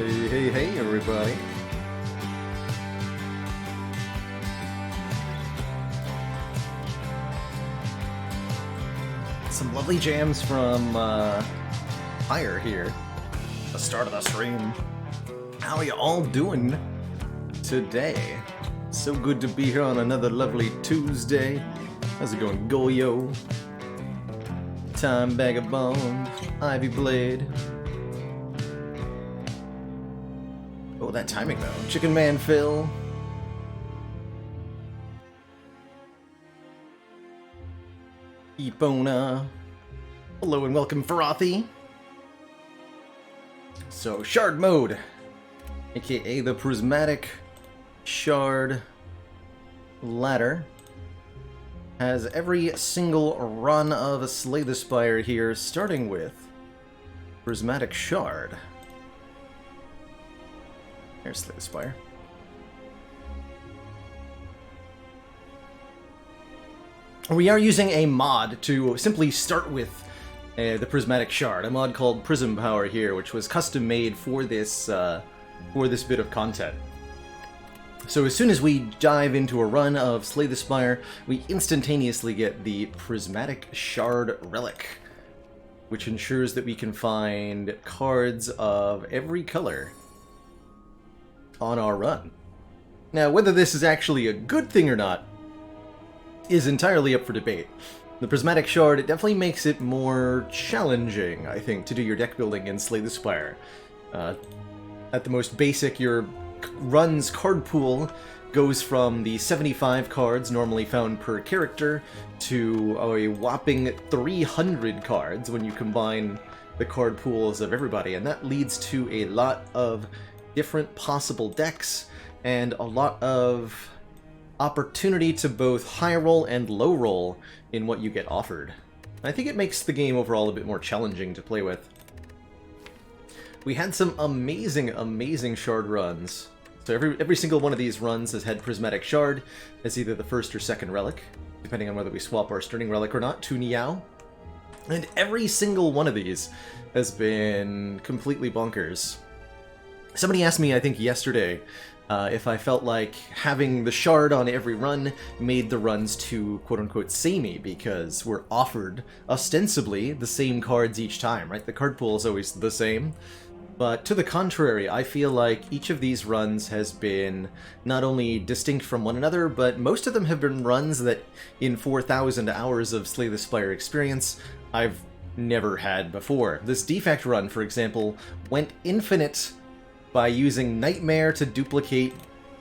Hey, everybody. Some lovely jams from Spire here. The start of the stream. How are you all doing today? So good to be here on another lovely Tuesday. How's it going, Goyo? Time Vagabond, Ivy Blade. Oh, that timing though. Chicken Man Phil. Epona. Hello and welcome, Farathi. So, Shard Mode, aka the Prismatic Shard Ladder, has every single run of Slay the Spire here, starting with Prismatic Shard. There's Slay the Spire. We are using a mod to simply start with the Prismatic Shard, a mod called Prism Power here, which was custom made for this bit of content. So as soon as we dive into a run of Slay the Spire, we instantaneously get the Prismatic Shard Relic, which ensures that we can find cards of every color on our run. Now, whether this is actually a good thing or not is entirely up for debate. The Prismatic Shard, it definitely makes it more challenging, I think, to do your deck building in Slay the Spire. At the most basic, your run's card pool goes from the 75 cards normally found per character to a whopping 300 cards when you combine the card pools of everybody, and that leads to a lot of different possible decks and a lot of opportunity to both high roll and low roll in what you get offered. I think it makes the game overall a bit more challenging to play with. We had some amazing shard runs. So every single one of these runs has had Prismatic Shard as either the first or second relic, depending on whether we swap our starting relic or not, to Niao. And every single one of these has been completely bonkers. Somebody asked me, I think yesterday, if I felt like having the shard on every run made the runs too, quote-unquote, samey, because we're offered, ostensibly, the same cards each time, right? The card pool is always the same. But to the contrary, I feel like each of these runs has been not only distinct from one another, but most of them have been runs that, in 4,000 hours of Slay the Spire experience, I've never had before. This defect run, for example, went infinite by using Nightmare to duplicate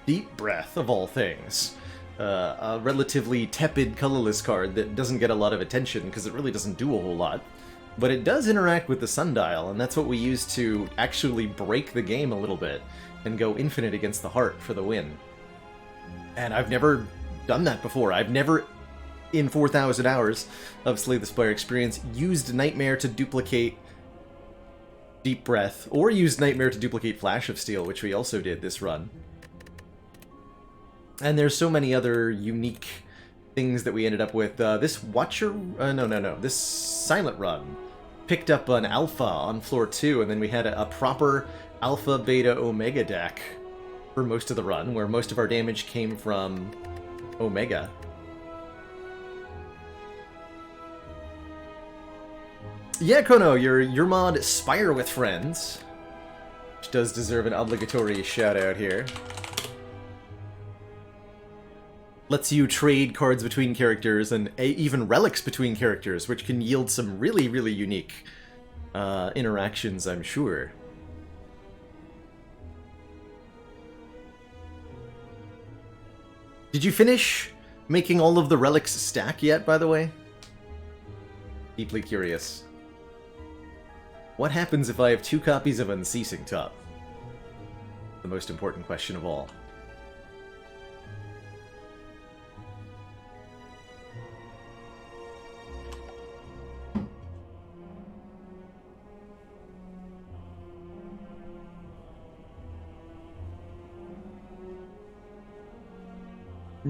Deep Breath, of all things. A relatively tepid colorless card that doesn't get a lot of attention because it really doesn't do a whole lot. But it does interact with the sundial, and that's what we use to actually break the game a little bit and go infinite against the heart for the win. And I've never done that before. I've never, in 4,000 hours of Slay the Spire experience, used Nightmare to duplicate Deep Breath, or used Nightmare to duplicate Flash of Steel, which we also did this run. And there's so many other unique things that we ended up with. This Watcher... this Silent Run picked up an Alpha on floor 2, and then we had a proper Alpha, Beta, Omega deck for most of the run, where most of our damage came from Omega. Yeah, Kono, your mod Spire with Friends, which does deserve an obligatory shout-out here, lets you trade cards between characters and even relics between characters, which can yield some really unique interactions, I'm sure. Did you finish making all of the relics stack yet, by the way? Deeply curious. What happens if I have 2 copies of Unceasing Top? The most important question of all.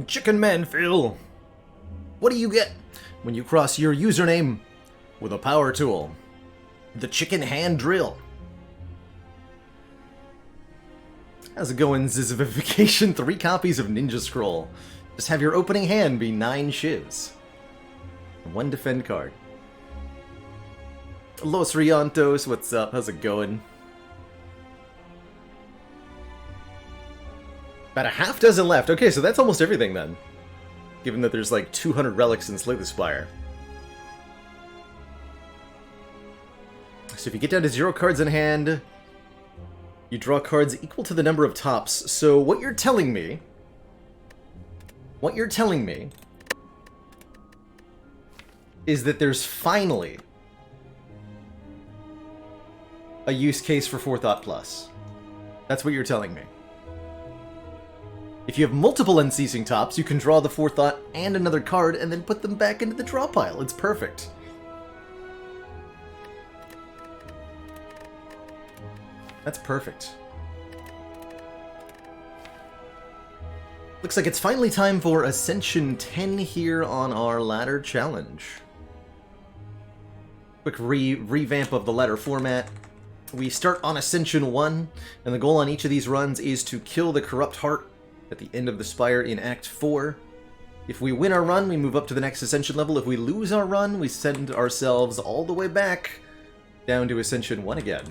Chicken Man Phil! What do you get when you cross your username with a power tool? The Chicken Hand Drill. How's it going, Zizification? 3 copies of Ninja Scroll. Just have your opening hand be 9 shivs. And 1 defend card. Los Riantos, what's up? How's it going? About a half dozen left. Okay, so that's almost everything then. Given that there's like 200 relics in Slay the Spire. So if you get down to 0 cards in hand, you draw cards equal to the number of tops. So what you're telling me is that there's finally a use case for Forethought Plus. That's what you're telling me. If you have multiple Unceasing tops, you can draw the Forethought and another card and then put them back into the draw pile. It's perfect. That's perfect. Looks like it's finally time for Ascension 10 here on our ladder challenge. Quick revamp of the ladder format. We start on Ascension 1, and the goal on each of these runs is to kill the Corrupt Heart at the end of the Spire in Act 4. If we win our run, we move up to the next Ascension level. If we lose our run, we send ourselves all the way back down to Ascension 1 again.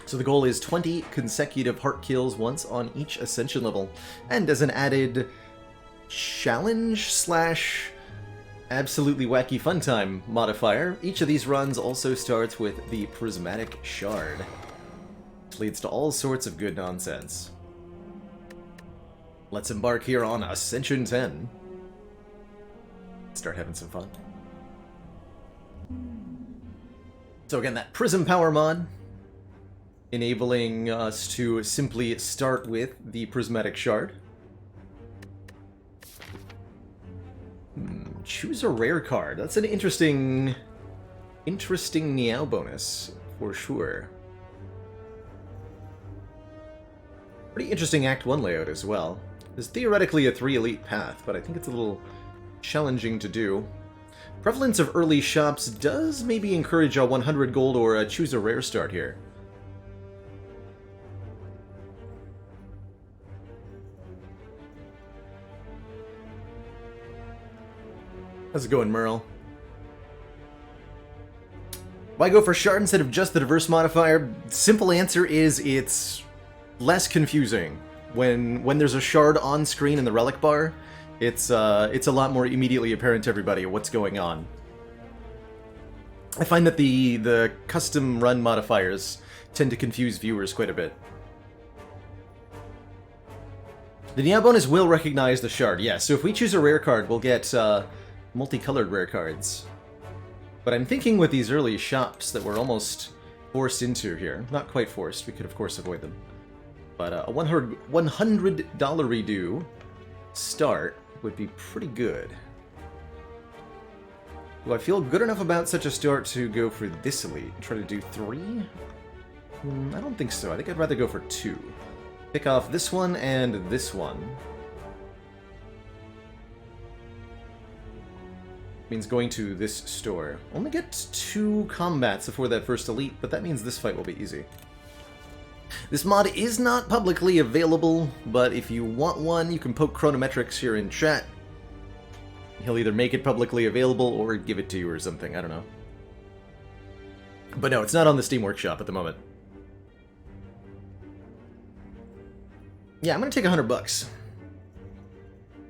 So the goal is 20 consecutive heart kills once on each Ascension level. And as an added challenge slash absolutely wacky fun time modifier, each of these runs also starts with the Prismatic Shard, which leads to all sorts of good nonsense. Let's embark here on Ascension 10. Start having some fun. So again, that Prism Power mod, enabling us to simply start with the Prismatic Shard. Choose a rare card. That's an interesting Meow bonus, for sure. Pretty interesting Act 1 layout as well. There's theoretically a 3 elite path, but I think it's a little challenging to do. Prevalence of early shops does maybe encourage a 100 gold or a choose a rare start here. How's it going, Merle? Why go for Shard instead of just the Diverse modifier? Simple answer is it's less confusing. When there's a Shard on screen in the Relic bar, it's a lot more immediately apparent to everybody what's going on. I find that the custom run modifiers tend to confuse viewers quite a bit. The Meow bonus will recognize the Shard, yes. So if we choose a rare card, we'll get multicolored rare cards. But I'm thinking with these early shops that we're almost forced into here. Not quite forced, we could of course avoid them. But a $100 redo start would be pretty good. Do I feel good enough about such a start to go for this elite? Try to do 3? I don't think so. I think I'd rather go for 2. Pick off this one and this one. Means going to this store. Only get 2 combats before that first elite, but that means this fight will be easy. This mod is not publicly available, but if you want one, you can poke Chronometrics here in chat. He'll either make it publicly available or give it to you or something, I don't know. But no, it's not on the Steam Workshop at the moment. Yeah, I'm gonna take $100.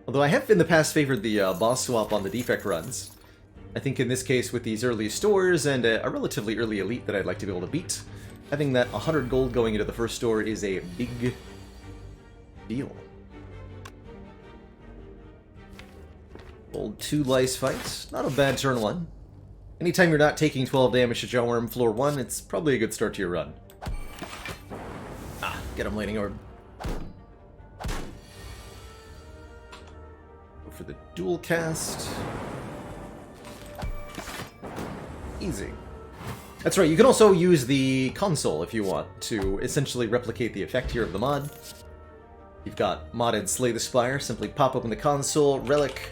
Although I have in the past favored the boss swap on the defect runs. I think in this case with these early stores and a relatively early elite that I'd like to be able to beat, having that 100 gold going into the first store is a big deal. Old 2 lice fights, not a bad turn 1. Anytime you're not taking 12 damage to Jawworm floor 1, it's probably a good start to your run. Ah, get him, Lightning Orb. For the dual cast. Easy. That's right, you can also use the console if you want to essentially replicate the effect here of the mod. You've got modded Slay the Spire, simply pop open the console, relic,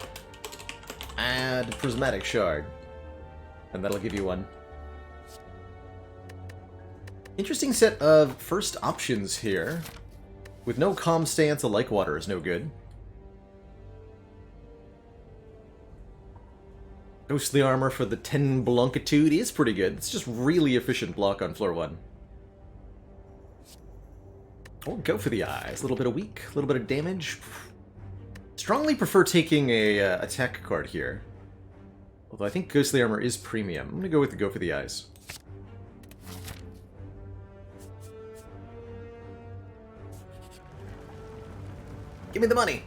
add Prismatic Shard, and that'll give you one. Interesting set of first options here. With no calm stance, a like water is no good. Ghostly armor for the 10 Blancitude is pretty good. It's just really efficient block on floor 1. Oh, go for the eyes. A little bit of weak, a little bit of damage. Strongly prefer taking a attack card here. Although I think Ghostly armor is premium. I'm gonna go with the go for the eyes. Give me the money!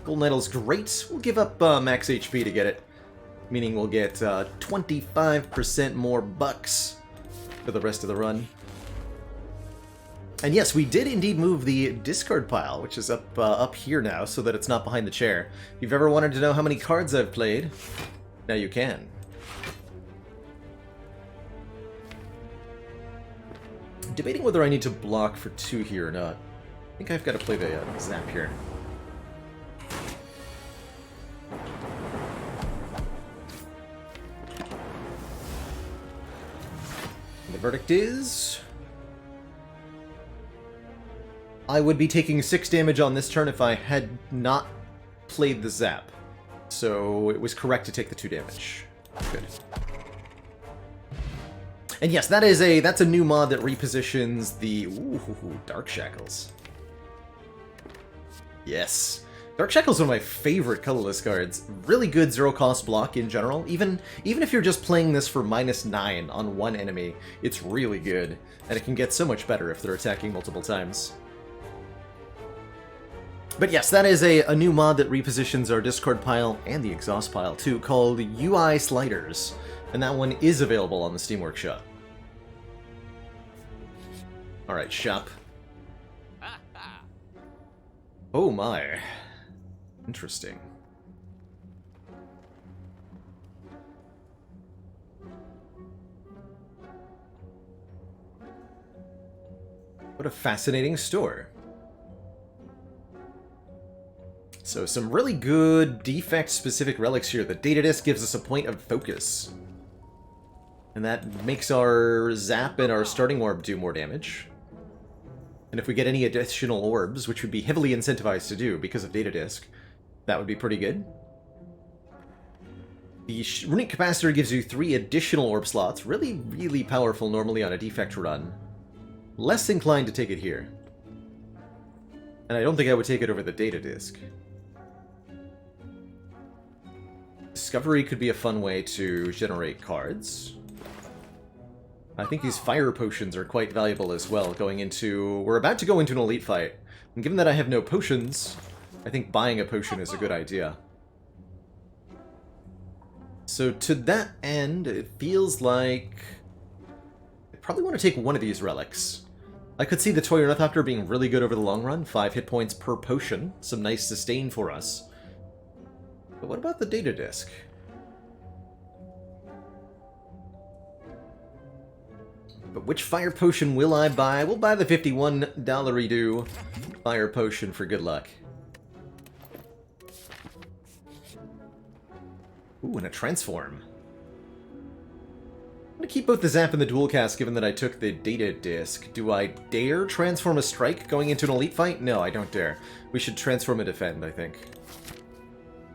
Golden Idol's great. We'll give up max HP to get it. Meaning we'll get 25% more bucks for the rest of the run. And yes, we did indeed move the discard pile, which is up here now, so that it's not behind the chair. If you've ever wanted to know how many cards I've played, now you can. Debating whether I need to block for 2 here or not. I think I've got to play the zap here. The verdict is... I would be taking 6 damage on this turn if I had not played the zap. So it was correct to take the 2 damage. Good. And yes, that's a new mod that repositions the... Ooh, Dark Shackles. Yes. Dark Shackles is one of my favorite colorless cards. Really good zero-cost block in general. Even if you're just playing this for -9 on one enemy, it's really good. And it can get so much better if they're attacking multiple times. But yes, that is a new mod that repositions our discard pile and the exhaust pile too, called UI Sliders. And that one is available on the Steam Workshop. Alright, shop. Oh my. Interesting. What a fascinating store. So some really good defect-specific relics here. The data disc gives us a point of focus. And that makes our zap and our starting orb do more damage. And if we get any additional orbs, which would be heavily incentivized to do because of data disc, that would be pretty good. The Runic Capacitor gives you 3 additional orb slots. Really, really powerful normally on a defect run. Less inclined to take it here. And I don't think I would take it over the data disc. Discovery could be a fun way to generate cards. I think these fire potions are quite valuable as well, going into... We're about to go into an elite fight. And given that I have no potions, I think buying a potion is a good idea. So to that end, it feels like... I probably want to take one of these relics. I could see the Toy Ornithopter being really good over the long run. 5 hit points per potion. Some nice sustain for us. But what about the data disc? But which fire potion will I buy? We'll buy the $51 fire potion for good luck. Ooh, and a transform. I'm gonna keep both the zap and the dual cast given that I took the data disc. Do I dare transform a strike going into an elite fight? No, I don't dare. We should transform a defend, I think.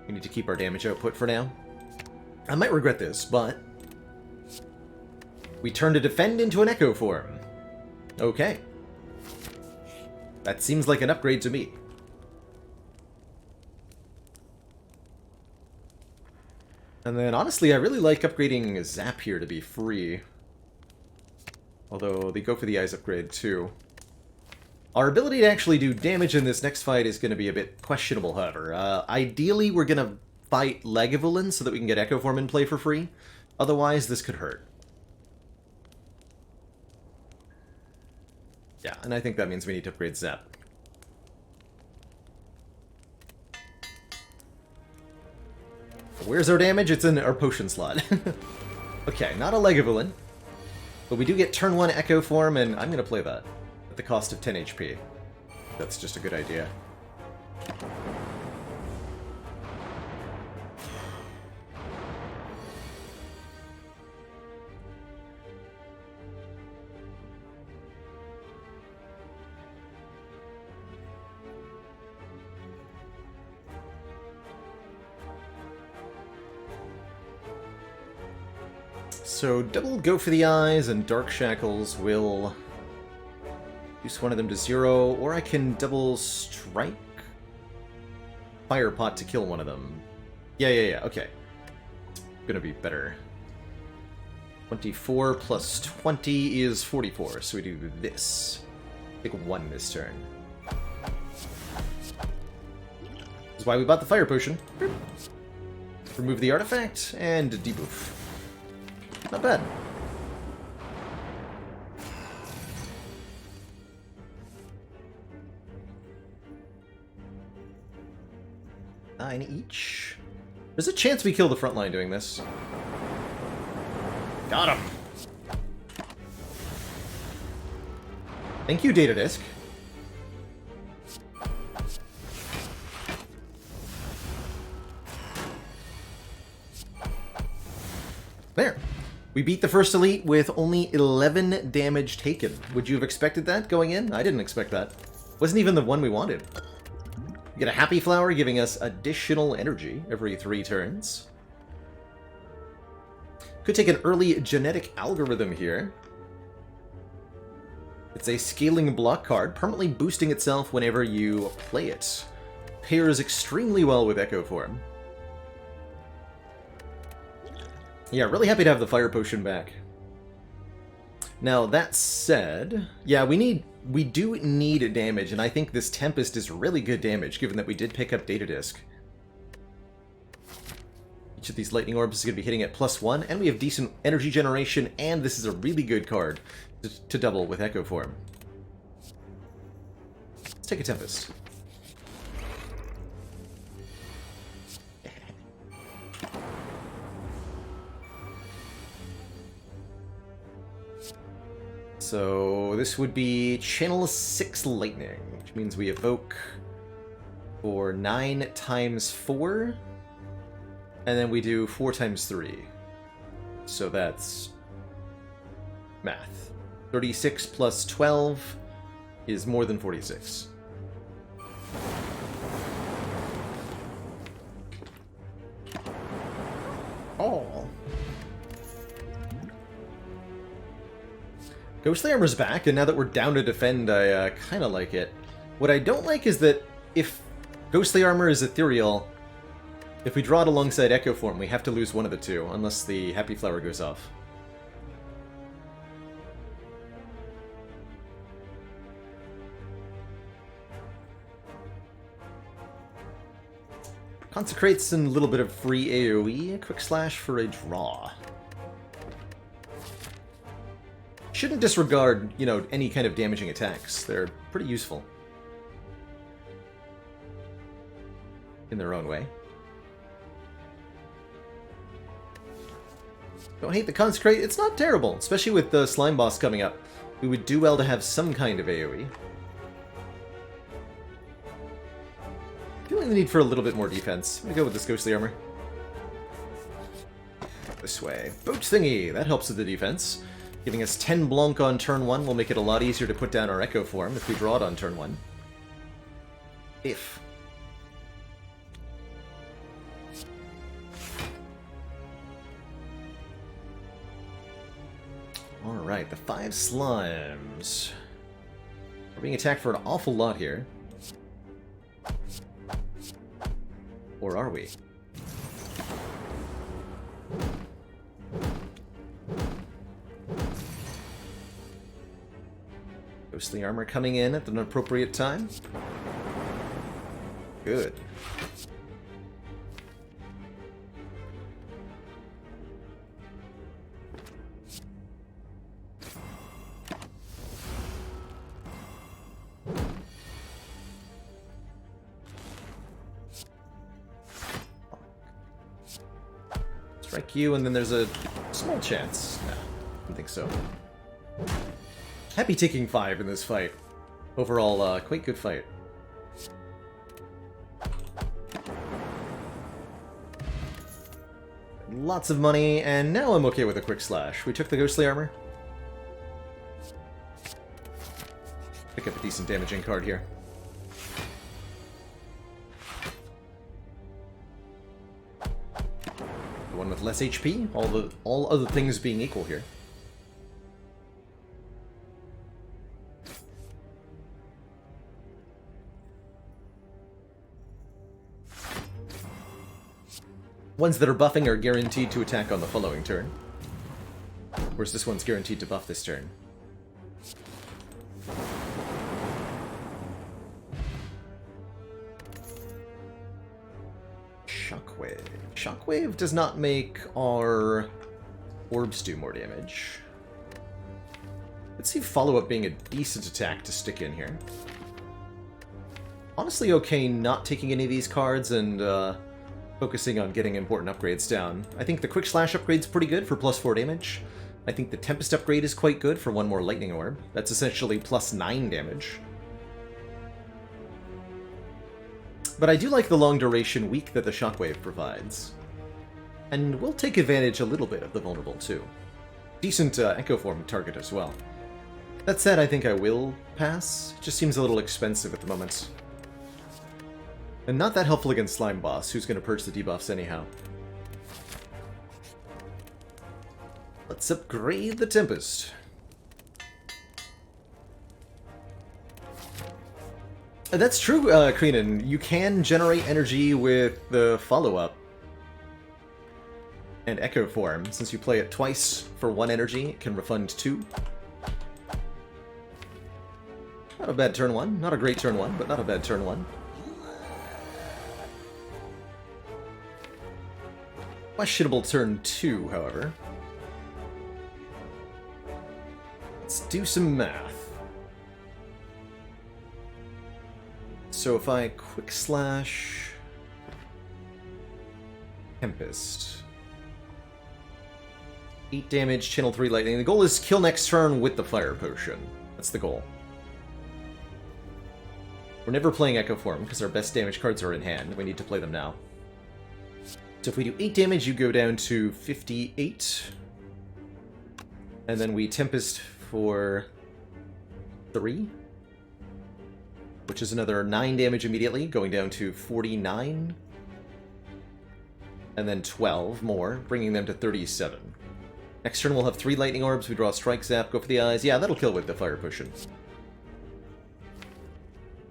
We need to keep our damage output for now. I might regret this, but... we turned a defend into an echo form. Okay. That seems like an upgrade to me. And then, honestly, I really like upgrading Zap here to be free. Although, they go for the Eyes upgrade, too. Our ability to actually do damage in this next fight is going to be a bit questionable, however. Ideally, we're going to fight Lagavulin so that we can get Echo Form in play for free. Otherwise, this could hurt. Yeah, and I think that means we need to upgrade Zap. Where's our damage? It's in our potion slot. Okay, not a Lagavulin. But we do get turn 1 Echo Form, and I'm going to play that. At the cost of 10 HP. That's just a good idea. So double Go for the Eyes and Dark Shackles will reduce one of them to 0, or I can double strike Fire Pot to kill one of them. Yeah, okay. Gonna be better. 24 plus 20 is 44, so we do this. Take 1 this turn. That's why we bought the Fire Potion. Remove the artifact, and debuff. Not bad. Nine each. There's a chance we kill the front line doing this. Got him! Thank you, Data Disk. There. We beat the first elite with only 11 damage taken. Would you have expected that going in? I didn't expect that. Wasn't even the one we wanted. We get a Happy Flower giving us additional energy every 3 turns. Could take an early genetic algorithm here. It's a scaling block card, permanently boosting itself whenever you play it. Pairs extremely well with Echo Form. Yeah, really happy to have the Fire Potion back. Now, that said, yeah, we do need damage, and I think this Tempest is really good damage, given that we did pick up Data Disk. Each of these Lightning Orbs is going to be hitting at +1, and we have decent energy generation, and this is a really good card to double with Echo Form. Let's take a Tempest. So this would be Channel 6 Lightning, which means we evoke for 9 times 4, and then we do 4 times 3. So that's math. 36 plus 12 is more than 46. Oh. Ghostly Armor's back, and now that we're down to defend, I kind of like it. What I don't like is that if Ghostly Armor is ethereal, if we draw it alongside Echo Form, we have to lose one of the two, unless the Happy Flower goes off. Consecrates and a little bit of free AoE, Quick Slash for a draw. Shouldn't disregard, you know, any kind of damaging attacks. They're pretty useful. In their own way. Don't hate the Consecrate, it's not terrible, especially with the Slime Boss coming up. We would do well to have some kind of AoE. Feeling the need for a little bit more defense. I'm gonna go with this Ghostly Armor. This way. Boat Thingy! That helps with the defense. Giving us 10 Blanc on turn 1 will make it a lot easier to put down our Echo Form if we draw it on turn 1. If. Alright, the 5 slimes. We're being attacked for an awful lot here. Or are we? Ghostly Armor coming in at an appropriate time. Good. Strike you, and then there's a small chance. No, I don't think so. Happy taking 5 in this fight. Overall, quite good fight. Lots of money, and now I'm okay with a Quick Slash. We took the Ghostly Armor. Pick up a decent damaging card here. one with less HP, all other things being equal here. Ones that are buffing are guaranteed to attack on the following turn. Whereas this one's guaranteed to buff this turn. Shockwave. Shockwave does not make our orbs do more damage. Let's see follow-up being a decent attack to stick in here. Honestly okay not taking any of these cards and focusing on getting important upgrades down. I think the Quick Slash upgrade's pretty good for +4 damage. I think the Tempest upgrade is quite good for one more Lightning Orb. That's essentially +9 damage. But I do like the long duration weak that the Shockwave provides. And we'll take advantage a little bit of the Vulnerable too. Decent Echo Form target as well. That said, I think I will pass. It just seems a little expensive at the moment. And not that helpful against Slime Boss, who's going to purge the debuffs anyhow. Let's upgrade the Tempest. That's true, Kreenan. You can generate energy with the follow-up and Echo Form. Since you play it twice for 1 energy, it can refund 2. Not a bad turn 1. Not a great turn 1, but not a bad turn 1. Questionable turn 2, however. Let's do some math. So if I Quick Slash Tempest, 8 damage, channel 3 lightning. The goal is kill next turn with the Fire Potion. That's the goal. We're never playing Echo Form because our best damage cards are in hand. We need to play them now. So if we do 8 damage, you go down to 58. And then we Tempest for 3. Which is another 9 damage immediately, going down to 49. And then 12 more, bringing them to 37. Next turn we'll have 3 Lightning Orbs, we draw Strike Zap, go for the eyes. Yeah, that'll kill with the Fire Potion.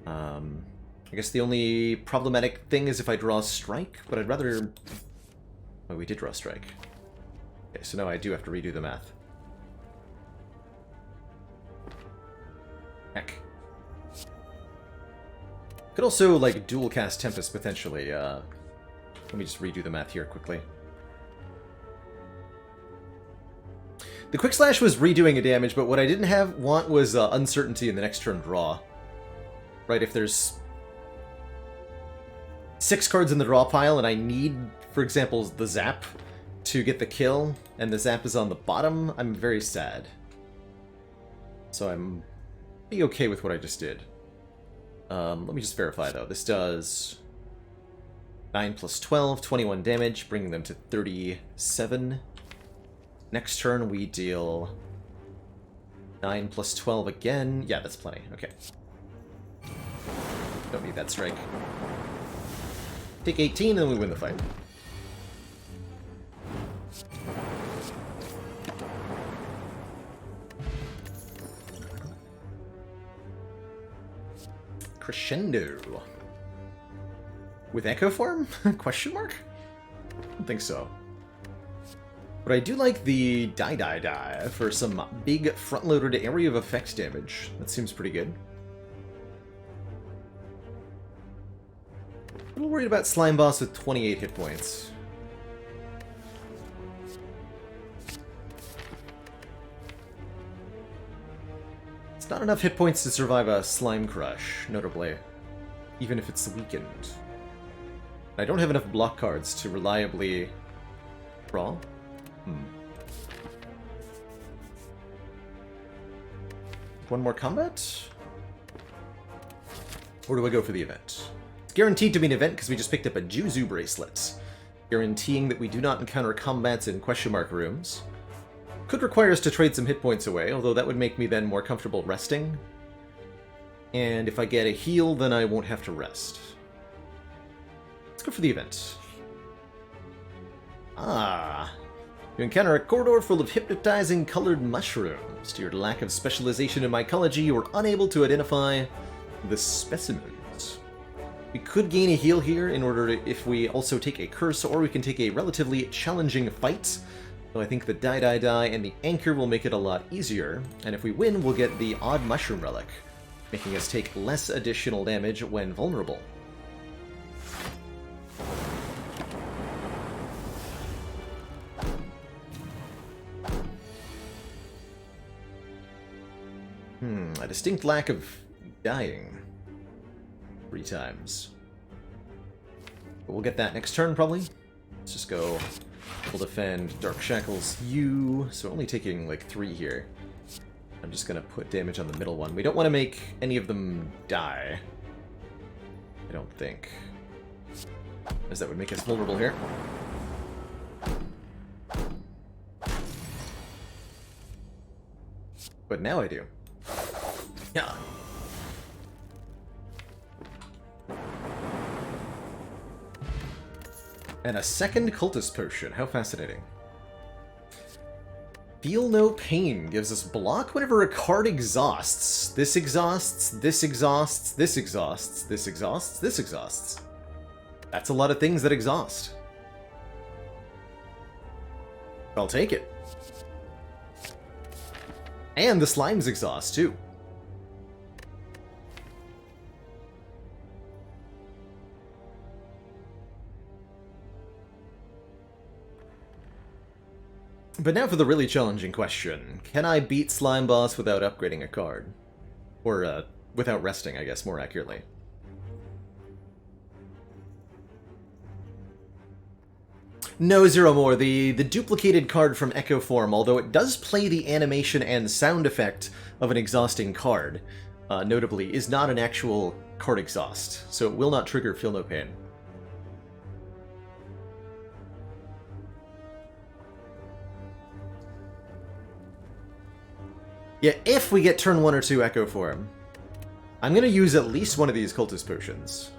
I guess the only problematic thing is if I draw Strike, but I'd rather... Oh, we did draw Strike. Okay, so now I do have to redo the math. Heck. Could also, like, dual cast Tempest, potentially. Let me just redo the math here quickly. The Quick Slash was redoing a damage, but what I didn't want was uncertainty in the next turn draw. Right, if there's 6 cards in the draw pile and I need, for example, the Zap to get the kill, and the Zap is on the bottom, I'm very sad. So I'm be okay with what I just did. Let me just verify, though. This does 9 plus 12, 21 damage, bringing them to 37. Next turn, we deal 9 plus 12 again. Yeah, that's plenty. Okay. Don't need that strike. Take 18, and then we win the fight. Crescendo. With Echo Form? Question mark? I don't think so. But I do like the die for some big front-loaded area of effect damage. That seems pretty good. A little worried about Slime Boss with 28 hit points. It's not enough hit points to survive a Slime Crush, notably, even if it's weakened. I don't have enough block cards to reliably draw. One more combat? Or do I go for the event? It's guaranteed to be an event because we just picked up a Juzu bracelet, guaranteeing that we do not encounter combats in question mark rooms. Could require us to trade some hit points away, although that would make me then more comfortable resting. And if I get a heal, then I won't have to rest. Let's go for the event. Ah. You encounter a corridor full of hypnotizing colored mushrooms. Due to your lack of specialization in mycology, you were unable to identify the specimens. We could gain a heal here in order to, if we also take a curse, or we can take a relatively challenging fight. So I think the Die and the Anchor will make it a lot easier, and if we win, we'll get the Odd Mushroom Relic, making us take less additional damage when vulnerable. A distinct lack of dying. 3 times. But we'll get that next turn, probably. Let's just go. We'll defend Dark Shackles you, so only taking like 3 here. I'm just gonna put damage on the middle one. We don't want to make any of them die. I don't think. As that would make us vulnerable here. But now I do. Yeah. And a second Cultist Potion. How fascinating. Feel No Pain gives us block whenever a card exhausts. This exhausts, this exhausts, this exhausts, this exhausts, this exhausts. That's a lot of things that exhaust. I'll take it. And the slimes exhaust, too. But now for the really challenging question. Can I beat Slime Boss without upgrading a card? Or, without resting, I guess, more accurately. No, Zero More. The duplicated card from Echo Form, although it does play the animation and sound effect of an exhausting card, notably, is not an actual card exhaust, so it will not trigger Feel No Pain. Yeah, if we get turn 1 or 2 Echo Form, I'm gonna use at least one of these Cultist Potions.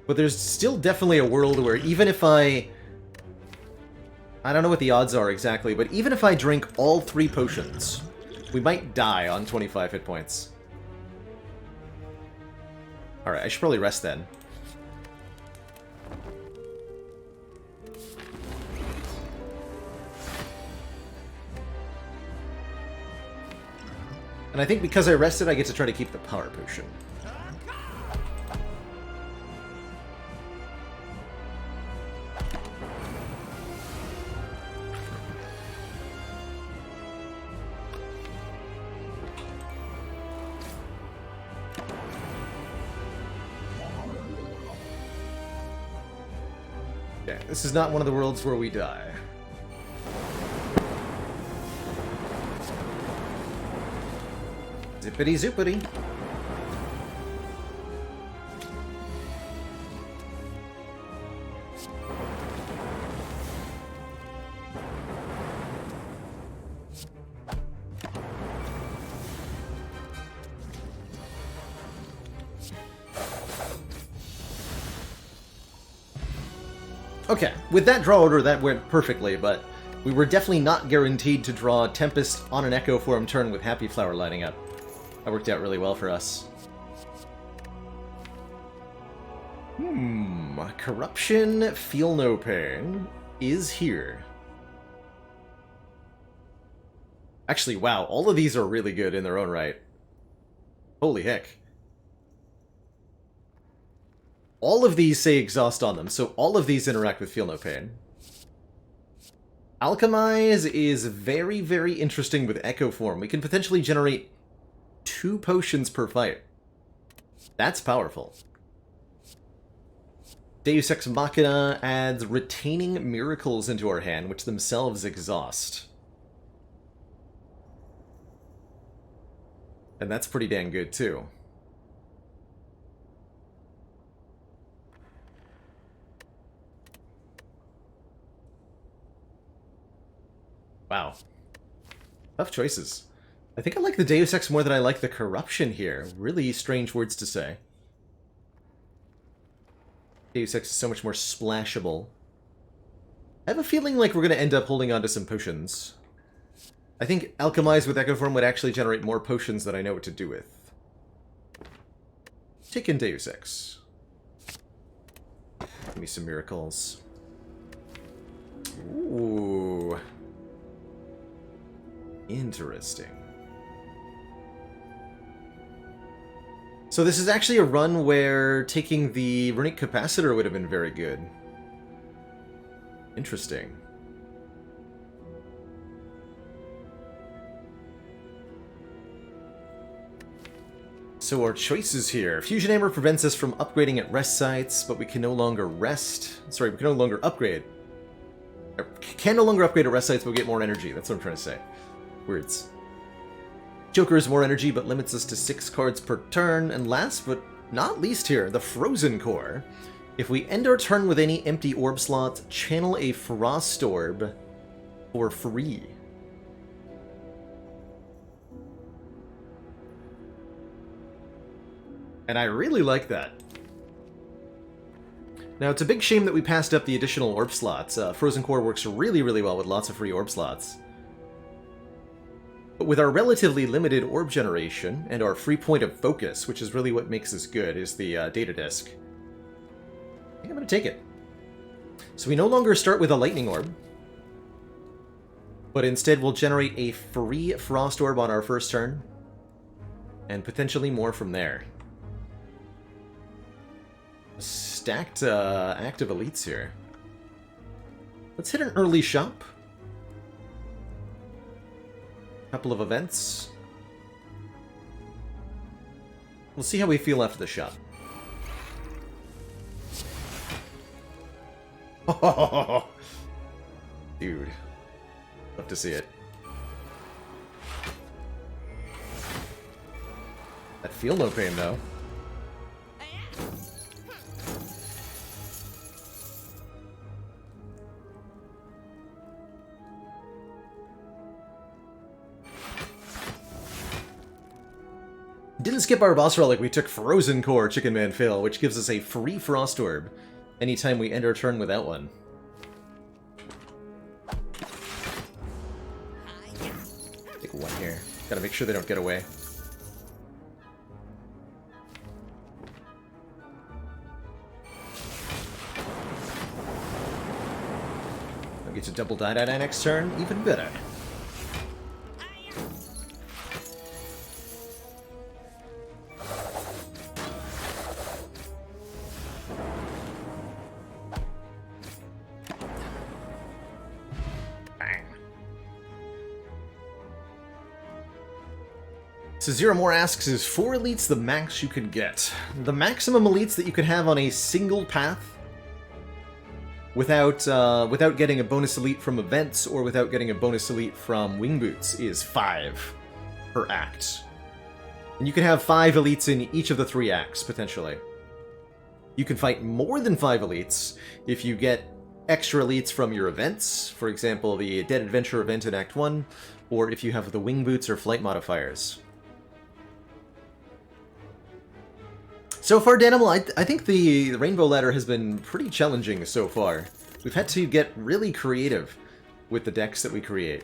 But there's still definitely a world where even if I don't know what the odds are exactly, but even if I drink all 3 potions, we might die on 25 hit points. Alright, I should probably rest then. And I think because I rested, I get to try to keep the Power Potion. Okay, this is not one of the worlds where we die. Zippity zoopity. Okay, with that draw order, that went perfectly, but we were definitely not guaranteed to draw Tempest on an Echo Form turn with Happy Flower lining up. That worked out really well for us. Corruption, Feel No Pain is here. Actually, wow, all of these are really good in their own right. Holy heck. All of these say exhaust on them, so all of these interact with Feel No Pain. Alchemize is very, very interesting with Echo Form. We can potentially generate 2 potions per fight. That's powerful. Deus Ex Machina adds Retaining Miracles into our hand, which themselves exhaust. And that's pretty dang good, too. Wow. Tough choices. I think I like the Deus Ex more than I like the Corruption here. Really strange words to say. Deus Ex is so much more splashable. I have a feeling like we're going to end up holding on to some potions. I think Alchemize with Echo Form would actually generate more potions than I know what to do with. Take in Deus Ex. Give me some miracles. Ooh. Interesting. So this is actually a run where taking the Runic Capacitor would have been very good. Interesting. So our choices here. Fusion Hammer prevents us from upgrading at rest sites, but we can no longer rest. Sorry, we can no longer upgrade. Can no longer upgrade at rest sites, but we get more energy. That's what I'm trying to say. Words. Joker is more energy, but limits us to 6 cards per turn. And last but not least here, the Frozen Core. If we end our turn with any empty orb slots, channel a Frost Orb for free. And I really like that. Now, it's a big shame that we passed up the additional orb slots. Frozen Core works really, really well with lots of free orb slots. But with our relatively limited orb generation, and our free point of focus, which is really what makes this good, is the data disk. I think I'm going to take it. So we no longer start with a lightning orb, but instead we'll generate a free frost orb on our first turn, and potentially more from there. Stacked active elites here. Let's hit an early shop. Couple of events. We'll see how we feel after the shop. Oh, dude. Love to see it. That feel no pain though. Didn't skip our boss relic, we took Frozen Core Chicken Man Fail, which gives us a free Frost Orb anytime we end our turn without one. Take one here. Gotta make sure they don't get away. I'll get to double die next turn, even better. So Zero More asks, is 4 elites the max you could get? The maximum elites that you could have on a single path without without getting a bonus elite from events or without getting a bonus elite from wing boots is 5 per act. And you can have 5 elites in each of the 3 acts, potentially. You can fight more than 5 elites if you get extra elites from your events, for example, the Dead Adventure event in Act 1, or if you have the wing boots or flight modifiers. So far, Danimal, I think the Rainbow Ladder has been pretty challenging so far. We've had to get really creative with the decks that we create.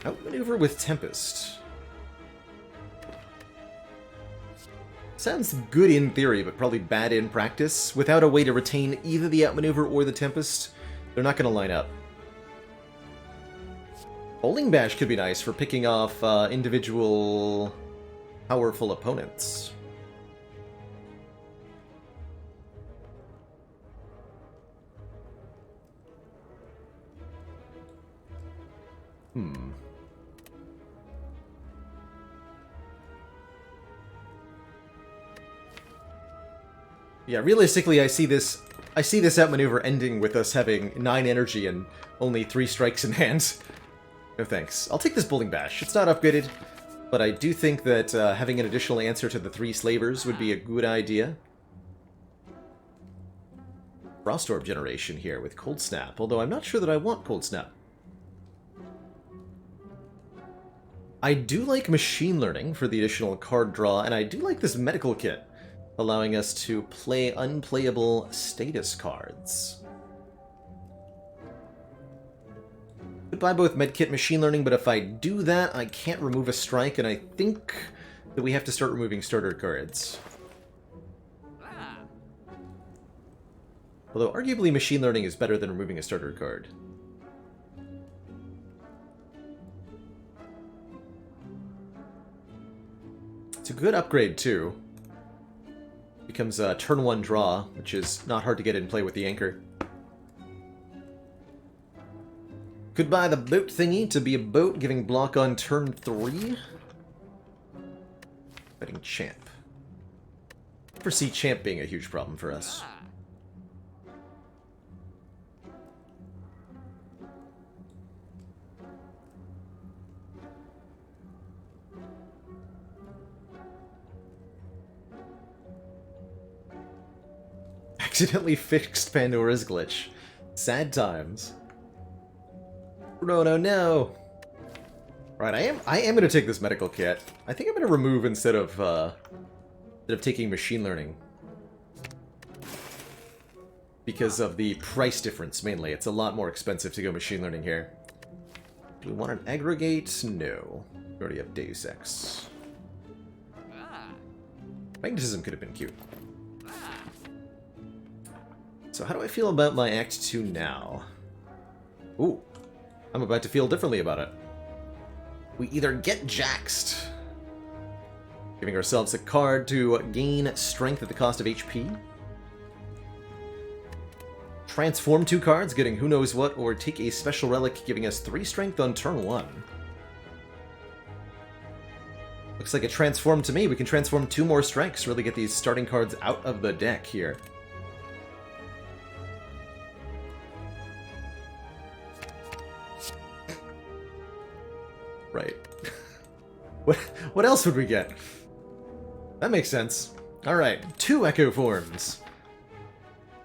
Outmaneuver with Tempest. Sounds good in theory, but probably bad in practice. Without a way to retain either the Outmaneuver or the Tempest, they're not going to line up. Bowling Bash could be nice for picking off individual powerful opponents. Yeah, realistically, I see this outmaneuver ending with us having 9 energy and only 3 strikes in hand. No thanks. I'll take this Bowling Bash. It's not upgraded, but I do think that having an additional answer to the 3 slavers would be a good idea. Frost Orb generation here with Cold Snap, although I'm not sure that I want Cold Snap. I do like machine learning for the additional card draw, and I do like this medical kit, allowing us to play unplayable status cards. Could buy both medkit and machine learning, but if I do that, I can't remove a strike, and I think that we have to start removing starter cards. Although, arguably, machine learning is better than removing a starter card. It's a good upgrade, too. Becomes a turn 1 draw, which is not hard to get in play with the anchor. Could buy the boat thingy to be a boat, giving block on turn 3. Betting champ. I foresee champ being a huge problem for us. Accidentally fixed Pandora's glitch. Sad times. No, no, no. Right, I am gonna take this medical kit. I think I'm gonna remove instead of taking machine learning. Because of the price difference, mainly. It's a lot more expensive to go machine learning here. Do we want an aggregate? No. We already have Deus Ex. Magnetism could have been cute. So how do I feel about my Act 2 now? Ooh. I'm about to feel differently about it. We either get Jaxed, giving ourselves a card to gain strength at the cost of HP, transform 2 cards, getting who knows what, or take a special relic, giving us 3 strength on turn 1. Looks like a transform to me. We can transform 2 more strikes, really get these starting cards out of the deck here. Right. What else would we get? That makes sense. Alright, 2 Echo Forms.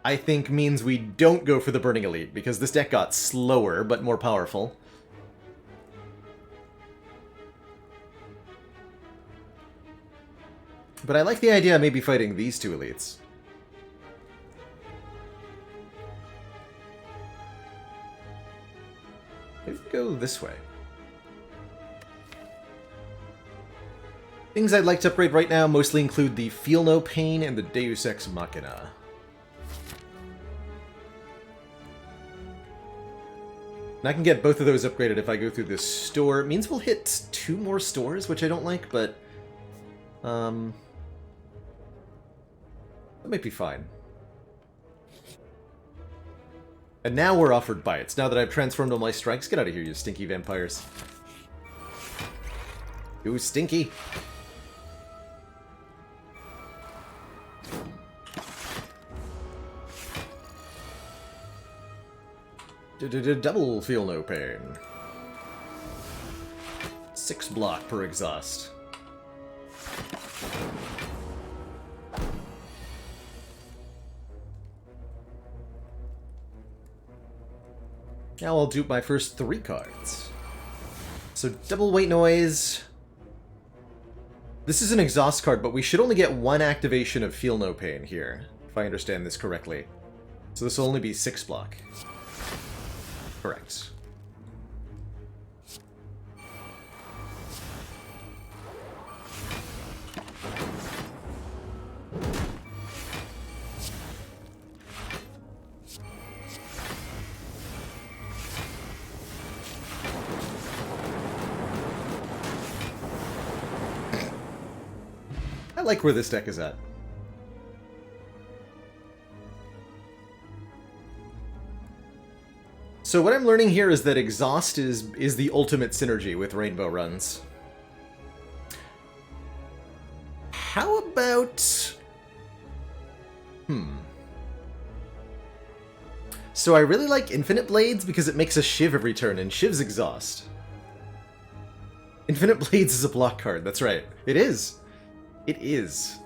I think means we don't go for the Burning Elite, because this deck got slower, but more powerful. But I like the idea of maybe fighting these 2 elites. Maybe go this way. Things I'd like to upgrade right now mostly include the Feel No Pain and the Deus Ex Machina. And I can get both of those upgraded if I go through this store. It means we'll hit 2 more stores, which I don't like, but that might be fine. And now we're offered bites. Now that I've transformed all my strikes, get out of here, you stinky vampires. You stinky. Double Feel No Pain. 6 block per exhaust. Now I'll dupe my first 3 cards. So double White Noise. This is an exhaust card, but we should only get 1 activation of Feel No Pain here, if I understand this correctly. So this will only be 6 block. Correct. I like where this deck is at. So what I'm learning here is that Exhaust is the ultimate synergy with Rainbow runs. How about... So I really like Infinite Blades because it makes a Shiv every turn, and Shiv's Exhaust. Infinite Blades is a block card, that's right. It is. It is.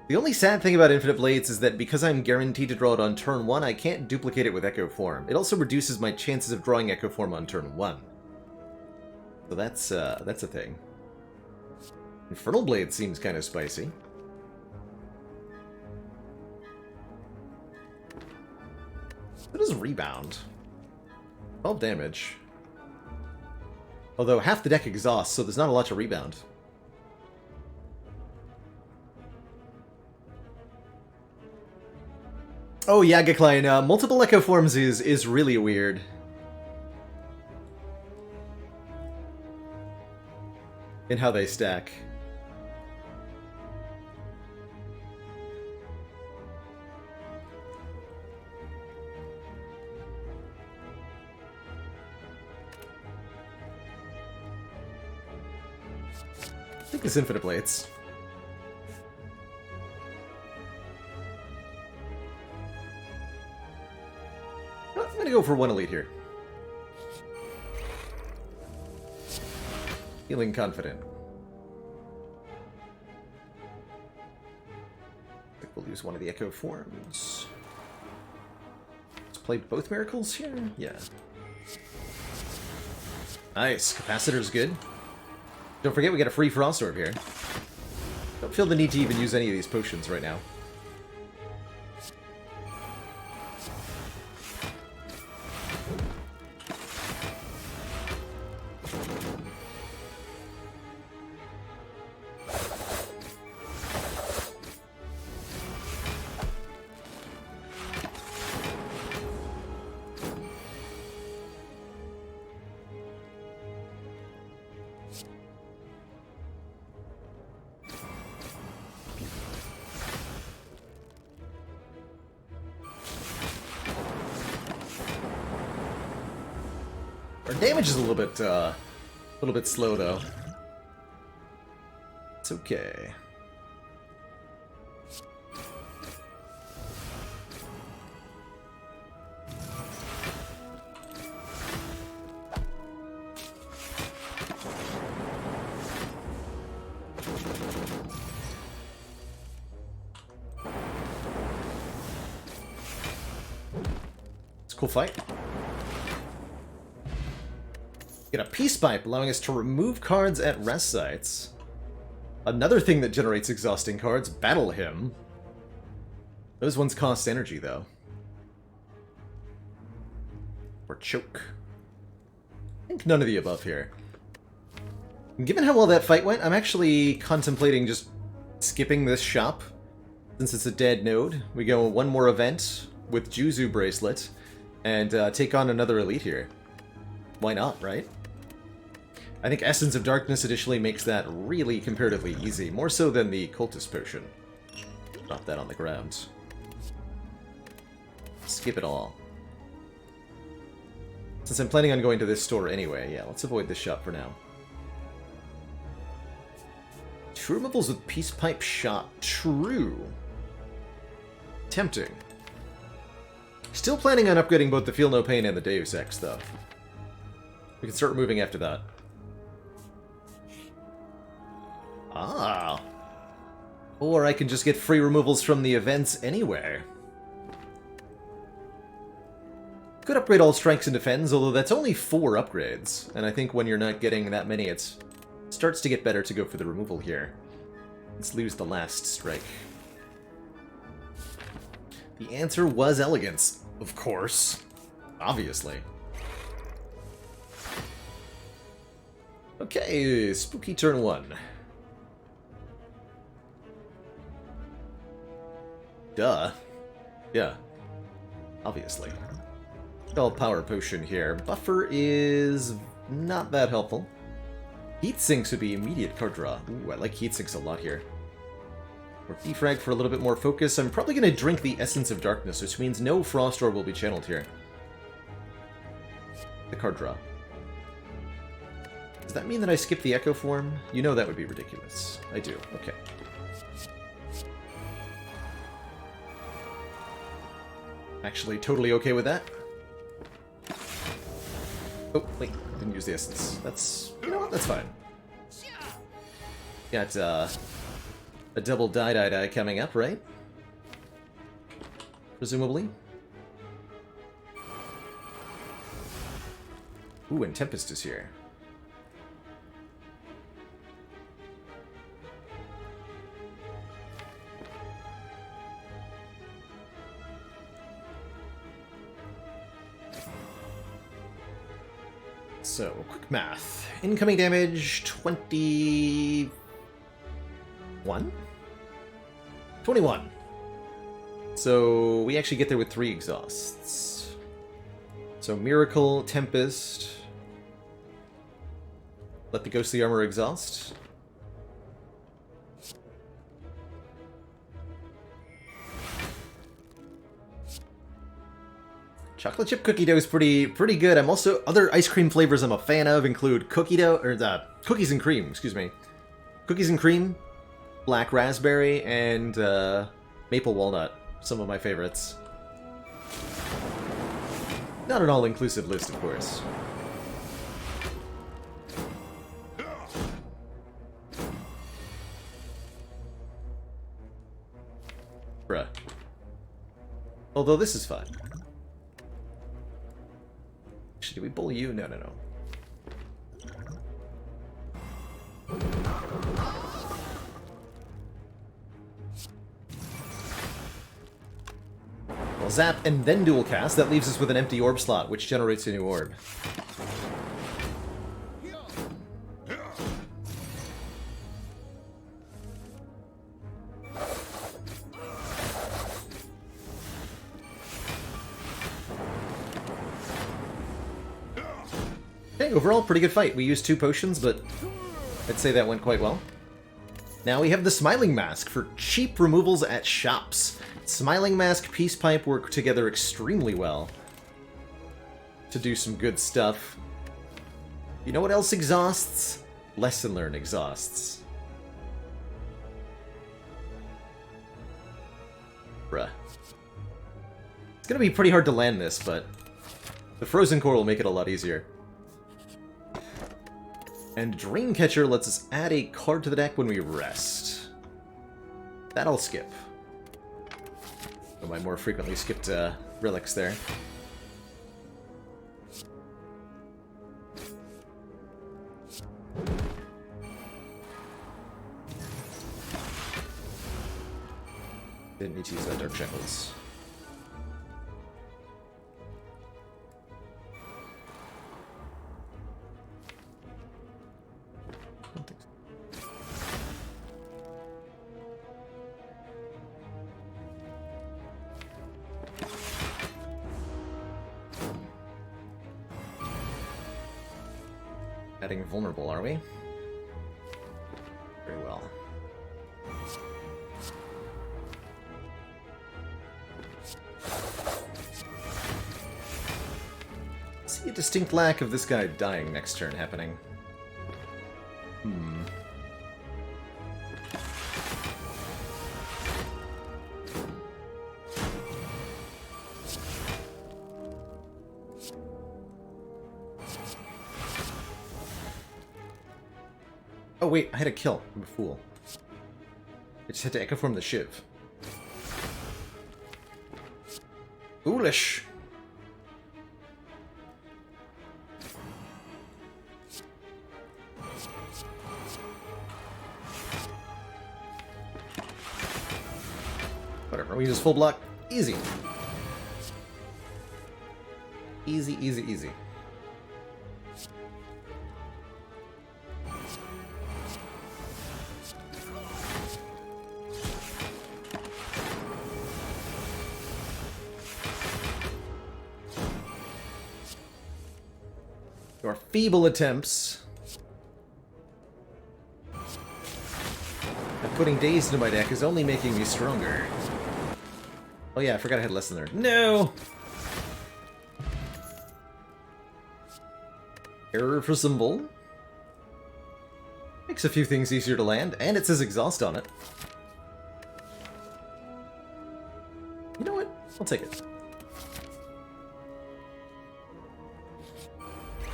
The only sad thing about Infinite Blades is that because I'm guaranteed to draw it on turn 1, I can't duplicate it with Echo Form. It also reduces my chances of drawing Echo Form on turn 1. So that's a thing. Infernal Blade seems kind of spicy. What is Rebound? 12 damage. Although half the deck exhausts, so there's not a lot to rebound. Oh yeah, Geklein, multiple Echo Forms is really weird. In how they stack. I think it's Infinite Blades. I'm gonna go for one elite here. Feeling confident. I think we'll use one of the Echo Forms. Let's play both Miracles here? Yeah. Nice. Capacitor's good. Don't forget we got a free Frost Orb here. Don't feel the need to even use any of these potions right now. Our damage is a little bit slow though. It's okay. It's a cool fight. Get a Peace Pipe, allowing us to remove cards at rest sites. Another thing that generates exhausting cards, Battle Hymn. Those ones cost energy, though. Or Choke. I think none of the above here. Given how well that fight went, I'm actually contemplating just skipping this shop. Since it's a dead node, we go one more event with Juzu Bracelet, and take on another elite here. Why not, right? I think Essence of Darkness additionally makes that really comparatively easy, more so than the Cultist Potion. Drop that on the ground. Skip it all. Since I'm planning on going to this store anyway, yeah, let's avoid this shop for now. 2 removals with Peace Pipe Shot. True. Tempting. Still planning on upgrading both the Feel No Pain and the Deus Ex, though. We can start removing after that. Ah. Or I can just get free removals from the events anywhere. Could upgrade all strikes and defends, although that's only 4 upgrades. And I think when you're not getting that many, it starts to get better to go for the removal here. Let's lose the last strike. The answer was Elegance, of course. Obviously. Okay, spooky turn 1. Duh. Yeah. Obviously. All power potion here. Buffer is not that helpful. Heat sinks would be immediate card draw. Ooh, I like heat sinks a lot here. Or defrag for a little bit more focus. I'm probably going to drink the Essence of Darkness, which means no Frost Orb will be channeled here. The card draw. Does that mean that I skip the Echo form? You know that would be ridiculous. I do. Okay. Actually, totally okay with that. Oh, wait. Didn't use the Essence. That's... You know what? That's fine. Got, a double die coming up, right? Presumably. Ooh, and Tempest is here. So, quick math. Incoming damage, 21? 21. So, we actually get there with 3 exhausts. So, Miracle, Tempest. Let the Ghostly Armor exhaust. Chocolate chip cookie dough is pretty good. I'm also other ice cream flavors I'm a fan of include cookie dough or the cookies and cream. Excuse me, cookies and cream, black raspberry, and maple walnut. Some of my favorites. Not an all-inclusive list, of course. Bruh. Although this is fun. Did we bully you? No, no, no. Well, zap and then dual cast. That leaves us with an empty orb slot, which generates a new orb. Okay, overall, pretty good fight. We used 2 potions, but I'd say that went quite well. Now we have the Smiling Mask for cheap removals at shops. Smiling Mask, Peace Pipe work together extremely well to do some good stuff. You know what else exhausts? Lesson Learn exhausts. Bruh. It's gonna be pretty hard to land this, but the Frozen Core will make it a lot easier. And Dreamcatcher lets us add a card to the deck when we rest. That I'll skip. One of my more frequently skipped relics there. Didn't need to use that Dark Shackles. Adding vulnerable, are we? Very well. See a distinct lack of this guy dying next turn happening. Oh wait, I had a kill. I'm a fool. I just had to Echo Form the Shiv. Foolish. Whatever, we use full block. Easy. Easy, easy, easy. Your feeble attempts at putting Dazed into my deck is only making me stronger. Oh yeah, I forgot I had Lesson Learned. No! Error for symbol. Makes a few things easier to land, and it says exhaust on it. You know what? I'll take it.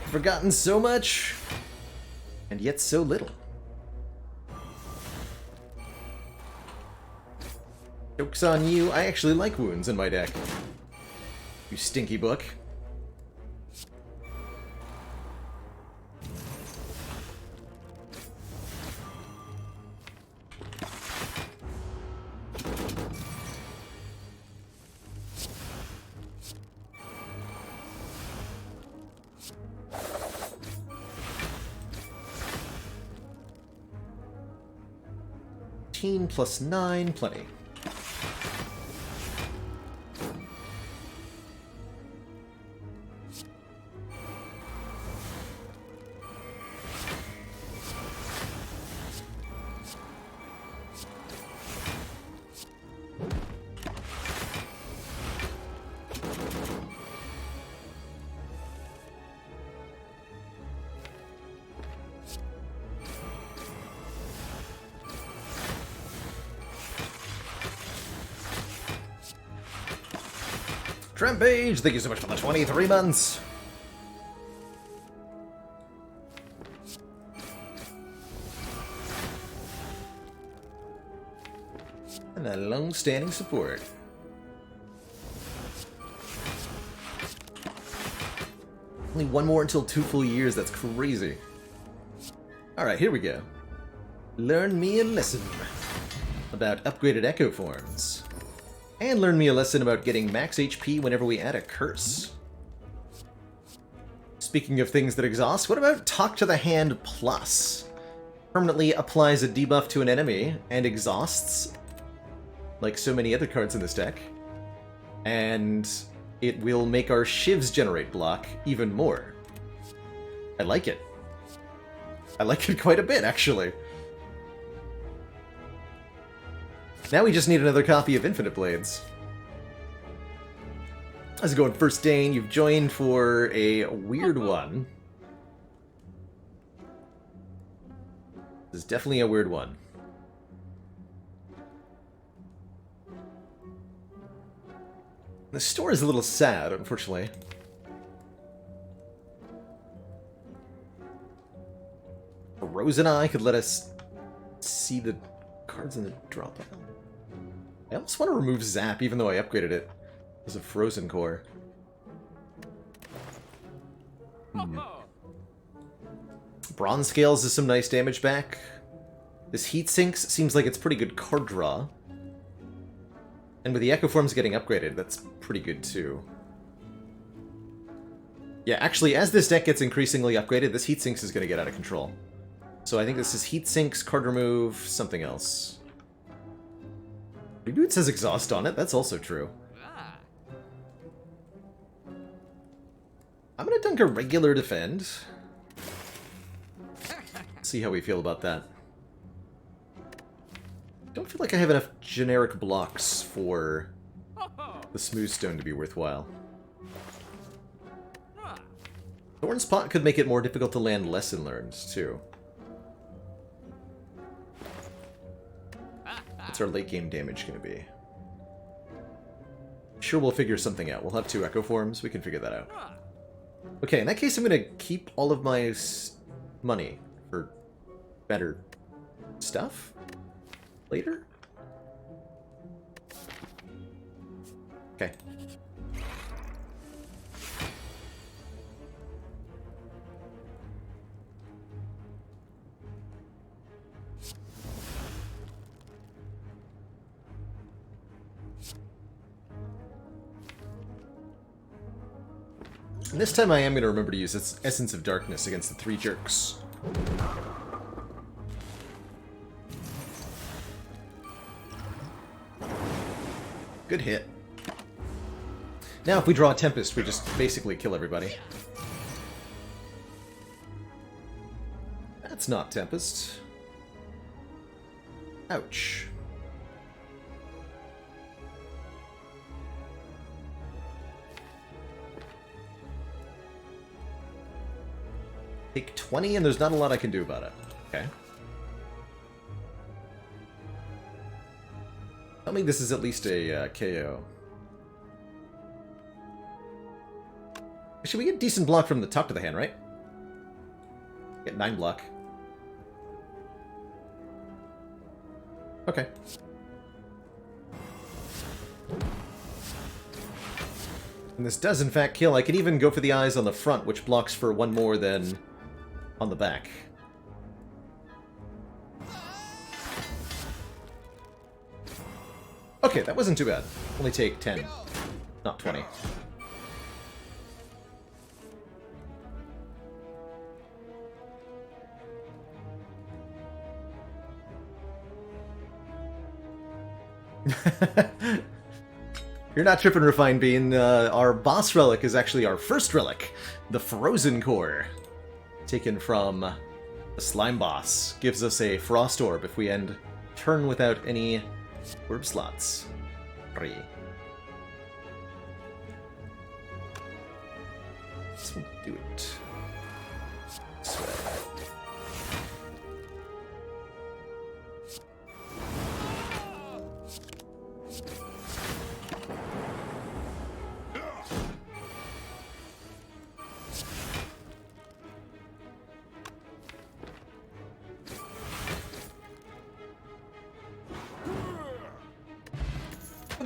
Forgotten so much, and yet so little. Joke's on you, I actually like wounds in my deck. You stinky book. 14 plus 9, plenty. Trampage, thank you so much for the 23 months. And a long-standing support. Only one more until 2 full years, that's crazy. Alright, here we go. Learn me a lesson about upgraded echo forms. And learn me a lesson about getting max HP whenever we add a curse. Speaking of things that exhaust, what about Talk to the Hand Plus? Permanently applies a debuff to an enemy and exhausts, like so many other cards in this deck. And it will make our shivs generate block even more. I like it. I like it quite a bit, actually. Now we just need another copy of Infinite Blades. How's it going, First Dane? You've joined for a weird one. This is definitely a weird one. The store is a little sad, unfortunately. Rose and I could let us see the cards in the drop-down. I almost want to remove Zap, even though I upgraded it as a Frozen Core. Bronze Scales is some nice damage back. This Heat Sinks seems like it's pretty good card draw. And with the Echo Forms getting upgraded, that's pretty good too. Yeah, actually, as this deck gets increasingly upgraded, this Heat Sinks is going to get out of control. So I think this is Heat Sinks, card remove, something else. Maybe it says exhaust on it, that's also true. I'm gonna dunk a regular defend. See how we feel about that. Don't feel like I have enough generic blocks for the Smooth Stone to be worthwhile. Thorn's Pot could make it more difficult to land Lesson Learned, too. What's our late game damage going to be? Sure, we'll figure something out. We'll have 2 Echo Forms. We can figure that out. Okay, in that case, I'm going to keep all of my money for better stuff later. Okay. And this time I am going to remember to use its Essence of Darkness against the 3 jerks. Good hit. Now if we draw a Tempest, we just basically kill everybody. That's not Tempest. Ouch. Take 20, and there's not a lot I can do about it. Okay. Tell me this is at least a KO. Actually, we get decent block from the top to the hand, right? Get 9 block. Okay. And this does, in fact, kill. I could even go for the eyes on the front, which blocks for 1 more than on the back. Okay, that wasn't too bad. Only take 10, not 20. You're not tripping, Refined Bean. Our boss relic is actually our first relic, the Frozen Core, taken from the Slime Boss. Gives us a Frost Orb if we end turn without any orb slots. 3. This will do it. This way.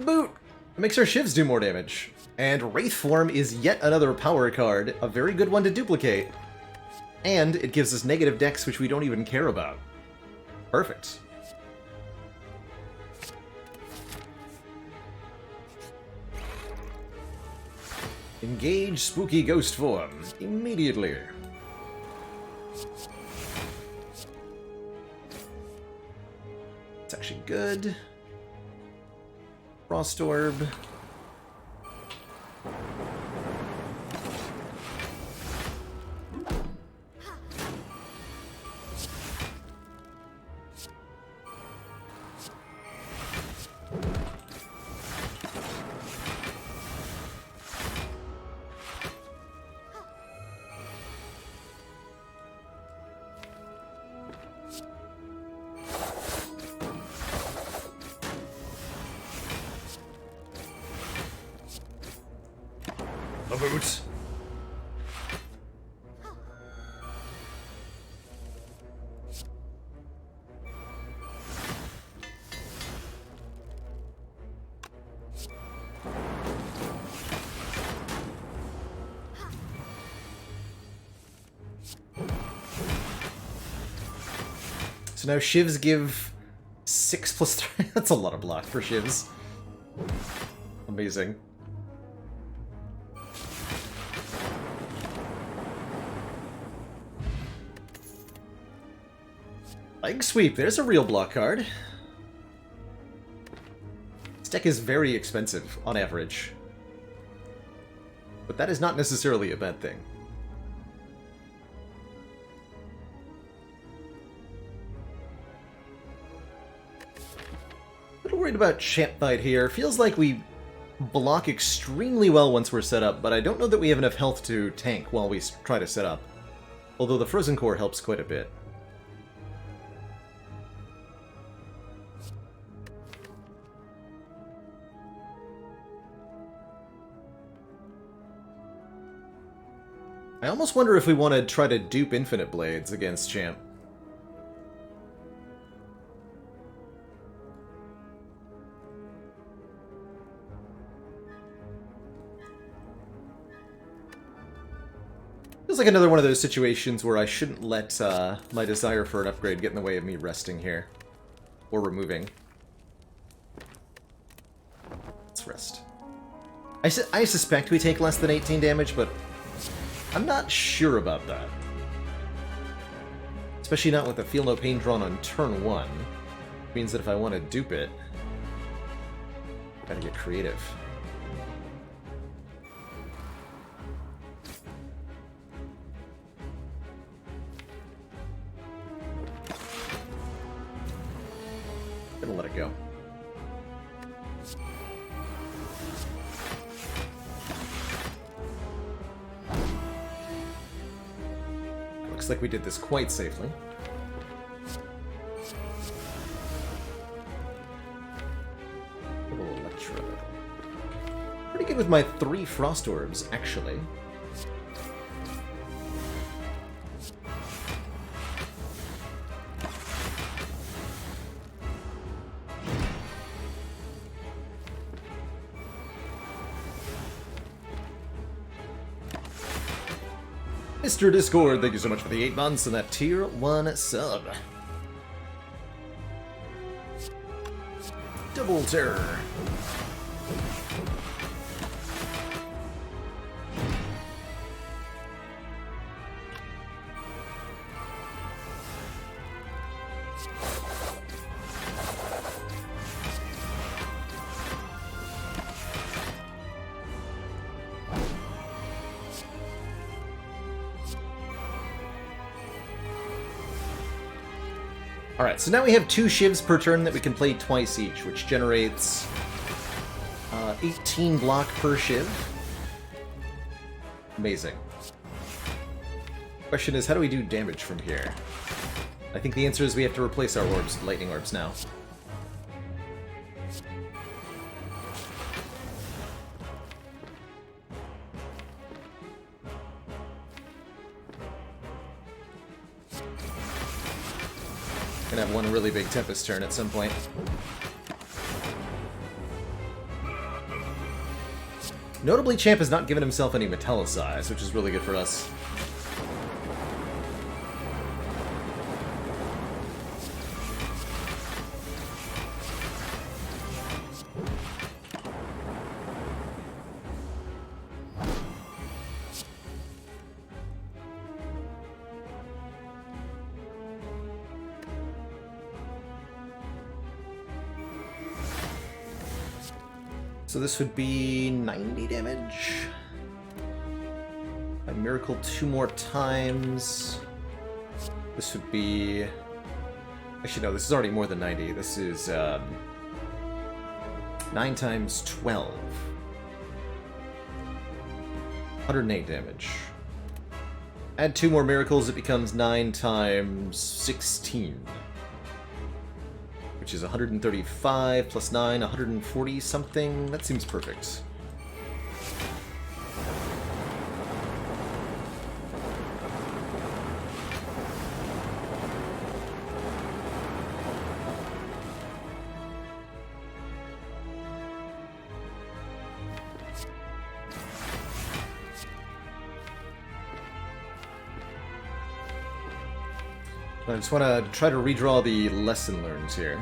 Boot! It makes our shivs do more damage. And Wraith Form is yet another power card, a very good one to duplicate. And it gives us negative dex, which we don't even care about. Perfect. Engage Spooky Ghost Form immediately. It's actually good. Frost Orb. A boot. So now shivs give 6 plus 3. That's a lot of block for shivs. Amazing. Leg Sweep, there's a real block card. This deck is very expensive, on average. But that is not necessarily a bad thing. A little worried about Champ Fight here. Feels like we block extremely well once we're set up, but I don't know that we have enough health to tank while we try to set up. Although the Frozen Core helps quite a bit. I almost wonder if we want to try to dupe Infinite Blades against Champ. Feels like another one of those situations where I shouldn't let my desire for an upgrade get in the way of me resting here. Or removing. Let's rest. I suspect we take less than 18 damage, but I'm not sure about that. Especially not with the Feel No Pain drawn on turn 1. Means that if I want to dupe it, I gotta get creative. Gonna let it go. Looks like we did this quite safely. Little Electro. Pretty good with my 3 Frost Orbs, actually. Mr. Discord, thank you so much for the 8 months and that tier 1 sub. Double Terror. Alright, so now we have 2 shivs per turn that we can play twice each, which generates 18 block per shiv. Amazing. Question is, how do we do damage from here? I think the answer is we have to replace our orbs with lightning orbs now. Gonna have one really big Tempest turn at some point. Notably, Champ has not given himself any Metallicize, which is really good for us. So this would be 90 damage. By Miracle 2 more times. This would be... Actually, no, this is already more than 90. This is 9 times 12. 108 damage. Add 2 more miracles, it becomes 9 times 16. Which is 135 plus 9, 140 something. That seems perfect. I just want to try to redraw the lesson learned here.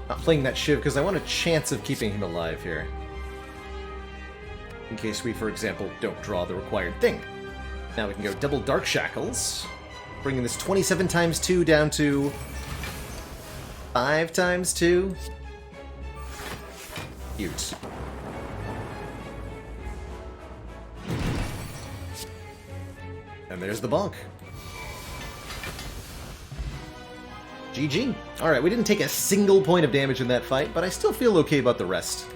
Not playing that Shiv because I want a chance of keeping him alive here. In case we, for example, don't draw the required thing. Now we can go double Dark Shackles, bringing this 27 times 2 down to 5 times 2. Cute. And there's the bonk. GG. Alright, we didn't take a single point of damage in that fight, but I still feel okay about the rest.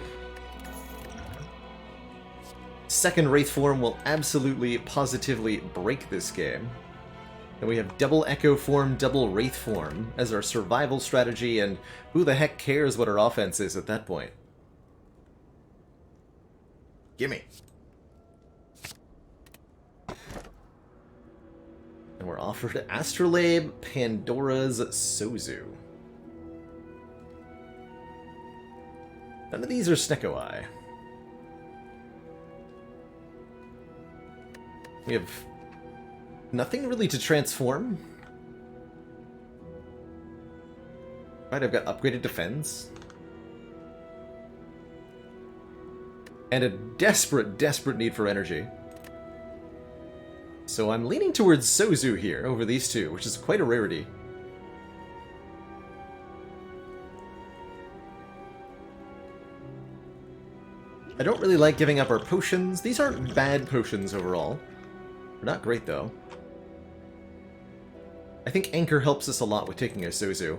Second Wraith form will absolutely, positively break this game. And we have double Echo form, double Wraith form as our survival strategy, and who the heck cares what our offense is at that point? Gimme. And we're offered Astrolabe, Pandora's Sozu. None of these are Snecko-Eye. We have nothing really to transform. Right, I've got upgraded defense. And a desperate, desperate need for energy. So I'm leaning towards Sozu here over these two, which is quite a rarity. I don't really like giving up our potions. These aren't bad potions overall. They're not great, though. I think Anchor helps us a lot with taking a Sozu.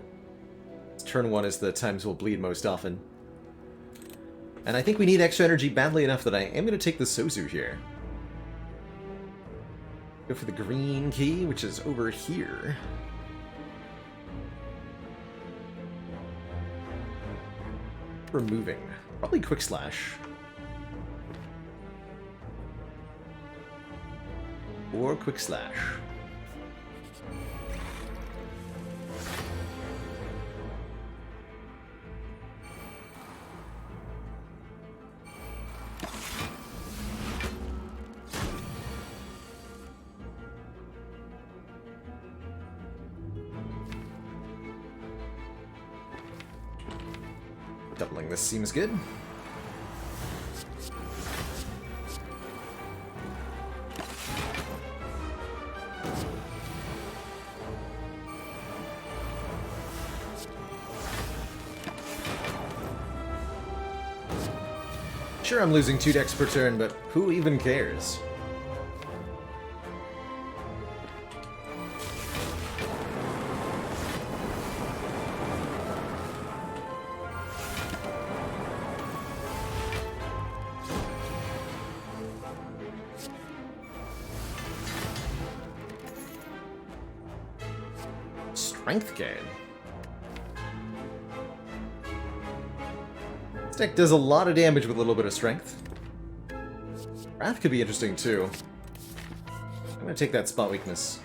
Turn 1 is the times we'll bleed most often. And I think we need extra energy badly enough that I am going to take the Sozu here. Go for the green key, which is over here. Removing. Probably Quick Slash. Or Quick Slash. Doubling this seems good. Sure, I'm losing 2 decks per turn, but who even cares? Strength gain. This deck does a lot of damage with a little bit of strength. Wrath could be interesting too. I'm gonna take that spot weakness.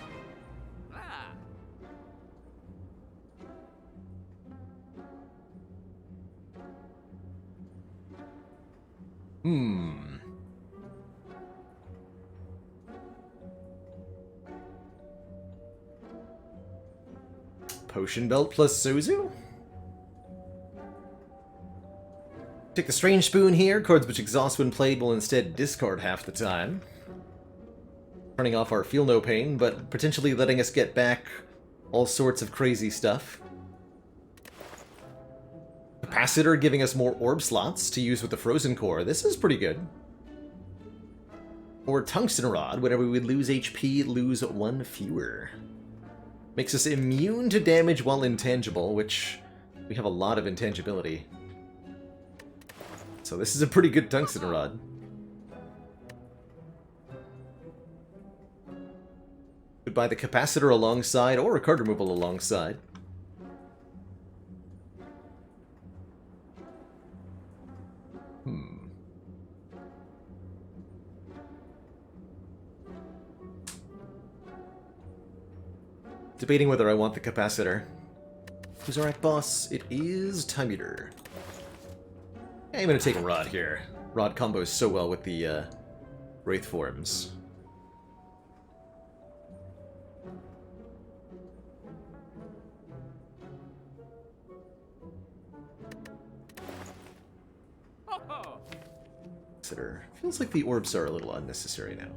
Potion Belt plus Sozu? Take the Strange Spoon here. Cards which exhaust when played will instead discard half the time. Turning off our Feel No Pain, but potentially letting us get back all sorts of crazy stuff. Capacitor giving us more orb slots to use with the Frozen Core. This is pretty good. Or Tungsten Rod. Whenever we lose HP, lose one fewer. Makes us immune to damage while intangible, which we have a lot of intangibility. So this is a pretty good Tungsten Rod. Could buy the Capacitor alongside, or a card removal alongside. Debating whether I want the Capacitor. Who's our act boss? It is Time Eater. I'm gonna take a Rod here. Rod combos so well with the Wraith forms. Capacitor. Feels like the orbs are a little unnecessary now.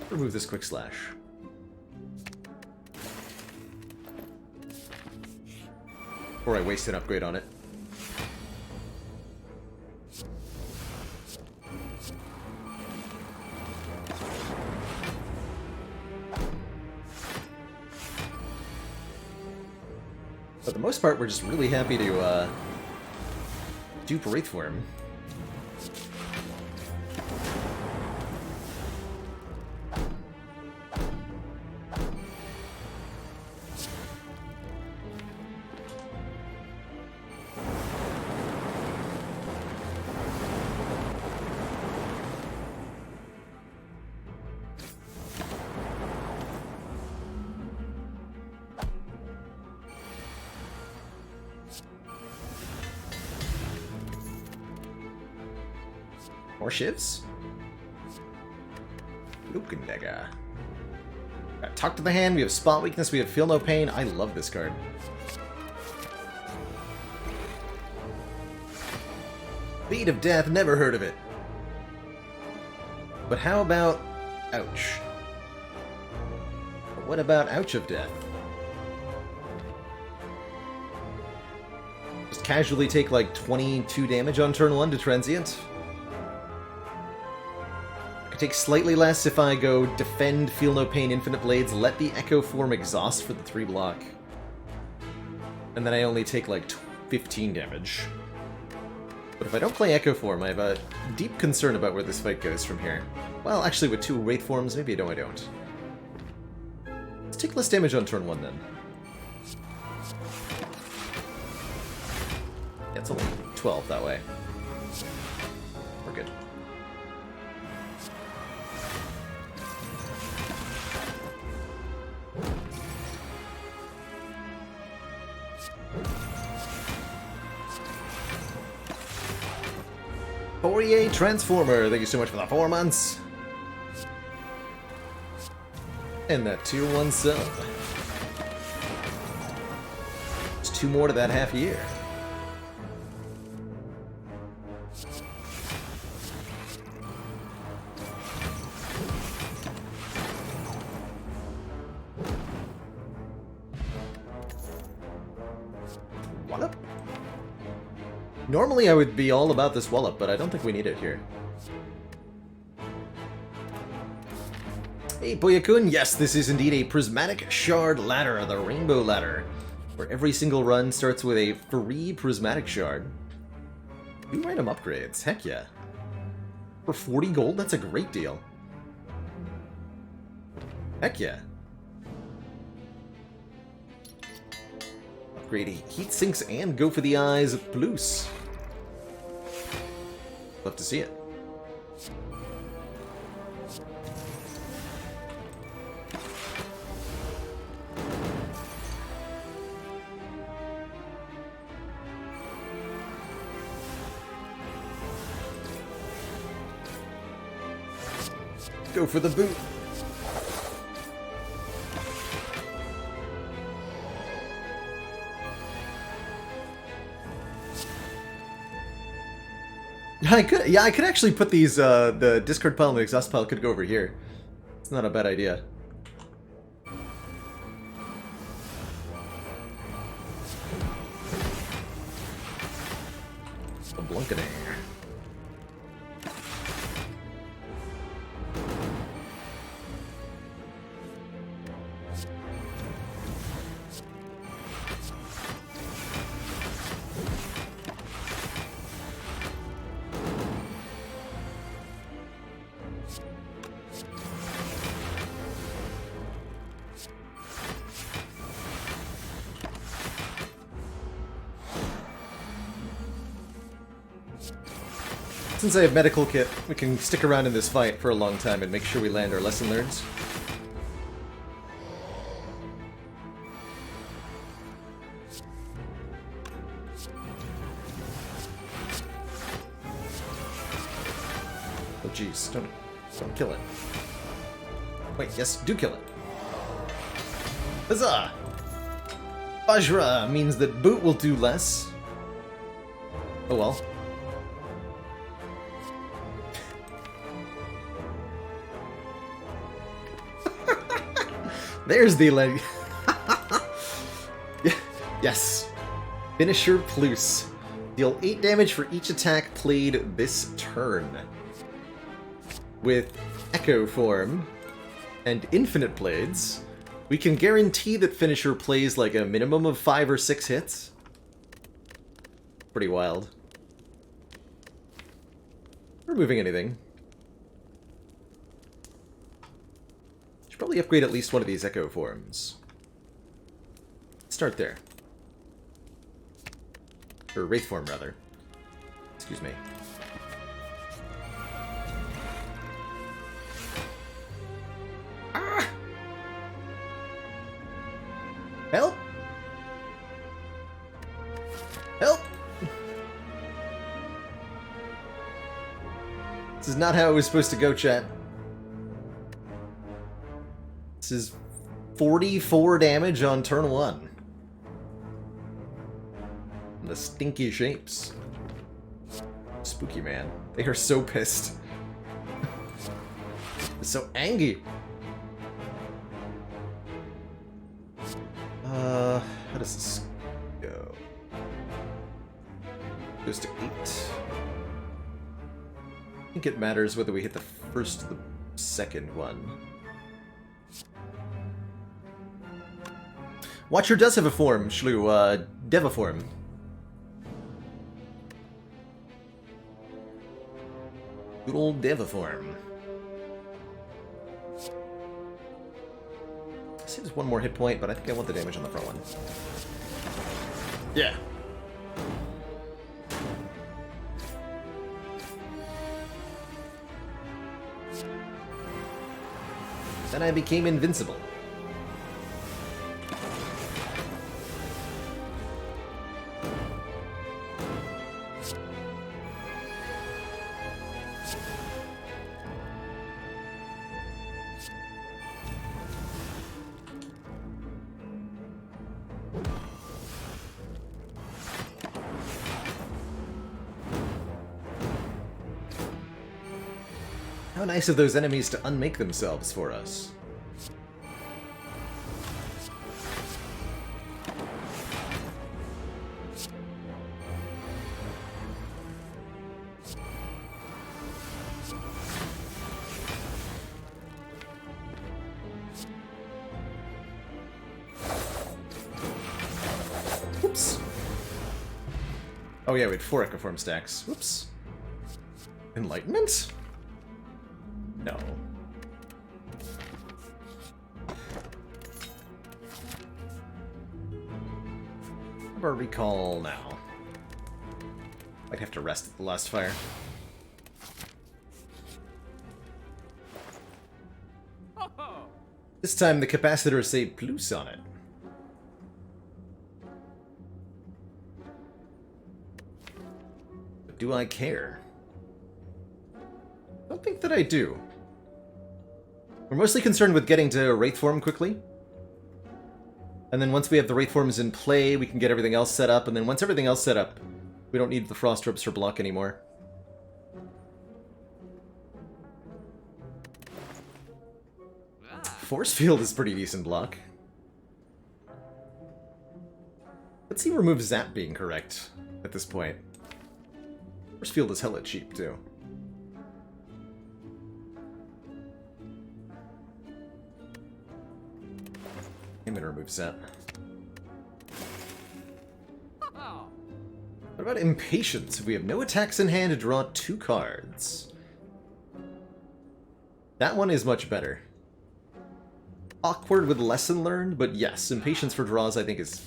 Remove this Quick Slash. Before I waste an upgrade on it. For the most part, we're just really happy to dupe Wraithworm. More shivs? Lukendagger. Got Talk to the Hand, we have Spot Weakness, we have Feel No Pain. I love this card. Beat of Death, never heard of it. But how about Ouch? What about Ouch of Death? Just casually take like 22 damage on turn 1 to Transient. Take slightly less if I go Defend, Feel No Pain, Infinite Blades, let the Echo form exhaust for the 3 block. And then I only take like 15 damage. But if I don't play Echo form, I have a deep concern about where this fight goes from here. Well, actually with 2 Wraith forms, maybe I don't. Let's take less damage on turn 1 then. Yeah, it's only 12 that way. We're good. Fourier Transformer, thank you so much for the 4 months. And that tier 1 sub. There's 2 more to that half year. Wallop? Normally I would be all about this Wallop, but I don't think we need it here. Hey, Boyakun, yes, this is indeed a Prismatic Shard Ladder, the Rainbow Ladder, where every single run starts with a free Prismatic Shard. 2 random upgrades, heck yeah. For 40 gold, that's a great deal. Heck yeah. upgrade heat sinks and go for the eyes of Plus. Love to see it. Go for the boot. I could actually put these, the discard pile and the exhaust pile could go over here. It's not a bad idea. A Blunkading. Since I have medical kit, we can stick around in this fight for a long time and make sure we land our lesson learns. Oh jeez, don't kill it. Wait, yes, do kill it. Huzzah! Vajra means that boot will do less. Oh well. There's the leg. Yes. Finisher Plus. Deal 8 damage for each attack played this turn. With Echo Form and Infinite Blades, we can guarantee that Finisher plays like a minimum of 5 or 6 hits. Pretty wild. Removing anything. Probably upgrade at least one of these Echo Forms. Start there. Or Wraith Form, rather. Excuse me. Ah! Help! Help! This is not how it was supposed to go, chat. This is 44 damage on turn 1. The stinky shapes. Spooky man. They are so pissed. They're so angry. How does this go? Goes to 8. I think it matters whether we hit the first or the second one. Watcher does have a form, Shlu, Devaform. Good old Devaform. Saves one more hit point, but I think I want the damage on the front one. Yeah. Then I became invincible. How nice of those enemies to unmake themselves for us. Whoops. Oh yeah, we had 4 Echoform stacks. Whoops. Enlightenment? No. Our recall now. Might have to rest at the last fire. This time the capacitor say plus on it. But do I care? I don't think that I do. We're mostly concerned with getting to Wraith form quickly. And then once we have the Wraith forms in play, we can get everything else set up. And then once everything else set up, we don't need the Frost Ropes for block anymore. Force Field is pretty decent block. Let's see remove Zap being correct at this point. Force Field is hella cheap, too. I'm gonna remove Zap. What about Impatience? If we have no attacks in hand to draw 2 cards. That one is much better. Awkward with Lesson Learned, but yes, Impatience for draws I think is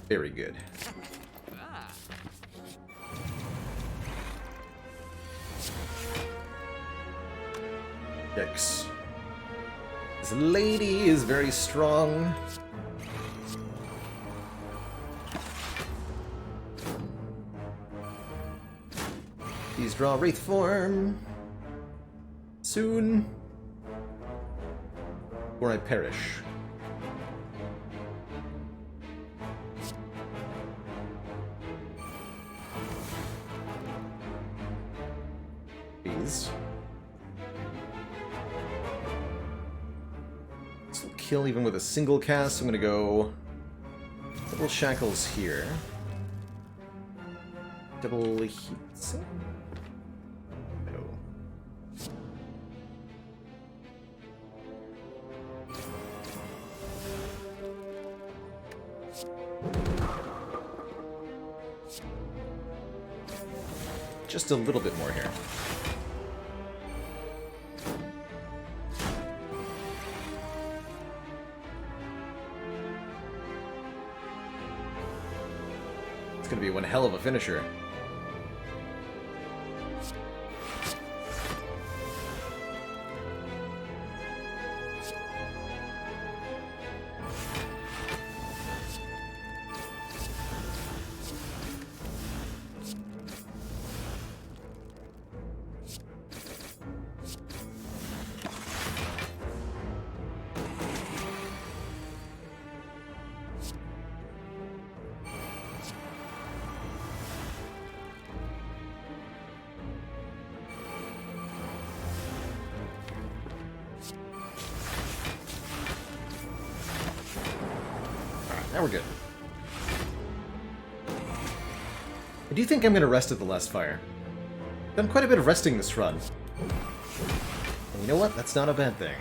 very good. Yikes. This lady is very strong. Please draw Wraith form. Soon. Or I perish. Please. This will kill even with a single cast. I'm gonna go double shackles here. Double heats. Just a little bit more here. It's gonna be one hell of a finisher. Now we're good. I do think I'm going to rest at the last fire. I've done quite a bit of resting this run. And you know what? That's not a bad thing.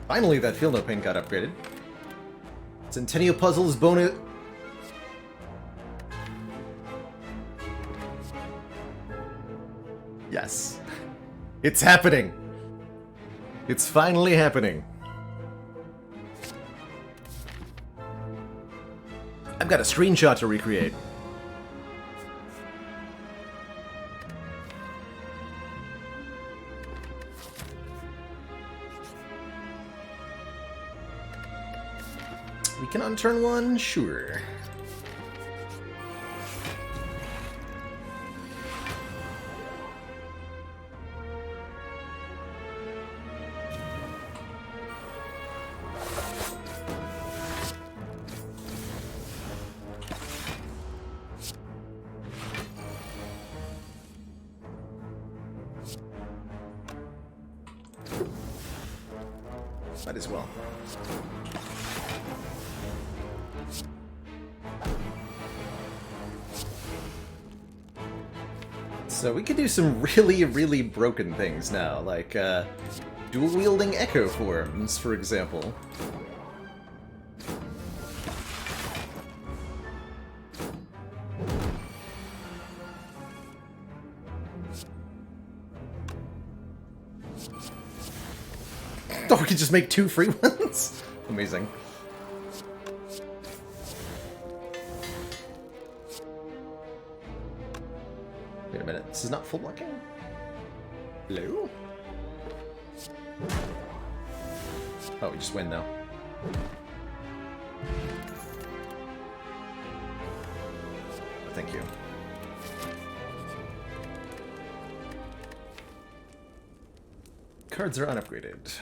Finally, that Field No Pain got upgraded. Centennial Puzzles bonus. Yes. It's happening. It's finally happening. I've got a screenshot to recreate. We can on turn 1? Sure. Might as well. So we could do some really, really broken things now, like dual-wielding echo forms, for example. Oh, we could just make 2 free ones? Amazing. Wait a minute, this is not full blocking? Hello? Oh, we just win now. Thank you. Cards are unupgraded.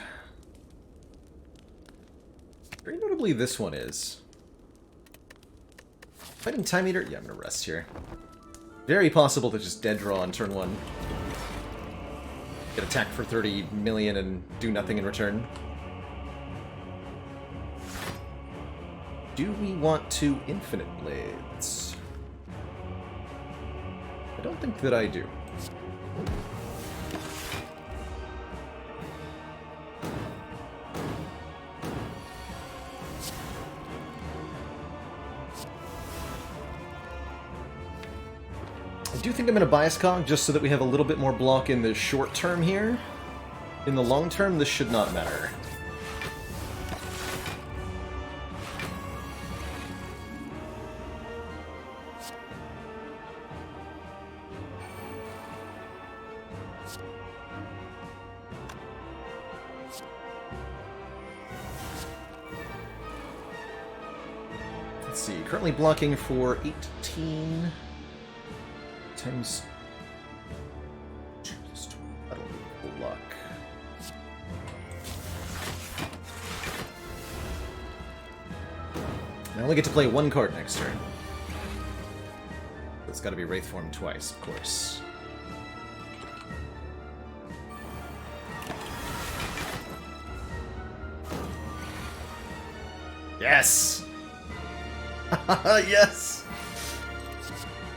Very notably, this one is. Fighting Time Eater? Yeah, I'm gonna rest here. Very possible to just dead draw on turn 1. Get attacked for 30 million and do nothing in return. Do we want to Infinite Blades? I don't think that I do. I do think I'm going to Bias Cog just so that we have a little bit more block in the short term here. In the long term, this should not matter. Let's see, currently blocking for 18... times... that'll be full luck. I only get to play 1 card next turn. It's gotta be Wraith Form twice, of course. Yes! Yes!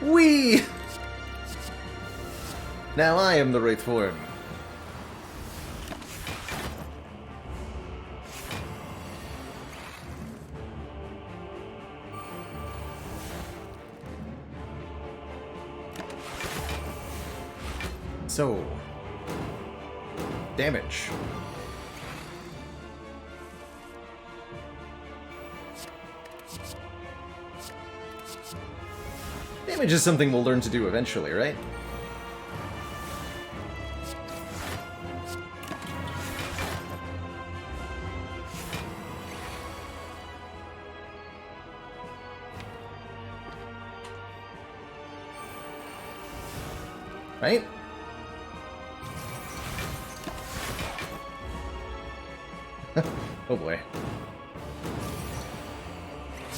Whee! Now I am the Wraith Form. So... damage. Damage is something we'll learn to do eventually, right? Right? Oh boy.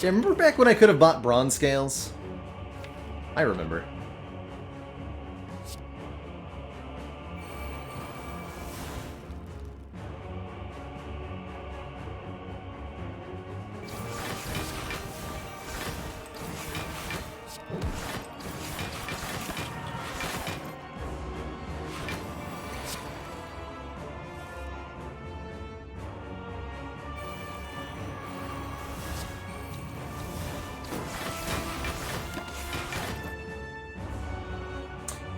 Yeah, remember back when I could have bought bronze scales? I remember.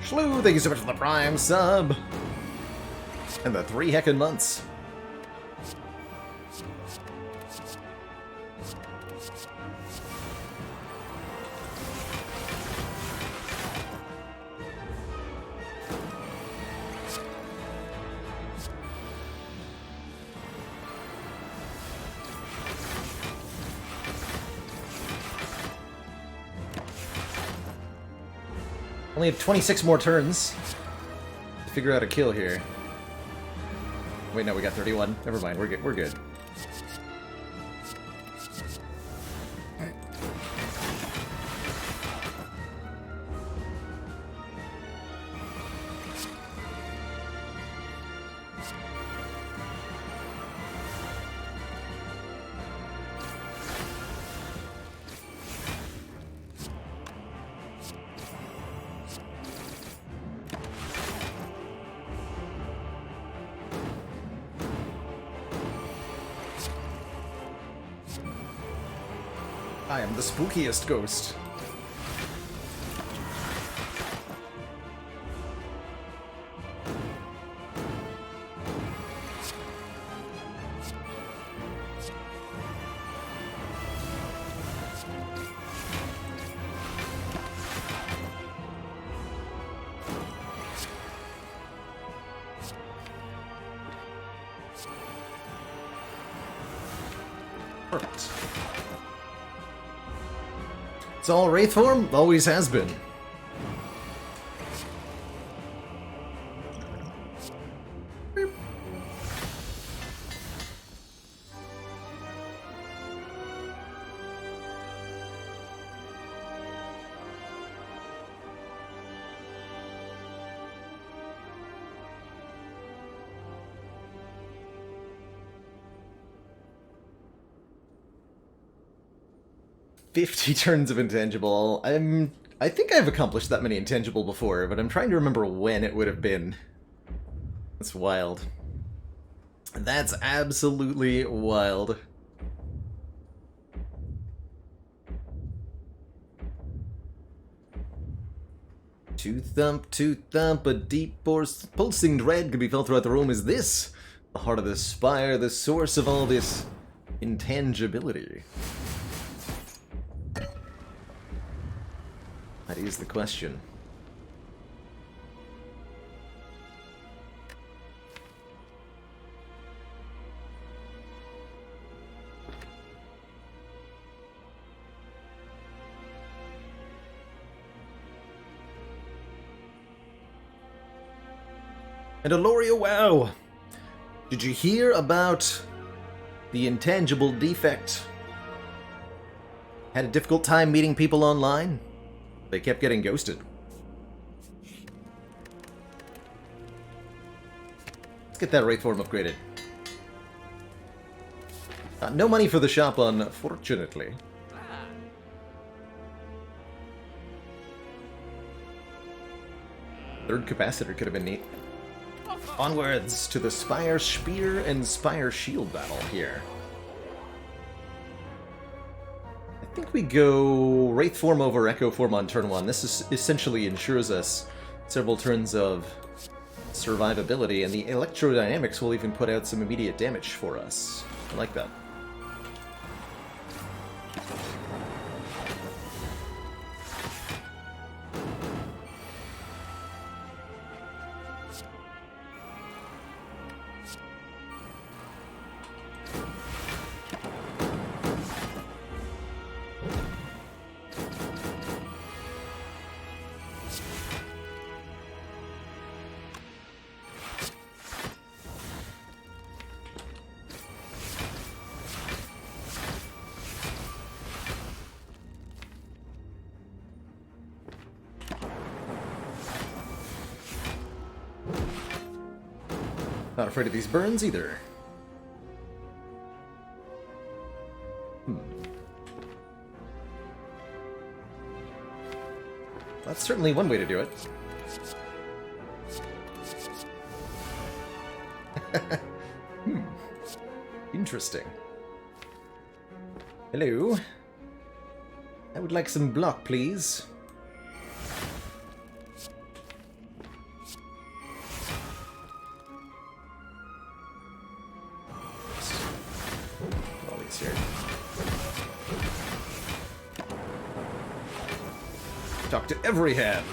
Shlu, thank you so much for the Prime sub! And the 3 heckin' months. Only have 26 more turns to figure out a kill here. Wait, no, we got 31. Never mind, we're good. We're good. I am the spookiest ghost. Perfect. It's all Wraith form? Always has been. Beep. "50 turns of intangible. I think I've accomplished that many intangible before, but I'm trying to remember when it would have been. That's wild. That's absolutely wild. To thump, a deep pulsing dread can be felt throughout the room. Is this the heart of the Spire, the source of all this intangibility? That is the question. And Aloria, wow! Did you hear about the intangible defect? Had a difficult time meeting people online? They kept getting ghosted. Let's get that Wraith form upgraded. No money for the shop, unfortunately. Third capacitor could have been neat. Onwards to the Spire Spear and Spire Shield battle here. I think we go Wraith form over Echo form on turn 1. This essentially ensures us several turns of survivability, and the electrodynamics will even put out some immediate damage for us. I like that. Not afraid of these burns either. That's certainly one way to do it. Interesting. Hello. I would like some block, please. All these here. Talk to every hand.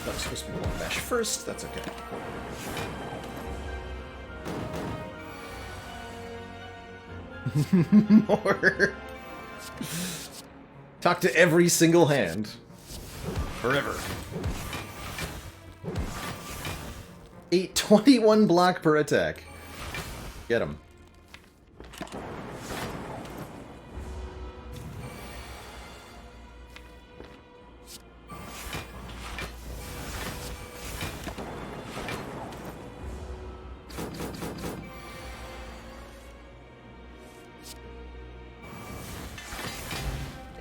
That was supposed to be one bash first, that's okay. More. Talk to every single hand. Forever. 821 block per attack. Get him.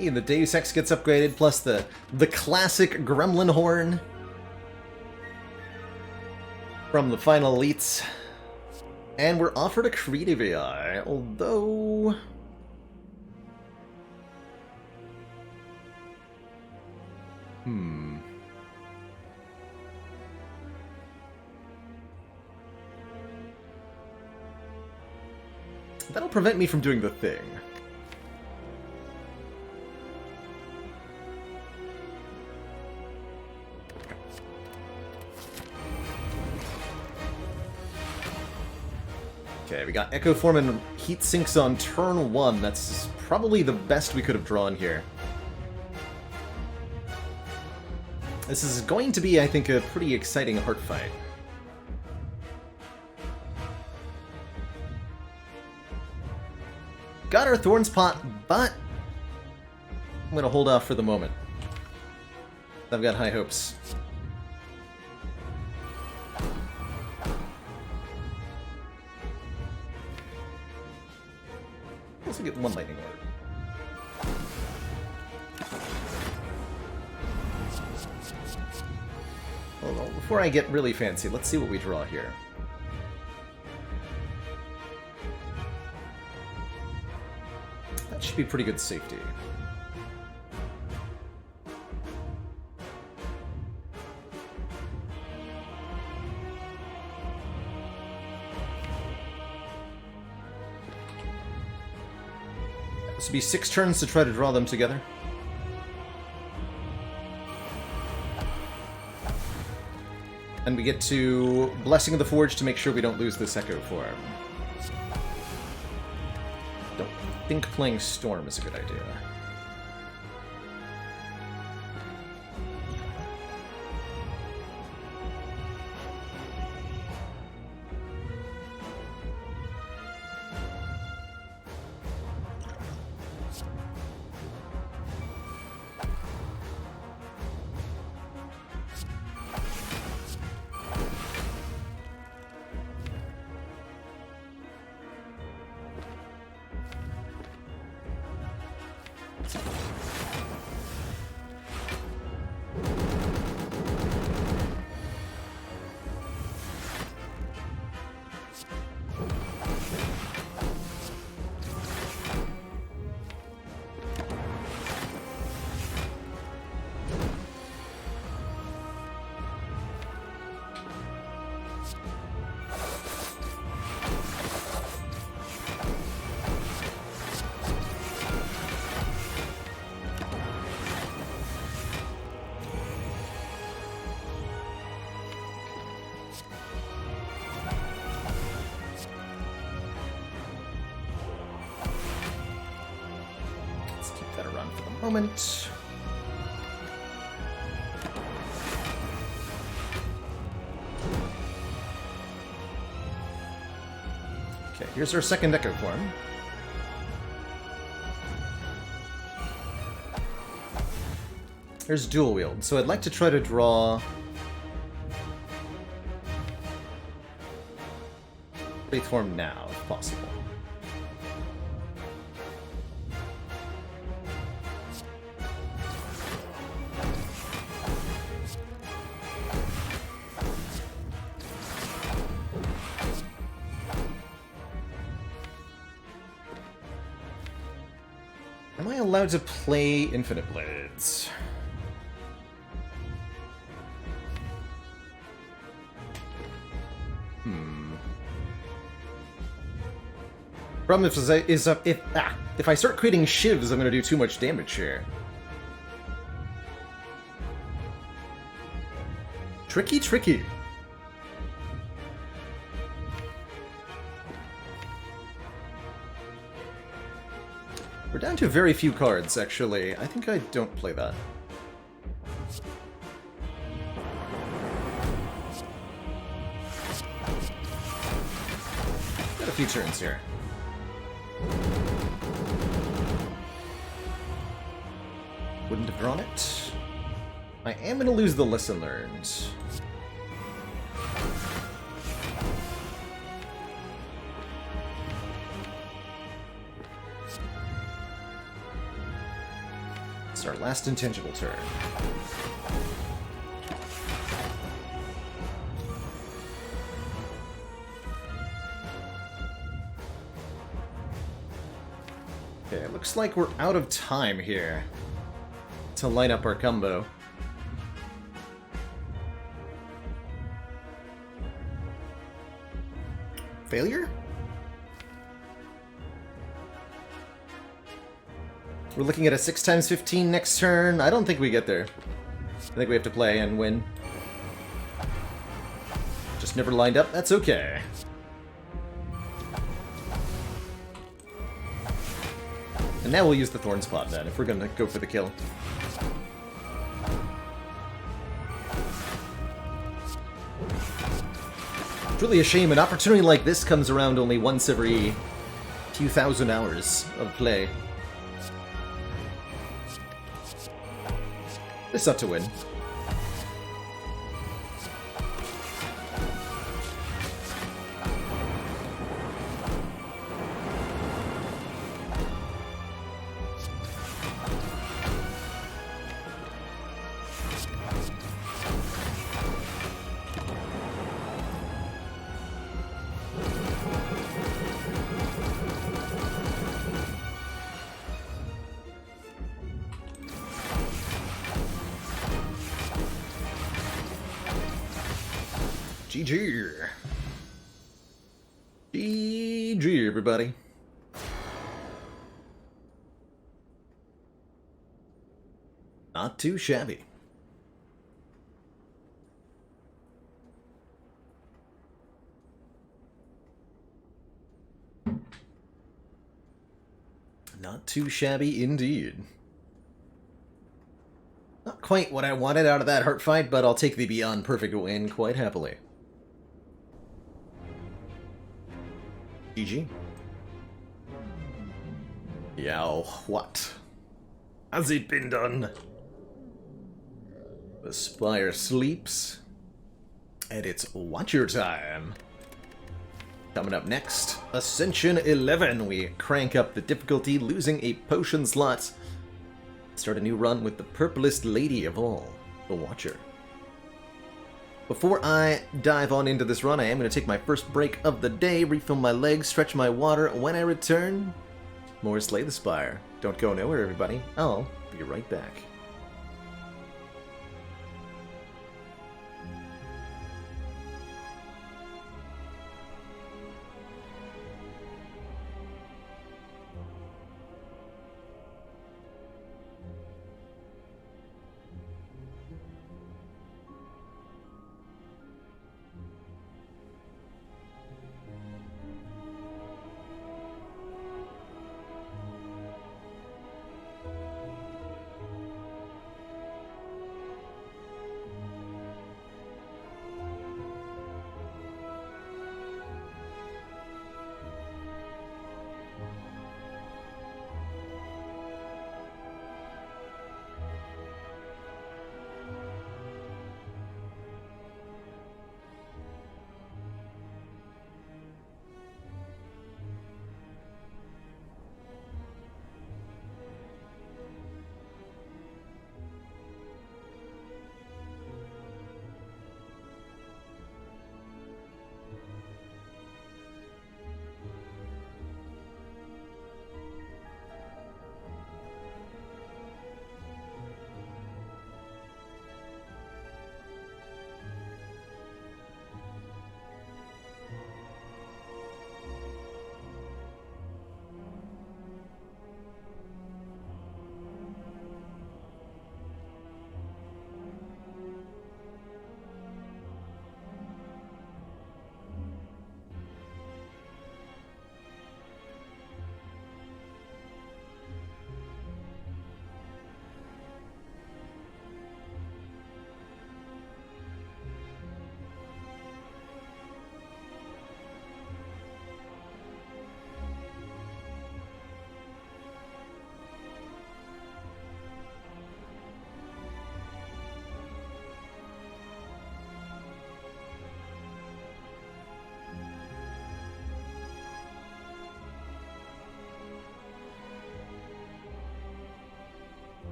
Hey, the Deus Ex gets upgraded, plus the classic Gremlin Horn from the final elites. And we're offered a creative AI, although... That'll prevent me from doing the thing. Okay, we got Echo Form and Heat Sinks on turn 1. That's probably the best we could have drawn here. This is going to be, I think, a pretty exciting heart fight. Got our Thorns Pot, but I'm going to hold off for the moment. I've got high hopes. Let's get one lightning order. Hold on, before I get really fancy, let's see what we draw here. That should be pretty good safety. This would be 6 turns to try to draw them together. And we get to Blessing of the Forge to make sure we don't lose this Echo Form. Don't think playing Storm is a good idea. Moment. Okay, here's our second Echo Form. Here's Dual Wield, so I'd like to try to draw Faith Form now, if possible. Am I allowed to play Infinite Blades? Problem is if I start creating shivs, I'm going to do too much damage here. Tricky, tricky. We're down to very few cards, actually. I think I don't play that. Got a few turns here. Wouldn't have drawn it. I am going to lose the Lesson Learned. It's our last intangible turn. Okay, it looks like we're out of time here to line up our combo. Failure? We're looking at a 6x15 next turn. I don't think we get there. I think we have to play and win. Just never lined up. That's okay. And now we'll use the Thorn Spot then, if we're gonna go for the kill. It's really a shame an opportunity like this comes around only once every few thousand hours of play. This ought to win. GG. GG, everybody. Not too shabby. Not too shabby indeed. Not quite what I wanted out of that heart fight, but I'll take the beyond perfect win quite happily. GG. Yow, what? Has it been done? The Spire sleeps, and it's Watcher time. Coming up next, Ascension 11. We crank up the difficulty, losing a potion slot. Start a new run with the purplest lady of all, the Watcher. Before I dive on into this run, I am going to take my first break of the day, refill my legs, stretch my water. When I return, more Slay the Spire. Don't go nowhere, everybody. I'll be right back.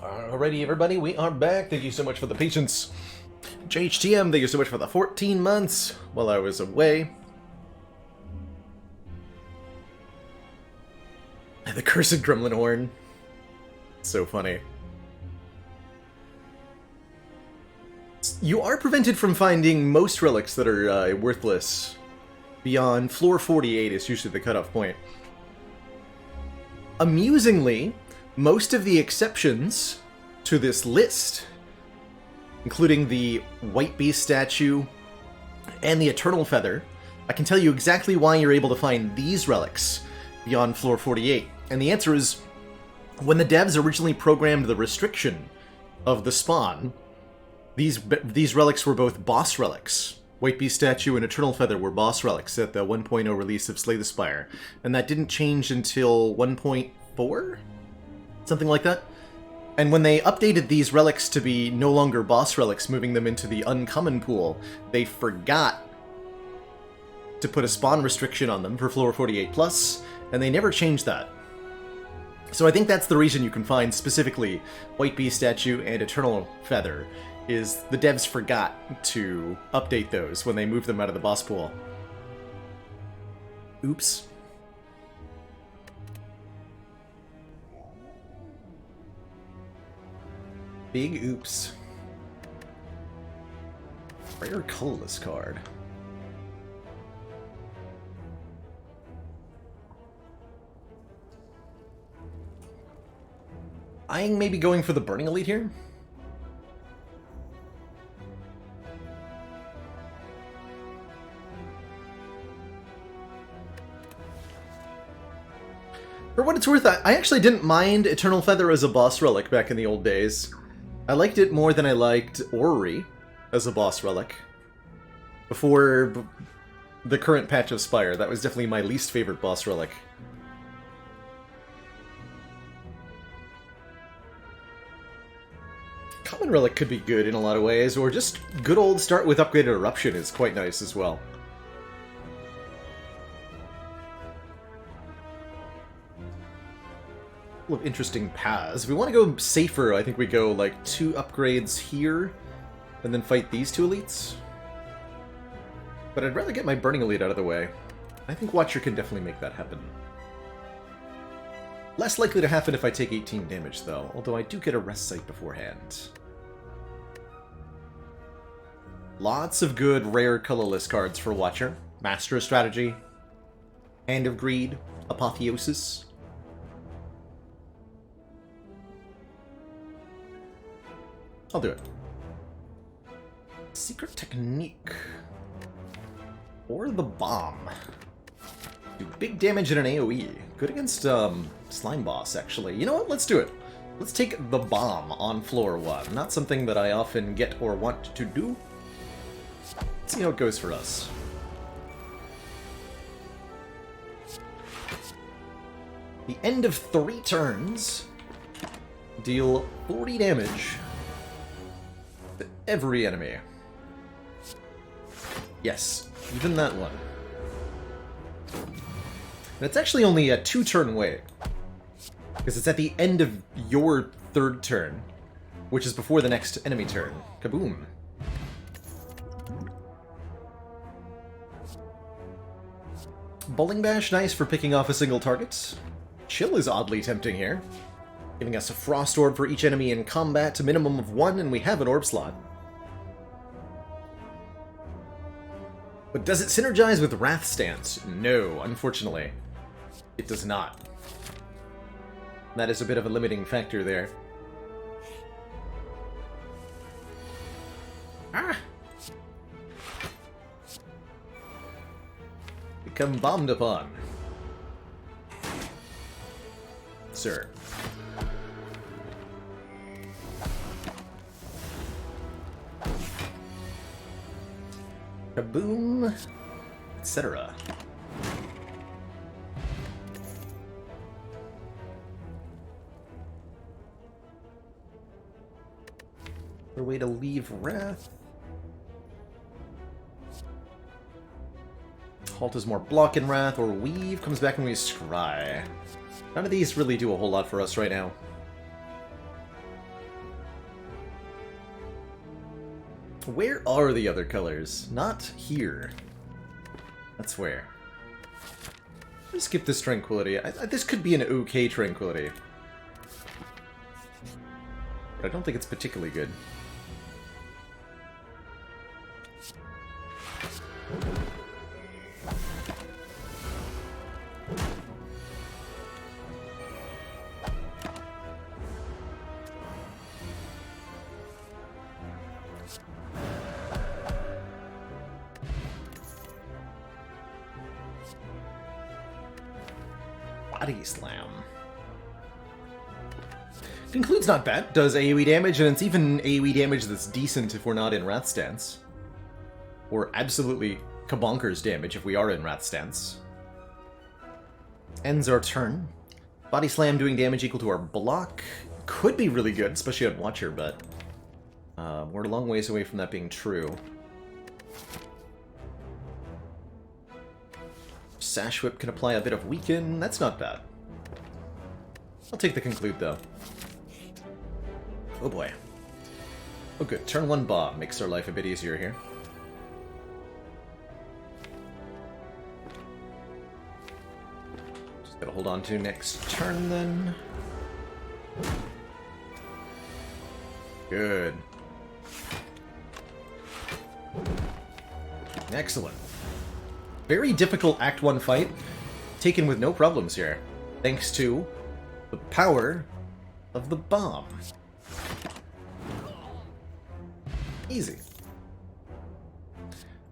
Alrighty, everybody, we are back. Thank you so much for the patience. JHTM, thank you so much for the 14 months while I was away. The cursed gremlin horn. So funny. You are prevented from finding most relics that are worthless. Beyond floor 48 is usually the cutoff point. Amusingly, most of the exceptions to this list, including the White Beast statue and the Eternal Feather, I can tell you exactly why you're able to find these relics beyond floor 48. And the answer is, when the devs originally programmed the restriction of the spawn, these relics were both boss relics. White Beast statue and Eternal Feather were boss relics at the 1.0 release of Slay the Spire, and that didn't change until 1.4? Something like that? And when they updated these relics to be no longer boss relics, moving them into the uncommon pool, they forgot to put a spawn restriction on them for floor 48+, and they never changed that. So I think that's the reason you can find specifically White Beast statue and Eternal Feather, is the devs forgot to update those when they moved them out of the boss pool. Oops. Big oops. Rare colorless card. Eyeing maybe going for the Burning Elite here? For what it's worth, I actually didn't mind Eternal Feather as a boss relic back in the old days. I liked it more than I liked Orrery as a boss relic. Before the current patch of Spire, that was definitely my least favorite boss relic. Common Relic could be good in a lot of ways, or just good old start with Upgraded Eruption is quite nice as well. Of interesting paths. If we want to go safer, I think we go like 2 upgrades here, and then fight these 2 elites. But I'd rather get my Burning Elite out of the way. I think Watcher can definitely make that happen. Less likely to happen if I take 18 damage, though, although I do get a rest site beforehand. Lots of good rare colorless cards for Watcher. Master of Strategy, Hand of Greed, Apotheosis. I'll do it. Secret Technique. Or the Bomb. Do big damage in an AoE. Good against Slime Boss, actually. You know what? Let's do it. Let's take the Bomb on floor 1. Not something that I often get or want to do. Let's see how it goes for us. The end of 3 turns. Deal 40 damage. Every enemy. Yes, even that one. And it's actually only a 2-turn wait. Because it's at the end of your 3rd turn, which is before the next enemy turn. Kaboom. Bowling Bash, nice for picking off a single target. Chill is oddly tempting here. Giving us a Frost Orb for each enemy in combat to minimum of 1, and we have an orb slot. But does it synergize with Wrath Stance? No, unfortunately. It does not. That is a bit of a limiting factor there. Ah! Become bombed upon. Sir. Kaboom, etc. A way to leave Wrath. Halt is more block in Wrath, or Weave comes back when we Scry. None of these really do a whole lot for us right now. Where are the other colors? Not here. That's where. Let's skip this Tranquility. This could be an okay Tranquility. But I don't think it's particularly good. Body Slam. Conclude's not bad. Does AoE damage, and it's even AoE damage that's decent if we're not in Wrath Stance. Or absolutely kabonkers damage if we are in Wrath Stance. Ends our turn. Body Slam doing damage equal to our block. Could be really good, especially on Watcher, but we're a long ways away from that being true. Sash Whip can apply a bit of Weaken. That's not bad. I'll take the Conclude, though. Oh boy. Oh good. Turn 1 Bomb makes our life a bit easier here. Just gotta hold on to next turn, then. Good. Excellent. Very difficult Act 1 fight, taken with no problems here, thanks to the power of the bomb. Easy.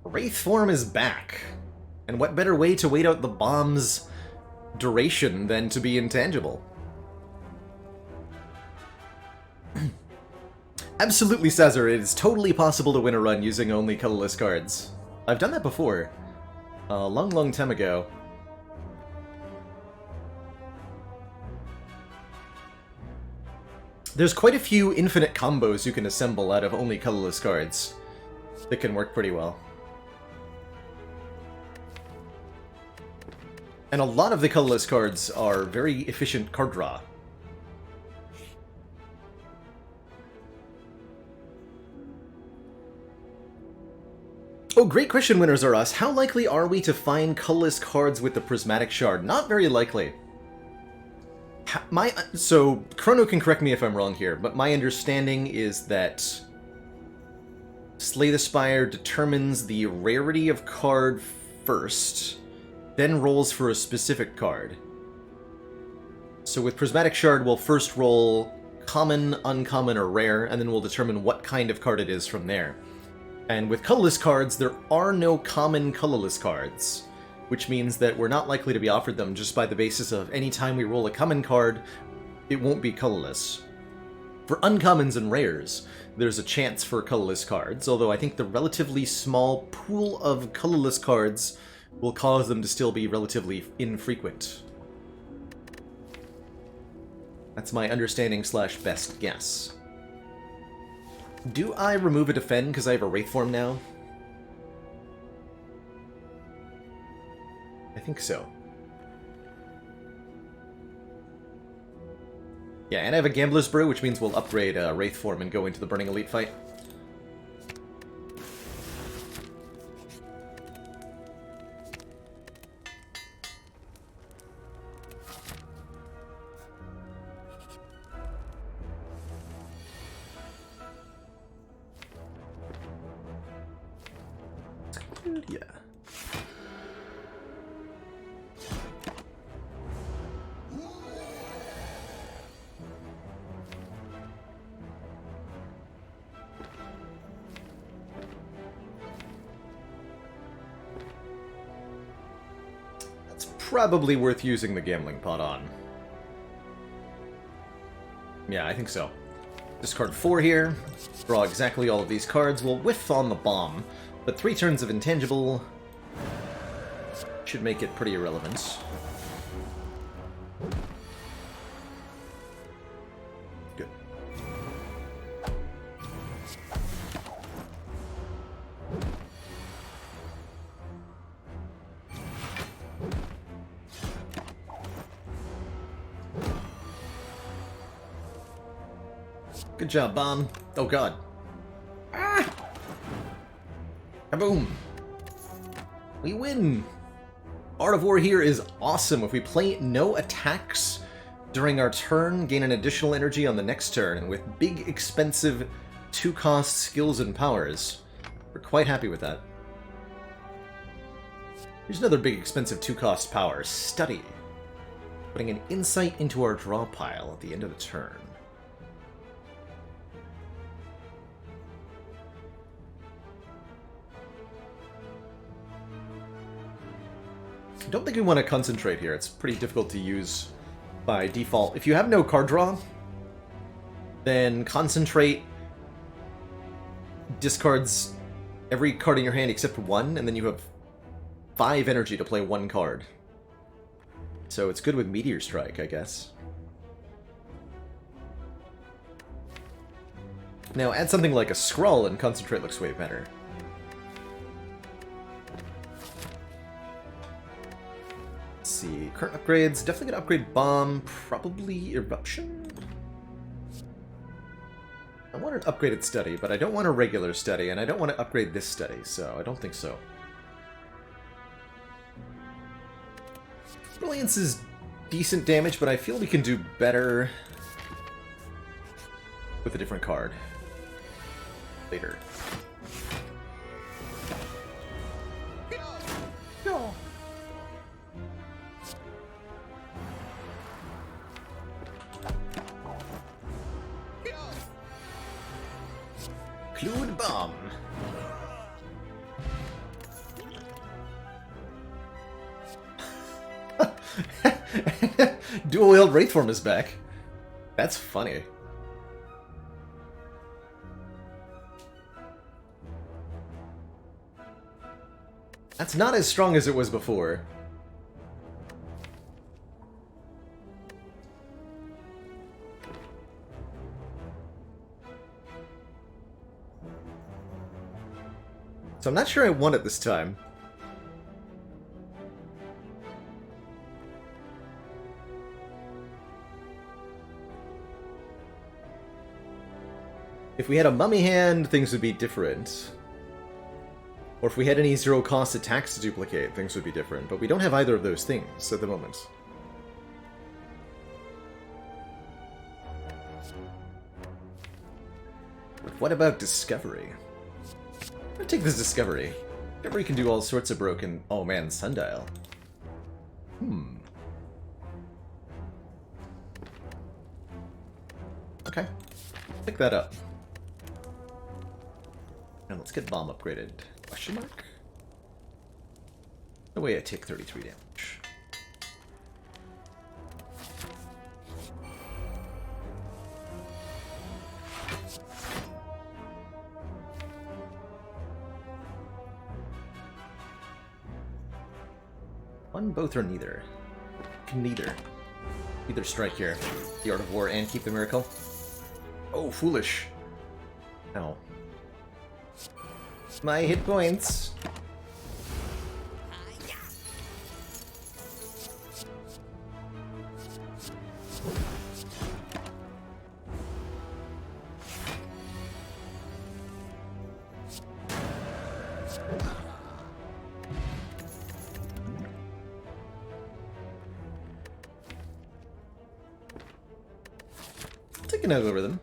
Wraith form is back, and what better way to wait out the bomb's duration than to be intangible? Absolutely, Cesar, it is totally possible to win a run using only colorless cards. I've done that before. A long, long time ago. There's quite a few infinite combos you can assemble out of only colorless cards that can work pretty well. And a lot of the colorless cards are very efficient card draw. Oh, great question, winners are us. How likely are we to find colorless cards with the Prismatic Shard? Not very likely. So, Chrono can correct me if I'm wrong here, but my understanding is that Slay the Spire determines the rarity of card first, then rolls for a specific card. So with Prismatic Shard, we'll first roll common, uncommon, or rare, and then we'll determine what kind of card it is from there. And with colorless cards, there are no common colorless cards, which means that we're not likely to be offered them just by the basis of any time we roll a common card, it won't be colorless. For uncommons and rares, there's a chance for colorless cards, although I think the relatively small pool of colorless cards will cause them to still be relatively infrequent. That's my understanding / best guess. Do I remove a Defend because I have a Wraith form now? I think so. Yeah, and I have a Gambler's Brew, which means we'll upgrade Wraith form and go into the Burning Elite fight. Yeah. That's probably worth using the Gambling Pot on. Yeah, I think so. Discard 4 here. Draw exactly all of these cards. We'll whiff on the bomb. But 3 turns of intangible should make it pretty irrelevant. Good. Good job, Bomb. Oh god. Ah! Boom! We win! Art of War here is awesome. If we play no attacks during our turn, gain an additional energy on the next turn, and with big, expensive 2-cost skills and powers. We're quite happy with that. Here's another big, expensive 2-cost power. Study. Putting an insight into our draw pile at the end of the turn. I don't think we want to concentrate here. It's pretty difficult to use by default. If you have no card draw, then concentrate discards every card in your hand except one, and then you have 5 energy to play 1 card. So it's good with Meteor Strike, I guess. Now add something like a Skrull and concentrate looks way better. Let's see, current upgrades, definitely gonna upgrade Bomb, probably Eruption? I want an upgraded Study, but I don't want a regular Study, and I don't want to upgrade this Study, so I don't think so. Brilliance is decent damage, but I feel we can do better with a different card later. No. Clued Bomb. Dual-wield Wraithform is back. That's funny. That's not as strong as it was before. So I'm not sure I want it this time. If we had a Mummy hand, things would be different. Or if we had any 0-cost attacks to duplicate, things would be different. But we don't have either of those things at the moment. But what about Discovery? I'm gonna take this Discovery. Discovery can do all sorts of broken... Oh man, Sundial. Okay. Pick that up. And let's get Bomb upgraded. Question mark? No way I take 33 damage. One, both, or neither? Neither. Either strike here. The Art of War and keep the Miracle. Oh, foolish. Ow. My hit points. Take a note over them.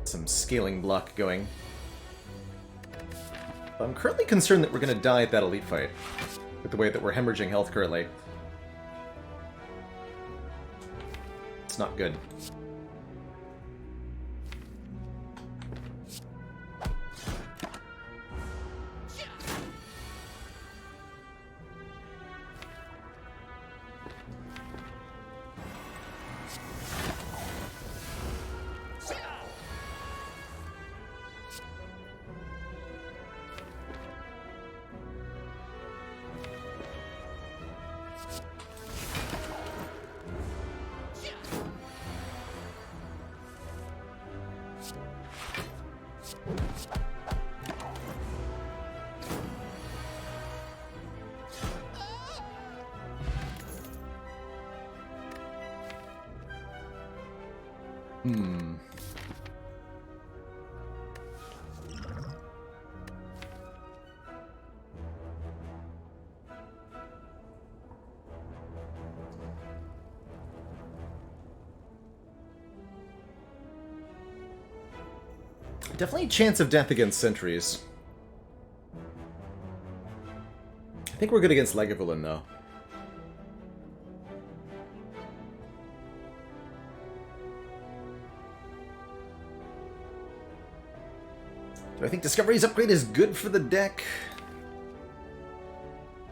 Some scaling block going. I'm currently concerned that we're going to die at that elite fight, with the way that we're hemorrhaging health currently. It's not good. Definitely a chance of death against sentries. I think we're good against Lagavulin, though. Do I think Discovery's upgrade is good for the deck?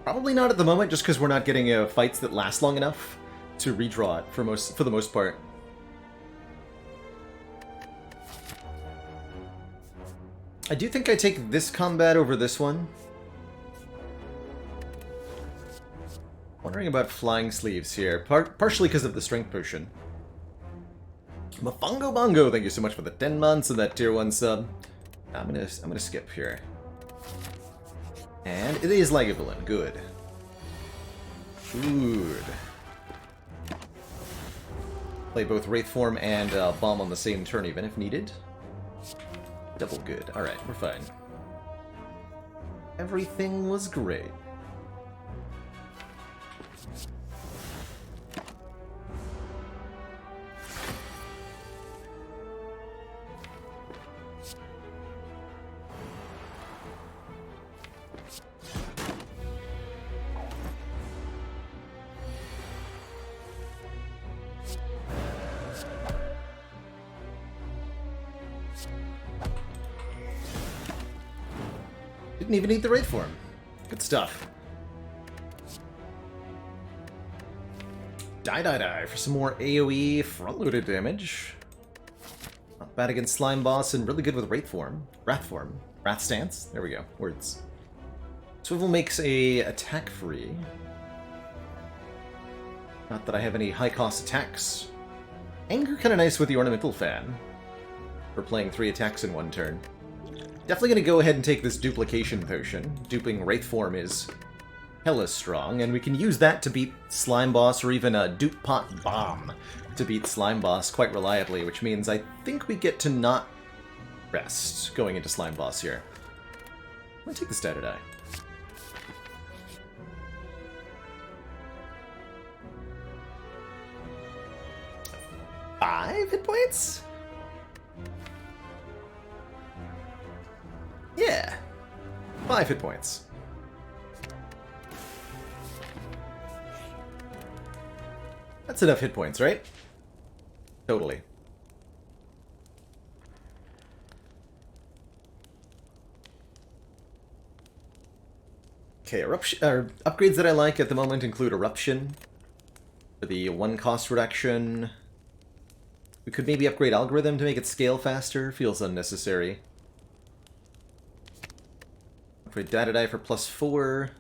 Probably not at the moment, just because we're not getting fights that last long enough to redraw it for the most part. I do think I take this combat over this one. Wondering about Flying Sleeves here, partially because of the Strength Potion. Mafongo Bongo, thank you so much for the 10 months and that tier 1 sub. I'm gonna skip here. And it is Lagavulin, good. Good. Play both Wraith Form and Bomb on the same turn even if needed. Double good. Alright, we're fine. Everything was great. Didn't even need the Wraith Form. Good stuff. Die for some more AoE front-loaded damage. Not bad against Slime Boss and really good with Wraith Form. Wrath Form. Wrath Stance. There we go. Words. Swivel makes a attack free. Not that I have any high-cost attacks. Anger kinda nice with the Ornamental Fan. For playing 3 attacks in 1 turn. Definitely going to go ahead and take this Duplication Potion. Duping Wraith Form is hella strong, and we can use that to beat Slime Boss, or even a Dupe Pot Bomb to beat Slime Boss quite reliably, which means I think we get to not rest going into Slime Boss here. I'm going to take the Stat Die. Five hit points? Yeah. 5 hit points. That's enough hit points, right? Totally. Okay, upgrades that I like at the moment include Eruption for the 1 cost reduction. We could maybe upgrade Algorithm to make it scale faster. Feels unnecessary. Upgrade Die for +4.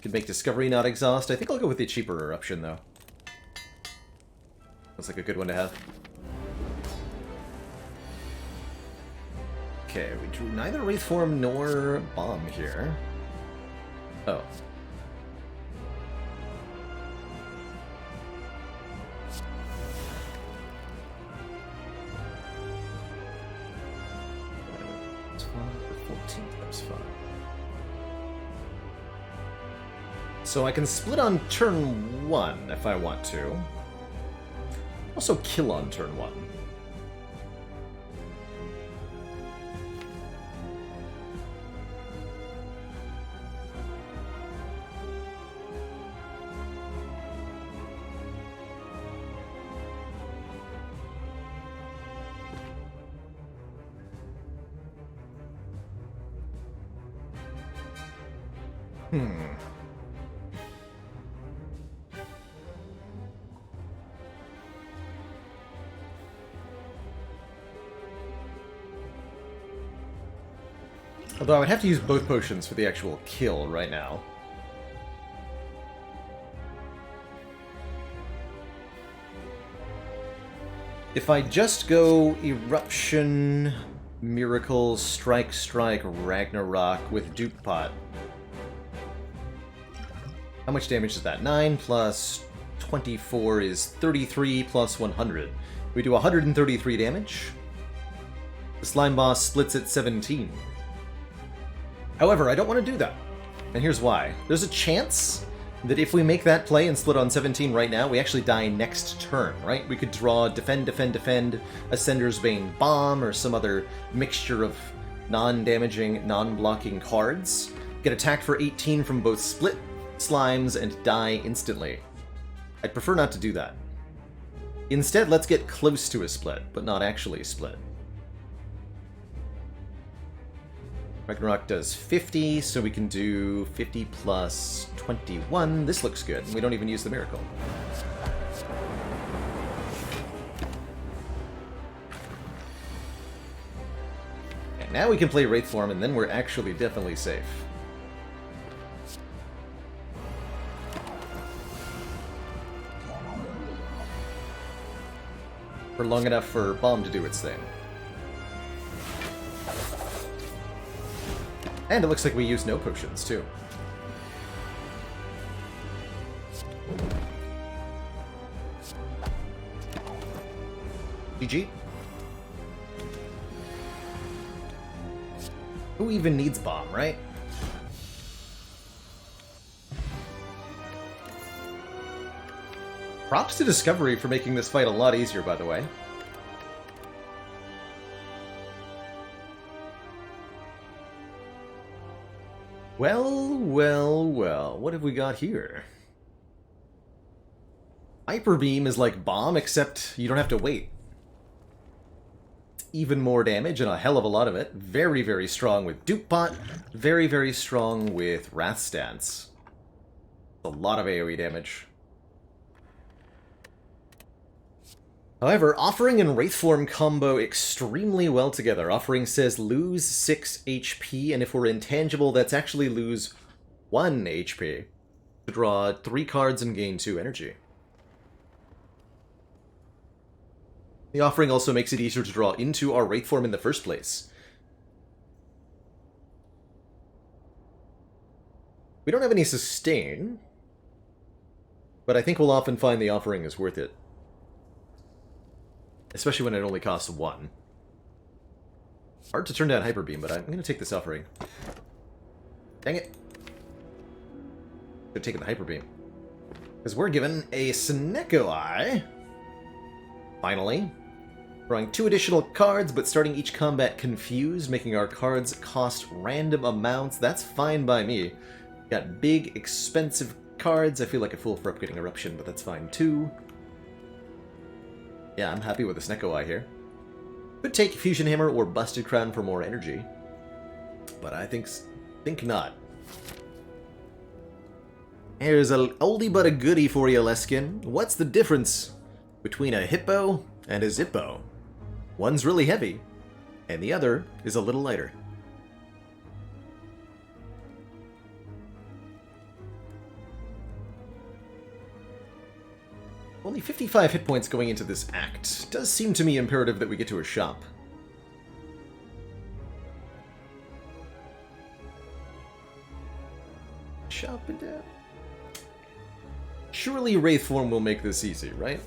Could make Discovery not exhaust. I think I'll go with the cheaper Eruption, though. Looks like a good one to have. Okay, we drew neither Wraith Form nor Bomb here. Oh. So I can split on turn 1 if I want to. Also kill on turn 1. Although I would have to use both potions for the actual kill right now. If I just go Eruption, Miracle, Strike, Ragnarok with Dupe Pot. How much damage is that? 9 plus 24 is 33 plus 100. We do 133 damage. The Slime Boss splits at 17. However, I don't want to do that. And here's why. There's a chance that if we make that play and split on 17 right now, we actually die next turn, right? We could draw Defend, Defend, Defend, Ascender's Bane Bomb, or some other mixture of non-damaging, non-blocking cards. Get attacked for 18 from both split slimes and die instantly. I'd prefer not to do that. Instead, let's get close to a split, but not actually a split. Ragnarok does 50, so we can do 50 plus 21. This looks good. We don't even use the miracle. And now we can play Wraithform, and then we're actually definitely safe. For long enough for Bomb to do its thing. And it looks like we use no potions, too. GG. Who even needs Bomb, right? Props to Discovery for making this fight a lot easier, by the way. Well, well, well, what have we got here? Hyper Beam is like Bomb, except you don't have to wait. Even more damage and a hell of a lot of it. Very, very strong with Dupe Pot. Very, very strong with Wrath Stance. A lot of AoE damage. However, Offering and Wraithform combo extremely well together. Offering says lose 6 HP, and if we're intangible, that's actually lose 1 HP. To draw 3 cards and gain 2 energy. The Offering also makes it easier to draw into our Wraithform in the first place. We don't have any sustain, but I think we'll often find the Offering is worth it. Especially when it only costs 1. Hard to turn down Hyper Beam, but I'm going to take this Offering. Dang it. Should have taken the Hyper Beam. Because we're given a Snecko Eye. Finally. Drawing 2 additional cards, but starting each combat confused, making our cards cost random amounts. That's fine by me. Got big, expensive cards. I feel like a fool for upgrading Eruption, but that's fine too. Yeah, I'm happy with the Snecko Eye here. Could take Fusion Hammer or Busted Crown for more energy. But I think not. Here's a oldie but a goodie for you, Leskin. What's the difference between a Hippo and a Zippo? One's really heavy, and the other is a little lighter. Only 55 hit points going into this act. Does seem to me imperative that we get to a shop. Shop it down. Surely Wraithform will make this easy, right?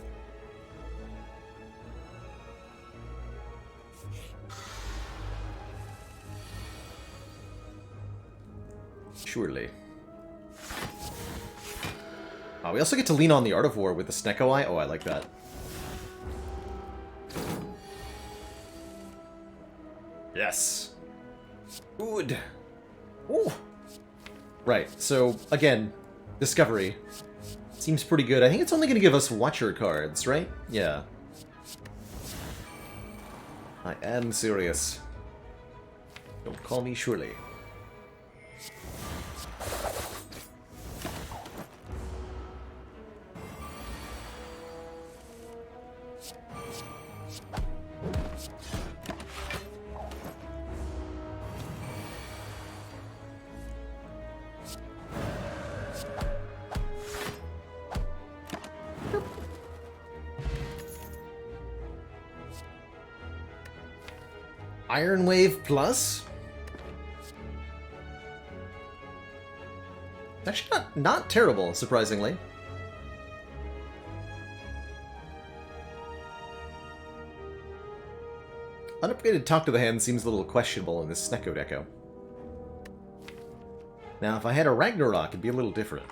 Surely. Oh, we also get to lean on the Art of War with the Snecko Eye. Oh, I like that. Yes. Good. Ooh. Right, so, again, Discovery. Seems pretty good. I think it's only going to give us Watcher cards, right? Yeah. I am serious. Don't call me Surely. Iron Wave Plus? Actually not terrible, surprisingly. Unupgraded Talk to the Hand seems a little questionable in this Snecko deco. Now, if I had a Ragnarok, it'd be a little different.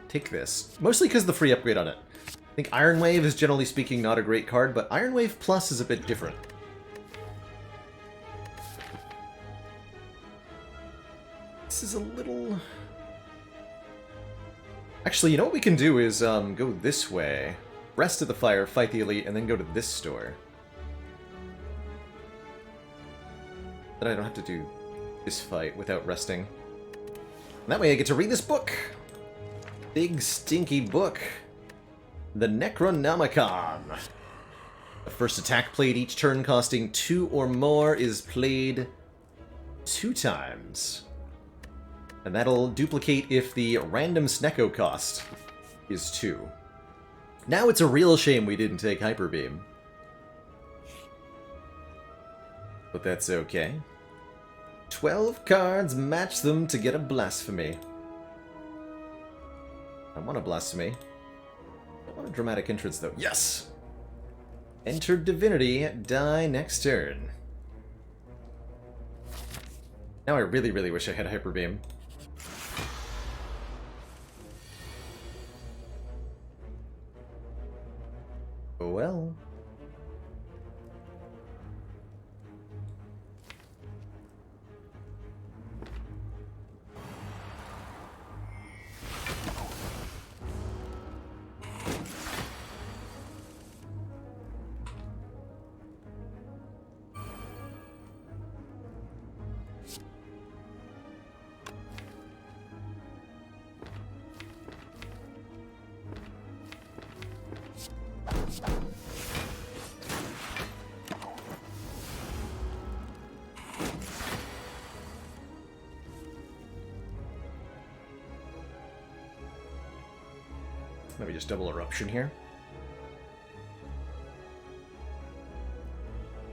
take this. Mostly because of the free upgrade on it. I think Iron Wave is, generally speaking, not a great card, but Iron Wave Plus is a bit different. This is a little... Actually, you know what we can do is go this way, rest at the fire, fight the elite, and then go to this store. Then I don't have to do this fight without resting. And that way I get to read this book! Big stinky book. The Necronomicon. The first attack played each turn costing 2 or more is played 2 times. And that'll duplicate if the random Snecko cost is 2. Now it's a real shame we didn't take Hyper Beam. But that's okay. 12 cards, match them to get a Blasphemy. I want a Blasphemy. I want a Dramatic Entrance, though. Yes! Enter Divinity, die next turn. Now I really, really wish I had Hyper Beam. Oh well. Let me just double Eruption here.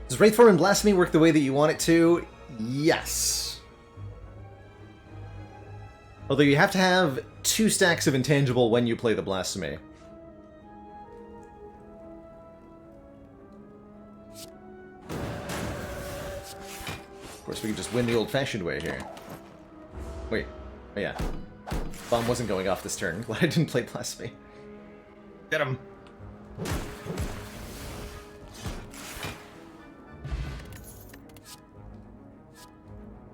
Does Wraithform and Blasphemy work the way that you want it to? Yes. Although you have to have 2 stacks of Intangible when you play the Blasphemy. Of course, we can just win the old-fashioned way here. Wait. Oh, yeah. Bomb wasn't going off this turn. Glad I didn't play Blasphemy. Get him!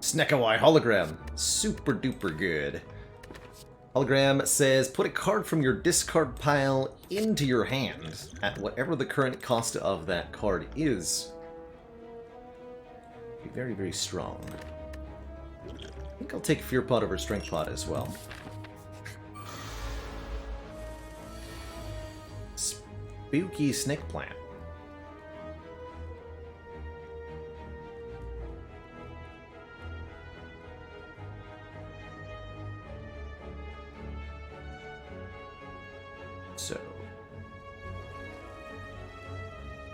Snecko Hologram. Super duper good. Hologram says, put a card from your discard pile into your hand at whatever the current cost of that card is. Be very, very strong. I think I'll take Fear Pot over Strength Pot as well. Spooky Snake Plant. So.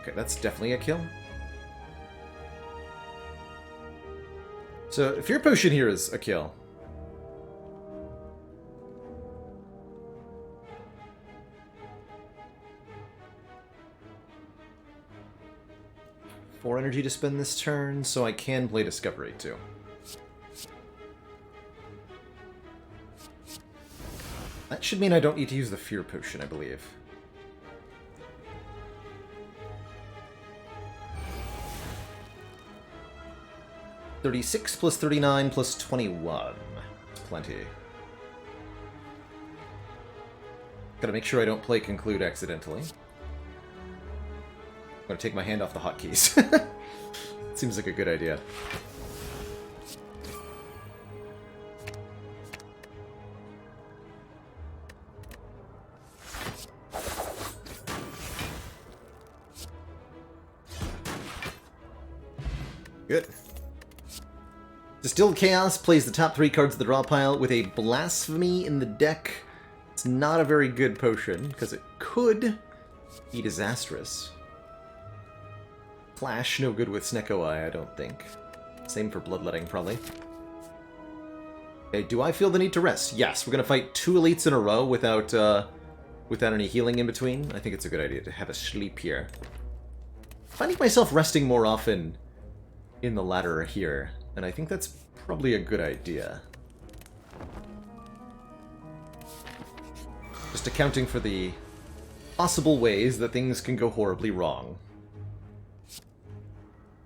Okay, that's definitely a kill. So, Fear Potion here is a kill. Four energy to spend this turn, so I can play Discovery too. That should mean I don't need to use the Fear Potion, I believe. $36 plus 39 plus 21. That's plenty. Gotta make sure I don't play Conclude accidentally. I'm gonna take my hand off the hotkeys. Seems like a good idea. Good. Distilled Chaos plays the top 3 cards of the draw pile with a Blasphemy in the deck. It's not a very good potion, because it could be disastrous. Flash, no good with Snecko Eye, I don't think. Same for Bloodletting, probably. Okay, do I feel the need to rest? Yes, we're going to fight 2 elites in a row without any healing in between. I think it's a good idea to have a sleep here. Finding myself resting more often in the ladder here, and I think that's probably a good idea. Just accounting for the possible ways that things can go horribly wrong.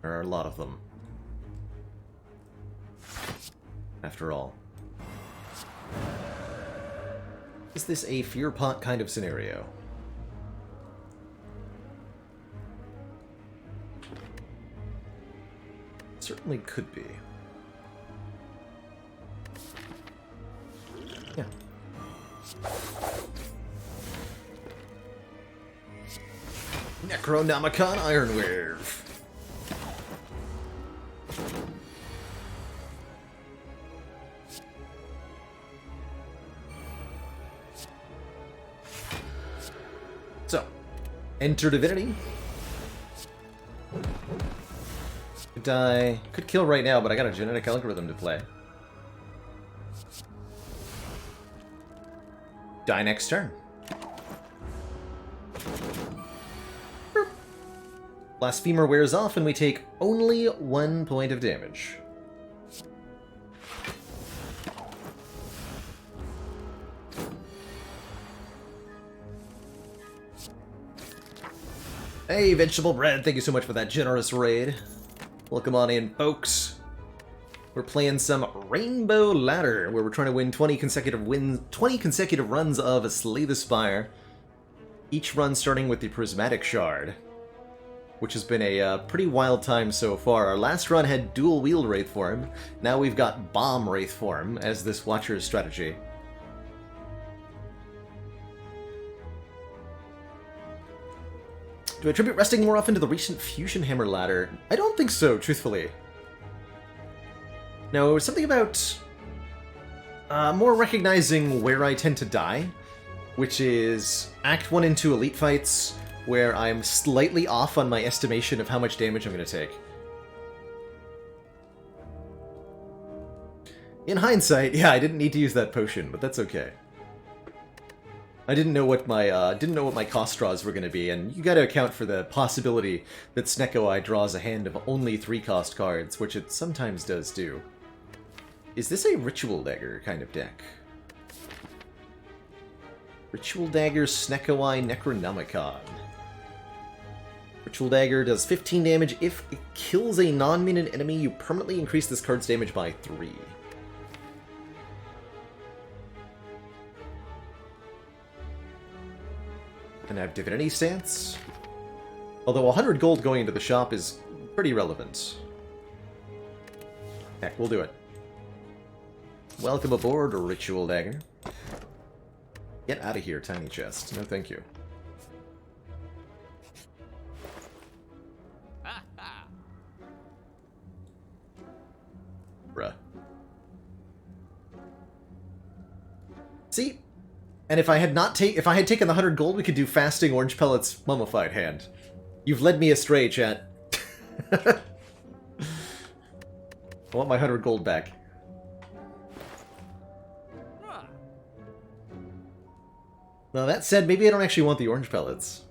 There are a lot of them. After all. Is this a fear pot kind of scenario? Certainly could be. Yeah. Necronomicon Ironwave. So, enter Divinity. Could kill right now, but I got a genetic algorithm to play. Die next turn. Blasphemer wears off and we take only 1 point of damage. Hey, Vegetable Bread, thank you so much for that generous raid. Welcome on in, folks. We're playing some Rainbow Ladder, where we're trying to win 20 consecutive runs of Slay the Spire. Each run starting with the Prismatic Shard, which has been a pretty wild time so far. Our last run had dual wield Wraith form. Now we've got Bomb Wraith form as this Watcher's strategy. Do I attribute resting more often to the recent Fusion Hammer ladder? I don't think so, truthfully. No, it was something about more recognizing where I tend to die, which is Act 1 and 2 Elite fights, where I'm slightly off on my estimation of how much damage I'm going to take. In hindsight, yeah, I didn't need to use that potion, but that's okay. I didn't know what my cost draws were going to be, and you got to account for the possibility that Snecko Eye draws a hand of only 3 cost cards, which it sometimes does do. Is this a Ritual Dagger kind of deck? Ritual Dagger, Snecko Eye, Necronomicon. Ritual Dagger does 15 damage. If it kills a non-minion enemy, you permanently increase this card's damage by 3. And I have Divinity Stance. Although 100 gold going into the shop is pretty relevant. Heck, we'll do it. Welcome aboard, Ritual Dagger. Get out of here, Tiny Chest. No thank you. Bruh. See? And if I had taken the 100 gold, we could do Fasting Orange Pellets Mummified Hand. You've led me astray, chat. I want my 100 gold back. Now that said, maybe I don't actually want the orange pellets.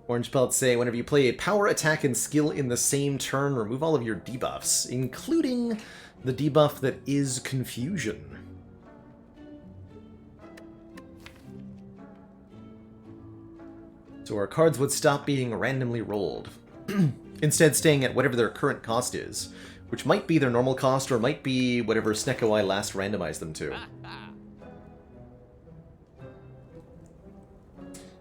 Orange pellets say, whenever you play a power, attack, and skill in the same turn, remove all of your debuffs, including the debuff that is Confusion. So our cards would stop being randomly rolled, instead staying at whatever their current cost is, which might be their normal cost or might be whatever Snecko Eye last randomized them to.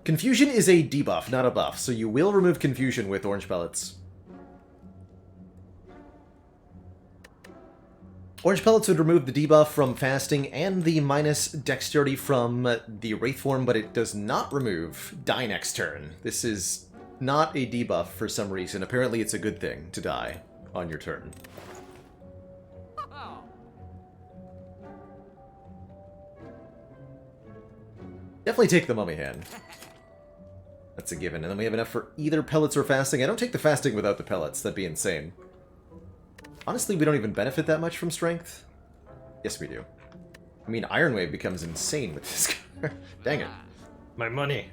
Confusion is a debuff, not a buff, so you will remove Confusion with orange pellets. Orange pellets would remove the debuff from fasting and the minus dexterity from the Wraith form, but it does not remove die next turn. This is not a debuff for some reason. Apparently it's a good thing to die on your turn. Definitely take the Mummy Hand. That's a given. And then we have enough for either pellets or fasting. I don't take the fasting without the pellets. That'd be insane. Honestly, we don't even benefit that much from strength. Yes, we do. I mean, Iron Wave becomes insane with this card. Dang it. My money.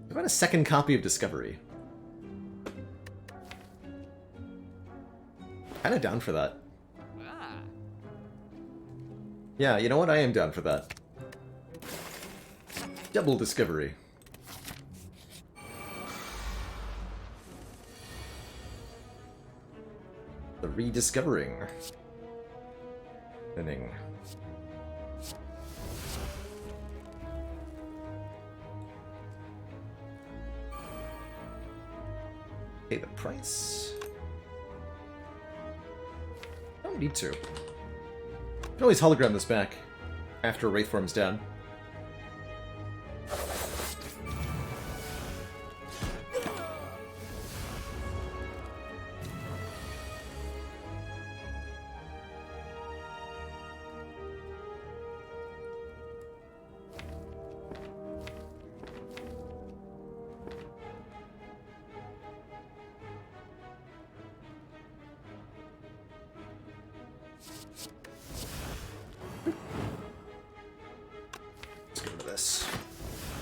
How about a second copy of Discovery? Kinda down for that. Yeah, you know what? I am down for that. Double discovery. The rediscovering. Inning. Pay the price. Don't need to. Can always hologram this back after Wraith form's down.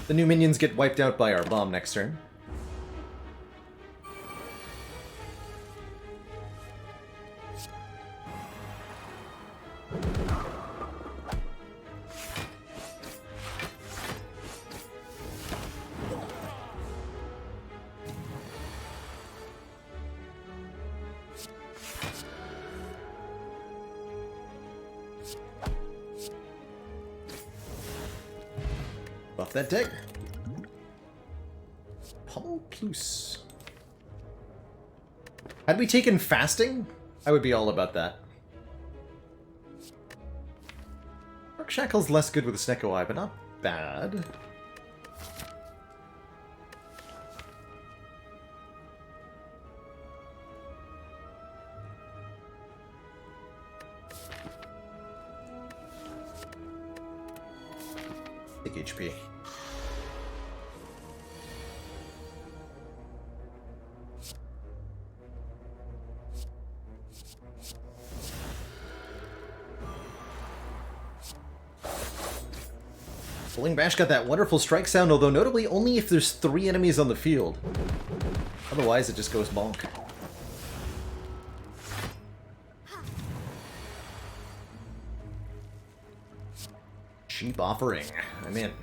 The new minions get wiped out by our bomb next turn. Buff that dagger. Pummel Plus. Had we taken fasting, I would be all about that. Dark Shackle's less good with a Snecko Eye, but not bad. Take HP. Bowling Bash got that wonderful strike sound, although notably only if there's 3 enemies on the field. Otherwise, it just goes bonk. Cheap offering. I'm in.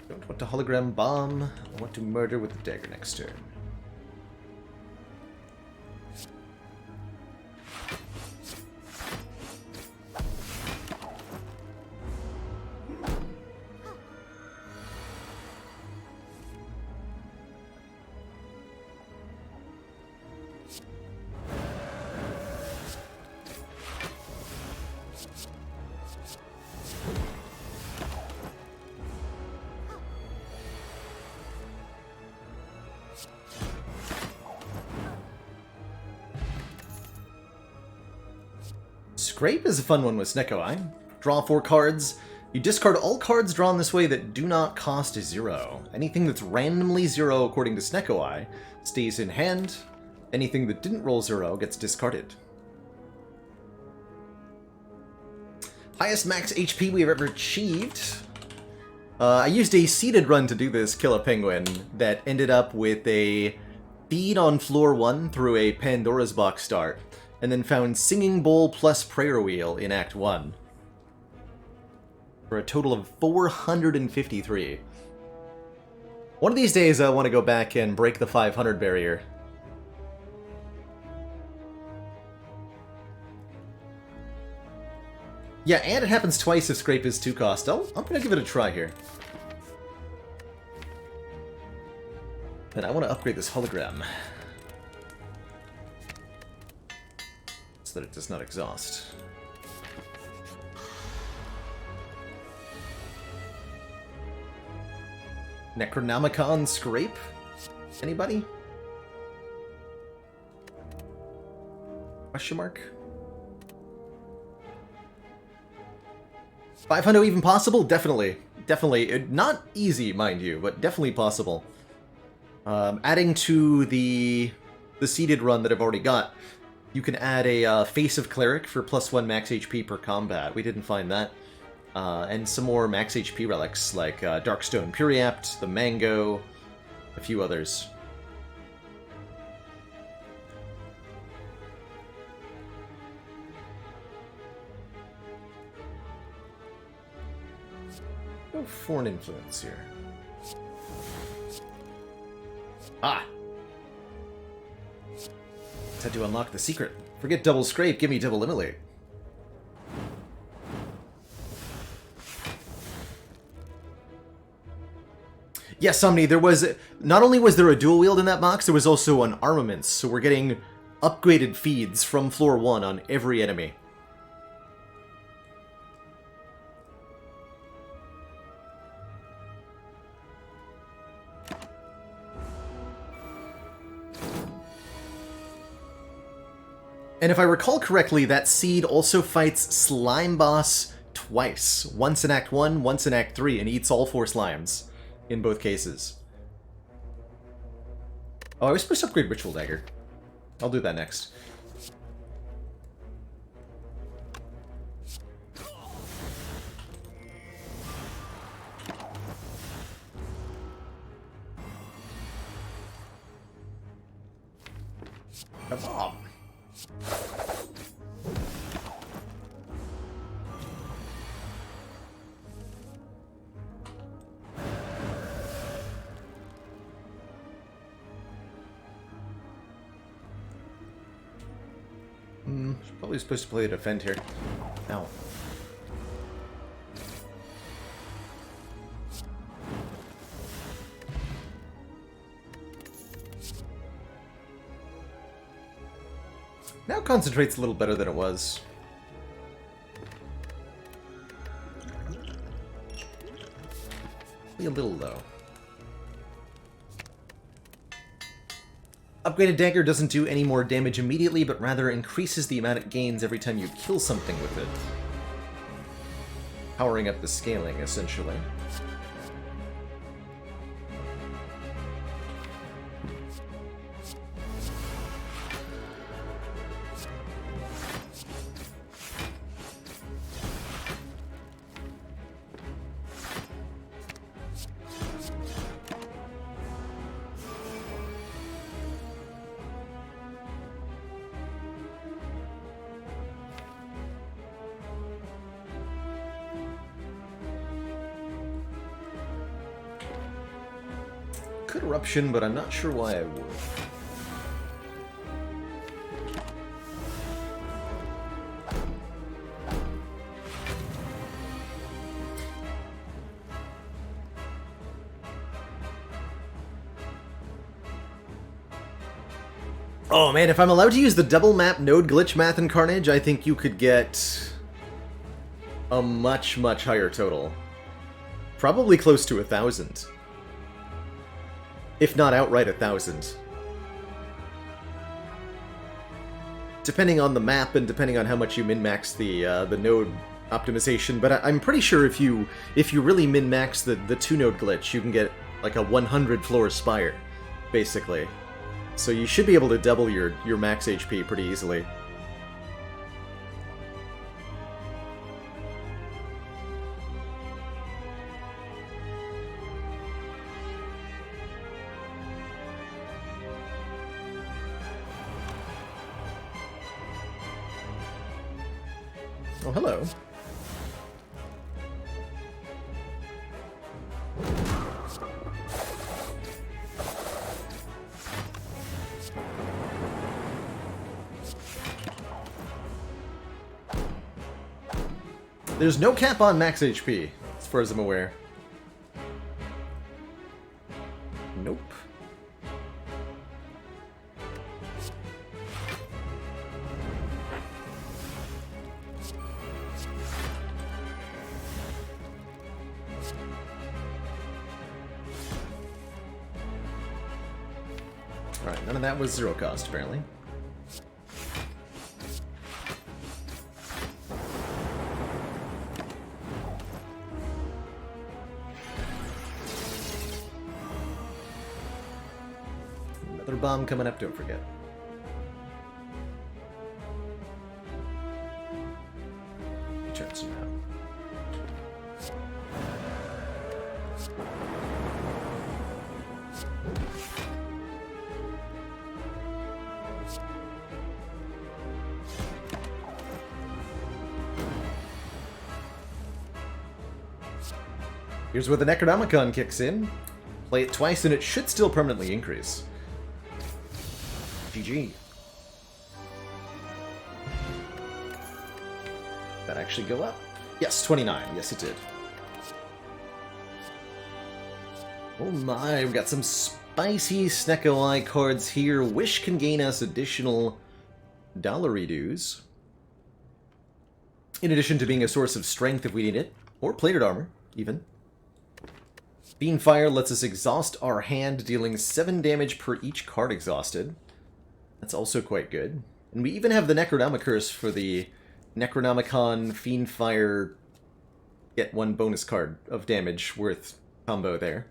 Don't want to hologram bomb. I want to murder with the dagger next turn. Scrape is a fun one with Snecko Eye. Draw 4 cards. You discard all cards drawn this way that do not cost 0. Anything that's randomly 0 according to Snecko Eye stays in hand. Anything that didn't roll 0 gets discarded. Highest max HP we have ever achieved. I used a seeded run to do this, kill a penguin, that ended up with a feed on floor 1 through a Pandora's Box start, and then found Singing Bowl plus Prayer Wheel in Act 1. For a total of 453. One of these days I want to go back and break the 500 barrier. Yeah, and it happens twice if Scrape is 2 cost. I'm gonna give it a try here. And I want to upgrade this hologram. So that it does not exhaust. Necronomicon Scrape? Anybody? Question mark? 500 even possible? Definitely. Definitely. Not easy, mind you, but definitely possible. Adding to the seeded run that I've already got, you can add a Face of Cleric for +1 max HP per combat. We didn't find that. And some more max HP relics like Darkstone Puriapt, the Mango, a few others. No foreign influence here. Ah! Had to unlock the secret. Forget double scrape, give me double immolate. Yes, Somni, there was... Not only was there a dual wield in that box, there was also an armaments, so we're getting upgraded feeds from floor 1 on every enemy. And if I recall correctly, that seed also fights Slime Boss twice. Once in Act 1, once in Act 3, and eats all 4 slimes. In both cases. Oh, I was supposed to upgrade Ritual Dagger. I'll do that next. A bomb. Probably supposed to play a defend here. Ow. Now concentrates a little better than it was. Be a little low. Upgraded dagger doesn't do any more damage immediately, but rather increases the amount it gains every time you kill something with it. Powering up the scaling, essentially. Could eruption, but I'm not sure why I would. Oh man, if I'm allowed to use the double map node glitch math in Carnage, I think you could get a much, much higher total. Probably close to 1,000. If not outright 1,000. Depending on the map and depending on how much you min-max the node optimization, but I'm pretty sure if you really min-max the 2-node glitch, you can get like a 100 floor Spire, basically. So you should be able to double your max HP pretty easily. Oh, hello. There's no cap on max HP, as far as I'm aware. Nope. Alright, none of that was 0 cost, apparently. Another bomb coming up, don't forget. Turn some out. Here's where the Necronomicon kicks in. Play it twice and it should still permanently increase. GG. That actually go up? Yes, 29. Yes, it did. Oh my, we've got some spicy Snecko-Eye cards here. Wish can gain us additional dollary dues. In addition to being a source of strength if we need it. Or plated armor, even. Beanfire lets us exhaust our hand, dealing 7 damage per each card exhausted. That's also quite good. And we even have the Necronomicurse for the Necronomicon Fiendfire get 1 bonus card of damage worth combo there.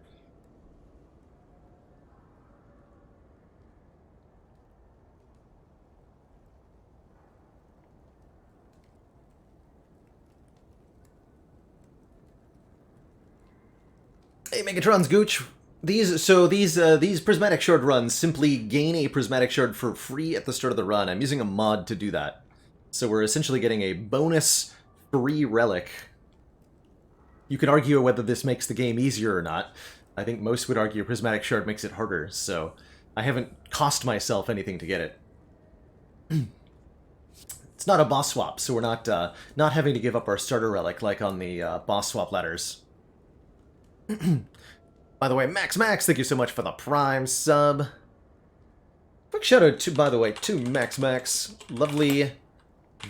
Hey, Megatron's Gooch. These prismatic shard runs simply gain a prismatic shard for free at the start of the run. I'm using a mod to do that. So we're essentially getting a bonus free relic. You could argue whether this makes the game easier or not. I think most would argue prismatic shard makes it harder, so I haven't cost myself anything to get it. It's not a boss swap, so we're not having to give up our starter relic like on the boss swap ladders. By the way, Max, thank you so much for the Prime sub. Quick shout out to, by the way, to Max. Lovely,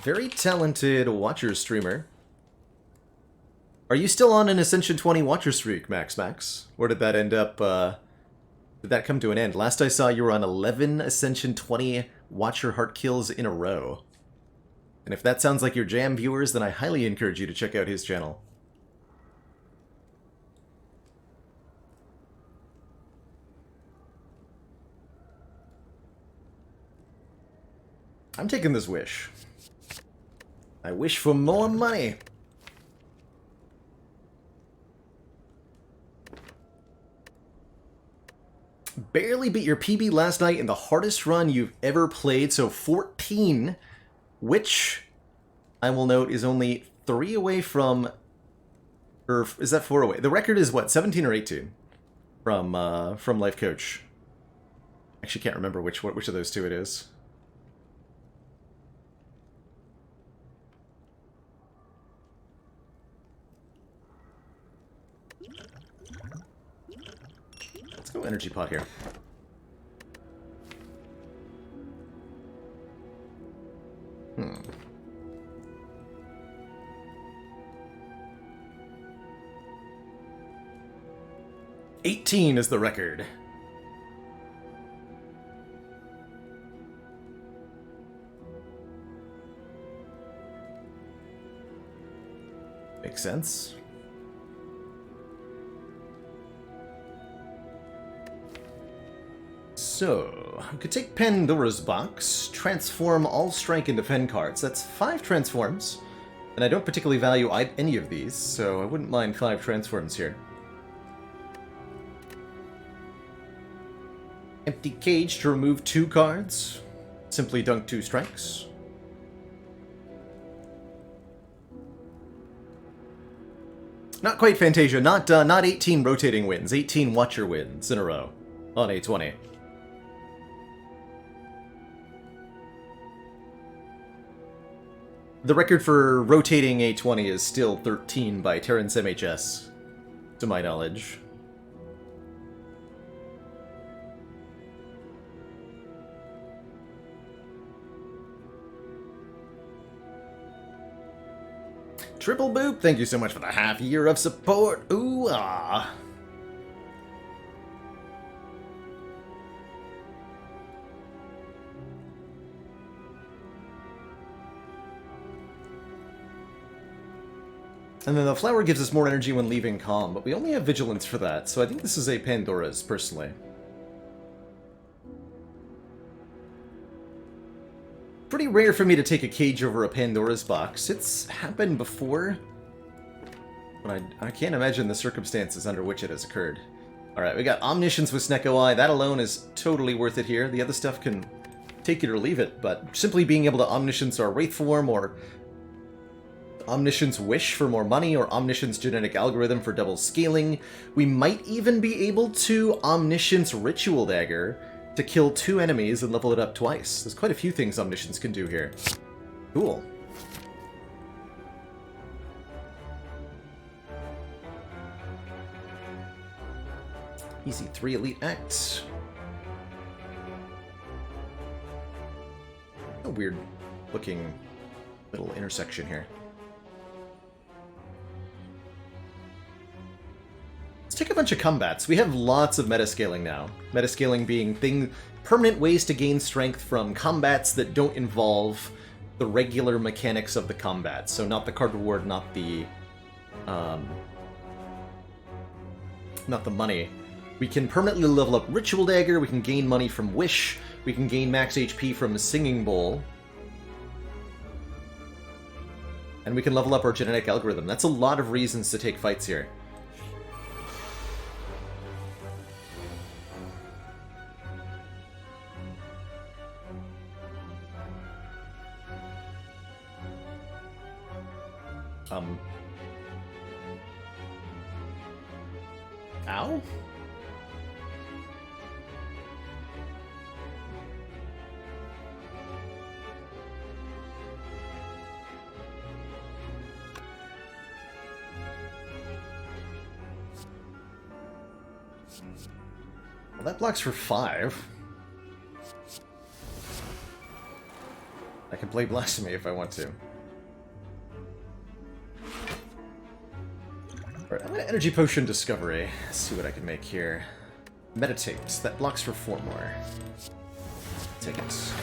very talented watcher streamer. Are you still on an Ascension 20 watcher streak, Max? Or did that end up, did that come to an end? Last I saw you were on 11 Ascension 20 watcher heart kills in a row. And if that sounds like your jam, viewers, then I highly encourage you to check out his channel. I'm taking this wish. I wish for more money. Barely beat your PB last night in the hardest run you've ever played, so 14, which I will note is only 3 away from, or is that 4 away? The record is what, 17 or 18 from Life Coach. Actually, can't remember which of those two it is. Let's go energy pot here. Hmm. $18 is the record. Makes sense. So, we could take Pandora's Box, transform all strike and defend cards. That's 5 transforms, and I don't particularly value any of these, so I wouldn't mind 5 transforms here. Empty Cage to remove 2 cards. Simply dunk 2 strikes. Not quite Fantasia, not 18 rotating wins, 18 Watcher wins in a row on A20. The record for rotating A20 is still 13 by Terrence MHS, to my knowledge. Triple Boop, thank you so much for the half year of support. Ooh ah. And then the flower gives us more energy when leaving calm, but we only have vigilance for that, so I think this is a Pandora's, personally. Pretty rare for me to take a cage over a Pandora's box. It's happened before, but I can't imagine the circumstances under which it has occurred. Alright, we got Omniscience with Snecko Eye. That alone is totally worth it here. The other stuff can take it or leave it, but simply being able to Omniscience our Wraith form, or Omniscience Wish for more money, or Omniscience Genetic Algorithm for double scaling. We might even be able to Omniscience Ritual Dagger to kill 2 enemies and level it up twice. There's quite a few things Omniscience can do here. Cool. Easy 3 Elite Acts. A weird looking little intersection here. Let's take a bunch of combats. We have lots of metascaling now. Metascaling being permanent ways to gain strength from combats that don't involve the regular mechanics of the combat. So not the card reward, not the money. We can permanently level up Ritual Dagger, we can gain money from Wish, we can gain max HP from Singing Bowl. And we can level up our Genetic Algorithm. That's a lot of reasons to take fights here. Ow? Well, that blocks for 5. I can play Blasphemy if I want to. Alright, I'm gonna Energy Potion Discovery. Let's see what I can make here. Meditate. That blocks for 4 more. Take it.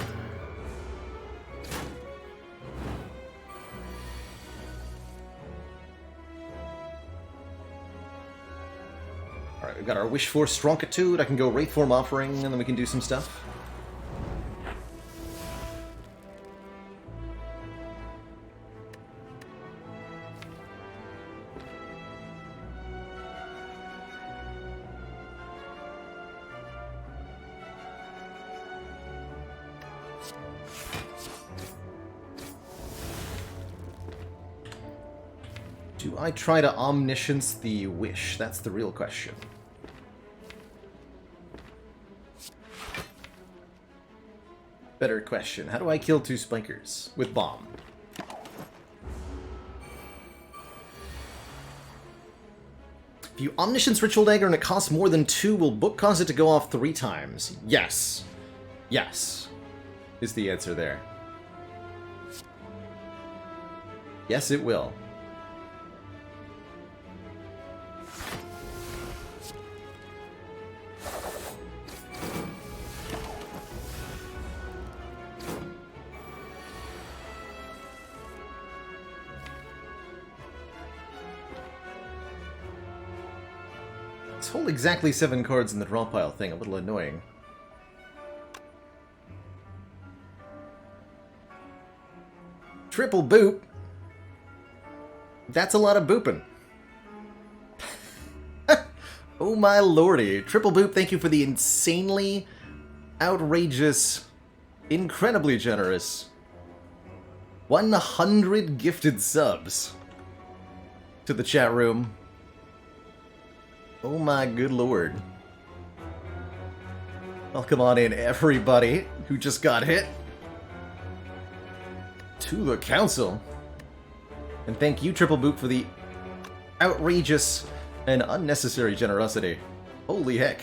Alright, we've got our Wish for Stronkitude. I can go Wraith Form Offering, and then we can do some stuff. Do I try to Omniscience the Wish? That's the real question. Better question. How do I kill 2 Spikers? With Bomb. If you Omniscience Ritual Dagger and it costs more than 2, will Book cause it to go off 3 times? Yes. Yes. Is the answer there. Yes, it will. Hold exactly 7 cards in the draw pile thing, a little annoying. Triple boop? That's a lot of booping. Oh my lordy. Triple boop, thank you for the insanely outrageous, incredibly generous 100 gifted subs to the chat room. Oh my good lord. Welcome on in, everybody who just got hit. To the council. And thank you, Triple Boop, for the outrageous and unnecessary generosity. Holy heck.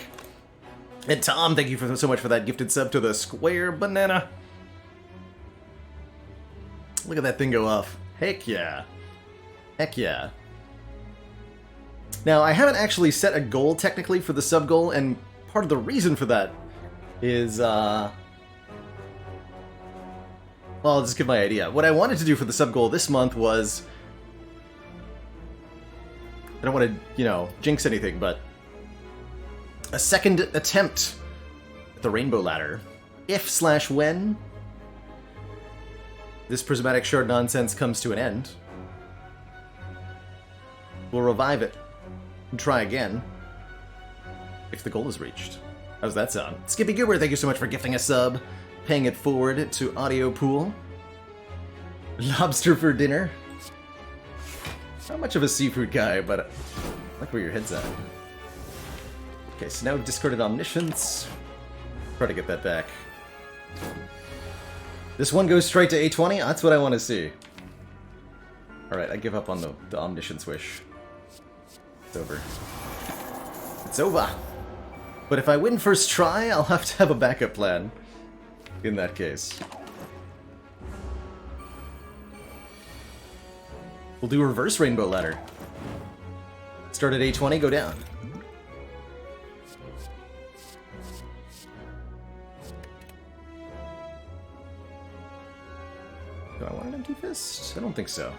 And Tom, thank you so much for that gifted sub to the Square Banana. Look at that thing go off. Heck yeah. Heck yeah. Now, I haven't actually set a goal, technically, for the sub-goal, and part of the reason for that is, well, I'll just give my idea. What I wanted to do for the sub-goal this month was... I don't want to, you know, jinx anything, but... a second attempt at the Rainbow Ladder. If/when this Prismatic Shard nonsense comes to an end, we'll revive it. And try again. if the goal is reached. How's that sound? Skippy Goober, thank you so much for gifting a sub. Paying it forward to Audio Pool. Lobster for dinner. Not much of a seafood guy, but I like where your head's at. Okay, so now we've discarded Omniscience. Try to get that back. This one goes straight to A20? That's what I want to see. Alright, I give up on the Omniscience wish. It's over. It's over! But if I win first try, I'll have to have a backup plan. In that case. We'll do reverse Rainbow Ladder. Start at A20, go down. Do I want an empty fist? I don't think so.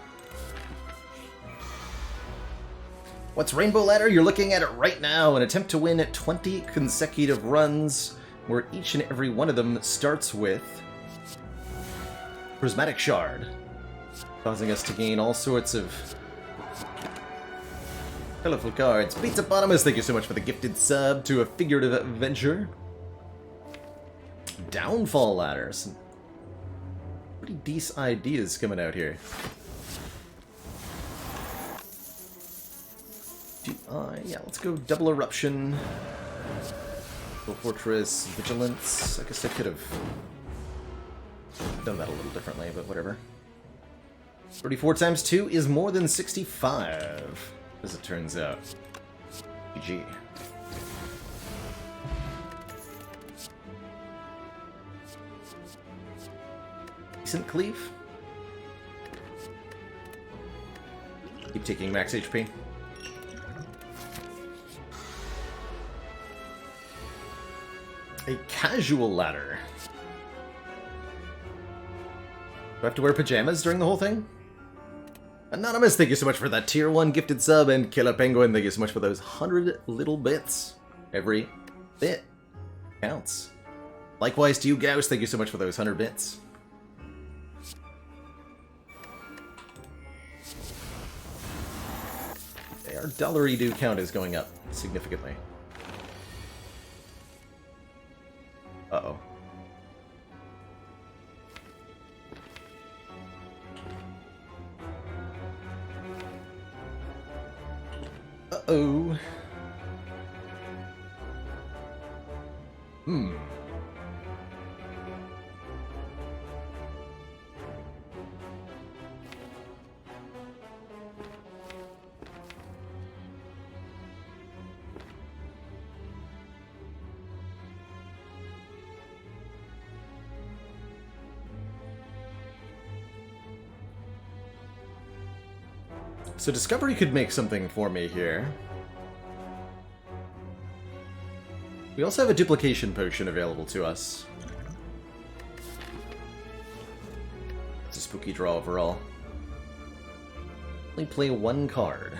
What's Rainbow Ladder? You're looking at it right now. An attempt to win 20 consecutive runs, where each and every one of them starts with Prismatic Shard, causing us to gain all sorts of colorful cards. Pizza Bottomus, thank you so much for the gifted sub to a figurative adventure. Downfall Ladders. Pretty decent ideas coming out here. Yeah, let's go Double Eruption. Double Fortress, Vigilance. I guess I could have done that a little differently, but whatever. 34 times 2 is more than 65, as it turns out. GG. Decent cleave. Keep taking max HP. A casual ladder. Do I have to wear pajamas during the whole thing? Anonymous, thank you so much for that tier 1 gifted sub, and Killer Penguin, thank you so much for those 100 little bits. Every bit counts. Likewise to you, Gauss, thank you so much for those 100 bits. Okay, our dollar-e-do count is going up significantly. Uh-oh. Uh-oh. So Discovery could make something for me here. We also have a duplication potion available to us. It's a spooky draw overall. Only play one card.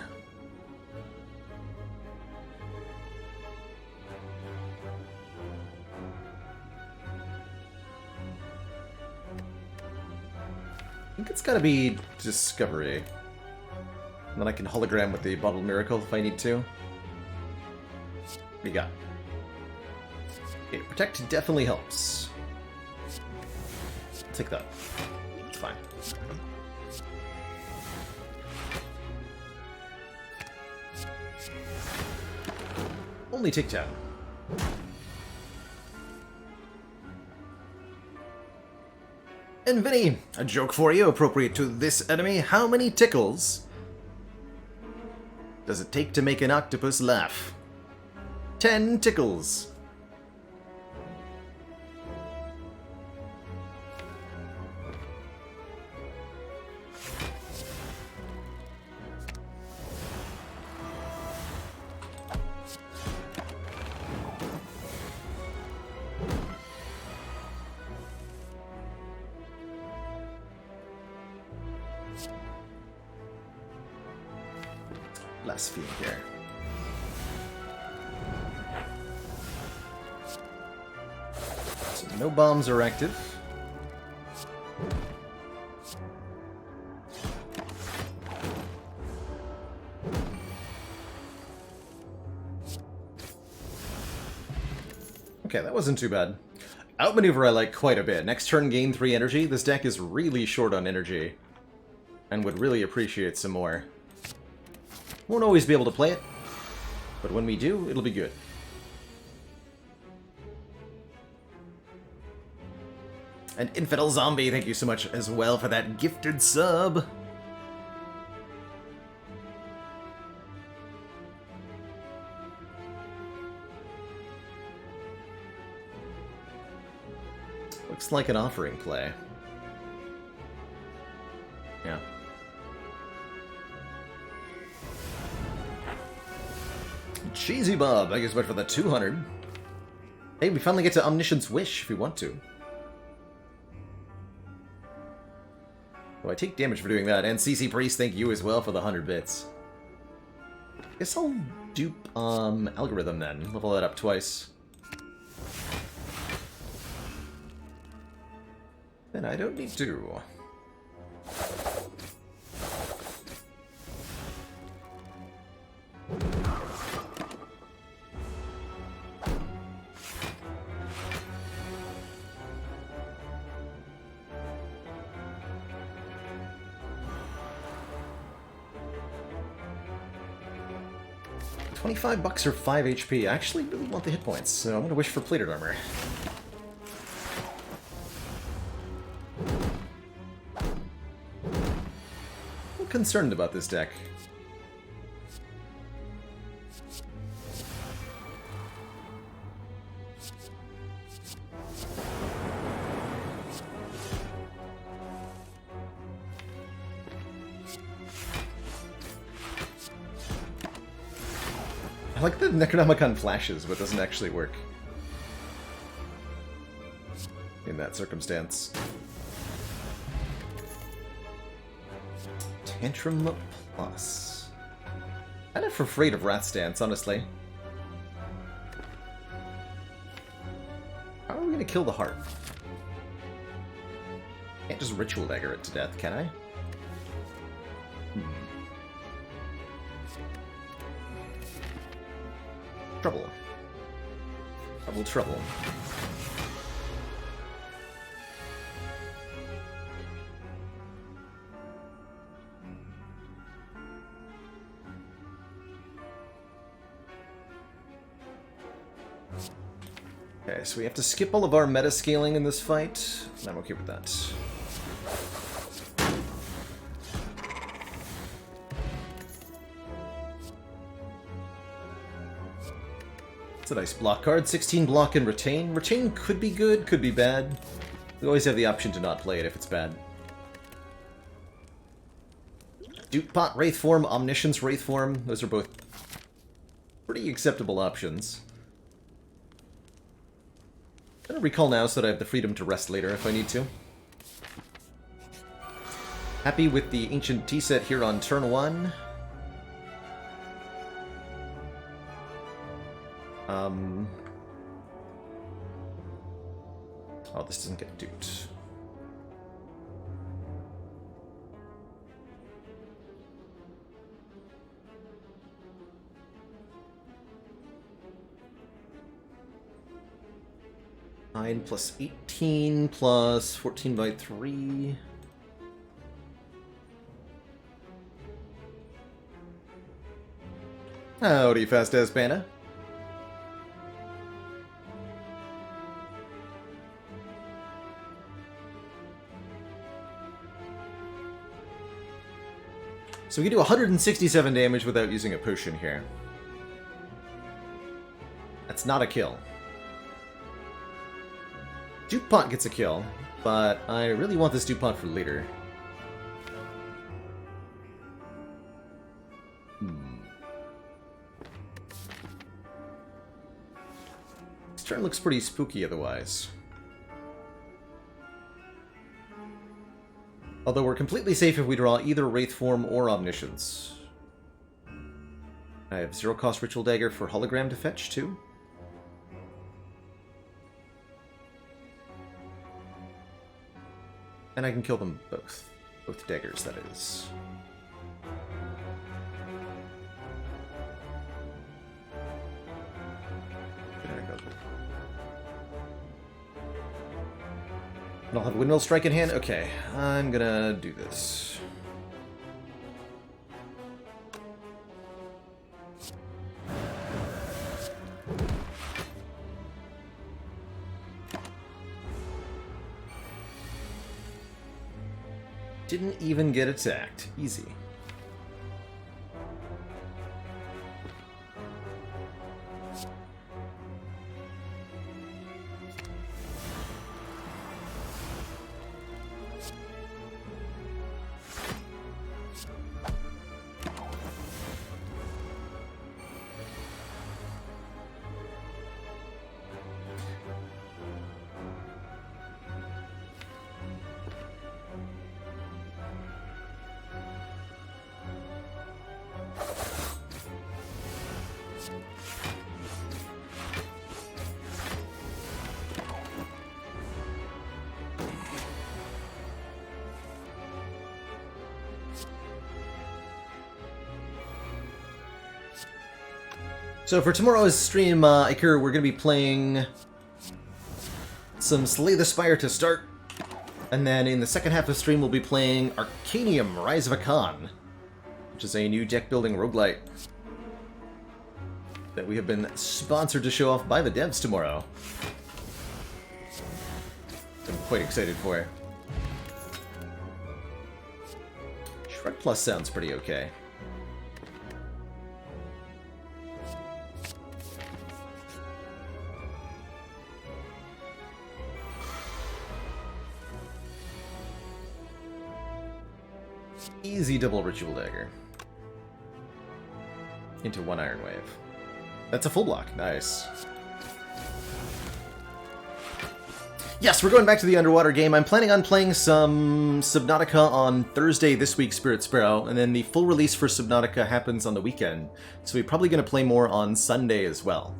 I think it's gotta be Discovery. And then I can hologram with the Bottled Miracle if I need to. What do you got? Okay, Protect definitely helps. I'll take that. It's fine. Only take 10. And Vinny, a joke for you appropriate to this enemy. How many tickles does it take to make an octopus laugh? 10 tickles. Last field here. So no bombs are active. Okay, that wasn't too bad. Outmaneuver I like quite a bit. Next turn, gain 3 energy. This deck is really short on energy, and would really appreciate some more. Won't always be able to play it, but when we do, it'll be good. And Infidel Zombie, thank you so much as well for that gifted sub. Looks like an offering play. Yeah. Cheesy Bob, thank you so much for the 200. Hey, we finally get to Omniscience Wish if we want to. Well, I take damage for doing that. And CC Priest, thank you as well for the 100 bits. Guess I'll dupe Algorithm then. Level that up twice. Then I don't need to. $25 or 5 HP. I actually really want the hit points, so I'm gonna wish for plated armor. I'm concerned about this deck. I like the Necronomicon flashes, but doesn't actually work in that circumstance. Tantrum Plus. Kind of afraid of Wrath Stance, honestly. How are we going to kill the heart? Can't just Ritual Dagger it to death, can I? Trouble. Trouble, trouble. Okay, so we have to skip all of our meta scaling in this fight. I'm okay with that. It's a nice block card. 16 block and retain. Retain could be good, could be bad. We always have the option to not play it if it's bad. Duke Pot Wraith Form, Omniscience Wraith Form. Those are both pretty acceptable options. I'm gonna recall now so that I have the freedom to rest later if I need to. Happy with the Ancient Tea set here on turn 1. Oh, this doesn't get duped. Nine plus 18 plus 14 by 3. Howdy, fast as Panda. So we can do 167 damage without using a potion here. That's not a kill. Duke Pot gets a kill, but I really want this Duke Pot for later. This turn looks pretty spooky otherwise. Although we're completely safe if we draw either Wraith Form or Omniscience. I have 0-cost Ritual Dagger for Hologram to fetch, too. And I can kill them both. Both daggers, that is. There we go. And I'll have Windmill Strike in hand? Okay, I'm gonna do this. Didn't even get attacked. Easy. So for tomorrow's stream, Iker, we're going to be playing some Slay the Spire to start, and then in the second half of the stream we'll be playing Arcanium Rise of a Khan, which is a new deck-building roguelite that we have been sponsored to show off by the devs tomorrow. I'm quite excited for it. Shred Plus sounds pretty okay. Easy double Ritual Dagger. Into one Iron Wave. That's a full block. Nice. Yes, we're going back to the underwater game. I'm planning on playing some Subnautica on Thursday this week, Spirit Sparrow, and then the full release for Subnautica happens on the weekend. So we're probably going to play more on Sunday as well.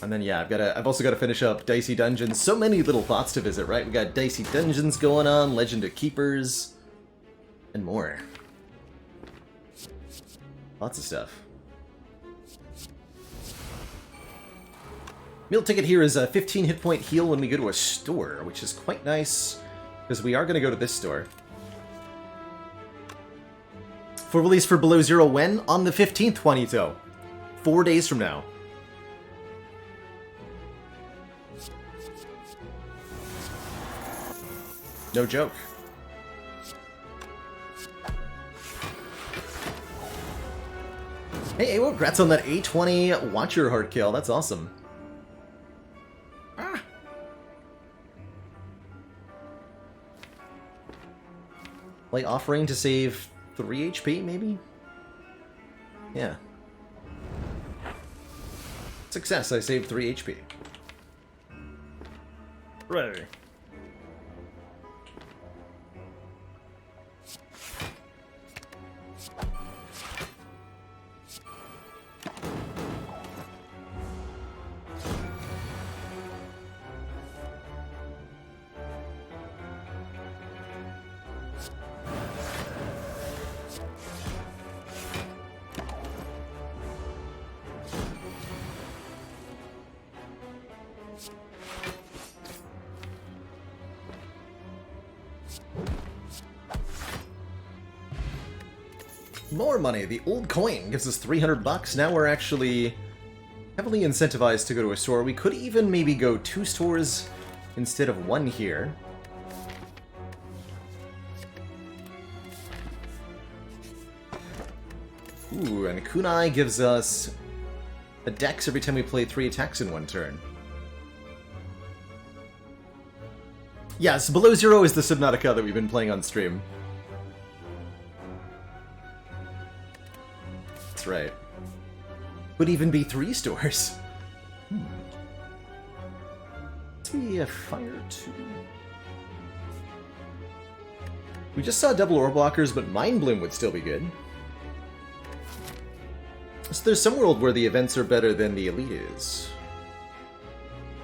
And then yeah, I've also got to finish up Dicey Dungeons. So many little thoughts to visit, right? We got Dicey Dungeons going on, Legend of Keepers, and more. Lots of stuff. Meal ticket here is a 15 hit point heal when we go to a store, which is quite nice, because we are going to go to this store. For release for Below Zero when? On the 15th, Juanito. 4 days from now. No joke. Hey, well, congrats on that 820 Watcher Heart kill. That's awesome. Ah. Like offering to save 3 HP, maybe? Yeah. Success, I saved 3 HP. Right. More money. The old coin gives us 300 bucks. Now we're actually heavily incentivized to go to a store. We could even maybe go 2 stores instead of 1 here. Ooh, and Kunai gives us a dex every time we play 3 attacks in 1 turn. Yes, Below Zero is the Subnautica that we've been playing on stream. That's right. Would even be 3 stores. Let's be a fire 2. We just saw double ore blockers, but Mind Bloom would still be good. So there's some world where the events are better than the elite is.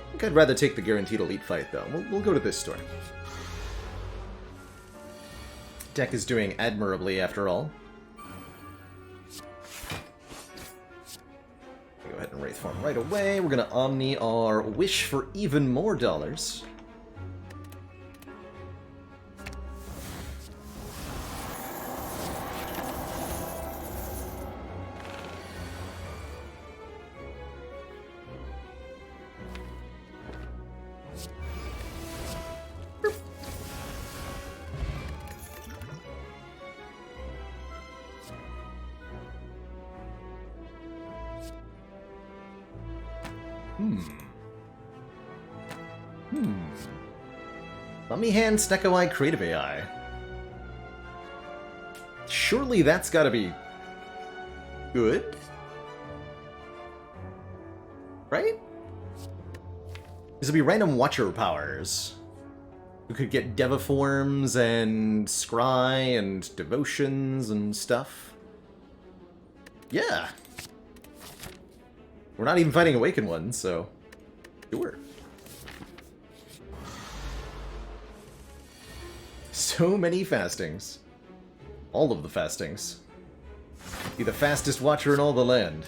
I think I'd rather take the guaranteed elite fight, though. We'll go to this store. Deck is doing admirably, after all. Go ahead and Wraith form right away. We're gonna Omni our wish for even more dollars. Mummy Hand Snecko Eye Creative AI. Surely that's gotta be good? Right? This would be random Watcher powers. You could get Deviforms and Scry and Devotions and stuff. Yeah. We're not even fighting Awakened ones, so sure. So many fastings. All of the fastings. Be the fastest Watcher in all the land.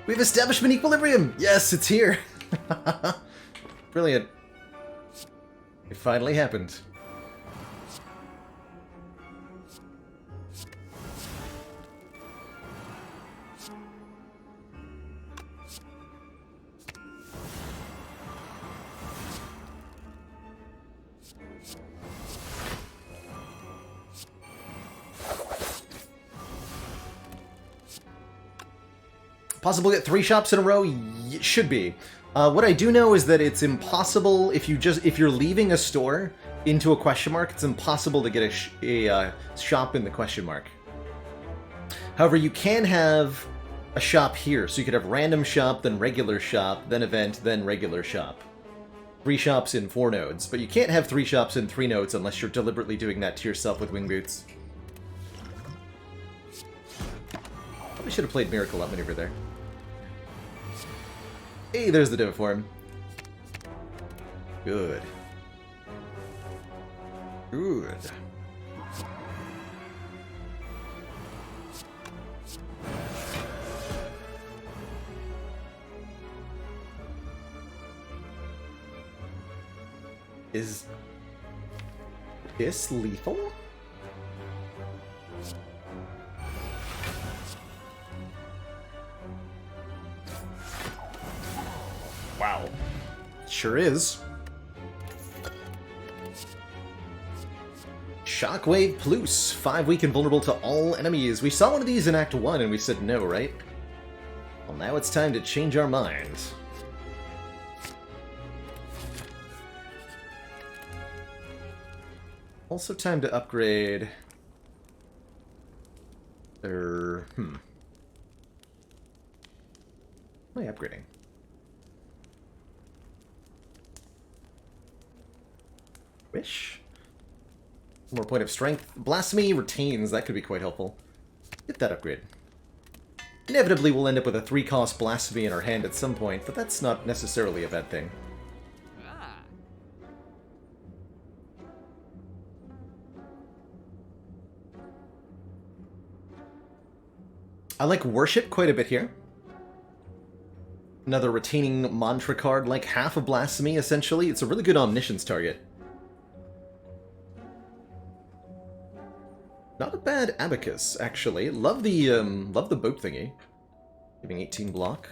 We've established an equilibrium! Yes, it's here! Brilliant. It finally happened. Possible to get 3 shops in a row? It should be. What I do know is that it's impossible if you're leaving a store into a question mark. It's impossible to get a shop in the question mark. However, you can have a shop here, so you could have random shop, then regular shop, then event, then regular shop. 3 shops in 4 nodes, but you can't have 3 shops in 3 nodes unless you're deliberately doing that to yourself with wing boots. Probably should have played Miracle Up Maneuver there. Hey, there's the Deviform. Good. Good. Is this lethal? Wow. Sure is. Shockwave Plus. 5 weak and vulnerable to all enemies. We saw one of these in Act 1 and we said no, right? Well, now it's time to change our minds. Also time to upgrade... What am I upgrading? Wish? More point of strength. Blasphemy retains. That could be quite helpful. Get that upgrade. Inevitably, we'll end up with a 3-cost Blasphemy in our hand at some point, but that's not necessarily a bad thing. I like Worship quite a bit here. Another retaining mantra card, like half a Blasphemy, essentially. It's a really good Omniscience target. Not a bad Abacus, actually. Love the boat thingy. Giving 18 block.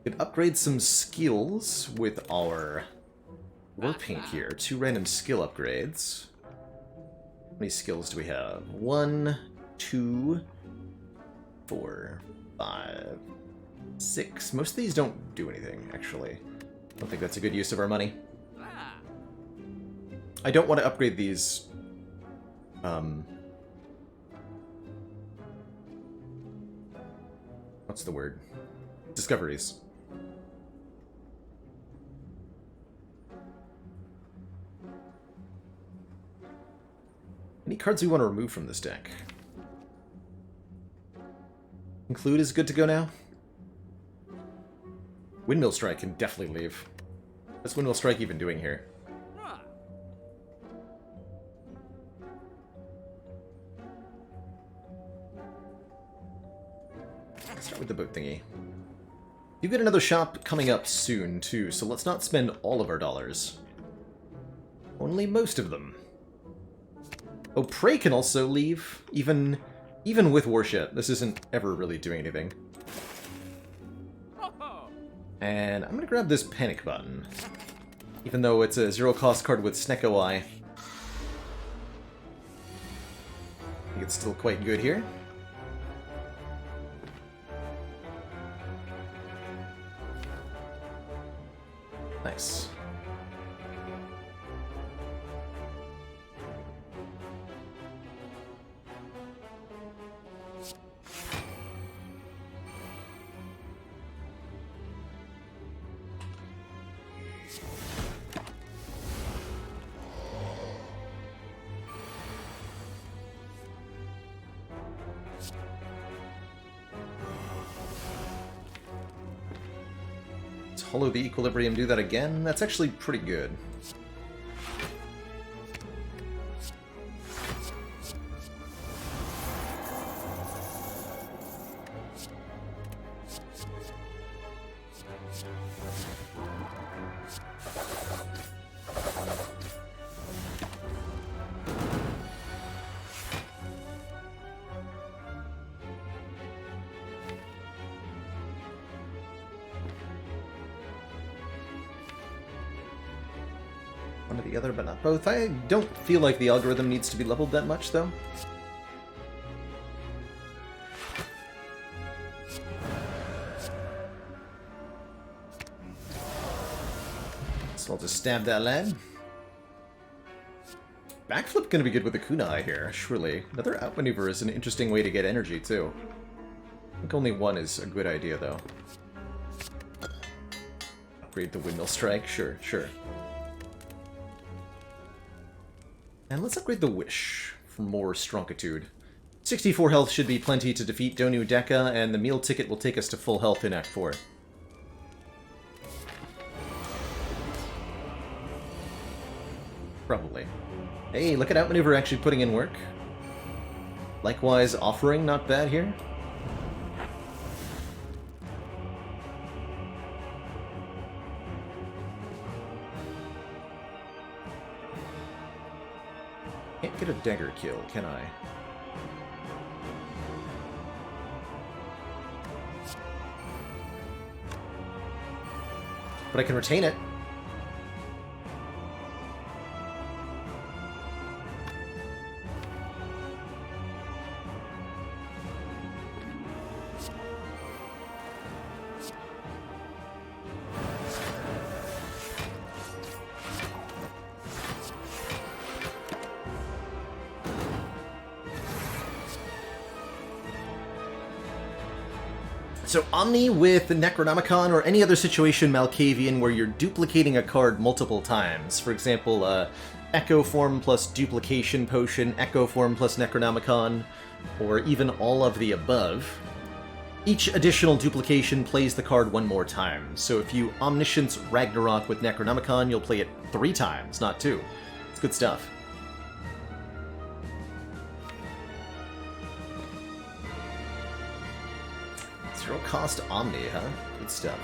Could upgrade some skills with our War Paint here. 2 random skill upgrades. How many skills do we have? 1, 2, 4, 5, 6. Most of these don't do anything, actually. I don't think that's a good use of our money. I don't want to upgrade these... what's the word? Discoveries. Any cards we want to remove from this deck? Include is good to go now. Windmill Strike can definitely leave. What's Windmill Strike even doing here? Let's start with the boat thingy. You get another shop coming up soon, too, so let's not spend all of our dollars. Only most of them. Oh, Prey can also leave, even with Worship. This isn't ever really doing anything. And I'm gonna grab this Panic button. Even though it's a zero-cost card with Snecko Eye. I think it's still quite good here. Nice. Hollow the Equilibrium, do that again? That's actually pretty good. One or the other, but not both. I don't feel like the algorithm needs to be leveled that much, though. So I'll just stab that lad. Backflip gonna be good with the kunai here, surely. Another outmaneuver is an interesting way to get energy, too. I think only one is a good idea, though. Upgrade the Windmill Strike, sure, sure. And let's upgrade the Wish for more Stronkitude. 64 health should be plenty to defeat Donu Deka, and the meal ticket will take us to full health in Act 4. Probably. Hey, look at Outmaneuver actually putting in work. Likewise, Offering, not bad here. Can't get a dagger kill, can I? But I can retain it. So Omni with Necronomicon or any other situation Malkavian where you're duplicating a card multiple times. For example, Echo Form plus Duplication Potion, Echo Form plus Necronomicon, or even all of the above. Each additional duplication plays the card one more time. So if you Omniscience Ragnarok with Necronomicon, you'll play it 3 times, not 2. It's good stuff. Zero cost Omni, huh? Good stuff.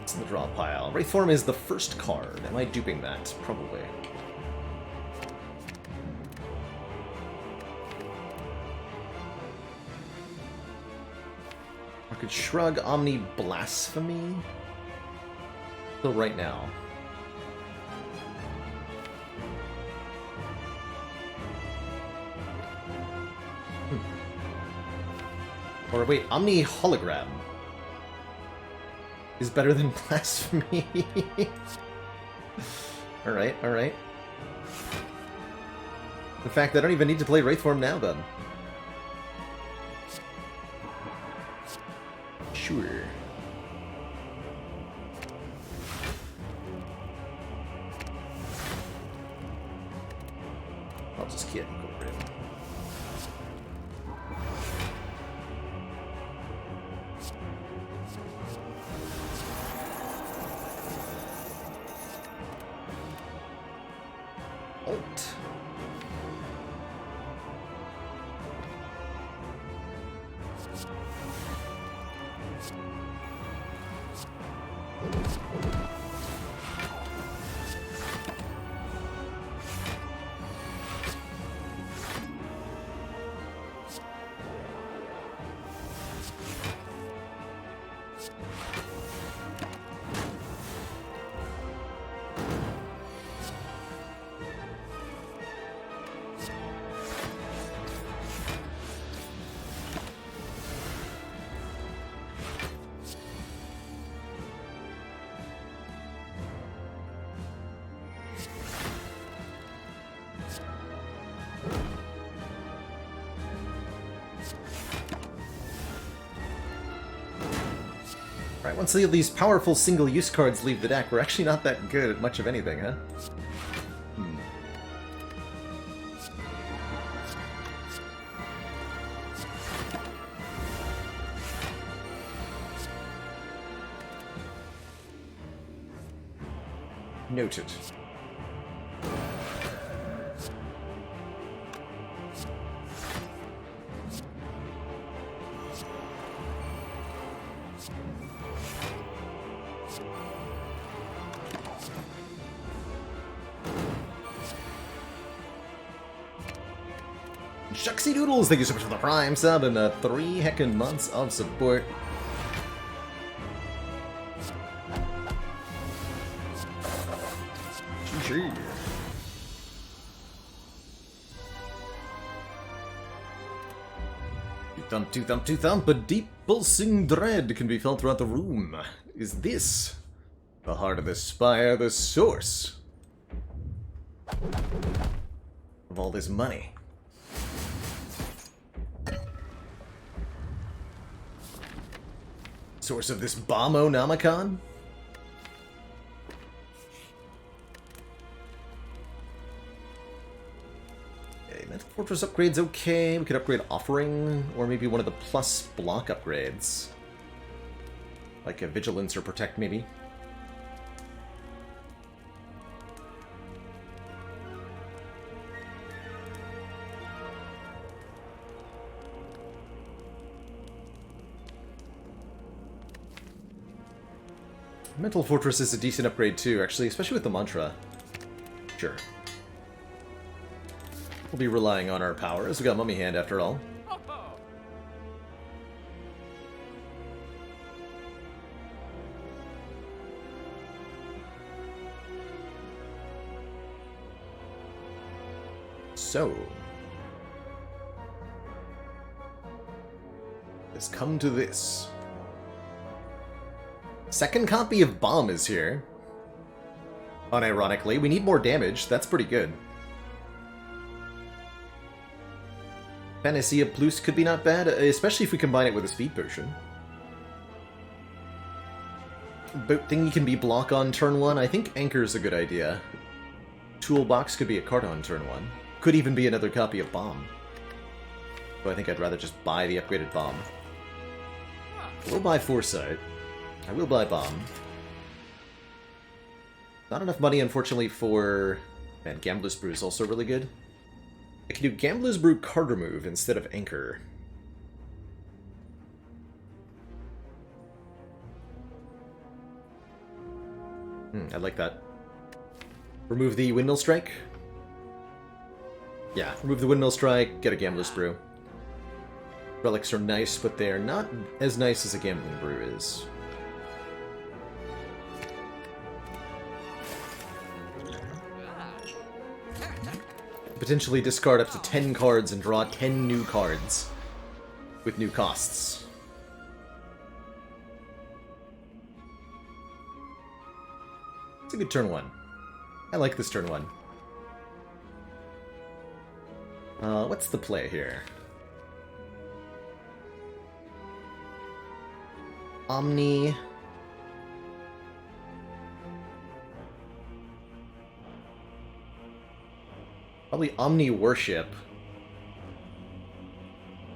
It's in the draw pile. Wraithform is the first card. Am I duping that? Probably. I could shrug Omni Blasphemy. Still right now. Or wait, Omni Hologram is better than Blasphemy. Alright, alright. In fact, I don't even need to play Wraithform now, then. Sure. I'll just get and go rid. Alt. Right, once these powerful single-use cards leave the deck, we're actually not that good at much of anything, huh? Noted. Shucksy Doodles, thank you so much for the Prime sub and the 3 heckin' months of support. GG. Two thump, two thump, a deep pulsing dread can be felt throughout the room. Is this the heart of the Spire, the source of all this money? Source of this Bomb-O-Nomicon? Okay, Mental Fortress upgrade's okay. We could upgrade Offering, or maybe one of the plus block upgrades. Like a Vigilance or Protect, maybe. Mental Fortress is a decent upgrade too, actually, especially with the mantra. Sure. We'll be relying on our powers. We got Mummy Hand after all. So, let's come to this. Second copy of Bomb is here. Unironically, we need more damage. That's pretty good. Panacea Plus could be not bad, especially if we combine it with a speed potion. Boat thingy can be block on turn 1. I think Anchor is a good idea. Toolbox could be a card on turn 1. Could even be another copy of Bomb. So I think I'd rather just buy the upgraded Bomb. We'll buy Foresight. I will buy Bomb. Not enough money, unfortunately, for... Man, Gambler's Brew is also really good. I can do Gambler's Brew card remove instead of Anchor. I like that. Remove the Windmill Strike? Yeah, remove the Windmill Strike, get a Gambler's Brew. Relics are nice, but they're not as nice as a Gambling Brew is. Potentially discard up to 10 cards and draw 10 new cards with new costs. It's a good turn 1. I like this turn 1. What's the play here? Omni. Probably Omni Worship.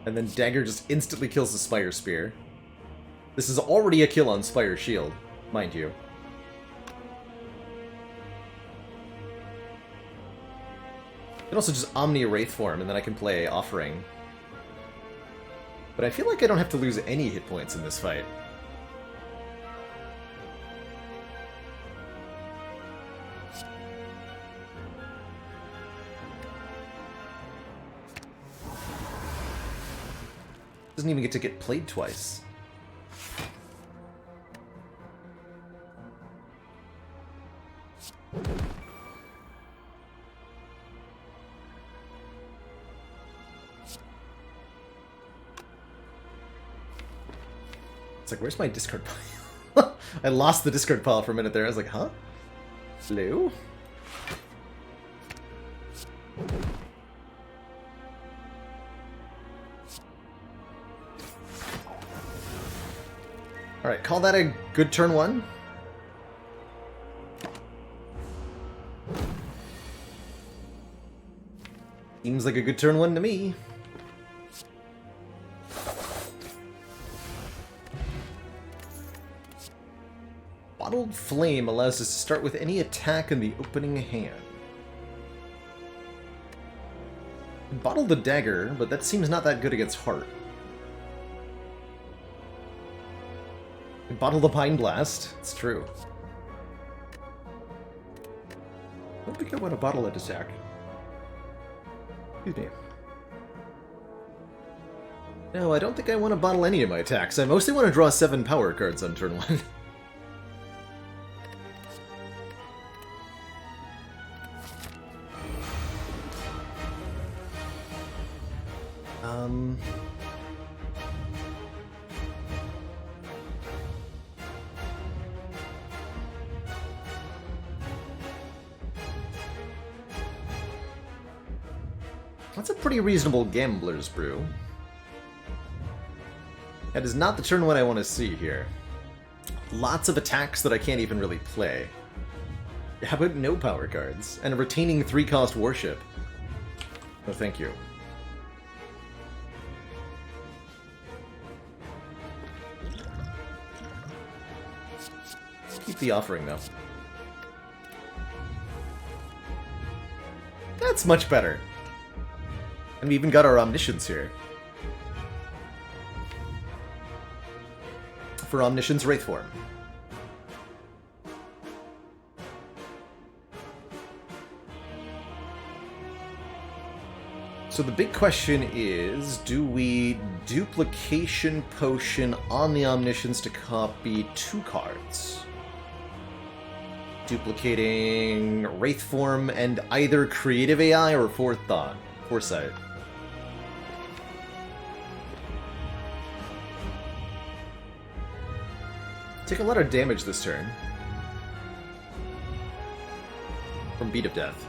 And then Dagger just instantly kills the Spire Spear. This is already a kill on Spire Shield, mind you. I can also just Omni Wraith form, and then I can play Offering. But I feel like I don't have to lose any hit points in this fight. Doesn't even get to get played twice. It's like, where's my discard pile? I lost the discard pile for a minute there. I was like, huh? Hello? Alright, call that a good turn one. Seems like a good turn one to me. Bottled Flame allows us to start with any attack in the opening hand. Bottle the Dagger, but that seems not that good against Heart. Bottle the Pine Blast. It's true. I don't think I want to bottle that attack. Excuse me. No, I don't think I want to bottle any of my attacks. I mostly want to draw 7 power cards on turn 1. That's a pretty reasonable Gambler's Brew. That is not the turn one I want to see here. Lots of attacks that I can't even really play. How about no power cards? And a retaining 3-cost Worship? Oh, thank you. Keep the Offering, though. That's much better. And we even got our Omniscience here. For Omniscience Wraith form. So the big question is, do we Duplication Potion on the Omniscience to copy 2 cards? Duplicating Wraith form and either Creative AI or Foresight. Take a lot of damage this turn. From Beat of Death.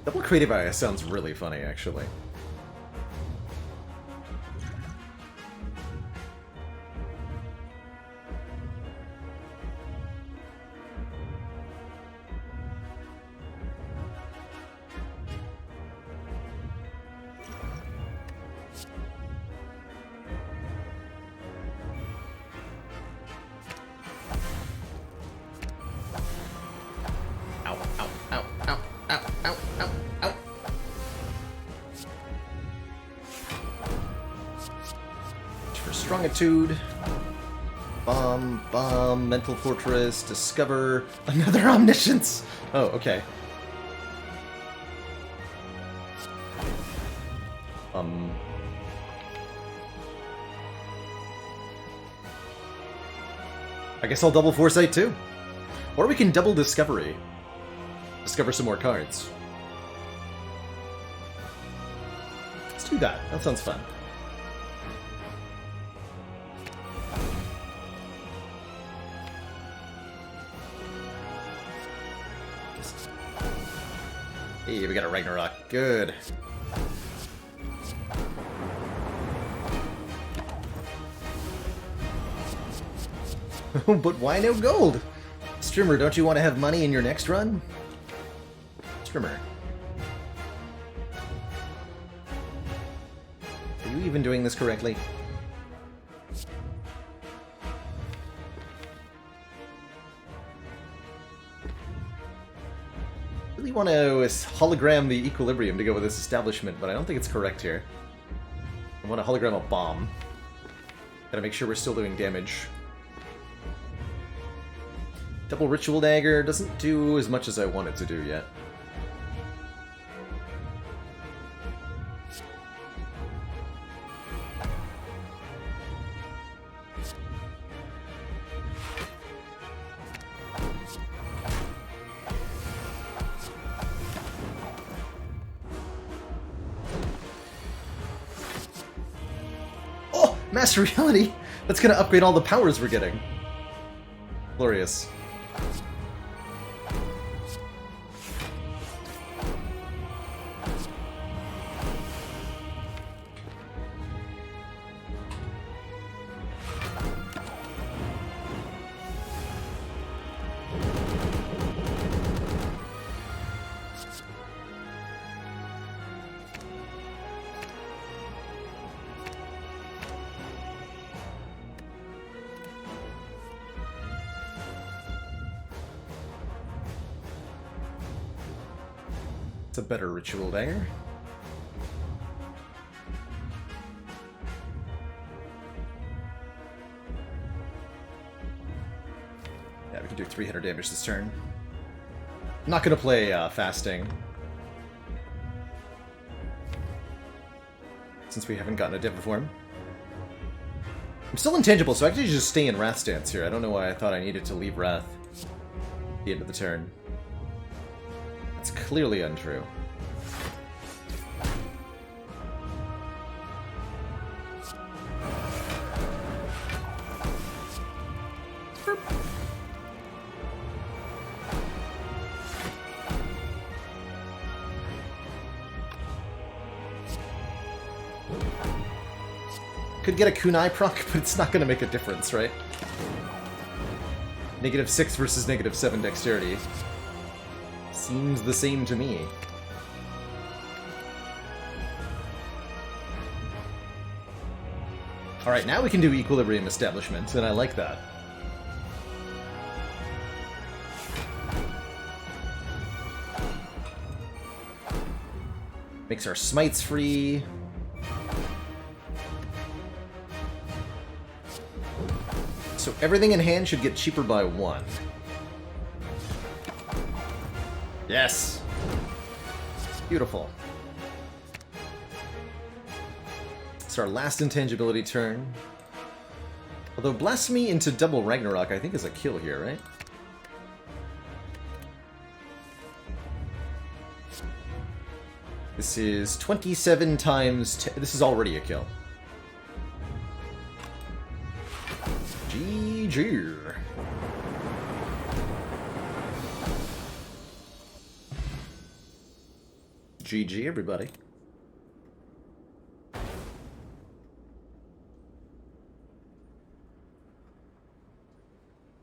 Double Creative Eye sounds really funny, actually. Strongitude, Bomb, Mental Fortress, Discover, another Omniscience! Oh, okay. I guess I'll double Foresight too. Or we can double Discovery. Discover some more cards. Let's do that. That sounds fun. Hey, we got a Ragnarok. Good. But why no gold? Strimmer, don't you want to have money in your next run? Strimmer. Are you even doing this correctly? Really want to hologram the equilibrium to go with this establishment, but I don't think it's correct here. I want to hologram a bomb. Gotta make sure we're still doing damage. Double Ritual Dagger doesn't do as much as I want it to do yet. Oh! Master Reality! That's gonna upgrade all the powers we're getting. Glorious. It's a better Ritual Dagger. Yeah, we can do 300 damage this turn. I'm not gonna play Fasting, since we haven't gotten a Devil form. I'm still intangible, so I can just stay in Wrath stance here. I don't know why I thought I needed to leave Wrath at the end of the turn. It's clearly untrue. Could get a kunai proc, but it's not going to make a difference, right? -6 versus -7 dexterity. Seems the same to me. Alright, now we can do Equilibrium Establishment, and I like that. Makes our smites free. So everything in hand should get cheaper by 1. Yes! Beautiful. It's our last intangibility turn. Although Blasphemy into double Ragnarok I think is a kill here, right? This is 27 times 10. This is already a kill. GG. GG, everybody.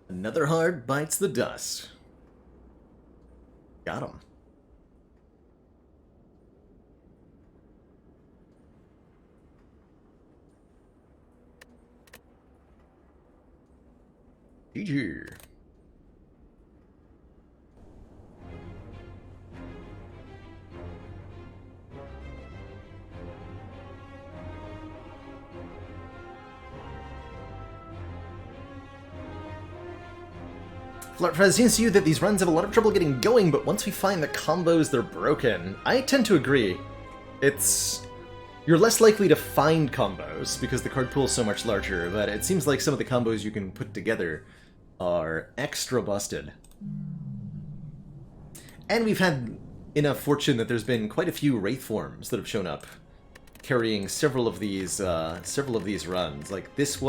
Another heart bites the dust. Got him. GG. It seems to you that these runs have a lot of trouble getting going, but once we find the combos, they're broken. I tend to agree. You're less likely to find combos because the card pool is so much larger, but it seems like some of the combos you can put together are extra busted. And we've had enough fortune that there's been quite a few Wraith forms that have shown up, carrying several of these runs. Like this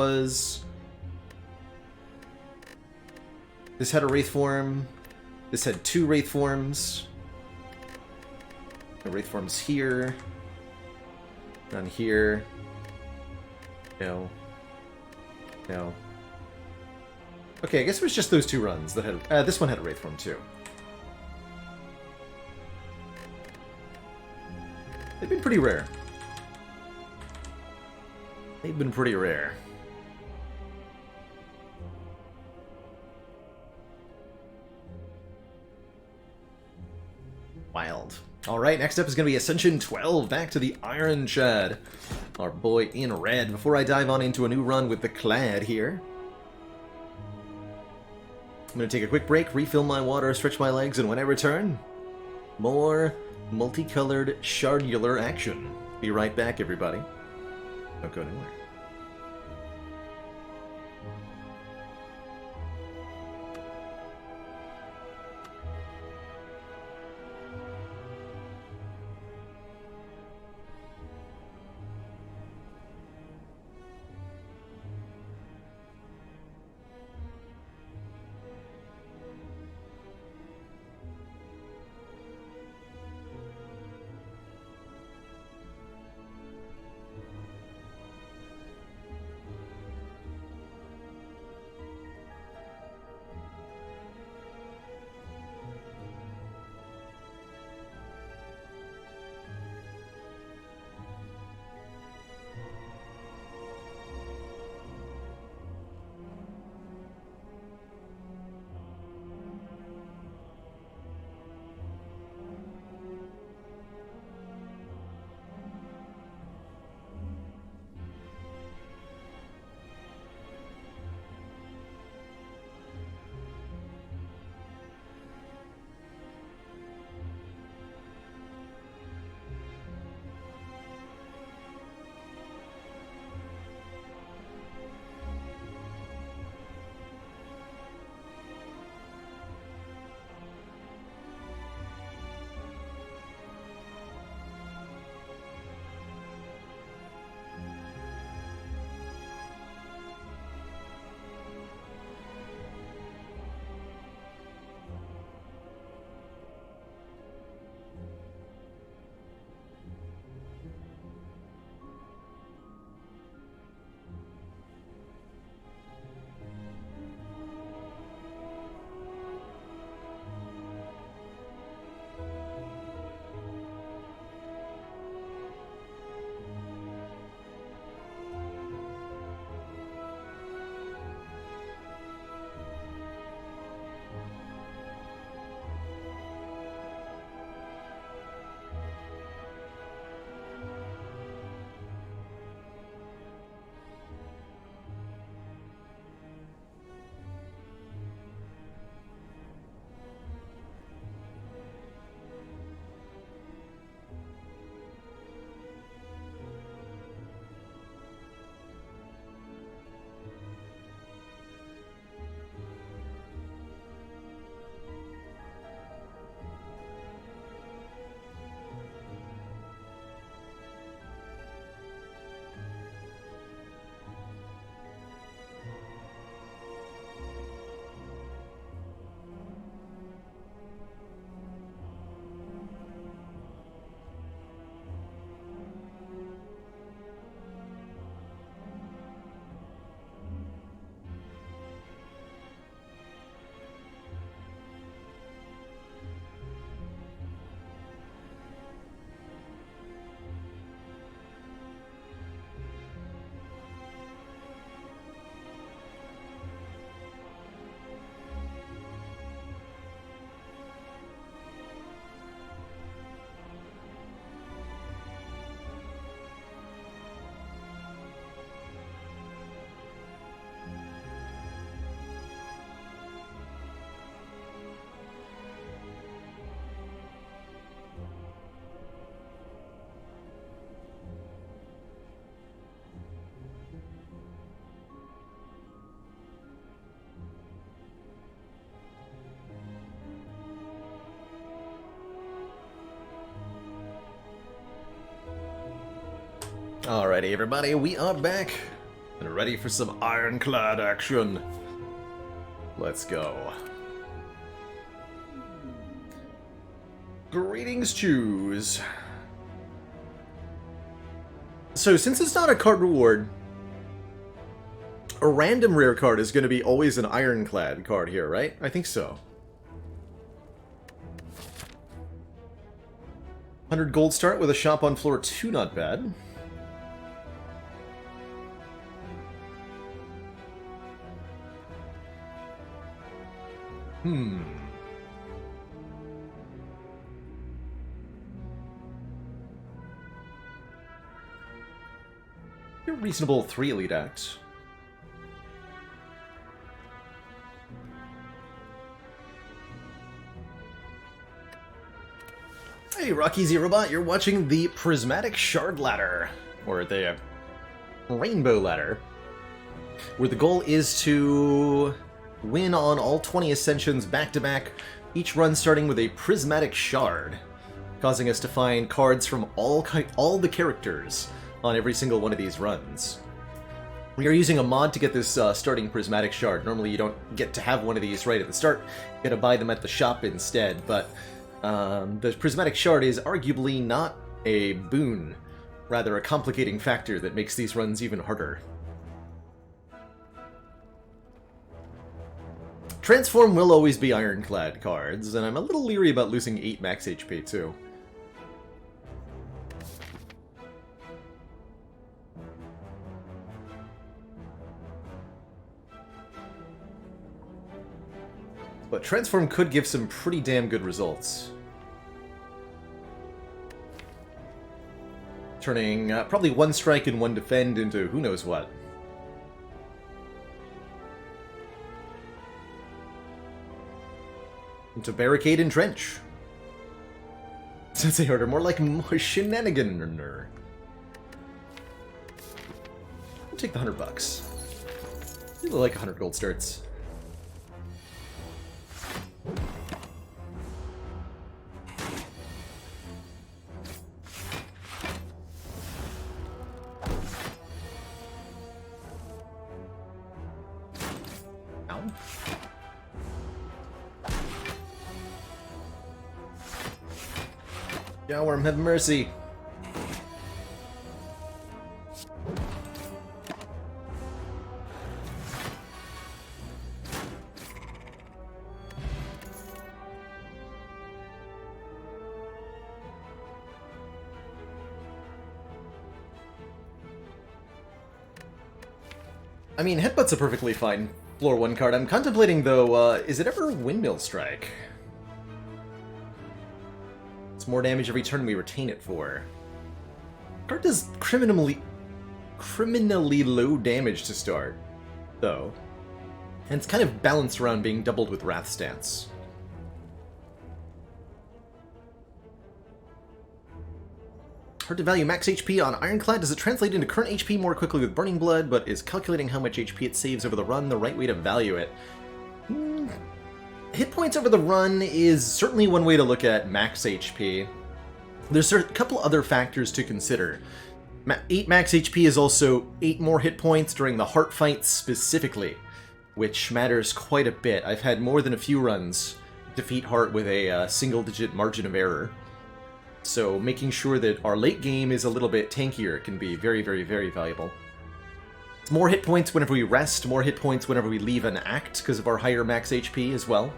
had a Wraith form. This had 2 Wraith forms. The Wraith Form's here. None here. No. No. Okay, I guess it was just those two runs that had... this one had a Wraith Form too. They've been pretty rare. They've been pretty rare. Wild. Alright, next up is going to be Ascension 12, back to the Iron Chad. Our boy in red. Before I dive on into a new run with the Clad here, I'm going to take a quick break, refill my water, stretch my legs, and when I return, more multicolored shardular action. Be right back, everybody. Don't go anywhere. Alrighty, everybody, we are back and ready for some ironclad action. Let's go. Greetings, choose. So, since it's not a card reward, a random rare card is going to be always an Ironclad card here, right? I think so. 100 gold start with a shop on floor 2, not bad. You're reasonable 3 elite acts. Hey, Rocky Z Robot, you're watching the Prismatic Shard Ladder, or the Rainbow Ladder, where the goal is to win on all 20 Ascensions back-to-back, each run starting with a Prismatic Shard, causing us to find cards from all the characters on every single one of these runs. We are using a mod to get this starting Prismatic Shard. Normally you don't get to have one of these right at the start, you gotta buy them at the shop instead, but the Prismatic Shard is arguably not a boon, rather a complicating factor that makes these runs even harder. Transform will always be Ironclad cards, and I'm a little leery about losing 8 max HP too. But Transform could give some pretty damn good results. Turning probably 1 strike and 1 defend into who knows what. Into Barricade and Trench. Sensei Order, more like Shenaniganer. I'll take the $100. Really like 100 gold starts. Worm, have mercy. I mean, Headbutt's a perfectly fine floor 1 card. I'm contemplating, though, is it ever Windmill Strike? It's more damage every turn we retain it for. Card does criminally low damage to start, though. And it's kind of balanced around being doubled with Wrath Stance. Hard to value max HP on Ironclad. Does it translate into current HP more quickly with Burning Blood, but is calculating how much HP it saves over the run the right way to value it? Hit points over the run is certainly one way to look at max HP. There's a couple other factors to consider. 8 max HP is also 8 more hit points during the heart fights specifically, which matters quite a bit. I've had more than a few runs defeat heart with a single-digit margin of error. So making sure that our late game is a little bit tankier can be very, very, very valuable. More hit points whenever we rest, more hit points whenever we leave an act because of our higher max HP as well.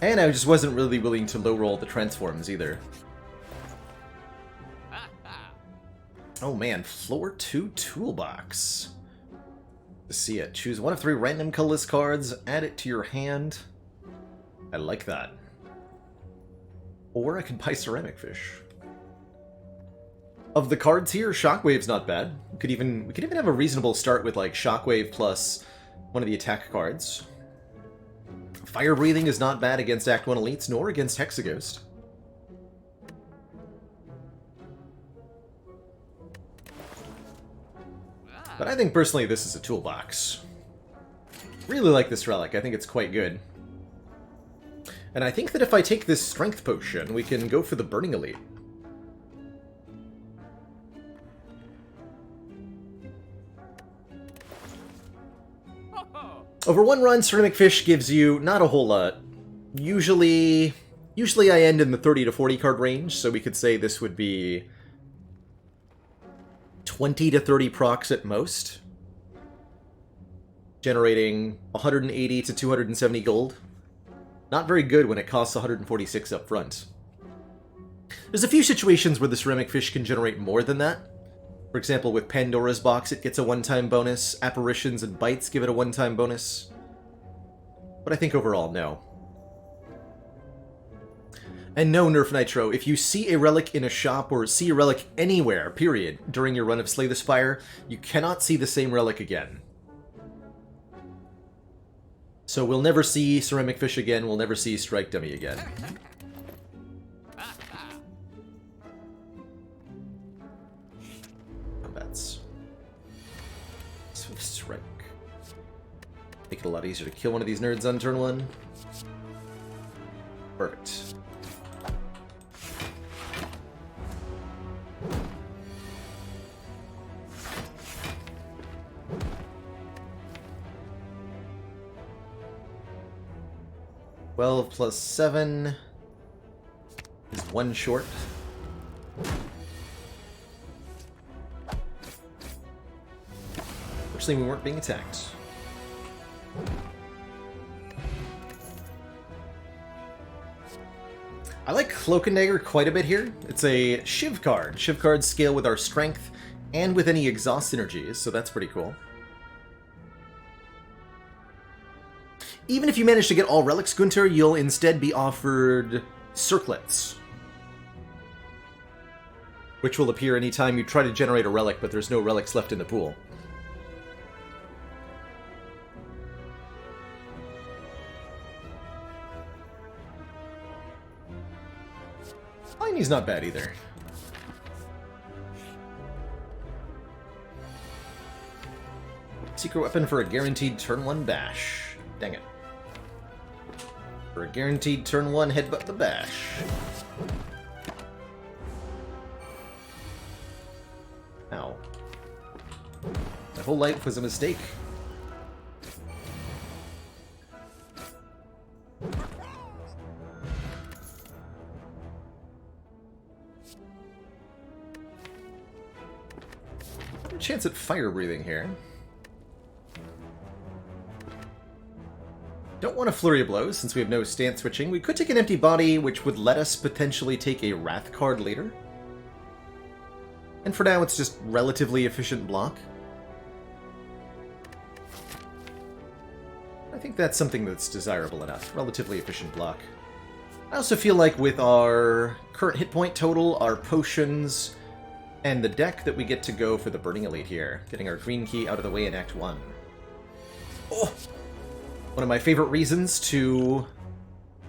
And I just wasn't really willing to low roll the transforms either. Oh man, floor 2 toolbox. To see it, choose 1 of 3 random colorless cards, add it to your hand. I like that. Or I could buy Ceramic Fish. Of the cards here, Shockwave's not bad. We could even have a reasonable start with like Shockwave plus one of the attack cards. Fire Breathing is not bad against Act 1 Elites, nor against Hexaghost. But I think personally this is a toolbox. Really like this relic, I think it's quite good. And I think that if I take this Strength Potion, we can go for the Burning Elite. Over one run, Ceramic Fish gives you not a whole lot. Usually I end in the 30 to 40 card range, so we could say this would be 20 to 30 procs at most, generating 180 to 270 gold. Not very good when it costs 146 up front. There's a few situations where the Ceramic Fish can generate more than that. For example, with Pandora's Box, it gets a one-time bonus. Apparitions and Bites give it a one-time bonus. But I think overall, no. And no, Nerf Nitro, if you see a relic in a shop or see a relic anywhere, period, during your run of Slay the Spire, you cannot see the same relic again. So we'll never see Ceramic Fish again, we'll never see Strike Dummy again. Combats. Swift Strike. Make it a lot easier to kill one of these nerds on turn 1. Perfect. Well, plus 7 is 1 short. Fortunately, we weren't being attacked. I like Cloak and Dagger quite a bit here. It's a Shiv card. Shiv cards scale with our strength and with any exhaust synergies, so that's pretty cool. Even if you manage to get all relics, Gunter, you'll instead be offered circlets, which will appear anytime you try to generate a relic, but there's no relics left in the pool. He's not bad either. Secret weapon for a guaranteed turn 1 bash. Dang it. For a guaranteed turn 1 headbutt the bash. Ow. My whole life was a mistake. Chance at fire breathing here. Don't want a flurry of blows since we have no stance switching. We could take an empty body, which would let us potentially take a wrath card later. And for now, it's just relatively efficient block. I think that's something that's desirable enough. Relatively efficient block. I also feel like with our current hit point total, our potions, and the deck that we get to go for the Burning Elite here, getting our green key out of the way in Act 1. Oh! One of my favorite reasons to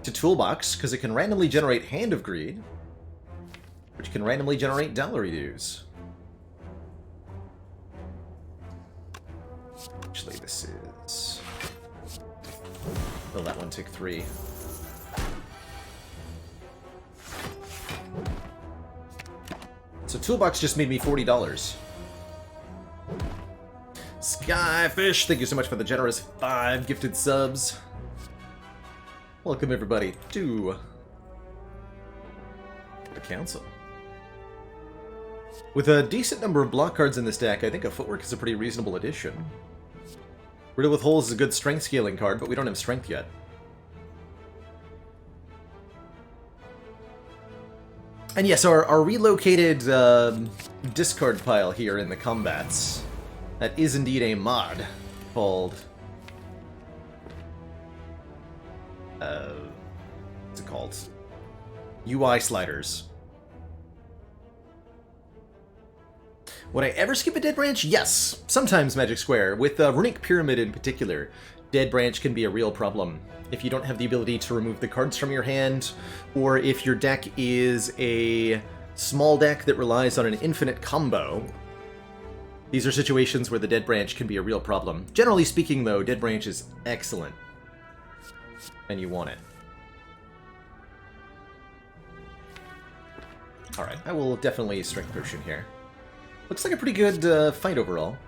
Toolbox, because it can randomly generate Hand of Greed, which can randomly generate Dowlery Dues. Actually, this is... Oh, that one took 3. So Toolbox just made me $40. Skyfish, thank you so much for the generous 5 gifted subs. Welcome everybody to the council. With a decent number of block cards in this deck, I think a Footwork is a pretty reasonable addition. Riddle with Holes is a good strength scaling card, but we don't have strength yet. And yes, our relocated discard pile here in the combats, that is indeed a mod called... what's it called? UI Sliders. Would I ever skip a Dead Branch? Yes! Sometimes, Magic Square. With Runic Pyramid in particular, Dead Branch can be a real problem. If you don't have the ability to remove the cards from your hand, or if your deck is a small deck that relies on an infinite combo, these are situations where the Dead Branch can be a real problem. Generally speaking, though, Dead Branch is excellent, and you want it. Alright, I will definitely Strength Potion here. Looks like a pretty good fight overall.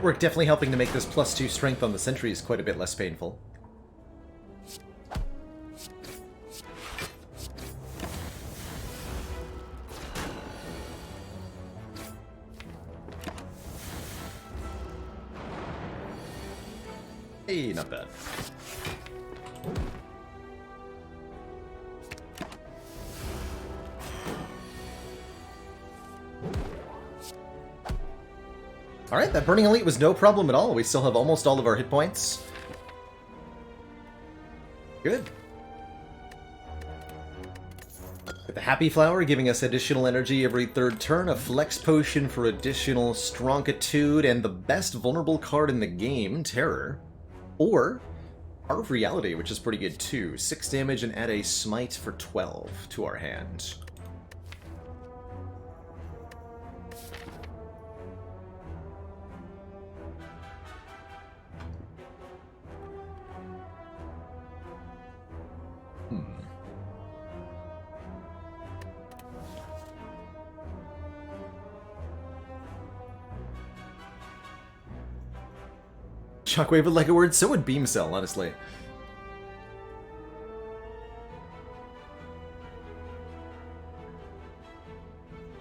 We're definitely helping to make this +2 strength on the sentries quite a bit less painful. Hey, not bad. Alright, that Burning Elite was no problem at all. We still have almost all of our hit points. Good. With the Happy Flower giving us additional energy every third turn, a Flex Potion for additional Stronkitude, and the best vulnerable card in the game, Terror. Or Art of Reality, which is pretty good too. 6 damage and add a Smite for 12 to our hand. Shockwave would like a word, so would Beam Cell, honestly.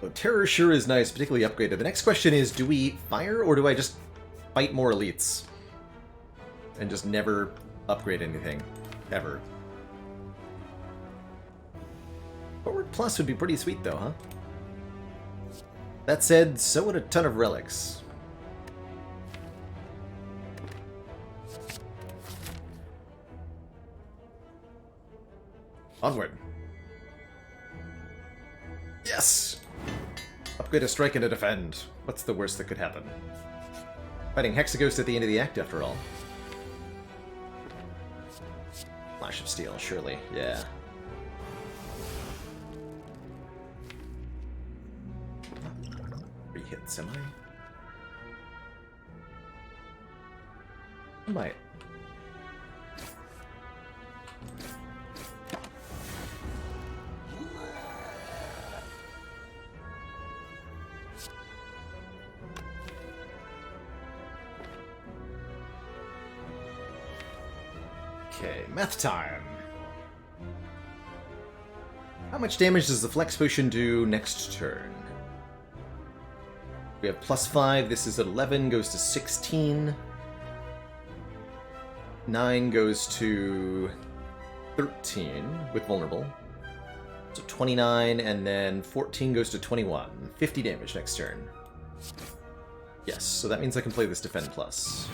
So Terror sure is nice, particularly upgraded. The next question is, do we fire, or do I just fight more elites? And just never upgrade anything. Ever. Forward Plus would be pretty sweet, though, huh? That said, so would a ton of relics. Onward. Yes! Upgrade a strike and a defend. What's the worst that could happen? Fighting Hexaghost at the end of the act, after all. Flash of Steel, surely. Yeah. 3 hits, am I? I might. Okay, math time. How much damage does the Flex Potion do next turn? We have +5, this is 11, goes to 16. 9 goes to 13 with vulnerable. So 29, and then 14 goes to 21. 50 damage next turn. Yes, so that means I can play this Defend Plus.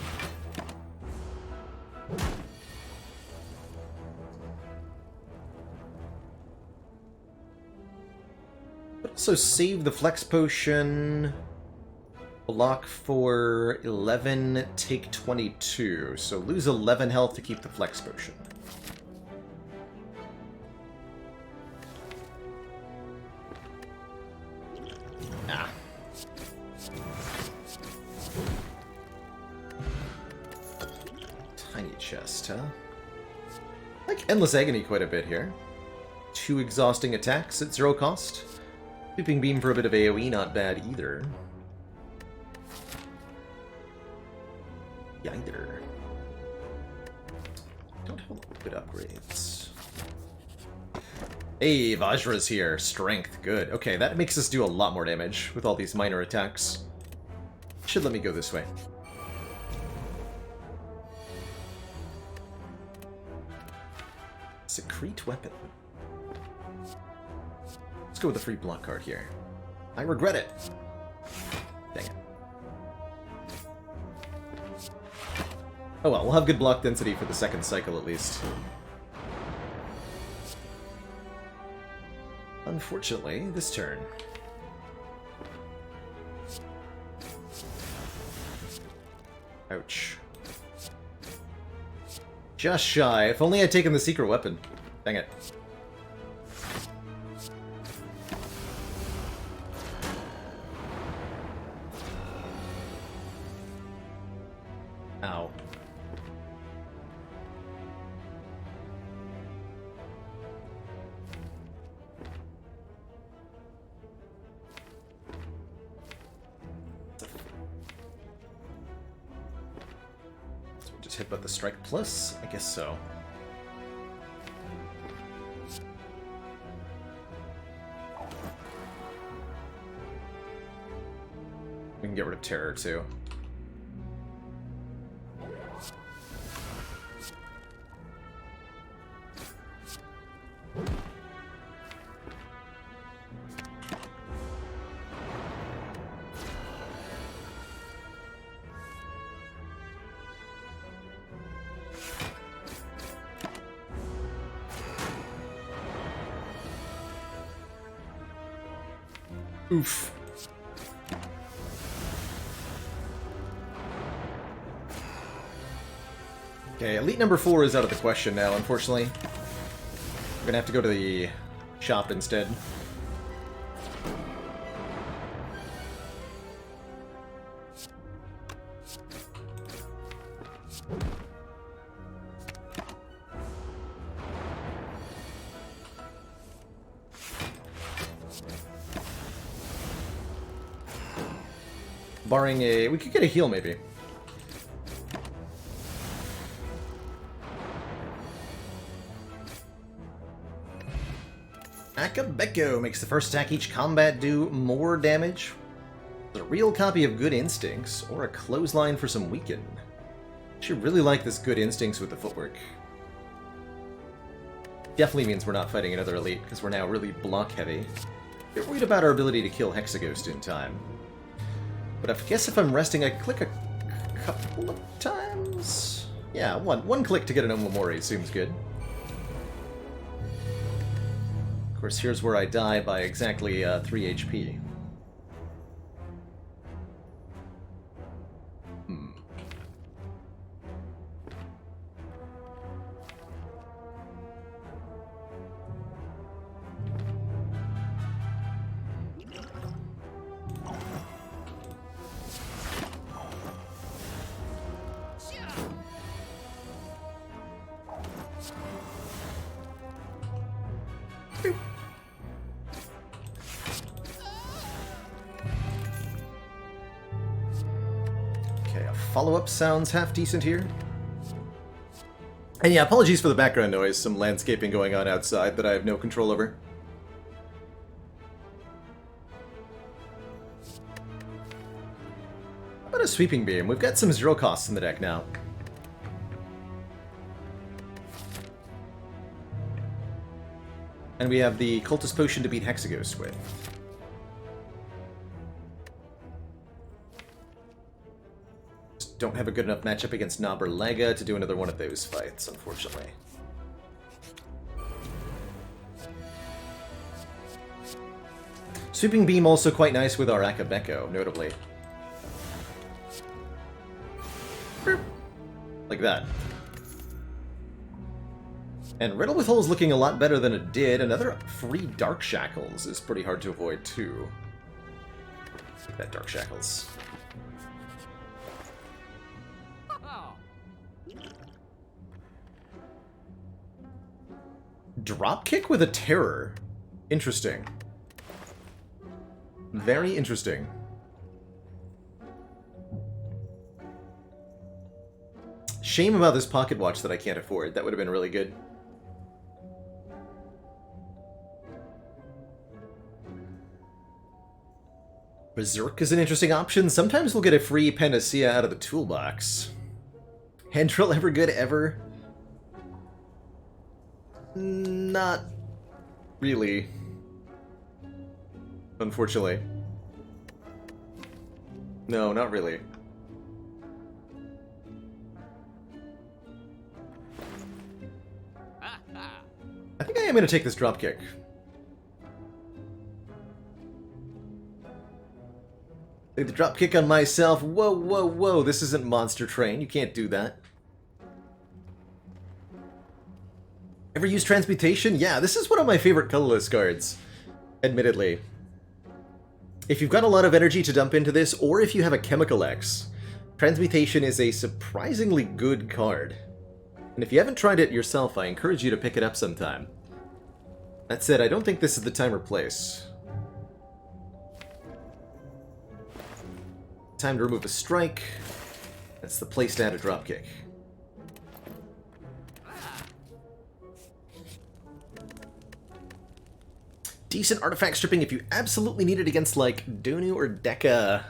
But also save the Flex Potion. Block for 11, take 22. So lose 11 health to keep the Flex Potion. Ah. Tiny chest, huh? I like Endless Agony quite a bit here. 2 exhausting attacks at 0 cost. Sweeping Beam for a bit of AoE, not bad either. Either. Don't have a lot of good upgrades. Hey, Vajra's here. Strength, good. Okay, that makes us do a lot more damage with all these minor attacks. Should let me go this way. Secrete weapon. Let's go with a free block card here. I regret it. Dang it. Oh well, we'll have good block density for the second cycle at least. Unfortunately, this turn. Ouch. Just shy. If only I'd taken the secret weapon. Dang it. Ow. Headbutt the Strike Plus? I guess so. We can get rid of Terror, too. Oof. Okay, Elite number 4 is out of the question now, unfortunately. We're gonna have to go to the shop instead. Barring a... we could get a heal, maybe. Akabeko makes the first attack each combat do more damage. A real copy of Good Instincts, or a clothesline for some weaken. Should really like this Good Instincts with the footwork. Definitely means we're not fighting another elite, because we're now really block heavy. Get worried about our ability to kill Hexaghost in time. But I guess if I'm resting, I click a couple of times? Yeah, one click to get an Omamori seems good. Of course, here's where I die by exactly 3 HP. Follow-up sounds half decent here. And yeah, apologies for the background noise, some landscaping going on outside that I have no control over. How about a Sweeping Beam? We've got some zero costs in the deck now. And we have the Cultist Potion to beat Hexaghost with. Don't have a good enough matchup against Nob or Laga to do another one of those fights, unfortunately. Sweeping Beam also quite nice with our Akabeko, notably. Like that. And Riddle with Hole's looking a lot better than it did. Another free Dark Shackles is pretty hard to avoid, too. Take that Dark Shackles. Dropkick with a Terror. Interesting. Very interesting. Shame about this pocket watch that I can't afford. That would have been really good. Berserk is an interesting option. Sometimes we'll get a free Panacea out of the toolbox. Hendril ever good ever? Not really. Unfortunately. No, not really. I think I am going to take this dropkick. Take the dropkick on myself. Whoa, whoa, whoa. This isn't Monster Train. You can't do that. Ever use Transmutation? Yeah, this is one of my favorite colorless cards, admittedly. If you've got a lot of energy to dump into this, or if you have a Chemical X, Transmutation is a surprisingly good card. And if you haven't tried it yourself, I encourage you to pick it up sometime. That said, I don't think this is the time or place. Time to remove a strike. That's the place to add a dropkick. decent artifact stripping if you absolutely need it against, like, Donu or Deka.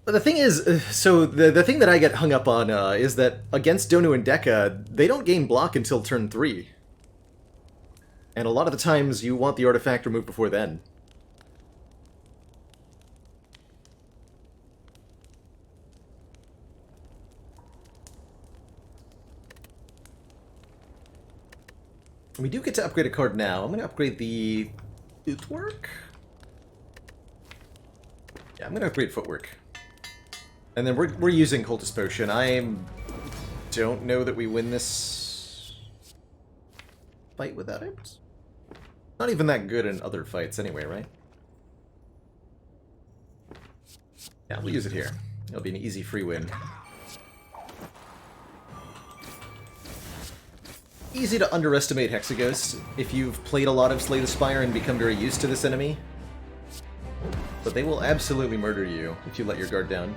But the thing is, so the thing that I get hung up on is that against Donu and Deka, they don't gain block until turn 3. And a lot of the times you want the artifact removed before then. We do get to upgrade a card now. I'm going to upgrade the footwork. Yeah, I'm going to upgrade footwork. And then we're using Cultist Potion. I don't know that we win this fight without it. Not even that good in other fights anyway, right? Yeah, we'll use it here. It'll be an easy free win. Easy to underestimate Hexaghost if you've played a lot of Slay the Spire and become very used to this enemy. But they will absolutely murder you if you let your guard down.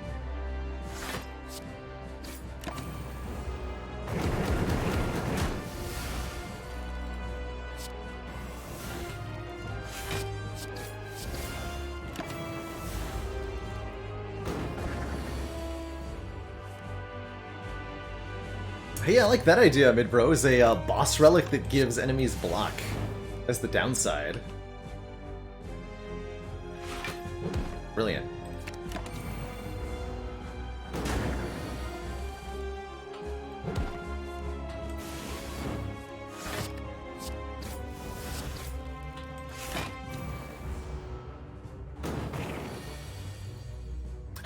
Hey, I like that idea, Midbro, is a boss relic that gives enemies block as the downside. Brilliant.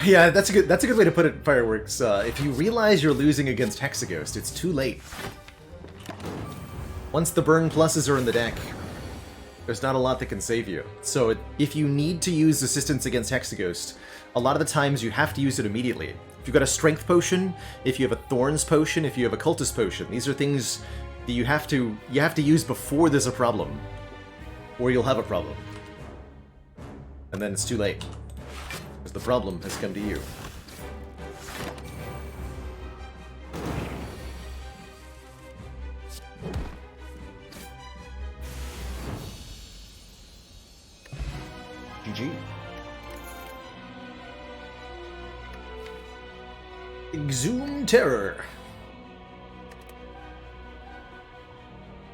Yeah, that's a good way to put it, Fireworks. If you realize you're losing against Hexaghost, it's too late. Once the burn pluses are in the deck, there's not a lot that can save you. So if you need to use assistance against Hexaghost, a lot of the times you have to use it immediately. If you've got a Strength Potion, if you have a Thorns Potion, if you have a Cultist Potion, these are things that you have to use before there's a problem. Or you'll have a problem. And then it's too late. Because the problem has come to you. GG. Exhume Terror.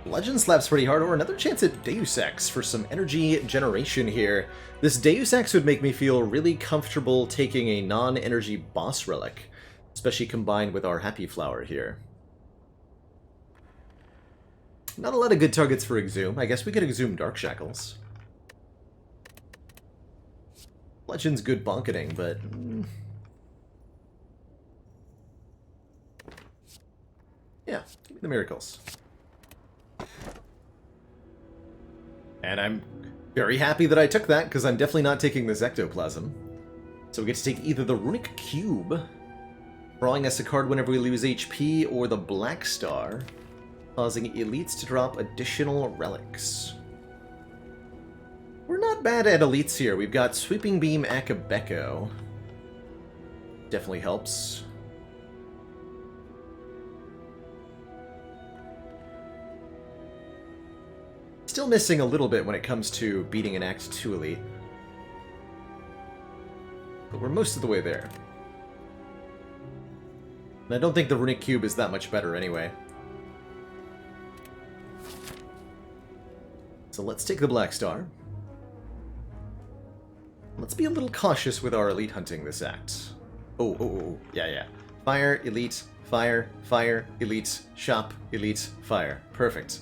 Legend slaps pretty hard, or another chance at Deus Ex for some energy generation here. This Deus Ex would make me feel really comfortable taking a non-energy boss relic, especially combined with our Happy Flower here. Not a lot of good targets for Exhume. I guess we could Exhume Dark Shackles. Legend's good bonketing, but... yeah, give me the miracles. And I'm very happy that I took that, because I'm definitely not taking this Ectoplasm. So we get to take either the Runic Cube, drawing us a card whenever we lose HP, or the Black Star, causing elites to drop additional relics. We're not bad at elites here. We've got Sweeping Beam Akabeko. Definitely helps. Still missing a little bit when it comes to beating an Act 2 elite. But we're most of the way there. And I don't think the Runic Cube is that much better anyway. So let's take the Black Star. Let's be a little cautious with our elite hunting this act. Oh, yeah. Fire, elite, fire, fire, elite, shop, elite, fire. Perfect.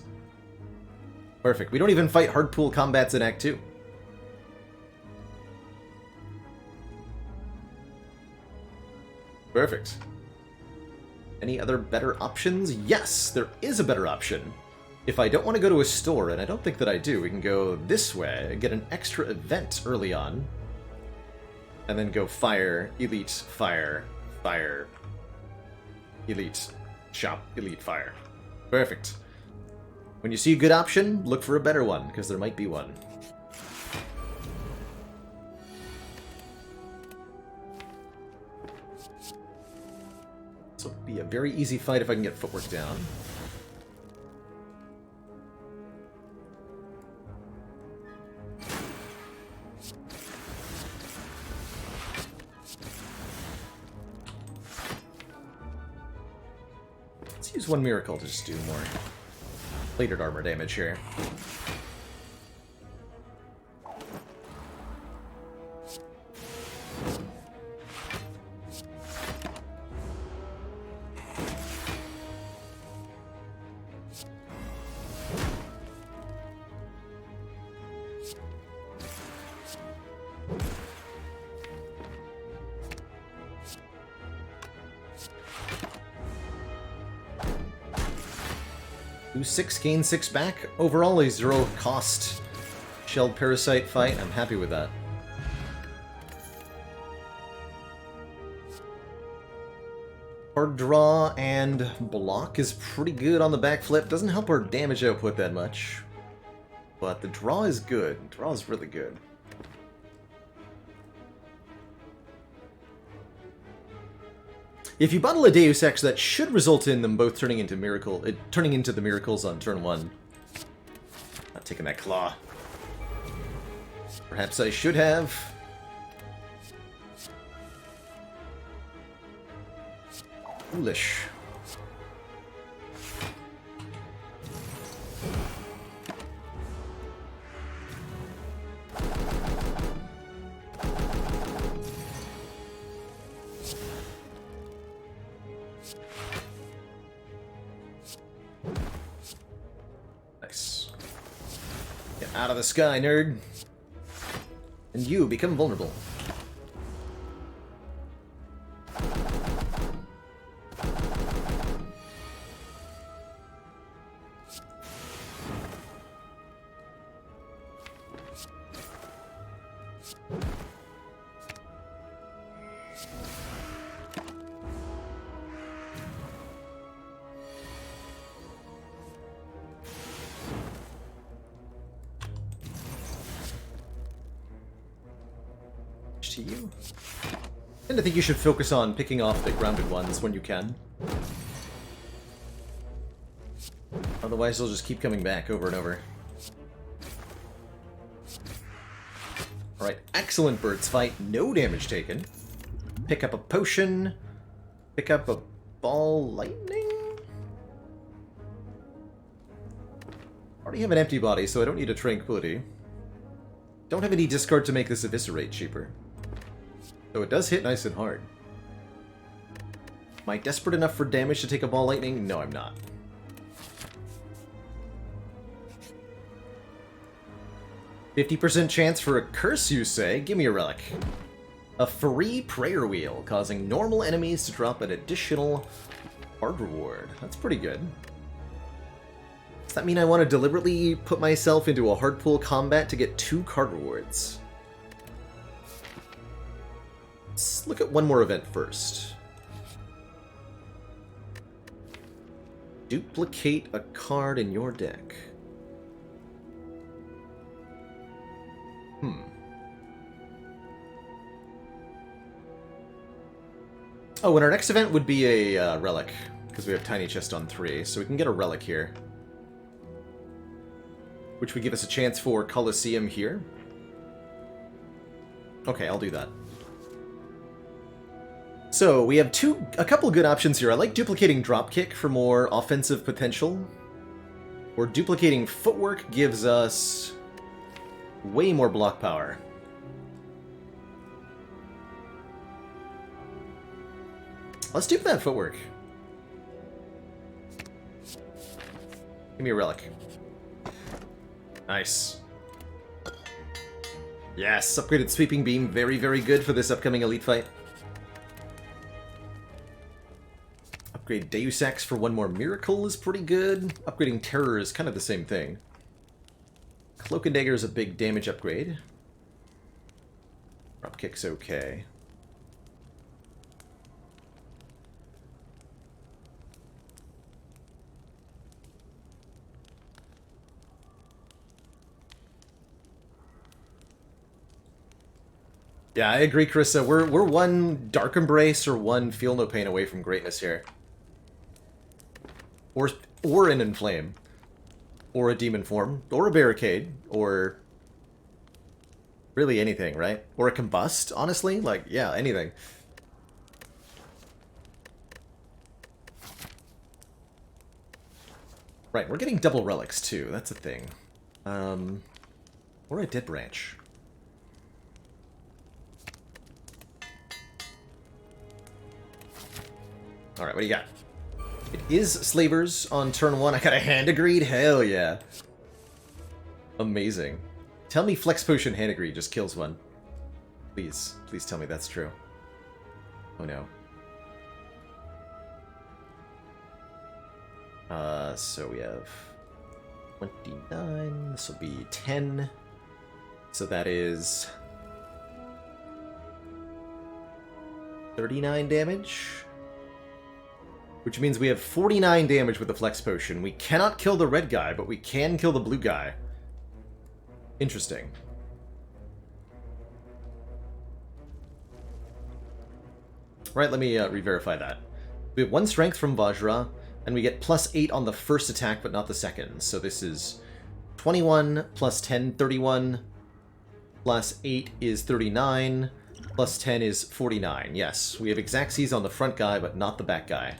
Perfect. We don't even fight hard pool combats in Act 2. Perfect. Any other better options? Yes, there is a better option. If I don't want to go to a store, and I don't think that I do, we can go this way and get an extra event early on. And then go fire, elite, fire, fire, elite, shop, elite, fire. Perfect. When you see a good option, look for a better one, because there might be one. So it'll be a very easy fight if I can get footwork down. use one miracle to just do more plated armor damage here. Lose 6, gain 6 back. Overall, a 0 cost shelled parasite fight. I'm happy with that. Hard draw and block is pretty good on the backflip. Doesn't help our damage output that much. But the draw is good. Draw is really good. If you bottle a Deus Ex, that should result in them both turning into the miracles on turn 1. Not taking that claw. Perhaps I should have. Foolish. Nice. Get out of the sky, nerd. And you become vulnerable. To you. And I think you should focus on picking off the grounded ones when you can. Otherwise they'll just keep coming back over and over. Alright, excellent birds fight. No damage taken. Pick up a potion. Pick up a ball lightning? Already have an empty body, so I don't need a tranquility. Don't have any discard to make this eviscerate cheaper. So it does hit nice and hard. Am I desperate enough for damage to take a ball lightning? No, I'm not. %50 chance for a curse, you say? Give me a relic. A free prayer wheel, causing normal enemies to drop an additional hard reward. That's pretty good. Does that mean I want to deliberately put myself into a hard pool combat to get 2 card rewards? Let's look at one more event first. Duplicate a card in your deck. Oh, and our next event would be a relic, because we have Tiny Chest on 3, so we can get a relic here. Which would give us a chance for Colosseum here. Okay, I'll do that. So, we have a couple good options here. I like duplicating Dropkick for more offensive potential. Or duplicating Footwork gives us way more block power. Let's dupe that Footwork. Give me a relic. Nice. Yes, upgraded Sweeping Beam. Very, very good for this upcoming elite fight. Upgrade Deus Ex for one more Miracle is pretty good. Upgrading Terror is kind of the same thing. Cloak and Dagger is a big damage upgrade. Dropkick's okay. Yeah, I agree, Carissa. We're one Dark Embrace or one Feel No Pain away from greatness here. Or an Inflame. Or a Demon Form. Or a Barricade. Or really anything, right? Or a Combust, honestly? Like, yeah, anything. Right, we're getting double relics too. That's a thing. Or a dead branch. Alright, what do you got? It is Slavers on turn 1. I got a hand agreed? Hell yeah. Amazing. Tell me Flex Potion hand agreed just kills one. Please. Please tell me that's true. Oh no. So we have 29. This will be 10. So that is 39 damage. Which means we have 49 damage with the Flex Potion. We cannot kill the red guy, but we can kill the blue guy. Interesting. Right, let me re-verify that. We have 1 strength from Vajra, and we get +8 on the first attack, but not the second. So this is 21 plus 10, 31, plus 8 is 39, plus 10 is 49. Yes, we have Exacxes on the front guy, but not the back guy.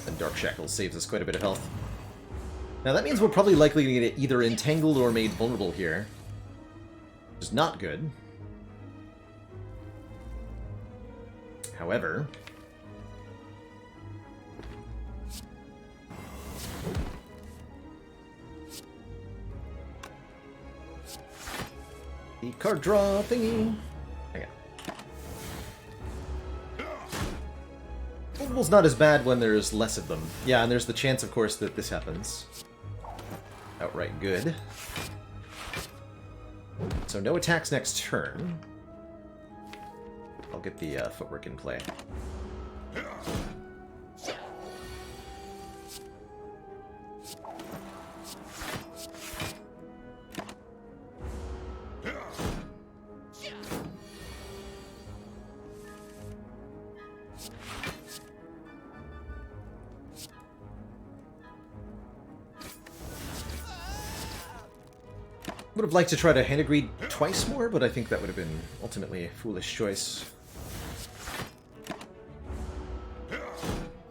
And Dark Shackle saves us quite a bit of health. Now that means we're probably likely to get either entangled or made vulnerable here. Which is not good. However... the card draw thingy. Hang on. Vulnerable's not as bad when there's less of them. Yeah, and there's the chance, of course, that this happens. Outright good. So no attacks next turn. I'll get the footwork in play. Would have liked to try to hand agreed twice more, but I think that would have been ultimately a foolish choice.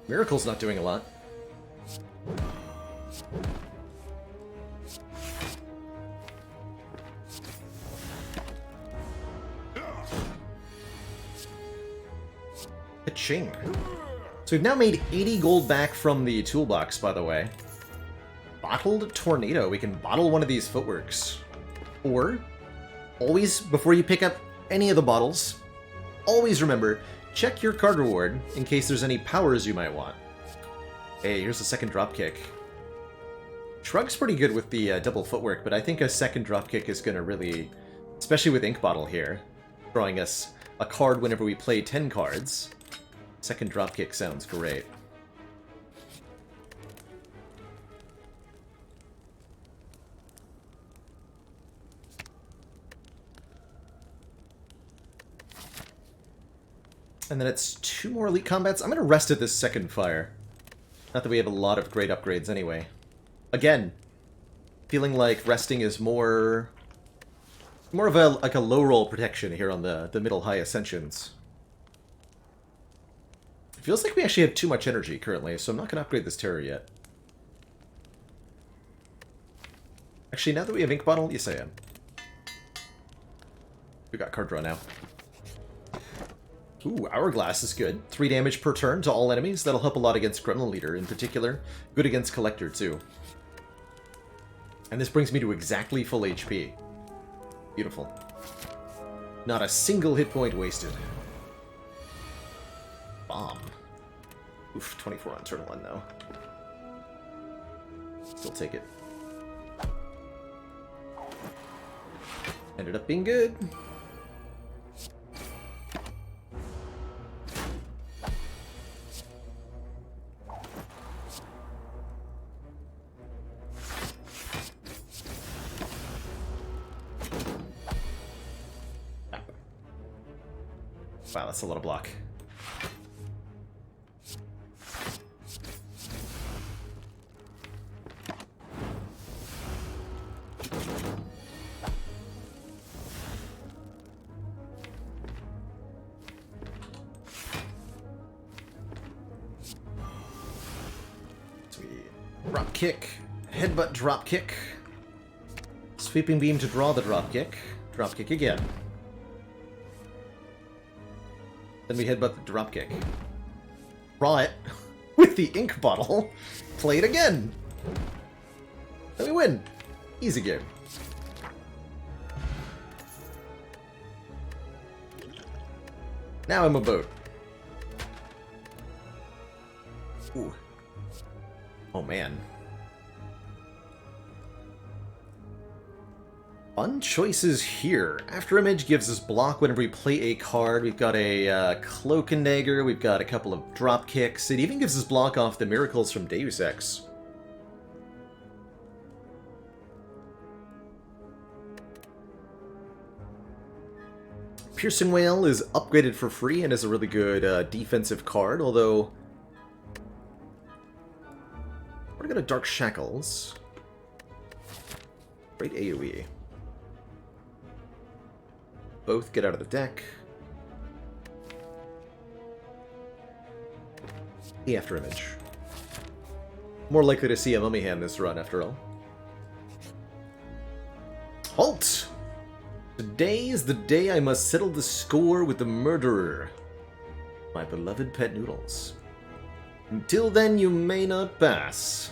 Miracle's not doing a lot. Ka-ching. So we've now made 80 gold back from the toolbox, by the way. Bottled Tornado. We can bottle one of these footworks. Or, always, before you pick up any of the bottles, always remember, check your card reward in case there's any powers you might want. Hey, here's a second dropkick. Shrug's pretty good with the double footwork, but I think a second dropkick is going to really, especially with Ink Bottle here, drawing us a card whenever we play 10 cards. Second dropkick sounds great. And then it's 2 more Elite Combats. I'm going to rest at this second fire. Not that we have a lot of great upgrades anyway. Again, feeling like resting is more of a like a low roll protection here on the middle high ascensions. It feels like we actually have too much energy currently, so I'm not going to upgrade this terror yet. Actually, now that we have Ink Bottle, yes I am. We got card draw now. Ooh, Hourglass is good. 3 damage per turn to all enemies. That'll help a lot against Gremlin Leader in particular. Good against Collector, too. And this brings me to exactly full HP. Beautiful. Not a single hit point wasted. Bomb. Oof, 24 on turn 1, though. Still take it. Ended up being good. Wow, that's a lot of block. Drop kick. Headbutt drop kick. Sweeping beam to draw the drop kick. Drop kick again. Then we headbutt the drop kick. Draw it with the ink bottle. Play it again. Then we win. Easy game. Now I'm a boat. Ooh. Oh man. Fun choices here. After Image gives us block whenever we play a card. We've got a Cloak and Dagger. We've got a couple of drop kicks. It even gives us block off the Miracles from Deus Ex. Piercing Whale is upgraded for free and is a really good defensive card, although we're gonna Dark Shackles. Great AoE. Both get out of the deck. The After Image. More likely to see a Mummy Hand this run, after all. Halt! Today is the day I must settle the score with the murderer. My beloved pet Noodles. Until then, you may not pass.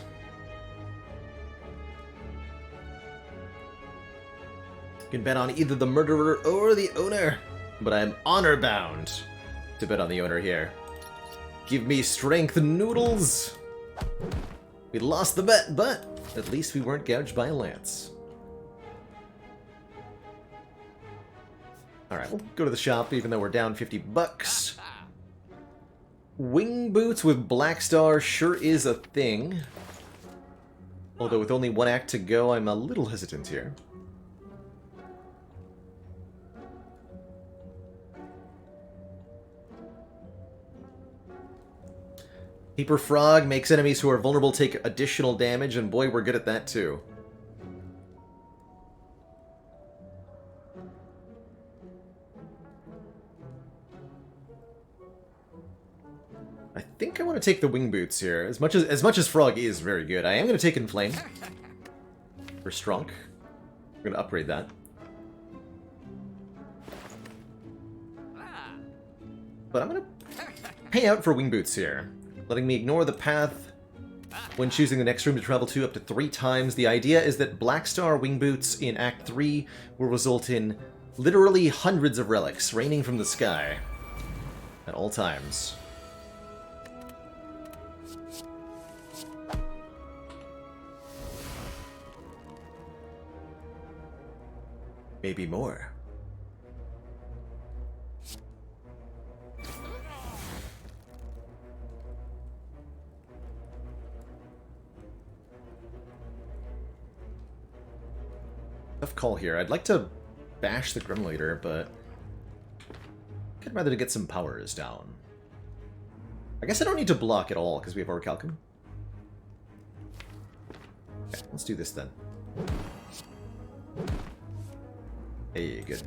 You can bet on either the murderer or the owner, but I am honor-bound to bet on the owner here. Give me strength, Noodles! We lost the bet, but at least we weren't gouged by a lance. Alright, we'll go to the shop even though we're down 50 bucks. Wing boots with Black Star sure is a thing. Although with only one act to go, I'm a little hesitant here. Paper Frog makes enemies who are vulnerable take additional damage, and boy, we're good at that too. I think I want to take the wing boots here. As much as Frog is very good, I am going to take Inflame for Strunk. We're going to upgrade that. But I'm going to pay out for wing boots here, letting me ignore the path when choosing the next room to travel to up to 3 times. The idea is that Black Star wing boots in Act 3 will result in literally hundreds of relics raining from the sky at all times. Maybe more. Tough call here. I'd like to bash the Grim Leader, but I'd rather to get some powers down. I guess I don't need to block at all because we have Orichalcum. Okay, let's do this then. Hey, good.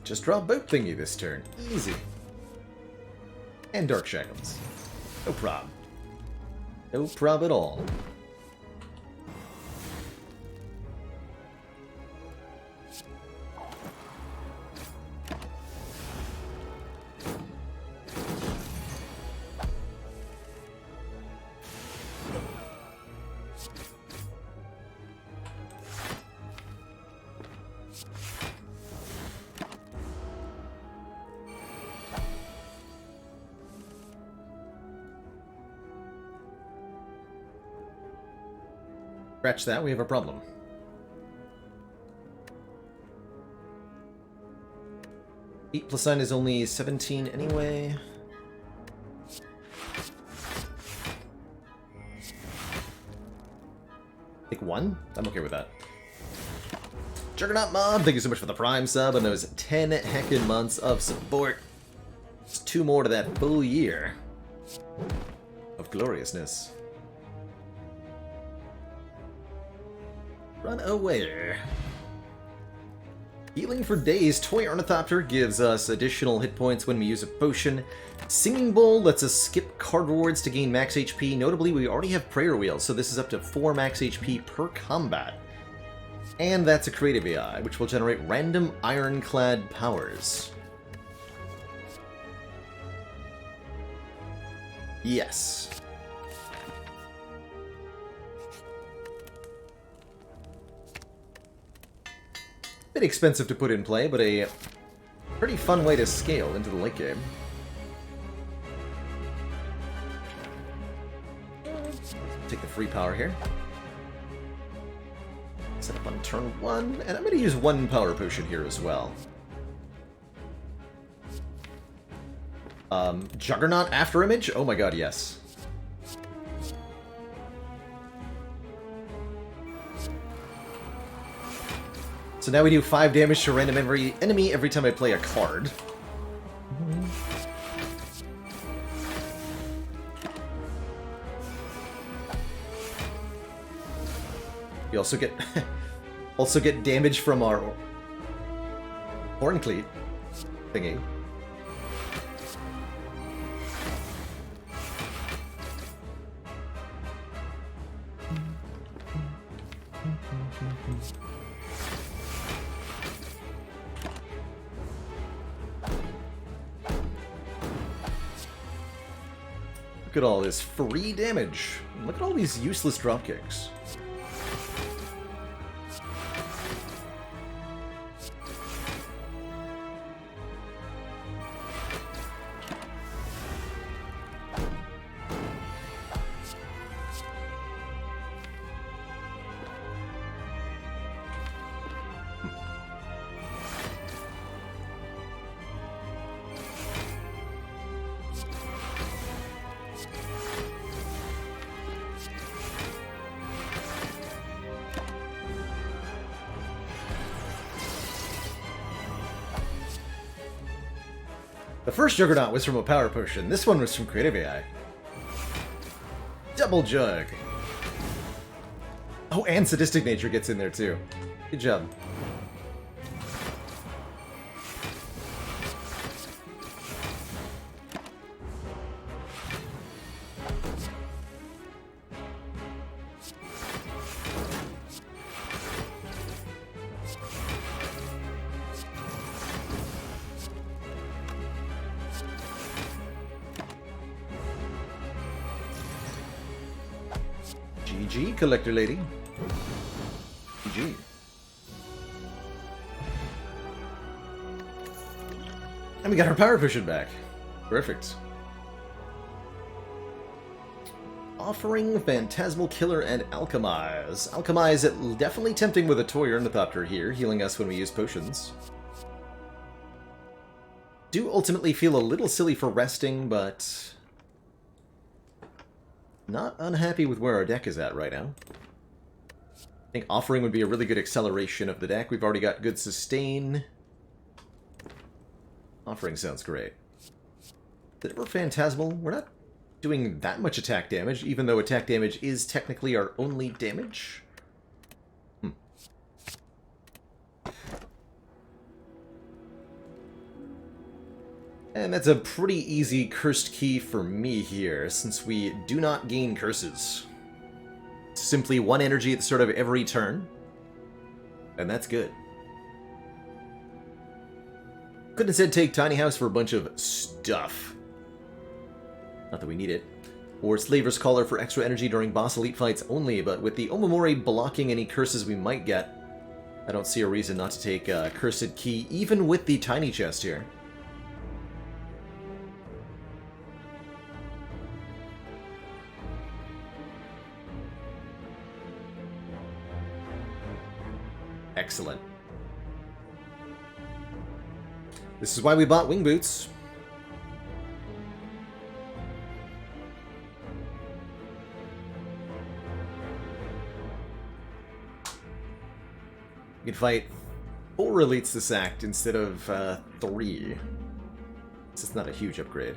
Just draw boat thingy this turn. Easy. And Dark Shackles. No prob. No prob at all. Scratch that, we have a problem. Eight plus 9 is only 17 anyway. Take 1? I'm okay with that. Juggernaut Mob, thank you so much for the Prime sub and those 10 heckin' months of support. It's 2 more to that full year of gloriousness. Run away. Healing for days. Toy Ornithopter gives us additional hit points when we use a potion. Singing Bowl lets us skip card rewards to gain max HP. Notably, we already have Prayer Wheels, so this is up to 4 max HP per combat. And that's a creative AI, which will generate random ironclad powers. Yes. Bit expensive to put in play, but a pretty fun way to scale into the late game. Take the free power here. Set up on turn 1, and I'm going to use 1 power potion here as well. Juggernaut Afterimage? Oh my god, yes. So now we do 5 damage to random enemy every time I play a card. You also get damage from our Horncleat thingy. Look at all this free damage. Look at all these useless dropkicks. The first Juggernaut was from a power potion. This one was from creative AI. Double Jug. Oh, and Sadistic Nature gets in there too. Good job. GG, Collector Lady. GG. And we got our power potion back. Perfect. Offering, Phantasmal Killer, and Alchemize. Alchemize is definitely tempting with a Toy Ornithopter here, healing us when we use potions. Do ultimately feel a little silly for resting, but not unhappy with where our deck is at right now. I think Offering would be a really good acceleration of the deck. We've already got good sustain. Offering sounds great. The Ever Phantasmal, we're not doing that much attack damage, even though attack damage is technically our only damage. And that's a pretty easy cursed key for me here, since we do not gain curses. It's simply 1 energy at the start of every turn, and that's good. Could instead take Tiny House for a bunch of stuff. Not that we need it. Or Slaver's Collar for extra energy during boss elite fights only, but with the Omamori blocking any curses we might get, I don't see a reason not to take a Cursed Key, even with the tiny chest here. Excellent. This is why we bought Wing Boots. You can fight 4 elites this act instead of 3. So it's not a huge upgrade.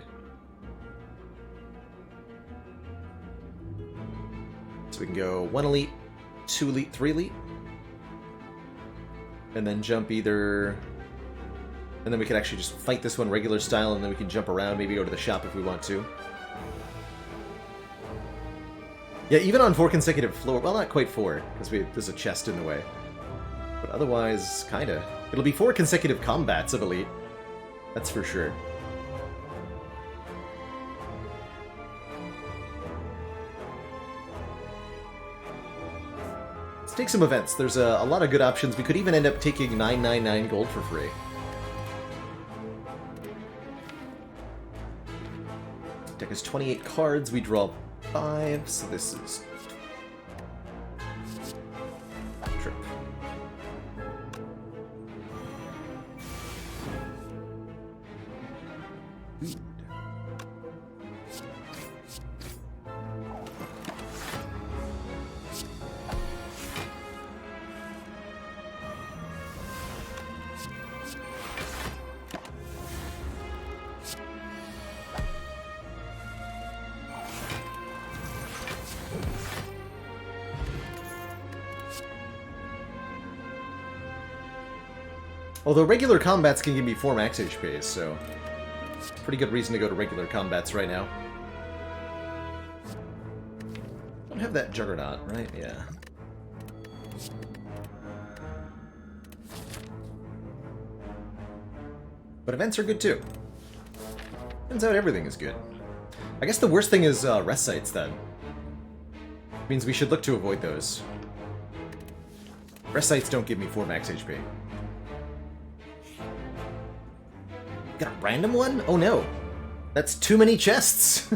So we can go 1 elite, 2 elite, 3 elite. and then jump either... And then we can actually just fight this one regular style, and then we can jump around, maybe go to the shop if we want to. Yeah, even on 4 consecutive floor... Well, not quite 4, because there's a chest in the way. But otherwise, kinda. It'll be 4 consecutive combats of Elite. That's for sure. Let's take some events. There's a lot of good options. We could even end up taking 999 gold for free. Deck has 28 cards, we draw 5, so this is... Trip. Food. Although regular combats can give me 4 max HP, so... Pretty good reason to go to regular combats right now. Don't have that Juggernaut, right? Yeah. But events are good too. Turns out everything is good. I guess the worst thing is rest sites then. Means we should look to avoid those. Rest sites don't give me 4 max HP. Got a random one? Oh no. That's too many chests.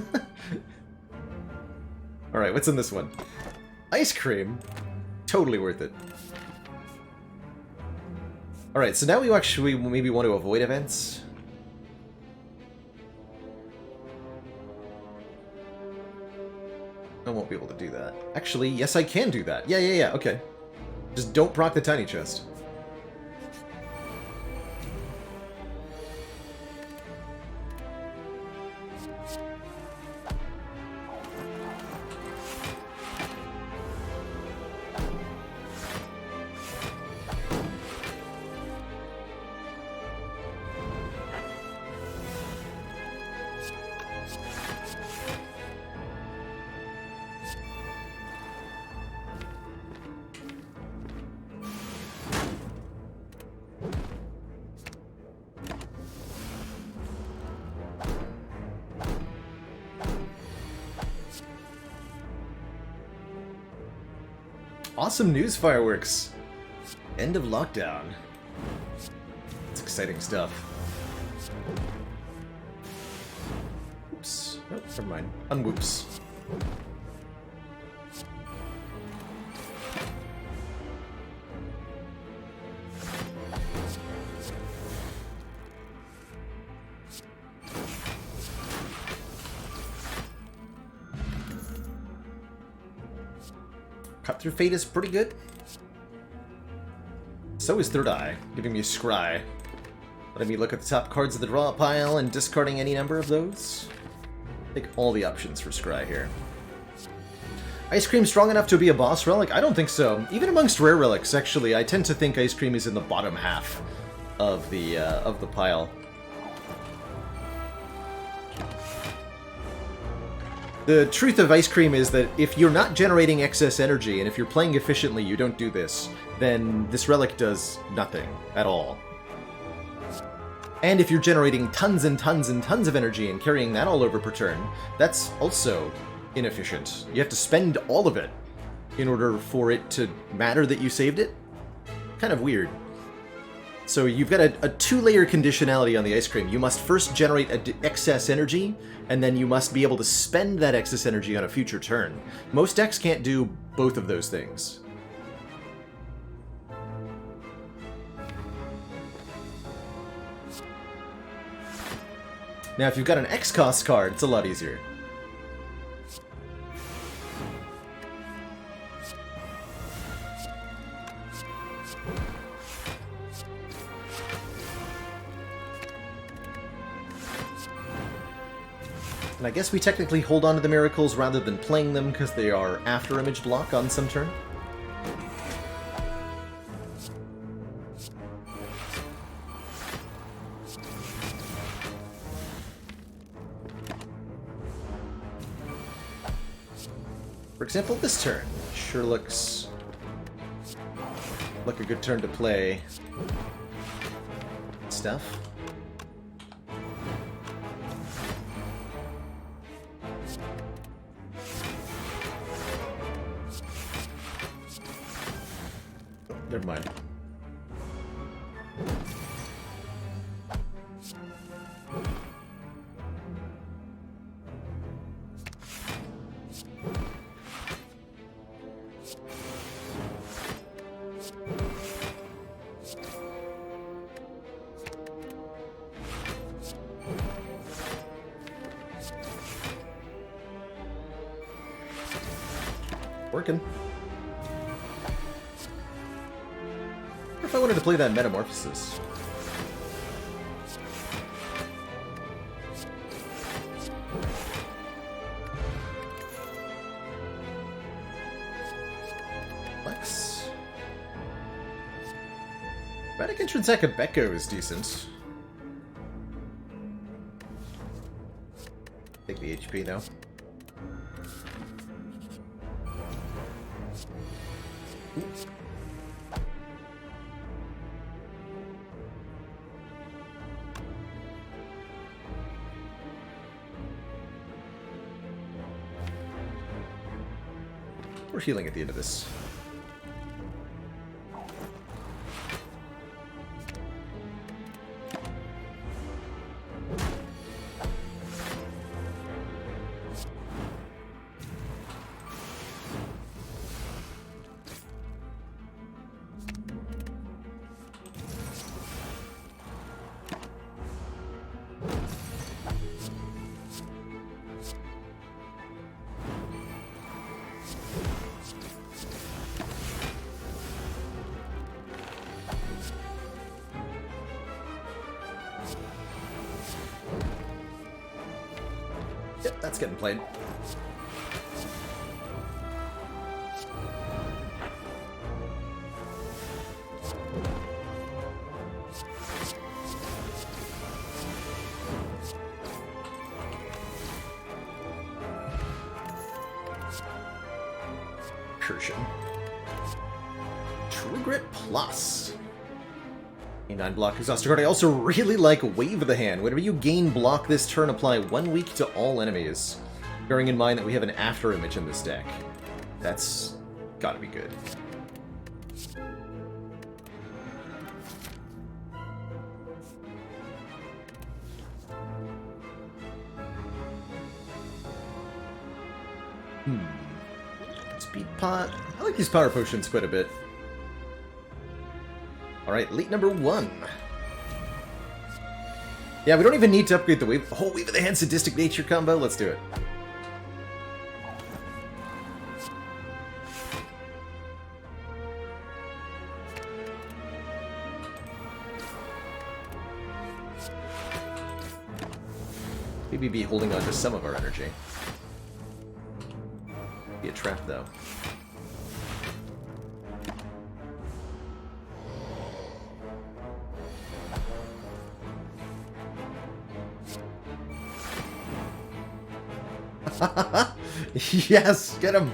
Alright, what's in this one? Ice cream. Totally worth it. Alright, so now we actually maybe want to avoid events. I won't be able to do that. Actually, yes I can do that. Yeah, okay. Just don't proc the tiny chest. Awesome news, Fireworks! End of lockdown. It's exciting stuff. Oops. Nope, never mind. Unwhoops. Cut Through Fate is pretty good. So is Third Eye, giving me a scry. Letting me look at the top cards of the draw pile and discarding any number of those. Take all the options for scry here. Ice Cream strong enough to be a boss relic? I don't think so. Even amongst rare relics, actually, I tend to think Ice Cream is in the bottom half of the pile. The truth of Ice Cream is that if you're not generating excess energy, and if you're playing efficiently, you don't do this, then this relic does nothing at all. And if you're generating tons and tons and tons of energy and carrying that all over per turn, that's also inefficient. You have to spend all of it in order for it to matter that you saved it. Kind of weird. So you've got a 2-layer conditionality on the Ice Cream. You must first generate excess energy, and then you must be able to spend that excess energy on a future turn. Most decks can't do both of those things. Now, if you've got an X-Cost card, it's a lot easier. And I guess we technically hold on to the miracles rather than playing them because they are after image block on some turn. For example, this turn. Sure looks like a good turn to play stuff. Oh, never mind. Working. What if I wanted to play that Metamorphosis? Flex. Radic Intrinsic Becco is decent. Take the HP though. Oops. We're healing at the end of this. Yep, that's getting played. Incursion. True Grit Plus. A9 block exhausted card. I also really like Wave of the Hand. Whenever you gain block this turn, apply 1 week to all enemies. Bearing in mind that we have an after image in this deck. That's gotta be good. Speed pot. I like these power potions quite a bit. Alright, elite number 1. Yeah, we don't even need to upgrade the wave. Oh, Wave of the Hand Sadistic Nature combo. Let's do it. Maybe be holding on to some of our energy. Be a trap, though. Yes, get him.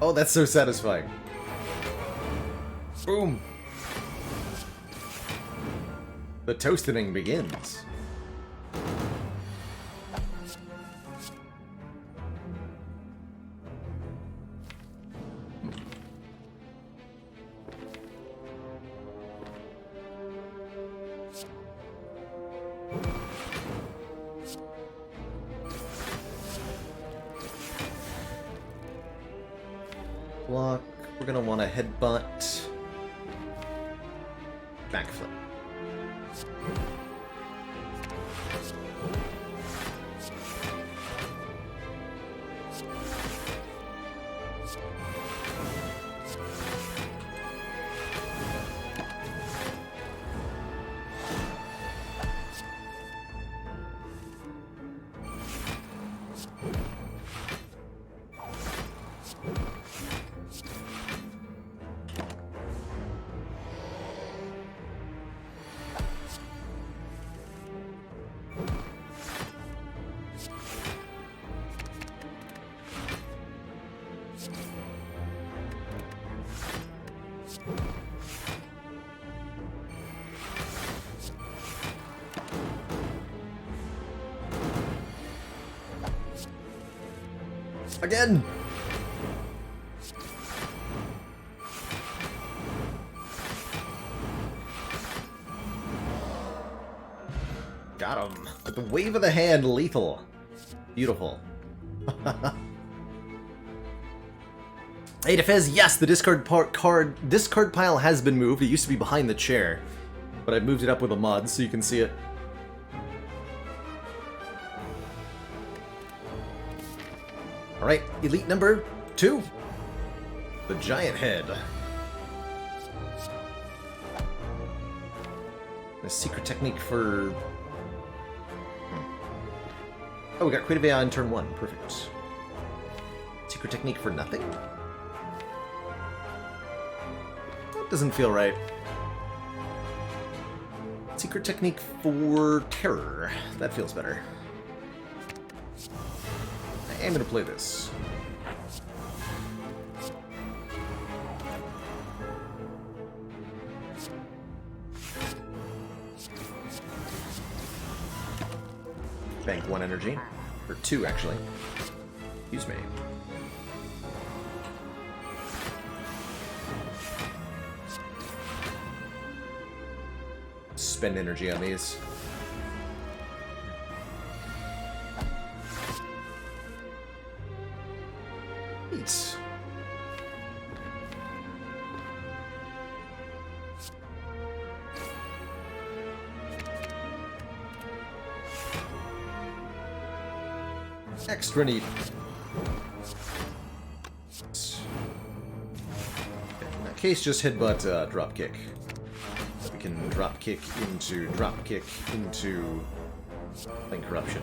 Oh, that's so satisfying. Boom. The toasting begins. Block. We're gonna want a headbutt. Backflip. Again! Got him. With the wave of the hand, lethal. Beautiful. Hey, Defez, yes, the discard pile has been moved. It used to be behind the chair, but I've moved it up with a mod so you can see it. Alright, elite number 2. The giant head. A secret technique for... Oh, we got Creative AI on turn 1. Perfect. Secret technique for nothing? That doesn't feel right. Secret technique for terror. That feels better. I am going to play this. Bank 1 energy. Or 2, actually. Excuse me. Spend energy on these. Neat. Extra neat. In that case, just headbutt drop kick. We can drop kick into Link Corruption.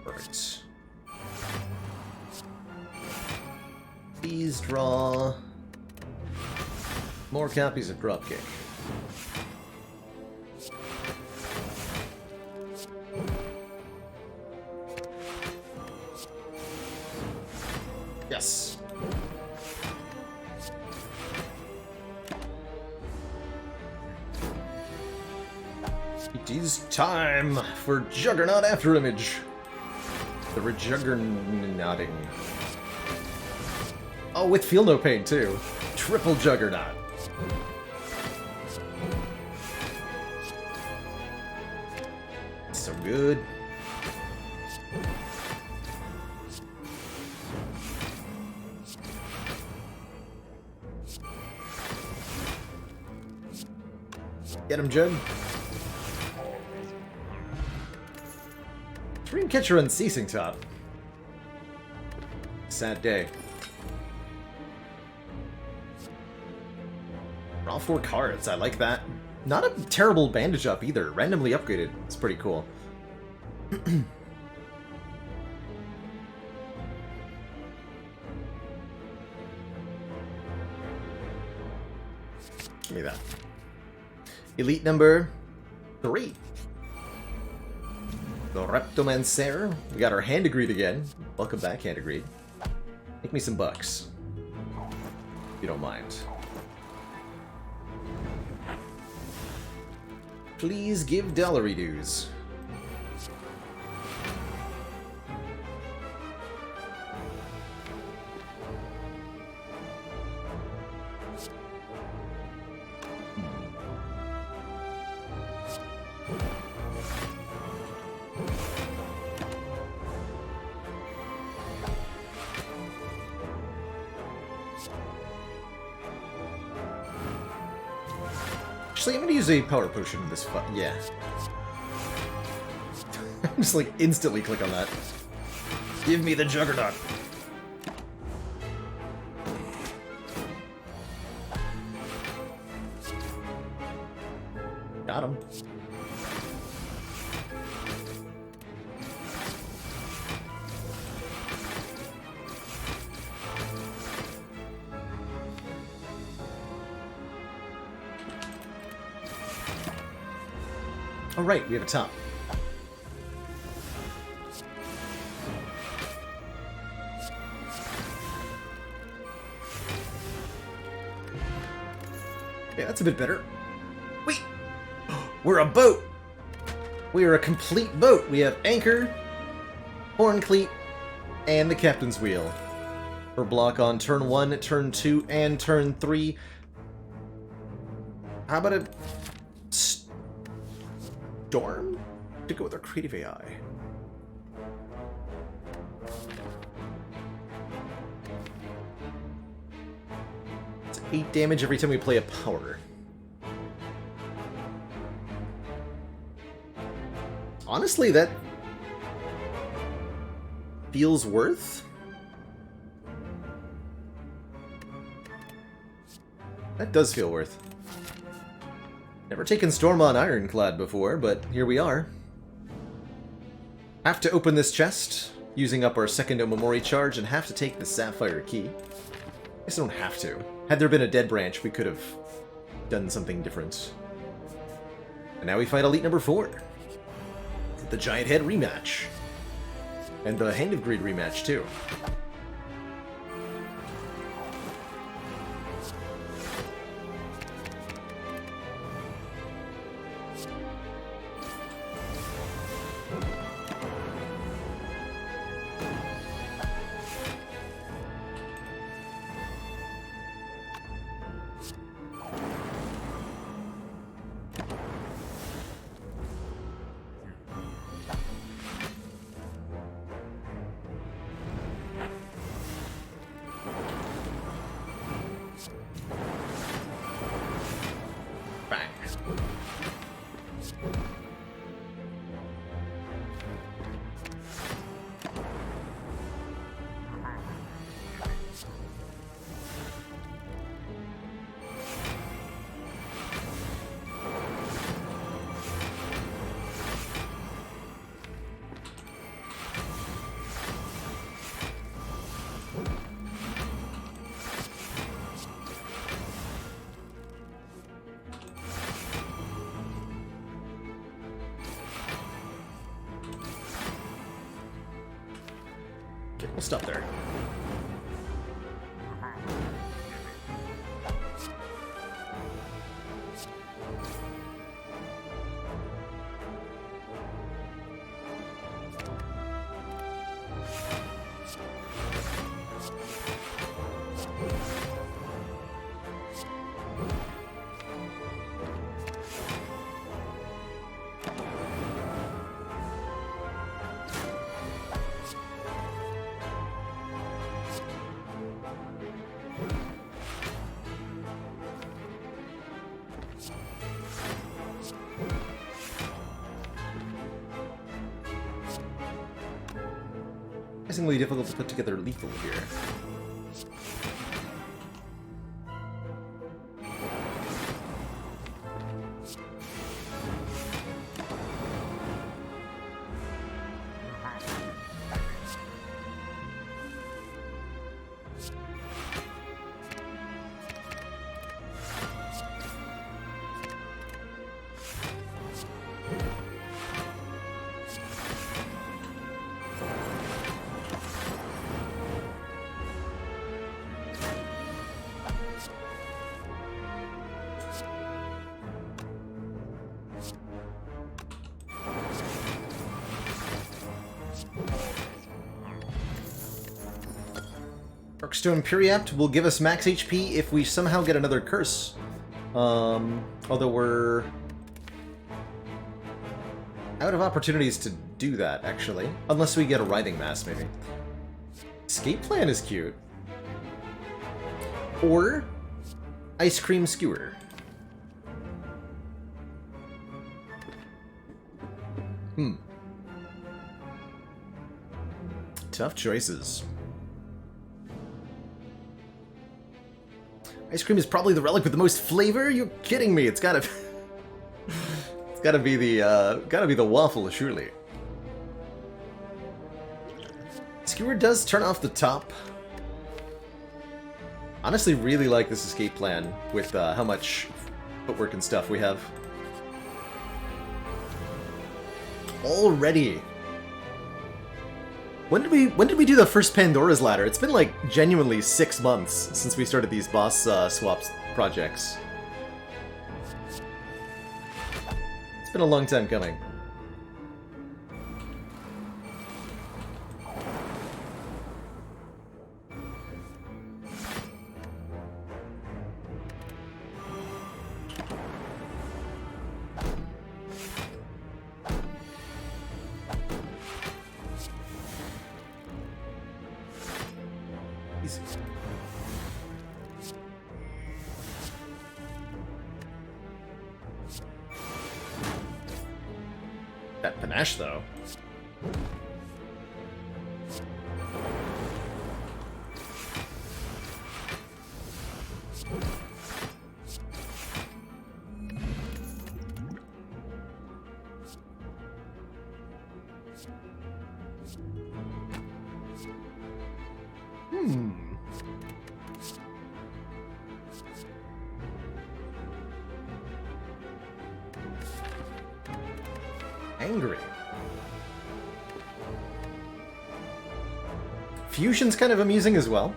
Perfect. Please draw more copies of Dropkick. Yes. It is time for Juggernaut Afterimage. The rejuggernauting. Oh, with Feel No Pain, too. Triple Juggernaut. So good. Get him, Jim. Dreamcatcher Unceasing Top. Sad day. All 4 cards, I like that. Not a terrible bandage up either. Randomly upgraded. It's pretty cool. Give me that. Elite number 3. The Reptomancer. We got our Hand Agreed again. Welcome back, Hand Agreed. Make me some bucks. If you don't mind. Please give dollary dues. Actually, I'm gonna use a power potion in this fight. Yeah. I'm just like instantly click on that. Give me the Juggernaut. Got him. Oh right, we have a top. That's a bit better. Wait! We're a boat! We are a complete boat. We have anchor, horn cleat, and the captain's wheel. For block on turn 1, turn 2, and turn 3. How about a storm to go with our creative AI? It's 8 damage every time we play a power. Honestly, that feels worth. That does feel worth. Never taken Storm on Ironclad before, but here we are. Have to open this chest, using up our second Omamori charge, and have to take the Sapphire Key. I guess I don't have to. Had there been a dead branch, we could have done something different. And now we fight Elite number 4. The Giant Head rematch. And the Hand of Greed rematch, too. Okay, we'll stop there. Surprisingly difficult to put together lethal here. Darkstone Periapt will give us max HP if we somehow get another curse. Although we're out of opportunities to do that, actually. Unless we get a Writhing Mass, maybe. Escape Plan is cute. Or Ice Cream Skewer. Tough choices. Ice cream is probably the relic with the most flavor? You're kidding me. It's gotta it's gotta be the waffle, surely. Skewer does turn off the top. Honestly, really like this escape plan with how much footwork and stuff we have. Already. When did we do the first Pandora's Ladder? It's been like genuinely 6 months since we started these boss swaps projects. been a long time coming. Easy. That panache, though. Angry. Fusion's kind of amusing as well.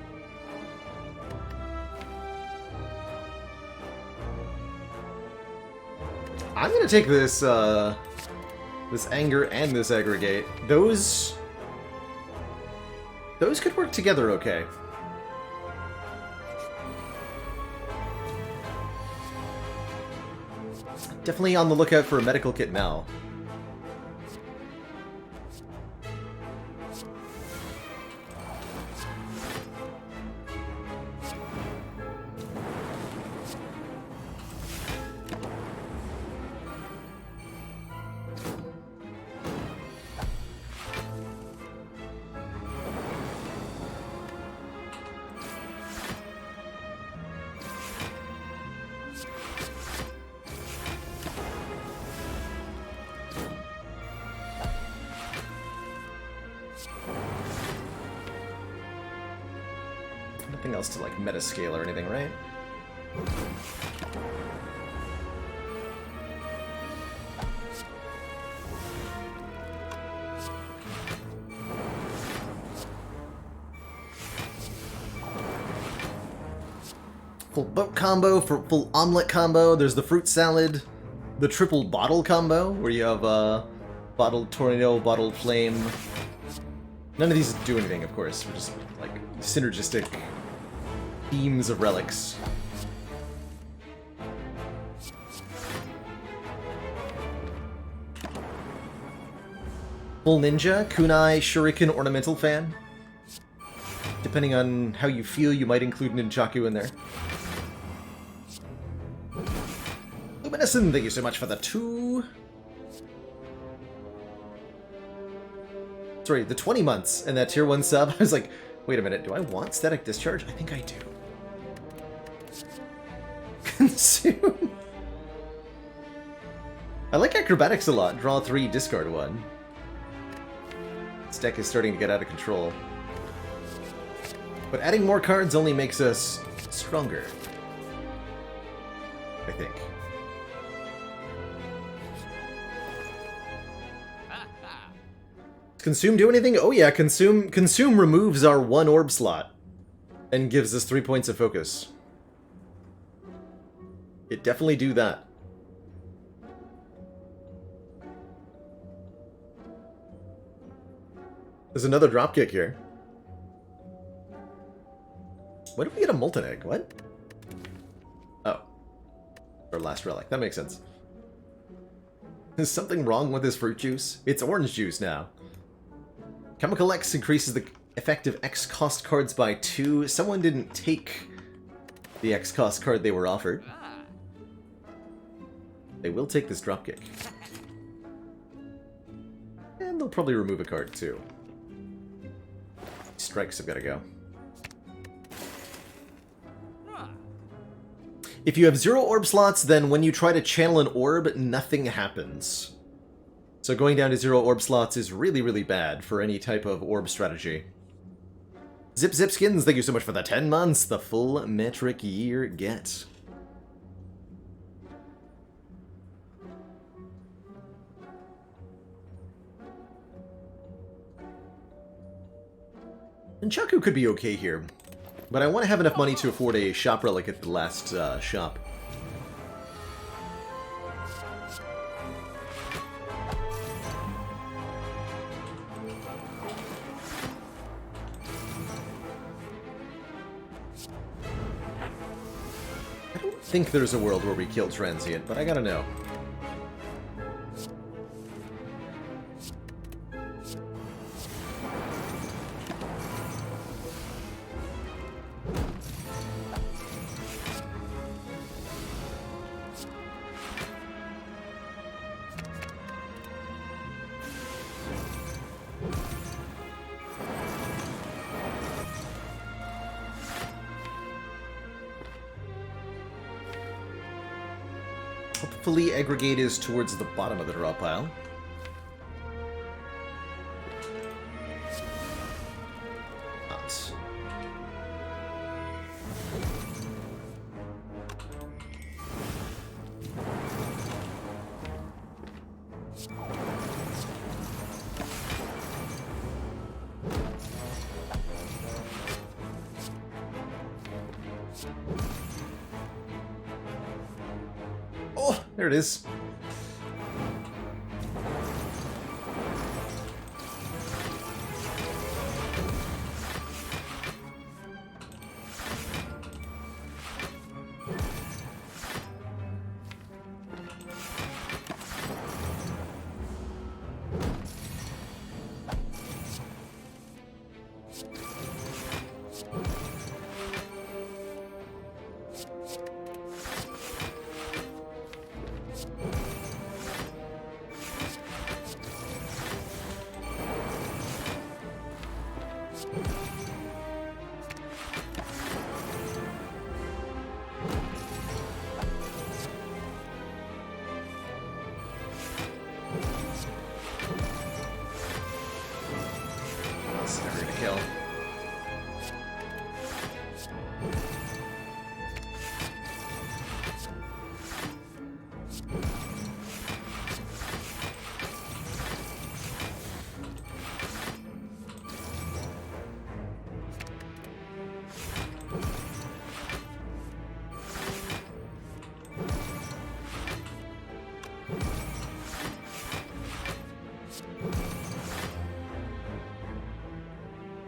I'm gonna take this, this anger and this aggregate. Those could work together okay. Definitely on the lookout for a medical kit now. Nothing else to, like, meta-scale or anything, right? Full boat combo, for full omelet combo, there's the fruit salad, the triple bottle combo, where you have, bottled tornado, bottled flame. None of these do anything, of course, we're just, like, synergistic themes of relics. Full ninja, kunai, shuriken, ornamental fan. Depending on how you feel, you might include ninjaku in there. Luminescent, thank you so much for the 2. Sorry, the 20 months and that tier 1 sub. I was like, wait a minute, do I want static discharge? I think I do. Consume. I like acrobatics a lot. Draw 3, discard 1. This deck is starting to get out of control. But adding more cards only makes us stronger. I think. Does Consume do anything? Oh yeah, Consume removes our 1 orb slot and gives us 3 points of focus. It definitely do that. There's another dropkick here. When did we get a molten egg? What? Oh. Our last relic. That makes sense. Is something wrong with this fruit juice? It's orange juice now. Chemical X increases the effective X cost cards by 2. Someone didn't take the X cost card they were offered. They will take this dropkick. And they'll probably remove a card too. Strikes have got to go. If you have 0 orb slots, then when you try to channel an orb, nothing happens. So going down to 0 orb slots is really, really bad for any type of orb strategy. Zip Skins, thank you so much for the 10 months, the full metric year get. And Chaku could be okay here, but I want to have enough money to afford a shop relic at the last shop. think there's a world where we kill Transient, but I gotta know. Hopefully aggregate is towards the bottom of the draw pile. Not. Oh, there it is. That's never gonna kill.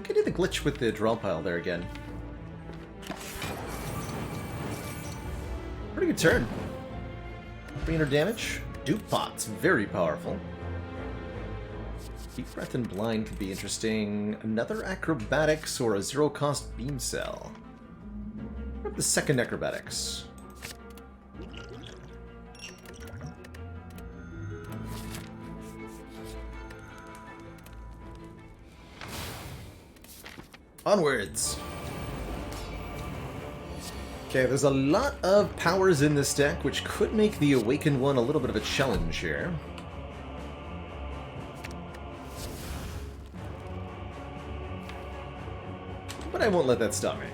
I did the glitch with the draw pile there again. Pretty good turn. 300 damage. Dupe Pot's very powerful. Deep Breath and Blind could be interesting. Another Acrobatics or a zero-cost Beam Cell. Grab the second Acrobatics. Onwards! Okay, there's a lot of powers in this deck, which could make the Awakened one a little bit of a challenge here. But I won't let that stop me.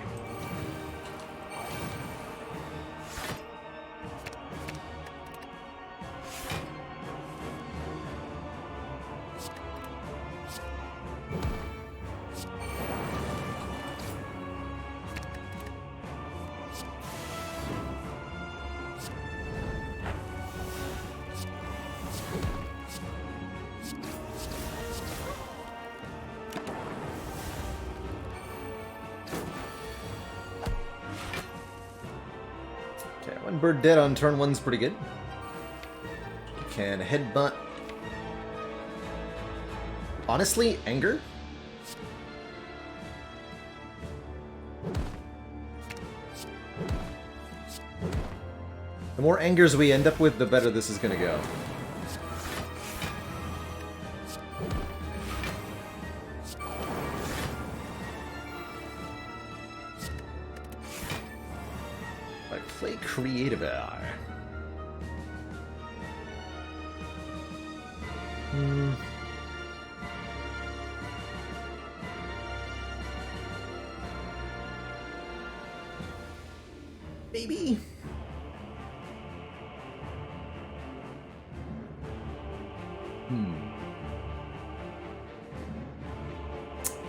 One bird dead on turn one's pretty good. Can headbutt. Honestly, anger? The more angers we end up with, the better this is gonna go. Play Creative AR. Maybe.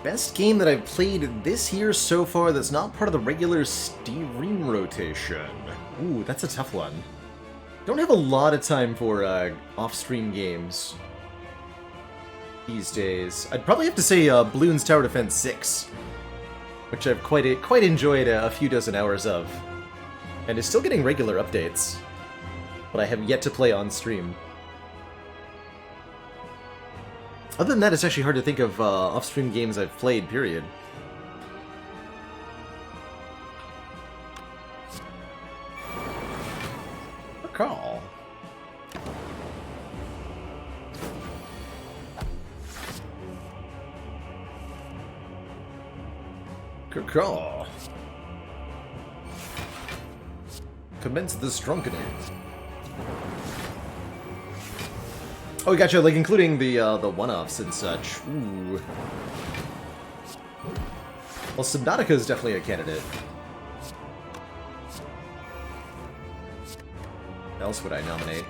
Best game that I've played this year so far that's not part of the regular Steam rotation. Ooh, that's a tough one. Don't have a lot of time for off-stream games these days. I'd probably have to say Bloons Tower Defense 6, which I've quite enjoyed a few dozen hours of. and is still getting regular updates, but I have yet to play on stream. Other than that, it's actually hard to think of off-stream games I've played, period. Call. Call. Commence the strunkening. Oh, gotcha, like including the one-offs and such. Ooh. Well, Subnautica is definitely a candidate. What else would I nominate?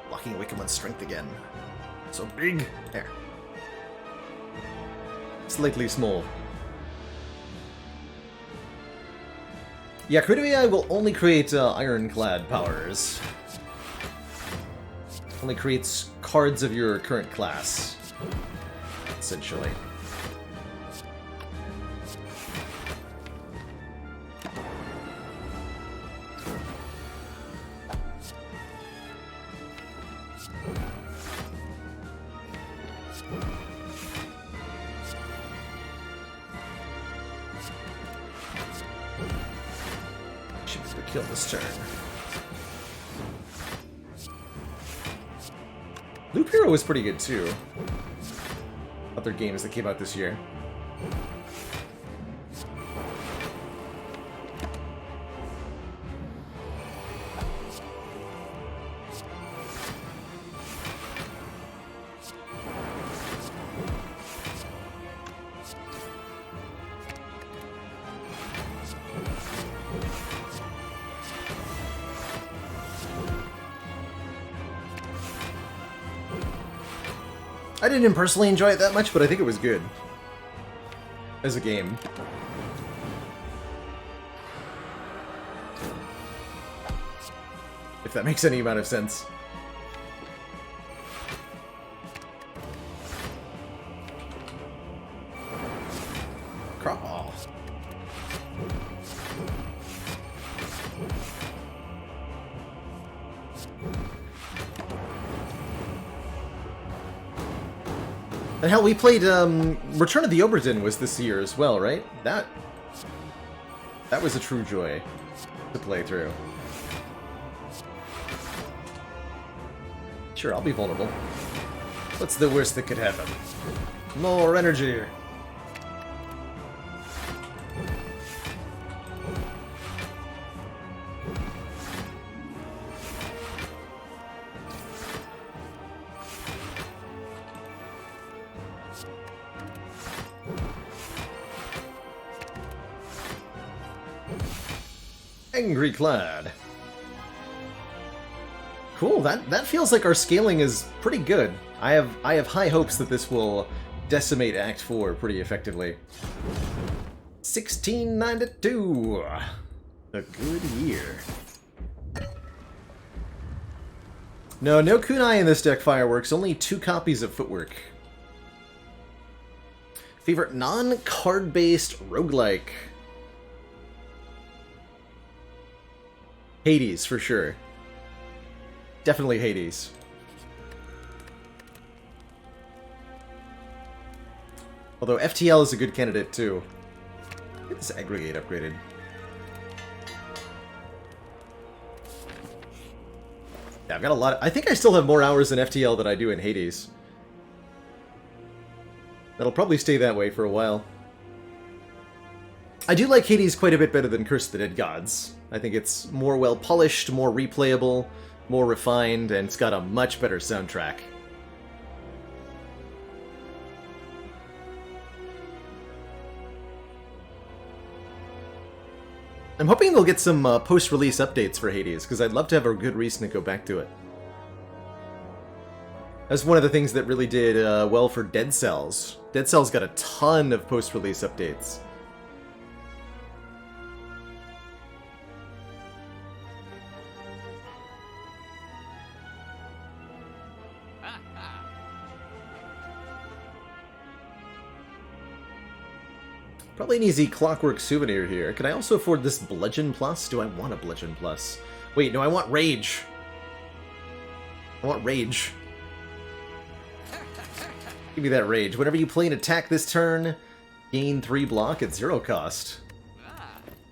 Blocking Wickham strength again. So big. There. Slightly small. Yeah, Creative AI will only create ironclad powers. Only creates cards of your current class, essentially. Kill this turn. Loop Hero was pretty good too. Other games that came out this year. I didn't personally enjoy it that much, but I think it was good. As a game. If that makes any amount of sense. Crawl. And hell, we played, Return of the Obra was this year as well, right? That was a true joy to play through. Sure, I'll be vulnerable. What's the worst that could happen? More energy! Angry Clad. Cool, that feels like our scaling is pretty good. I have high hopes that this will decimate Act 4 pretty effectively. 1692! A good year. No kunai in this deck, Fireworks. Only 2 copies of Footwork. Favorite non-card-based roguelike? Hades, for sure. Definitely Hades. Although FTL is a good candidate, too. Get this aggregate upgraded. Yeah, I've got a lot of... I think I still have more hours in FTL than I do in Hades. That'll probably stay that way for a while. I do like Hades quite a bit better than Curse of the Dead Gods. I think it's more well-polished, more replayable, more refined, and it's got a much better soundtrack. I'm hoping they'll get some post-release updates for Hades, because I'd love to have a good reason to go back to it. That's one of the things that really did well for Dead Cells. Dead Cells got a ton of post-release updates. Probably an easy clockwork souvenir here. Can I also afford this Bludgeon Plus? Do I want a Bludgeon Plus? Wait, no, I want Rage. I want Rage. Give me that Rage. Whenever you play an attack this turn, gain 3 block at 0 cost.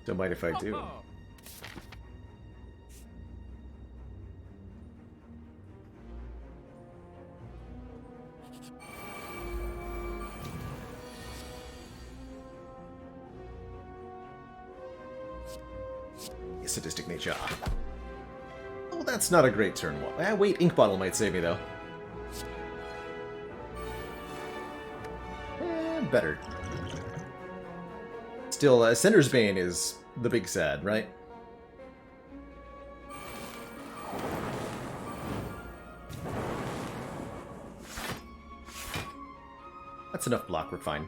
Don't mind if I do. Sadistic nature. Oh, that's not a great turn one. Ah, wait, Ink Bottle might save me, though. Better. Still, Sender's Bane is the big sad, right? That's enough block, we're fine.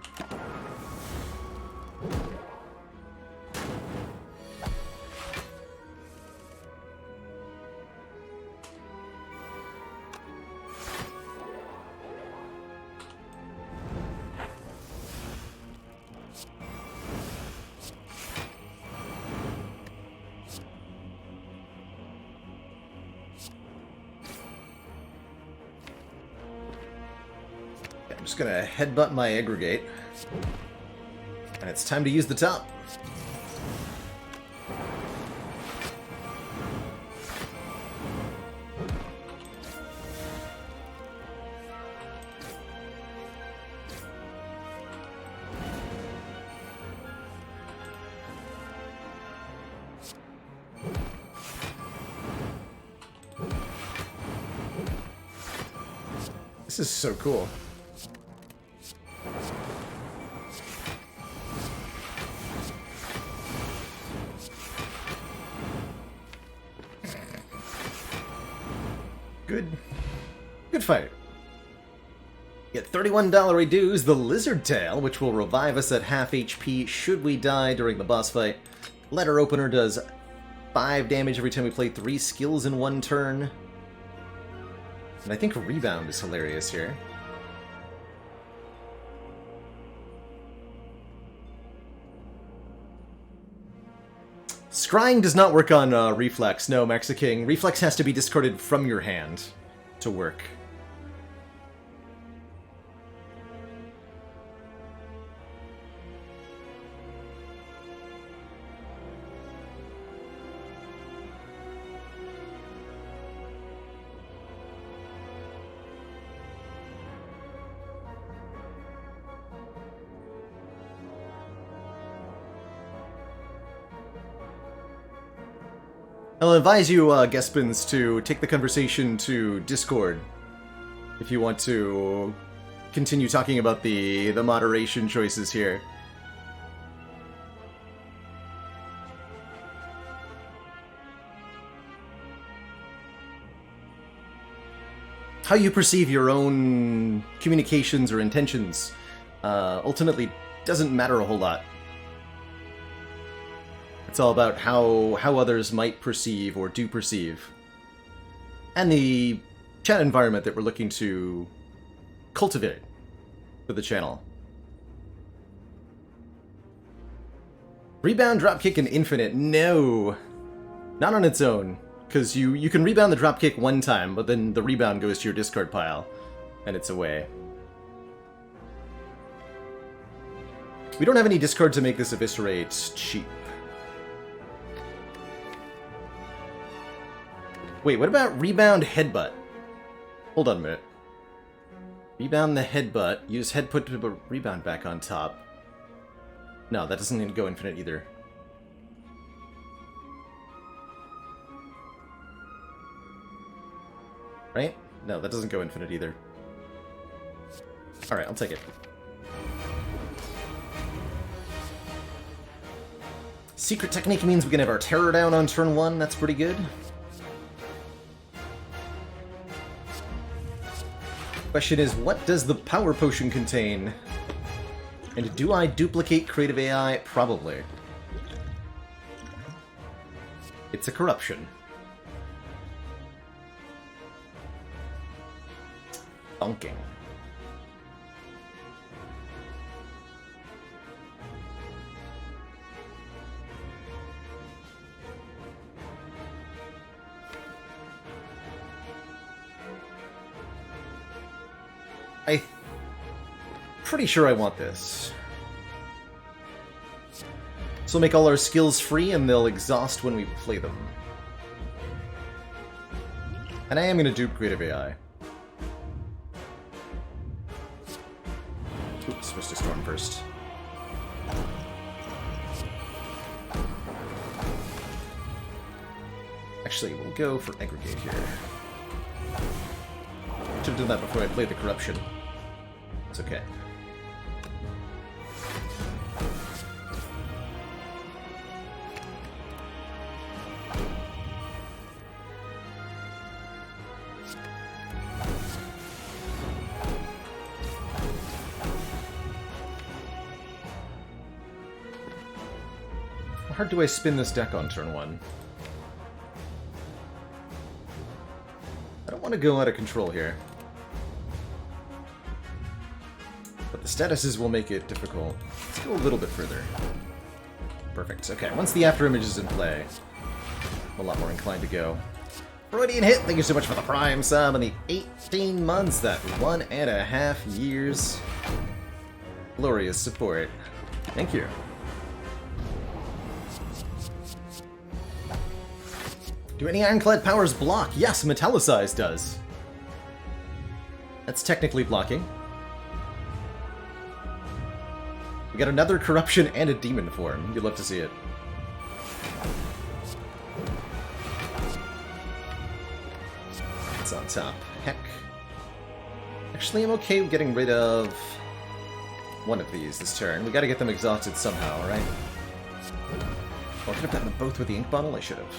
I'm just gonna headbutt my aggregate. And it's time to use the top. This is so cool. Good fight. Get $31 dues, the Lizard Tail, which will revive us at half HP should we die during the boss fight. Letter Opener does 5 damage every time we play 3 skills in 1 turn. And I think Rebound is hilarious here. Scrying does not work on Reflex, no, Mexiking. Reflex has to be discarded from your hand to work. I'll advise you, Gespins, to take the conversation to Discord if you want to continue talking about the moderation choices here. How you perceive your own communications or intentions ultimately doesn't matter a whole lot. It's all about how others might perceive or do perceive. And the chat environment that we're looking to cultivate for the channel. Rebound, dropkick, and infinite. No! Not on its own. Because you can rebound the dropkick 1 time, but then the rebound goes to your discard pile. And it's away. We don't have any discard to make this eviscerate cheap. Wait, what about Rebound Headbutt? Hold on a minute. Rebound the Headbutt. Use Headbutt to put Rebound back on top. No, that doesn't go infinite either. Right? No, that doesn't go infinite either. Alright, I'll take it. Secret Technique means we can have our Terror down on turn 1. That's pretty good. Question is, what does the Power Potion contain? And do I duplicate Creative AI? Probably. It's a corruption. Bonking. I'm pretty sure I want this. So we'll make all our skills free and they'll exhaust when we play them. And I am going to dupe Creative AI. Oops, switch to Storm first. Actually, we'll go for Aggregate here. Should have done that before I played the Corruption. It's okay. How hard do I spin this deck on turn 1? I don't want to go out of control here. But the statuses will make it difficult. Let's go a little bit further. Perfect. Okay, once the after image is in play, I'm a lot more inclined to go. Freudian hit, thank you so much for the Prime sub and the 18 months, that 1.5 years. Glorious support. Thank you. Do any Ironclad powers block? Yes, Metallicize does. That's technically blocking. We got another Corruption and a Demon form. You'd love to see it. It's on top. Heck. Actually, I'm okay with getting rid of one of these this turn. We gotta get them exhausted somehow, right? Well, I could have gotten them both with the ink bottle. I should have.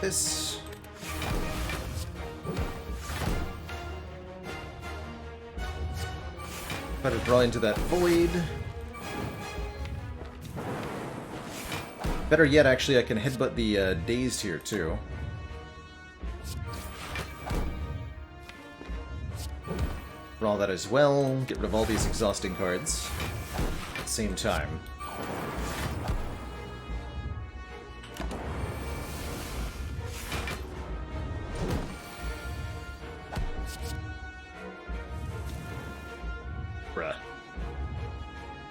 This. Try to draw into that void. Better yet, actually, I can headbutt the dazed here too. Draw that as well. Get rid of all these exhausting cards at the same time.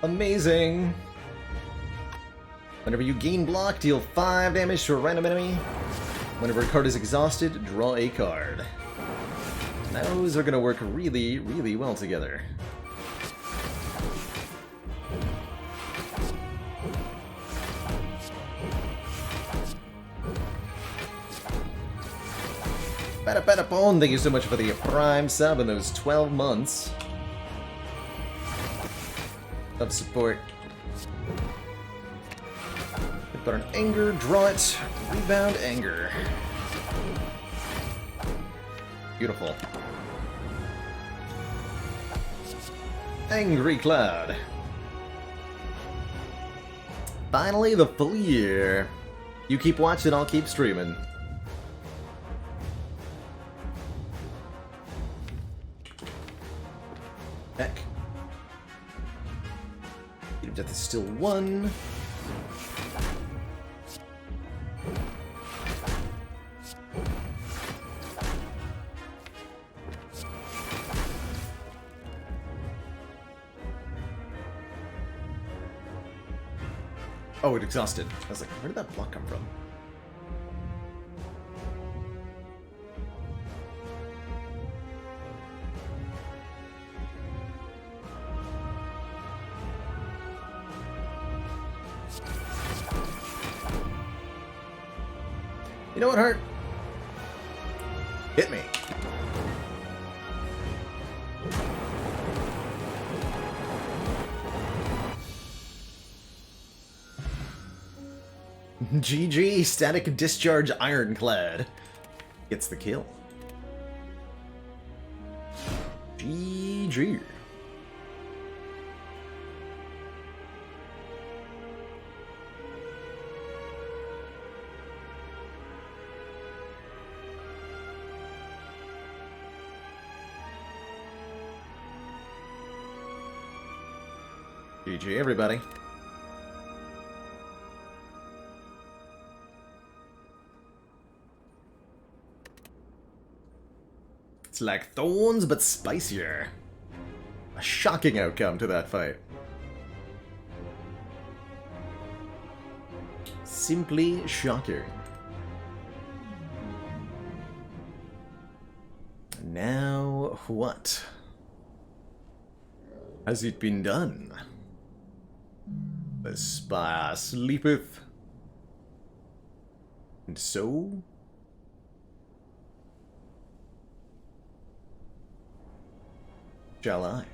Amazing! Whenever you gain block, deal 5 damage to a random enemy. Whenever a card is exhausted, draw a card. Those are going to work really, really well together. Patapatapon, thank you so much for the Prime sub in those 12 months. Of support. Put an anger, draw it, rebound, anger. Beautiful. Angry Cloud. Finally, the full year. You keep watching, I'll keep streaming. Heck. Death is still 1. Oh, it exhausted. I was like, where did that block come from? You know what, Hart? Hit me. GG, Static Discharge Ironclad gets the kill. GG. GG, everybody. It's like thorns, but spicier. A shocking outcome to that fight. Simply shocking. Now what? Has it been done? The Spire sleepeth. And so? Shall I?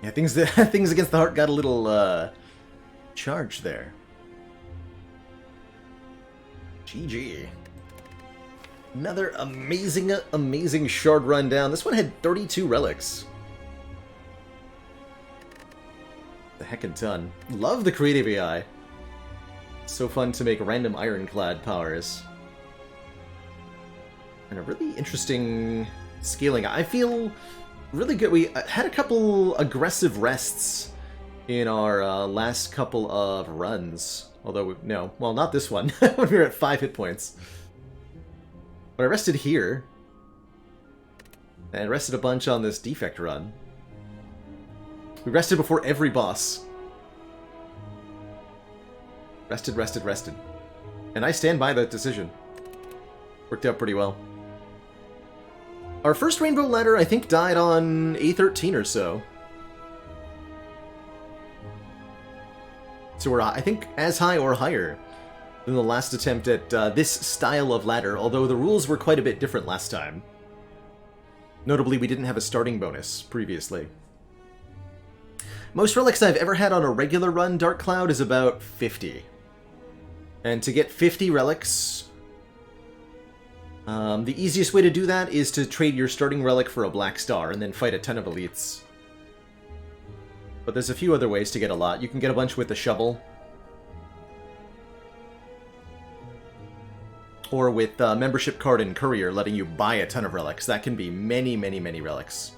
Yeah, things against the heart got a little, charged there. GG. Another amazing shard run down. This one had 32 relics. The heckin' ton. Love the creative AI. So fun to make random ironclad powers. And a really interesting scaling. I feel really good. We had a couple aggressive rests in our last couple of runs. Although, no, well, not this one, when we were at 5 hit points. But I rested here. And rested a bunch on this defect run. We rested before every boss. Rested. And I stand by that decision. Worked out pretty well. Our first Rainbow Ladder, I think, died on A13 or so. So we're, I think, as high or higher than the last attempt at this style of ladder, although the rules were quite a bit different last time. Notably, we didn't have a starting bonus previously. Most relics I've ever had on a regular run, Dark Cloud, is about 50. And to get 50 relics, the easiest way to do that is to trade your starting relic for a black star and then fight a ton of elites. But there's a few other ways to get a lot. You can get a bunch with the shovel. Or with membership card and courier letting you buy a ton of relics. That can be many relics.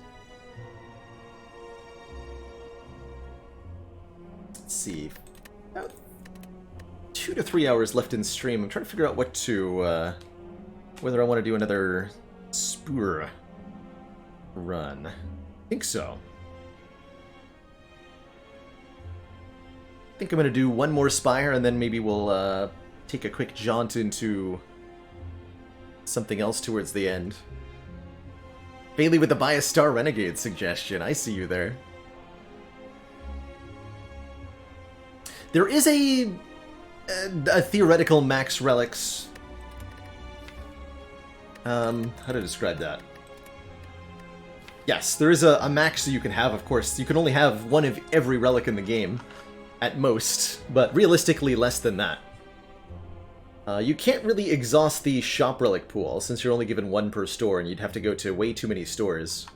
Let's see. About 2 to 3 hours left in stream. I'm trying to figure out what to... whether I want to do another Spire run. I think so. I think I'm going to do one more Spire, and then maybe we'll take a quick jaunt into something else towards the end. Bailey with the Buy a Star Renegade suggestion. I see you there. There is a theoretical max relics. How to describe that? Yes, there is a max that you can have, of course. You can only have one of every relic in the game, at most, but realistically less than that. You can't really exhaust the shop relic pool, since you're only given one per store, and you'd have to go to way too many stores.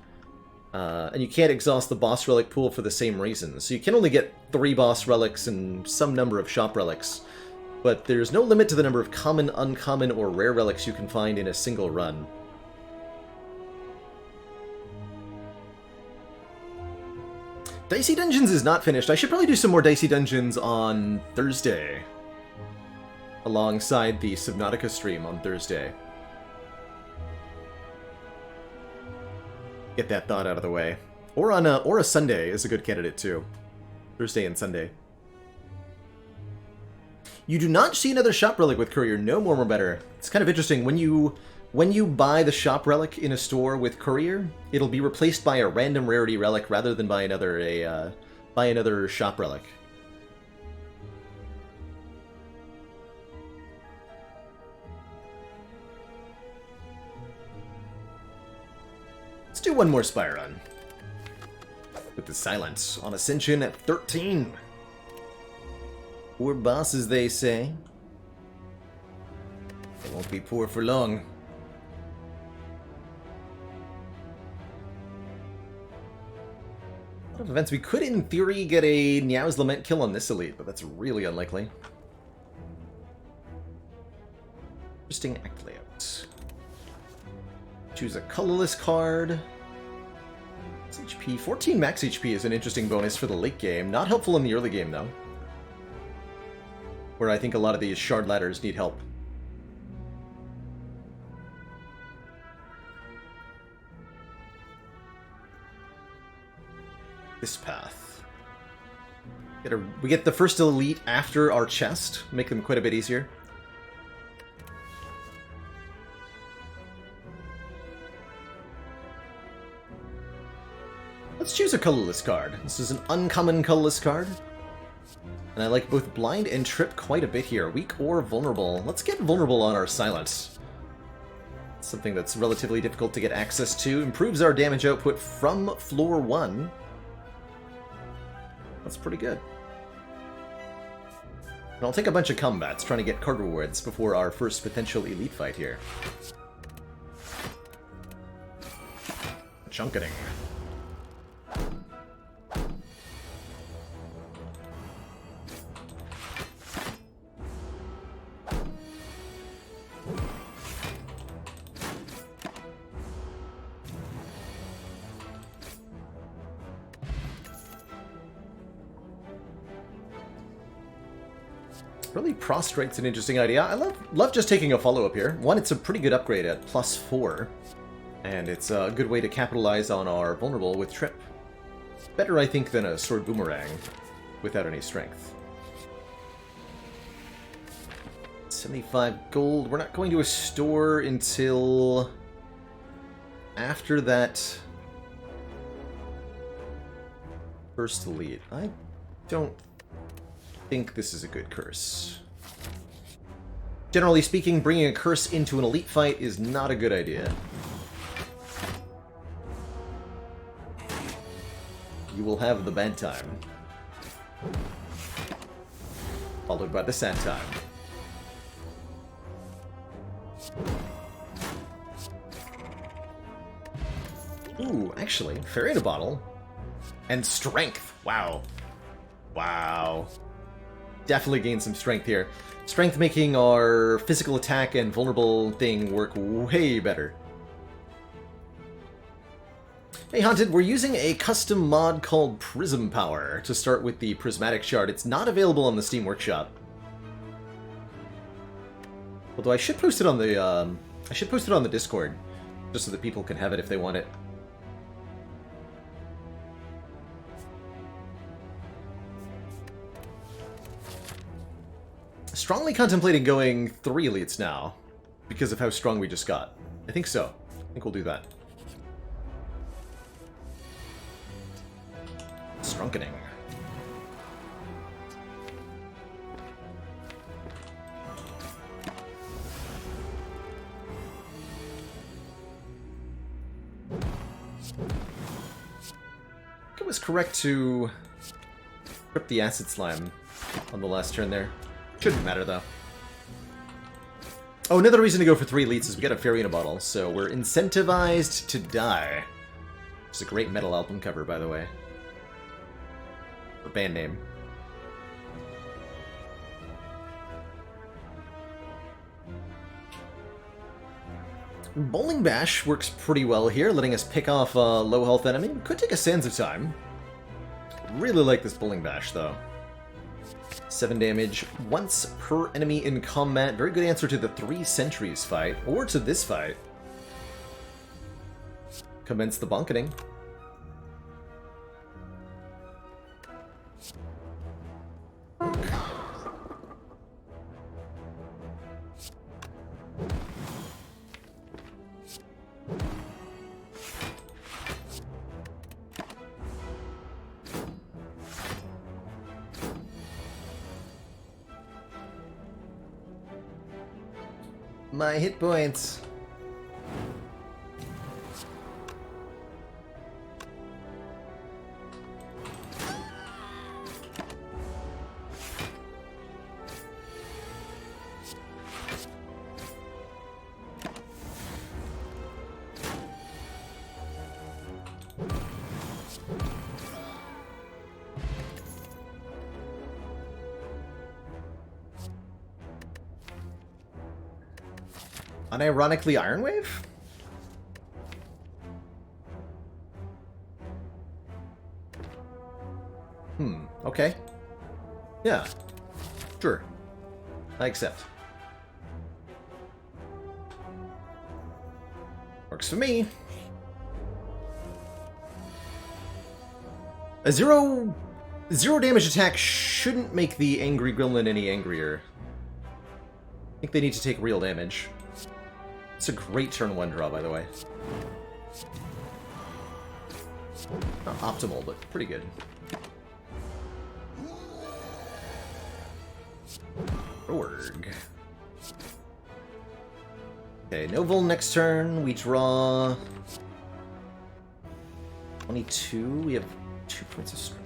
And you can't exhaust the boss relic pool for the same reason, so you can only get 3 boss relics and some number of shop relics. But there's no limit to the number of common, uncommon, or rare relics you can find in a single run. Dicey Dungeons is not finished. I should probably do some more Dicey Dungeons on Thursday. Alongside the Subnautica stream on Thursday. Get that thought out of the way. Or on a Sunday is a good candidate too. Thursday and Sunday. You do not see another shop relic with courier. No more better. It's kind of interesting. When you buy the shop relic in a store with courier, it'll be replaced by a random rarity relic rather than by another shop relic. Let's do one more Spire run. With the Silence on Ascension at 13. Poor bosses, they say. They won't be poor for long. A lot of events. We could, in theory, get a Niao's Lament kill on this elite, but that's really unlikely. Interesting act layout. Choose a colorless card. It's HP. 14 max HP is an interesting bonus for the late game. Not helpful in the early game, though. Where I think a lot of these shard ladders need help. This path. We get the first elite after our chest. Make them quite a bit easier. Let's choose a colorless card. This is an uncommon colorless card. And I like both blind and trip quite a bit here. Weak or vulnerable. Let's get vulnerable on our silence. Something that's relatively difficult to get access to. Improves our damage output from floor 1. That's pretty good. And I'll take a bunch of combats, trying to get card rewards before our first potential elite fight here. Chunketing. Really, Prostrate's an interesting idea. I love just taking a follow-up here. One, it's a pretty good upgrade at +4, and it's a good way to capitalize on our vulnerable with Trip. Better, I think, than a Sword Boomerang without any strength. 75 gold. We're not going to a store until after that first elite. I don't think this is a good curse. Generally speaking, bringing a curse into an elite fight is not a good idea. You will have the bad time, followed by the sad time. Ooh, actually, Fairy in a Bottle and Strength. Wow. Wow. Definitely gain some strength here. Strength making our physical attack and vulnerable thing work way better. Hey Haunted, we're using a custom mod called Prism Power to start with the Prismatic Shard. It's not available on the Steam Workshop. Although I should post it on the Discord, just so that people can have it if they want it. Strongly contemplating going 3 elites now, because of how strong we just got. I think so. I think we'll do that. Strunkening. It was correct to trip the Acid Slime on the last turn there. Shouldn't matter, though. Oh, another reason to go for 3 elites is we get a Fairy in a Bottle, so we're incentivized to die. It's a great metal album cover, by the way. Or band name. Bowling Bash works pretty well here, letting us pick off a low health enemy. We could take a Sands of Time. Really like this Bowling Bash, though. 7 damage once per enemy in combat. Very good answer to the 3 Sentries fight, or to this fight. Commence the bonketing. My hit points. Unironically Iron Wave? Okay. Yeah. Sure. I accept. Works for me. A zero damage attack shouldn't make the angry gremlin any angrier. I think they need to take real damage. It's a great turn 1 draw, by the way. Not optimal, but pretty good. Org. Okay, Novel next turn. We draw 22. We have 2 points of strength.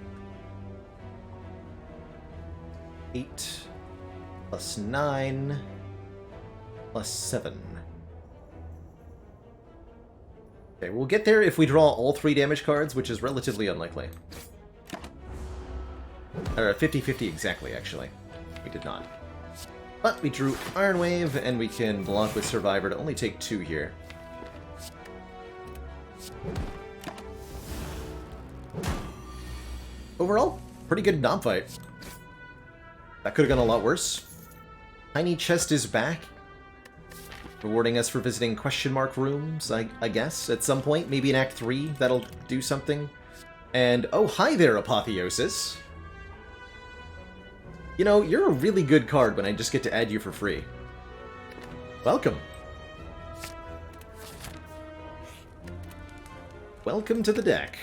8 plus 9 plus 7. Okay, we'll get there if we draw all 3 damage cards, which is relatively unlikely. Or 50-50 exactly, actually. We did not. But we drew Iron Wave, and we can block with Survivor to only take 2 here. Overall, pretty good Knob fight. That could have gone a lot worse. Tiny Chest is back, rewarding us for visiting question mark rooms, I guess, at some point. Maybe in Act 3, that'll do something. And, oh, hi there, Apotheosis. You know, you're a really good card when I just get to add you for free. Welcome. Welcome to the deck.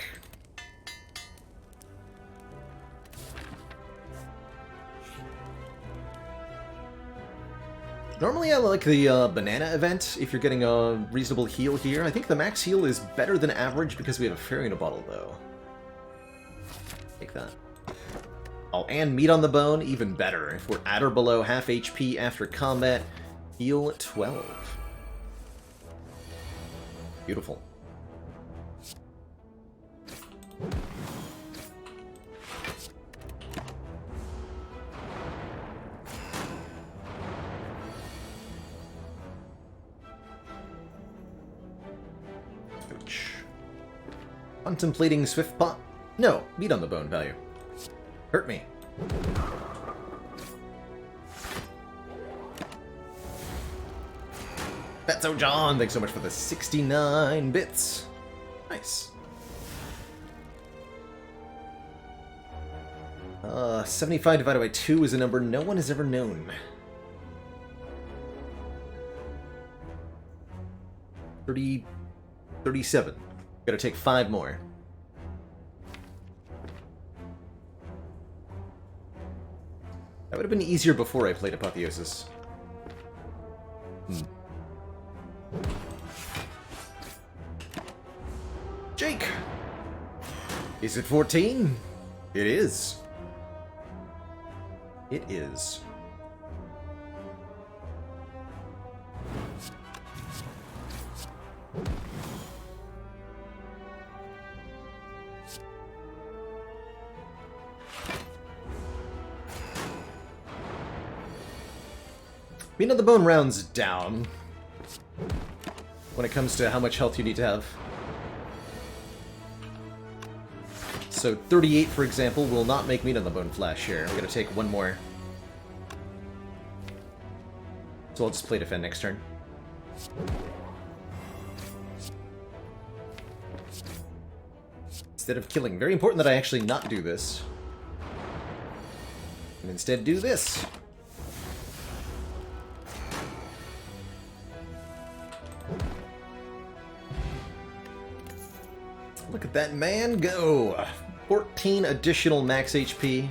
Normally I like the banana event if you're getting a reasonable heal here. I think the max heal is better than average because we have a fairy in a bottle, though. Take that. Oh, and meat on the bone, even better. If we're at or below half HP after combat, heal 12. Beautiful. Ouch. Contemplating Swift Pot? No, meat on the bone value. Hurt me. Betso John, thanks so much for the 69 bits. Nice. 75 divided by 2 is a number no one has ever known. 37. Gotta take 5 more. That would have been easier before I played Apotheosis. Jake! Is it 14? It is. It is. Meat on the Bone rounds down when it comes to how much health you need to have. So 38, for example, will not make Meat on the Bone flash here. We're gonna take 1 more. So I'll just play defend next turn. Instead of killing. Very important that I actually not do this. And instead do this. Look at that man go! 14 additional max HP.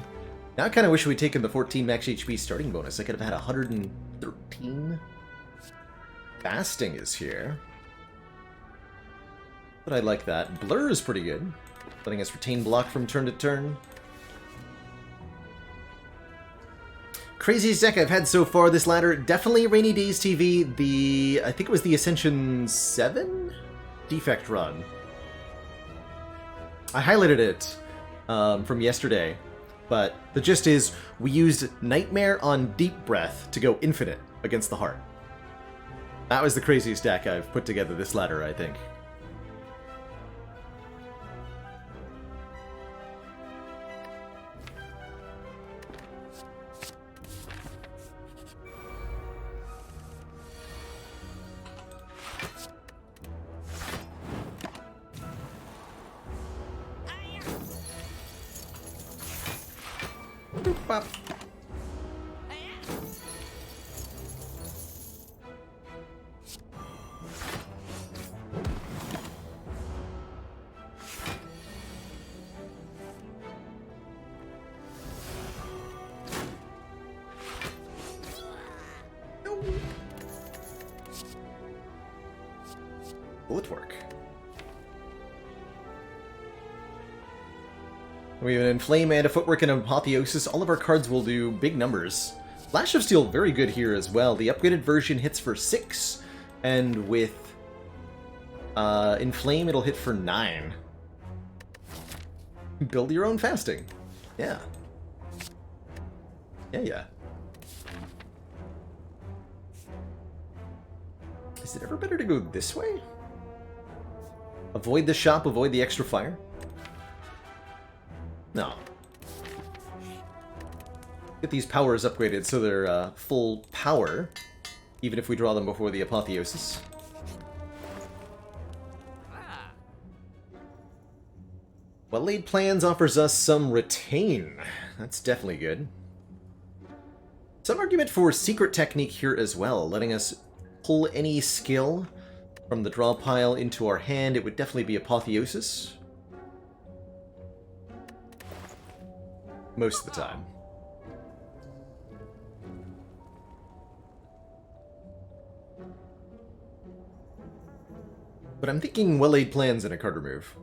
Now I kind of wish we'd taken the 14 max HP starting bonus. I could have had 113. Fasting is here. But I like that. Blur is pretty good. Letting us retain block from turn to turn. Craziest deck I've had so far this ladder. Definitely Rainy Days TV. I think it was the Ascension 7 defect run. I highlighted it from yesterday, but the gist is we used Nightmare on Deep Breath to go infinite against the Heart. That was the craziest deck I've put together this ladder, I think. Bop. Bullet work. We have an Inflame and a Footwork and an Apotheosis. All of our cards will do big numbers. Flash of Steel, very good here as well. The upgraded version hits for 6, and with Inflame, it'll hit for 9. Build your own fasting. Yeah. Yeah. Is it ever better to go this way? Avoid the shop, avoid the extra fire? No. Get these powers upgraded so they're full power, even if we draw them before the Apotheosis. Well-Laid Plans offers us some retain. That's definitely good. Some argument for Secret Technique here as well, letting us pull any skill from the draw pile into our hand. It would definitely be Apotheosis. Most of the time. But I'm thinking Well-Laid Plans and a card remove.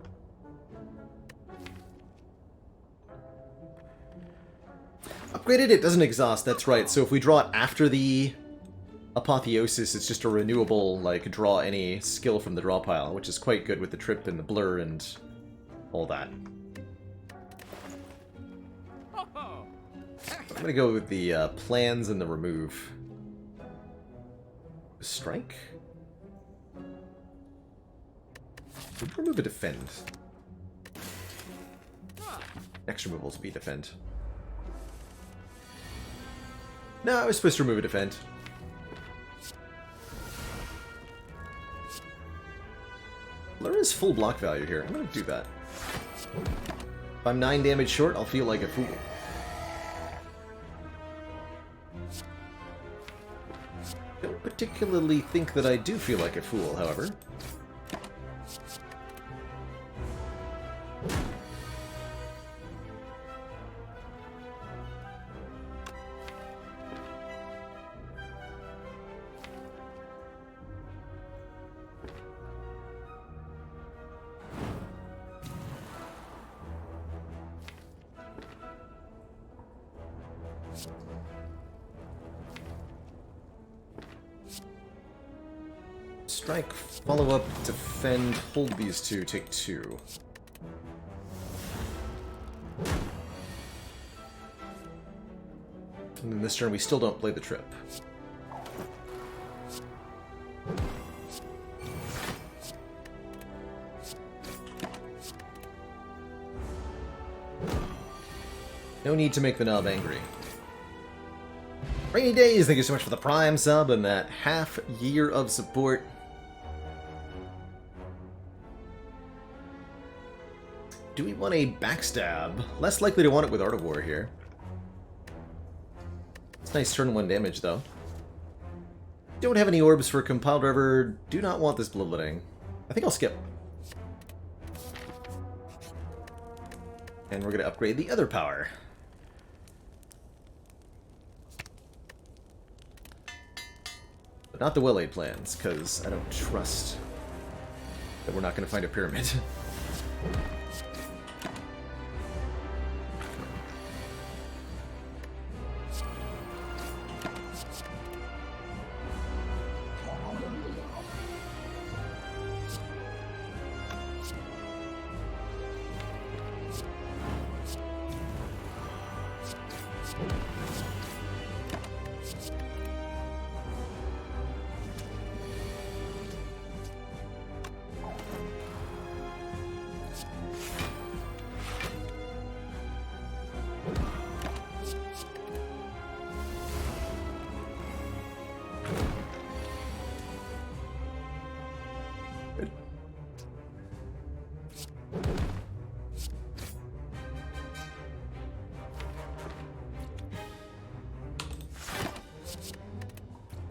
Upgraded, it doesn't exhaust, that's right. So if we draw it after the Apotheosis, it's just a renewable, like, draw any skill from the draw pile, which is quite good with the trip and the blur and all that. I'm gonna go with the plans and the remove. Strike? Would remove a defend? Next removals be defend. No, I was supposed to remove a defend. There is full block value here. I'm gonna do that. If I'm 9 damage short, I'll feel like a fool. Don't particularly think that I do feel like a fool, however. Strike, follow up, defend, hold these two, take 2. And then this turn we still don't play the trip. No need to make the knob angry. Rainy Days, thank you so much for the Prime sub and that half year of support. Do we want a backstab? Less likely to want it with Art of War here. It's nice turn 1 damage, though. Don't have any orbs for Compile Driver. Do not want this bloodletting. I think I'll skip. And we're going to upgrade the other power. But not the Well-Laid Plans, because I don't trust that we're not going to find a pyramid.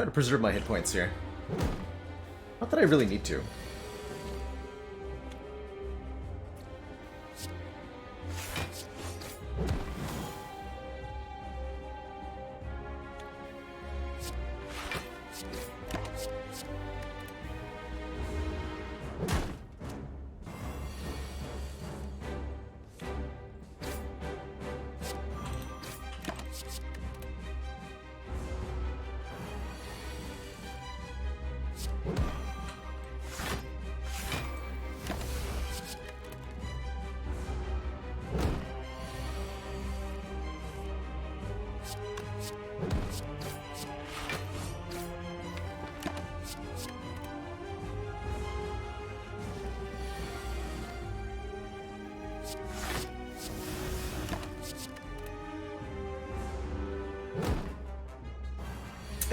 Try to preserve my hit points here. Not that I really need to.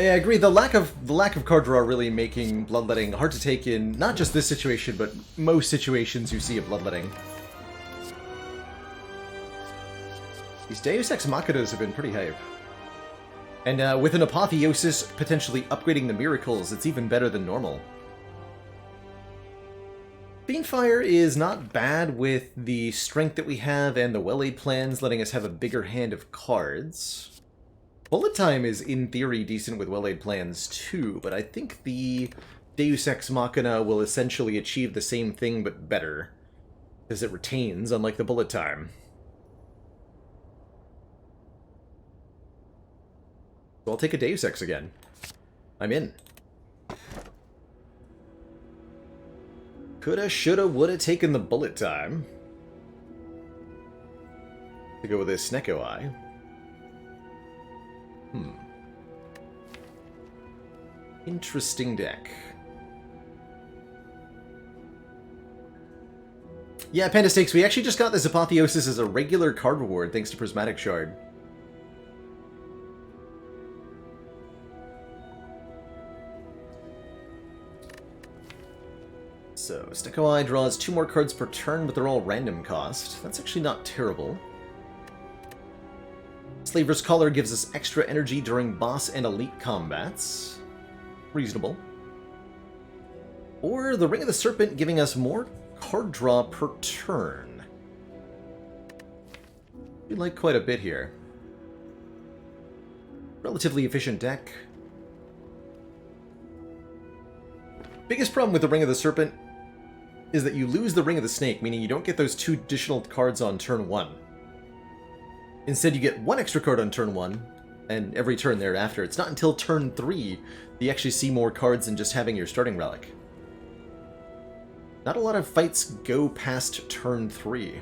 Yeah, I agree. The lack of card draw really making bloodletting hard to take in not just this situation, but most situations you see of bloodletting. These Deus Ex Machinas have been pretty hype. And with an Apotheosis potentially upgrading the miracles, it's even better than normal. Fiendfire is not bad with the strength that we have and the well-laid plans letting us have a bigger hand of cards. Bullet Time is, in theory, decent with well-laid plans, too, but I think the Deus Ex Machina will essentially achieve the same thing, but better, as it retains, unlike the Bullet Time. So I'll take a Deus Ex again. I'm in. Coulda, shoulda, woulda taken the Bullet Time. To go with this Snecko Eye. Interesting deck. Yeah, Panda Steaks, we actually just got this Apotheosis as a regular card reward thanks to Prismatic Shard. So, Snecko Eye draws 2 more cards per turn, but they're all random cost. That's actually not terrible. Slaver's Collar gives us extra energy during boss and elite combats. Reasonable. Or the Ring of the Serpent giving us more card draw per turn. We like quite a bit here. Relatively efficient deck. Biggest problem with the Ring of the Serpent is that you lose the Ring of the Snake, meaning you don't get those 2 additional cards on turn 1. Instead, you get 1 extra card on turn 1, and every turn thereafter. It's not until turn 3 that you actually see more cards than just having your starting relic. Not a lot of fights go past turn 3.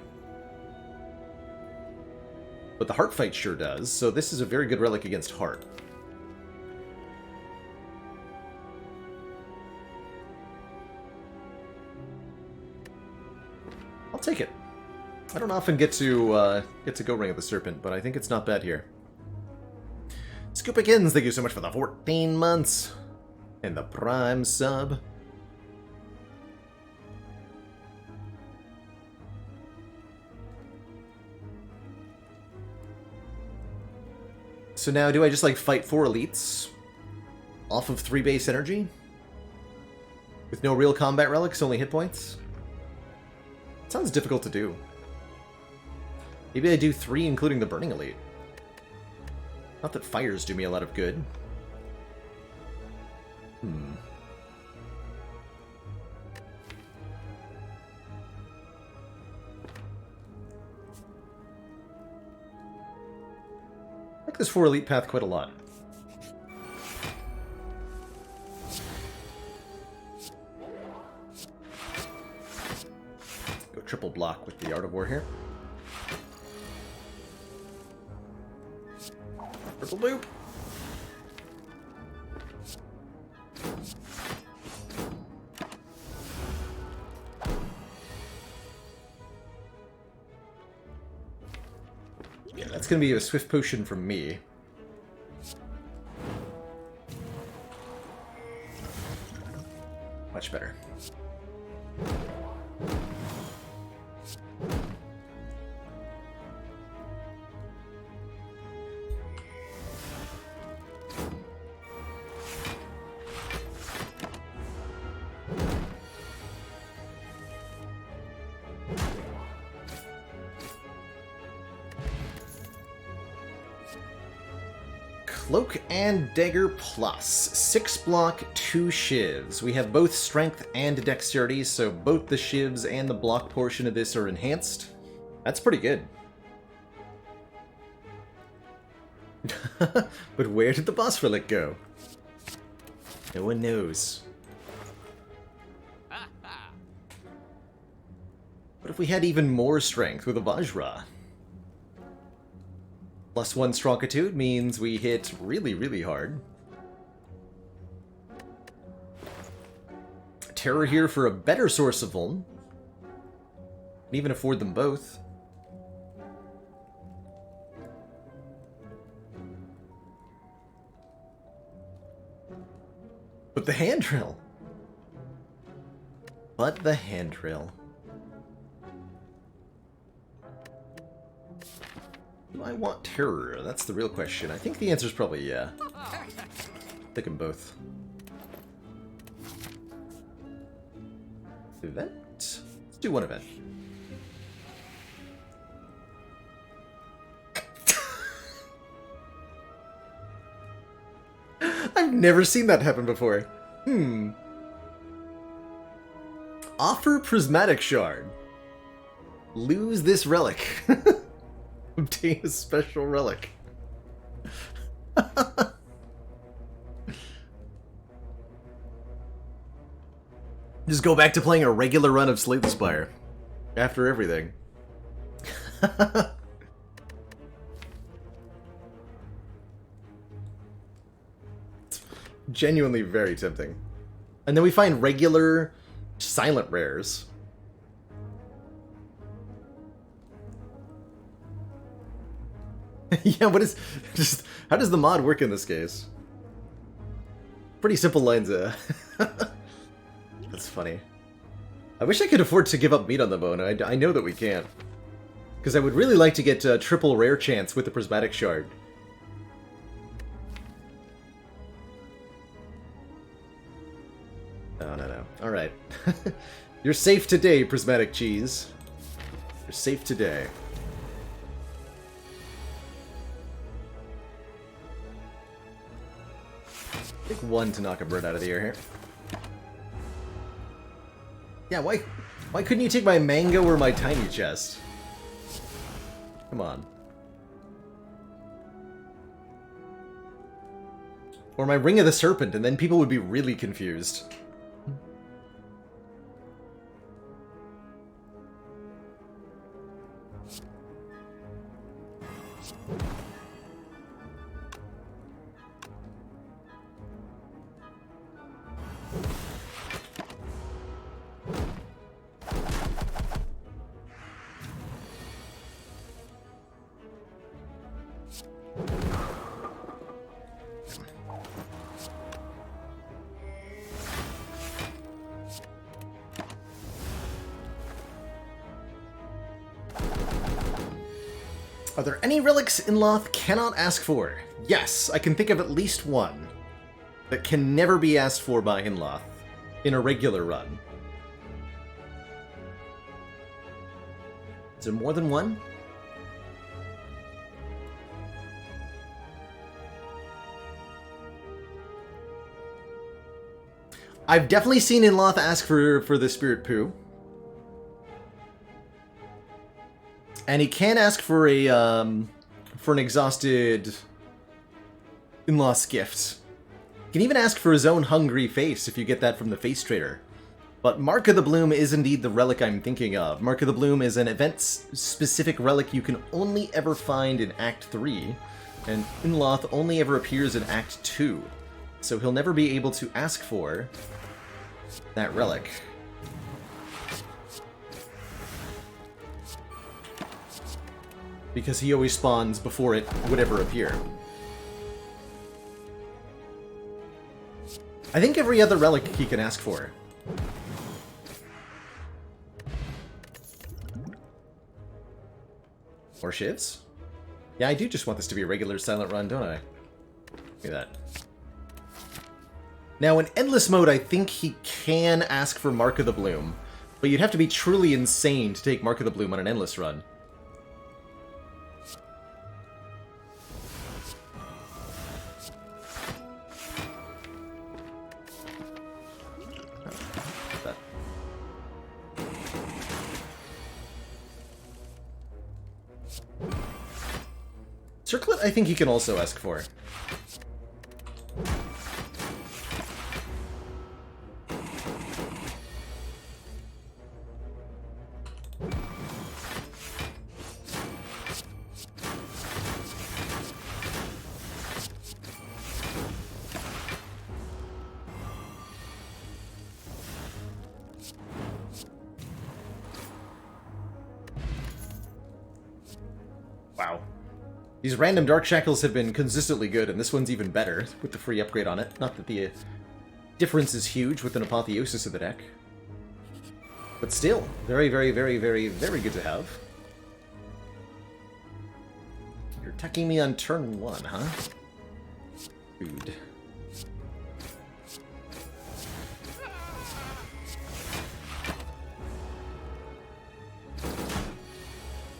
But the Heart fight sure does, so this is a very good relic against Heart. I'll take it. I don't often get to go Ring of the Serpent, but I think it's not bad here. Scoopikins, thank you so much for the 14 months and the Prime sub. So now, do I just like fight 4 elites off of 3 base energy with no real combat relics, only hit points? Sounds difficult to do. Maybe I do 3, including the Burning Elite. Not that fires do me a lot of good. I like this 4 Elite path quite a lot. Go triple block with the Art of War here. Triple boop. Yeah, that's gonna be a Swift Potion from me. Much better. Cloak and Dagger Plus. 6 block, 2 shivs. We have both strength and dexterity, so both the shivs and the block portion of this are enhanced. That's pretty good. But where did the boss relic go? No one knows. What if we had even more strength with a Vajra? +1 Strongitude means we hit really, really hard. Terror here for a better source of vuln. Can even afford them both. But the handrail. But the handrail. Do I want terror? That's the real question. I think the answer is probably yeah. Take them both. Event? Let's do one event. I've never seen that happen before. Offer Prismatic Shard. Lose this relic. Obtain a special relic. Just go back to playing a regular run of Slay the Spire. After everything. It's genuinely very tempting. And then we find regular silent rares. Yeah, what is... just how does the mod work in this case? Pretty simple lines, That's funny. I wish I could afford to give up meat on the bone. I know that we can't. Because I would really like to get a triple rare chance with the Prismatic Shard. No. Alright. You're safe today, Prismatic Cheese. You're safe today. Take 1 to knock a bird out of the air here. Yeah, why couldn't you take my mango or my tiny chest? Come on. Or my Ring of the Serpent, and then people would be really confused. Are there any relics Inloth cannot ask for? Yes, I can think of at least one that can never be asked for by Inloth in a regular run. Is there more than one? I've definitely seen Inloth ask for the Spirit Poo. And he can ask for a for an exhausted in-laws gift. He can even ask for his own hungry face if you get that from the face trader. But Mark of the Bloom is indeed the relic I'm thinking of. Mark of the Bloom is an event-specific relic you can only ever find in Act 3, and Inloth only ever appears in Act 2. So he'll never be able to ask for that relic. Because he always spawns before it would ever appear. I think every other relic he can ask for. Or shivs? Yeah, I do just want this to be a regular silent run, don't I? Look at that. Now, in Endless Mode, I think he can ask for Mark of the Bloom, but you'd have to be truly insane to take Mark of the Bloom on an Endless run. Circlet, I think he can also ask for. Wow. These random Dark Shackles have been consistently good, and this one's even better with the free upgrade on it. Not that the difference is huge with an Apotheosis in the deck. But still, very, very, very, very, very good to have. You're attacking me on turn 1, huh? Dude.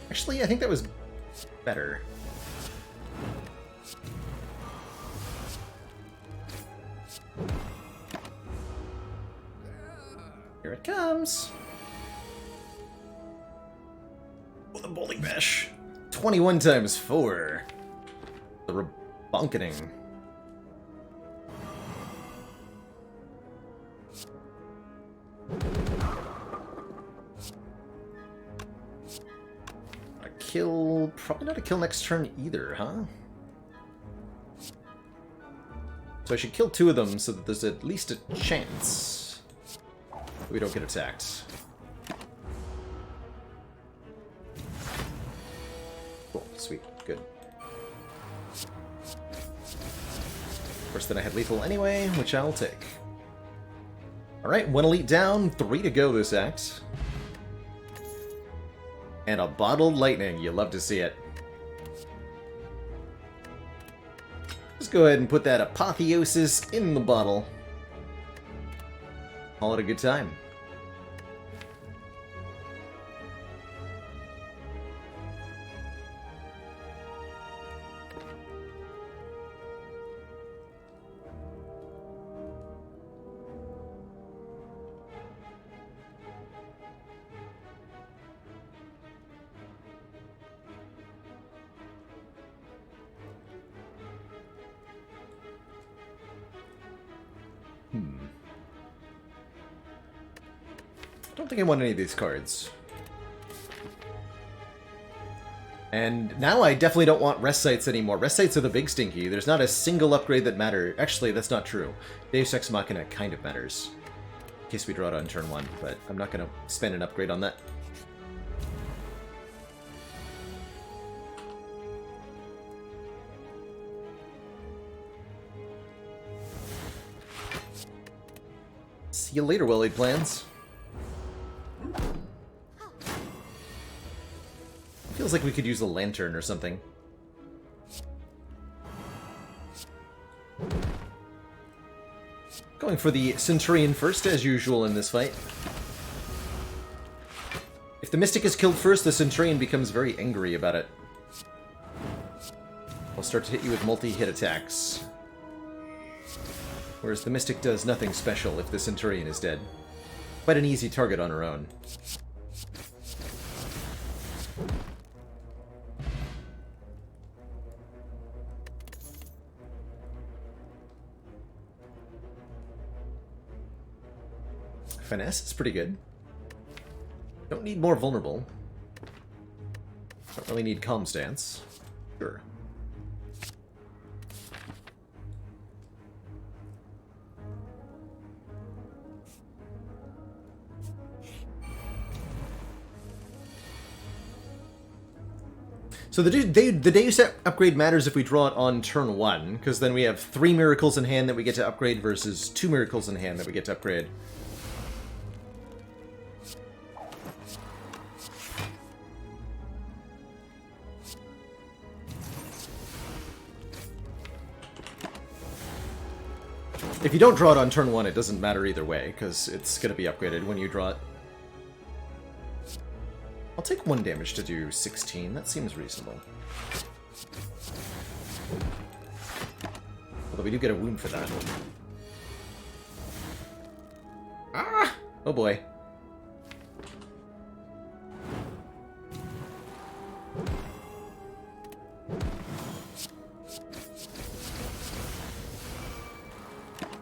Actually, I think that was better. Here it comes. Oh, the bowling bash. 21 times 4. The rebonketing. A kill. Probably not a kill next turn either, huh? So I should kill 2 of them so that there's at least a chance we don't get attacked. Cool, sweet, good. Of course, then I had lethal anyway, which I'll take. Alright, 1 elite down, 3 to go this act. And a bottled lightning, you love to see it. Let's go ahead and put that Apotheosis in the bottle. Call it a good time. I don't think I want any of these cards. And now I definitely don't want rest sites anymore. Rest sites are the big stinky. There's not a single upgrade that matters. Actually, that's not true. Deus Ex Machina kind of matters. In case we draw it on turn 1, but I'm not going to spend an upgrade on that. See you later, well-laid plans. Feels like we could use a lantern or something. Going for the Centurion first, as usual in this fight. If the Mystic is killed first, the Centurion becomes very angry about it. I'll start to hit you with multi-hit attacks. Whereas the Mystic does nothing special if the Centurion is dead. Quite an easy target on her own. Finesse is pretty good. Don't need more vulnerable. Don't really need calm stance. Sure. So the Deus upgrade matters if we draw it on turn 1, because then we have 3 miracles in hand that we get to upgrade versus 2 miracles in hand that we get to upgrade. If you don't draw it on turn 1, it doesn't matter either way, because it's going to be upgraded when you draw it. I'll take 1 damage to do 16. That seems reasonable. Although we do get a wound for that. Ah! Oh boy.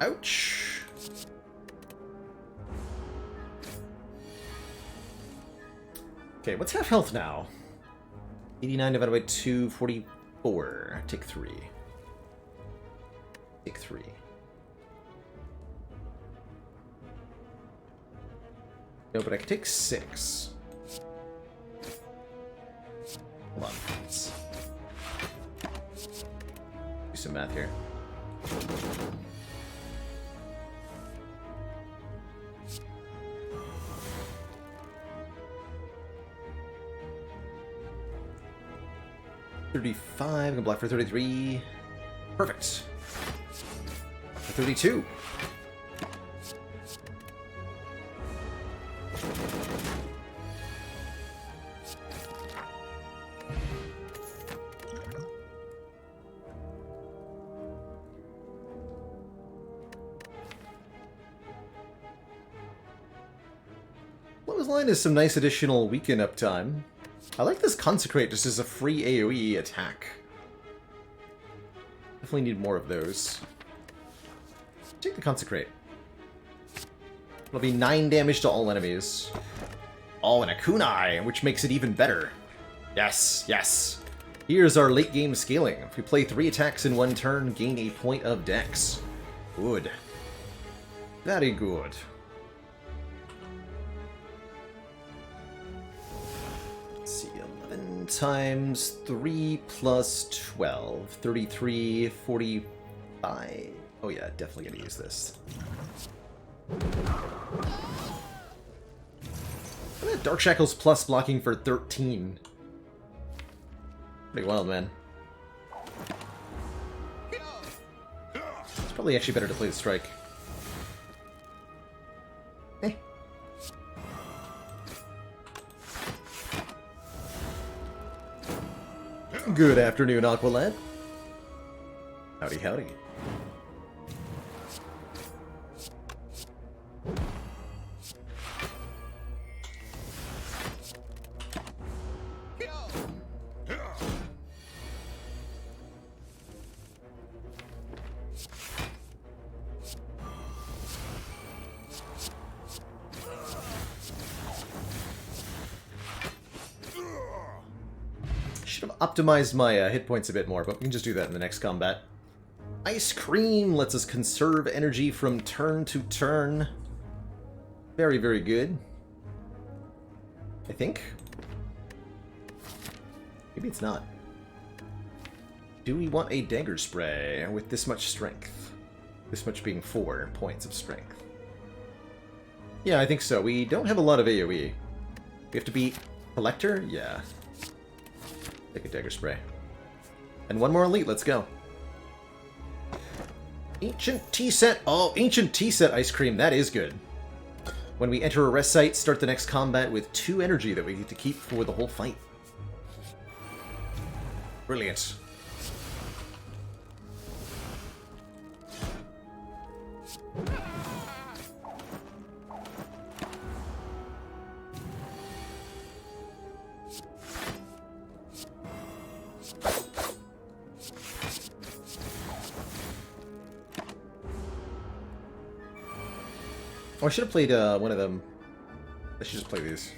Ouch. Okay, what's half health now? 89 divided by 2, 44. Take 3. Take 3. No, but I can take 6. Hold on. Let's do some math here. $35, gonna block for 33. Perfect. For 32. Lowest line is some nice additional weaken uptime. I like this Consecrate just as a free AoE attack. Definitely need more of those. Take the Consecrate. It'll be 9 damage to all enemies. Oh, and a kunai, which makes it even better. Yes, yes. Here's our late game scaling. If we play 3 attacks in 1 turn, gain a point of dex. Good. Very good. Let's see, 11 times 3 plus 12. 33, 45. Oh yeah, definitely gonna use this. Look at that Dark Shackles plus blocking for 13. Pretty wild, man. It's probably actually better to play the strike. Eh. Good afternoon, Aqualad. Howdy, howdy. Should have optimized my hit points a bit more, but we can just do that in the next combat. Ice Cream lets us conserve energy from turn to turn. Very, very good. I think. Maybe it's not. Do we want a Dagger Spray with this much strength? This much being 4 points of strength. Yeah, I think so. We don't have a lot of AoE. We have to beat Collector? Yeah. Take a Dagger Spray. And 1 more Elite, let's go. Ancient Tea Set. Oh, Ancient Tea Set Ice Cream, that is good. When we enter a rest site, start the next combat with 2 energy that we get to keep for the whole fight. Brilliant. Oh, I should have played one of them. I should just play these.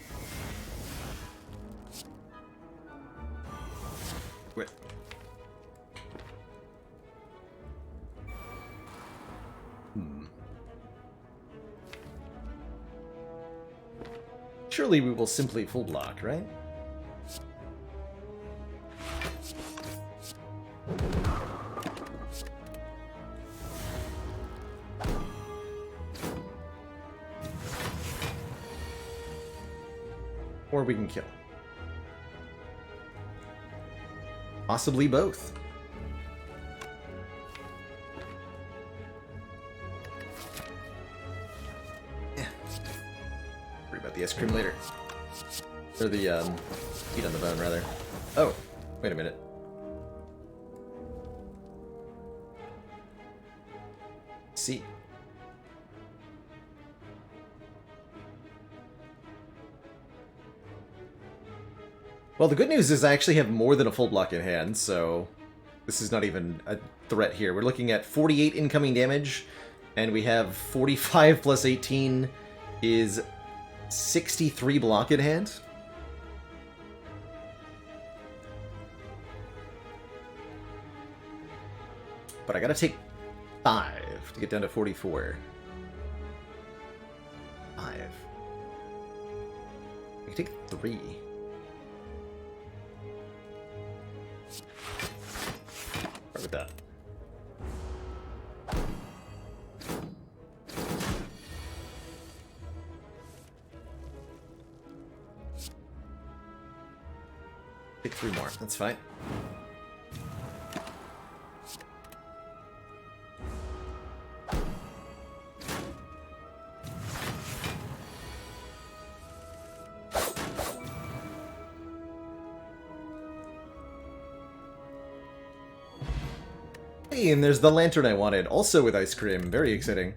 Quit. Surely we will simply full block, right? Or we can kill. Possibly both. Yeah. Worry about the ice cream later. Or the, feet on the bone, rather. Oh, wait a minute. See. Well, the good news is I actually have more than a full block in hand, so this is not even a threat here. We're looking at 48 incoming damage, And we have 45 plus 18 is 63 block in hand. But I gotta take 5 to get down to 44. 5. I can take 3. Start with that. Take 3 more. That's fine. Hey, and there's the lantern I wanted, also with ice cream. Very exciting.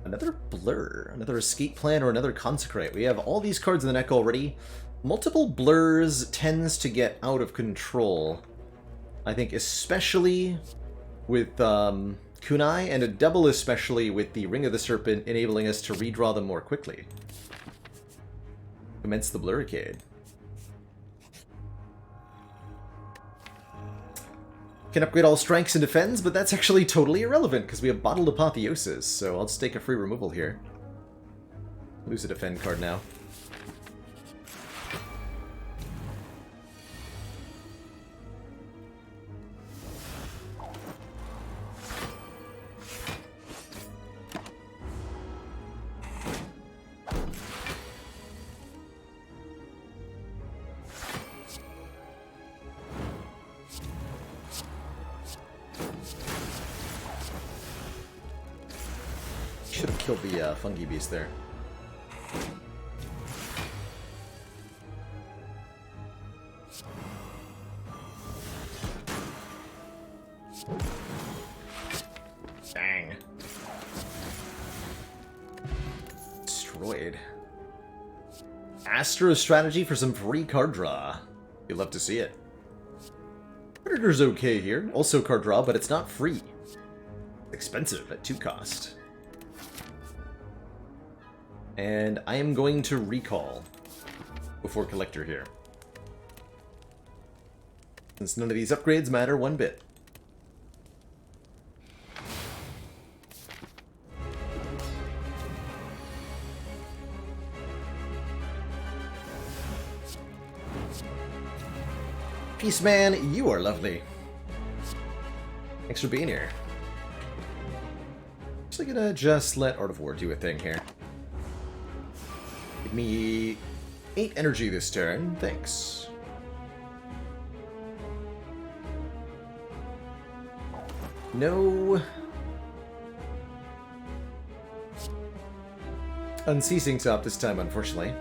Another blur, another escape plan, or another consecrate. We have all these cards in the deck already. Multiple blurs tends to get out of control. I think especially with Kunai, and a double especially with the Ring of the Serpent, enabling us to redraw them more quickly. Commence the Blurricade. Can upgrade all strengths and defends, but that's actually totally irrelevant because we have Bottled Apotheosis, so I'll just take a free removal here. Lose a defend card now. Should have killed the fungi beast there. Dang. Destroyed. Astro strategy for some free card draw. You'd love to see it. Predator's okay here. Also card draw, but it's not free. Expensive at 2 cost. And I am going to recall before Collector here. Since none of these upgrades matter one bit. Peace Man, you are lovely. Thanks for being here. Actually gonna just let Art of War do a thing here. Give me 8 energy this turn, thanks. No unceasing top this time, unfortunately.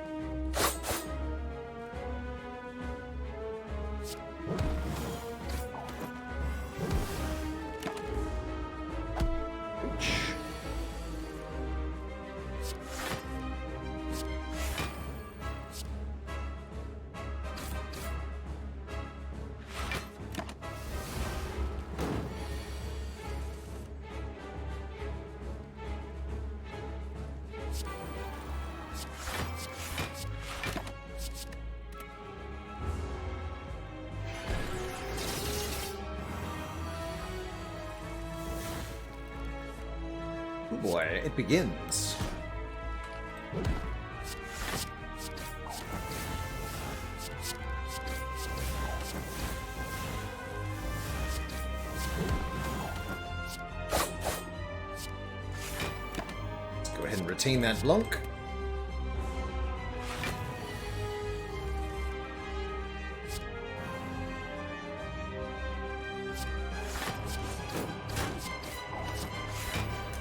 Oh boy, it begins. Let's go ahead and retain that Blanc.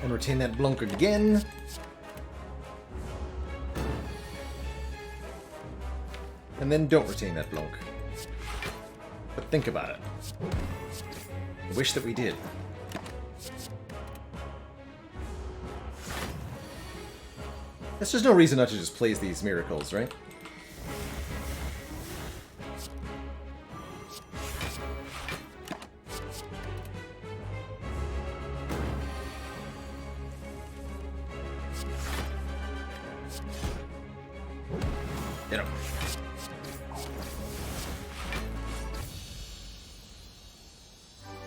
And retain that Blanc again. And then don't retain that Blanc. But think about it. I wish that we did. Guess there's no reason not to just plays these miracles, right? Hit him.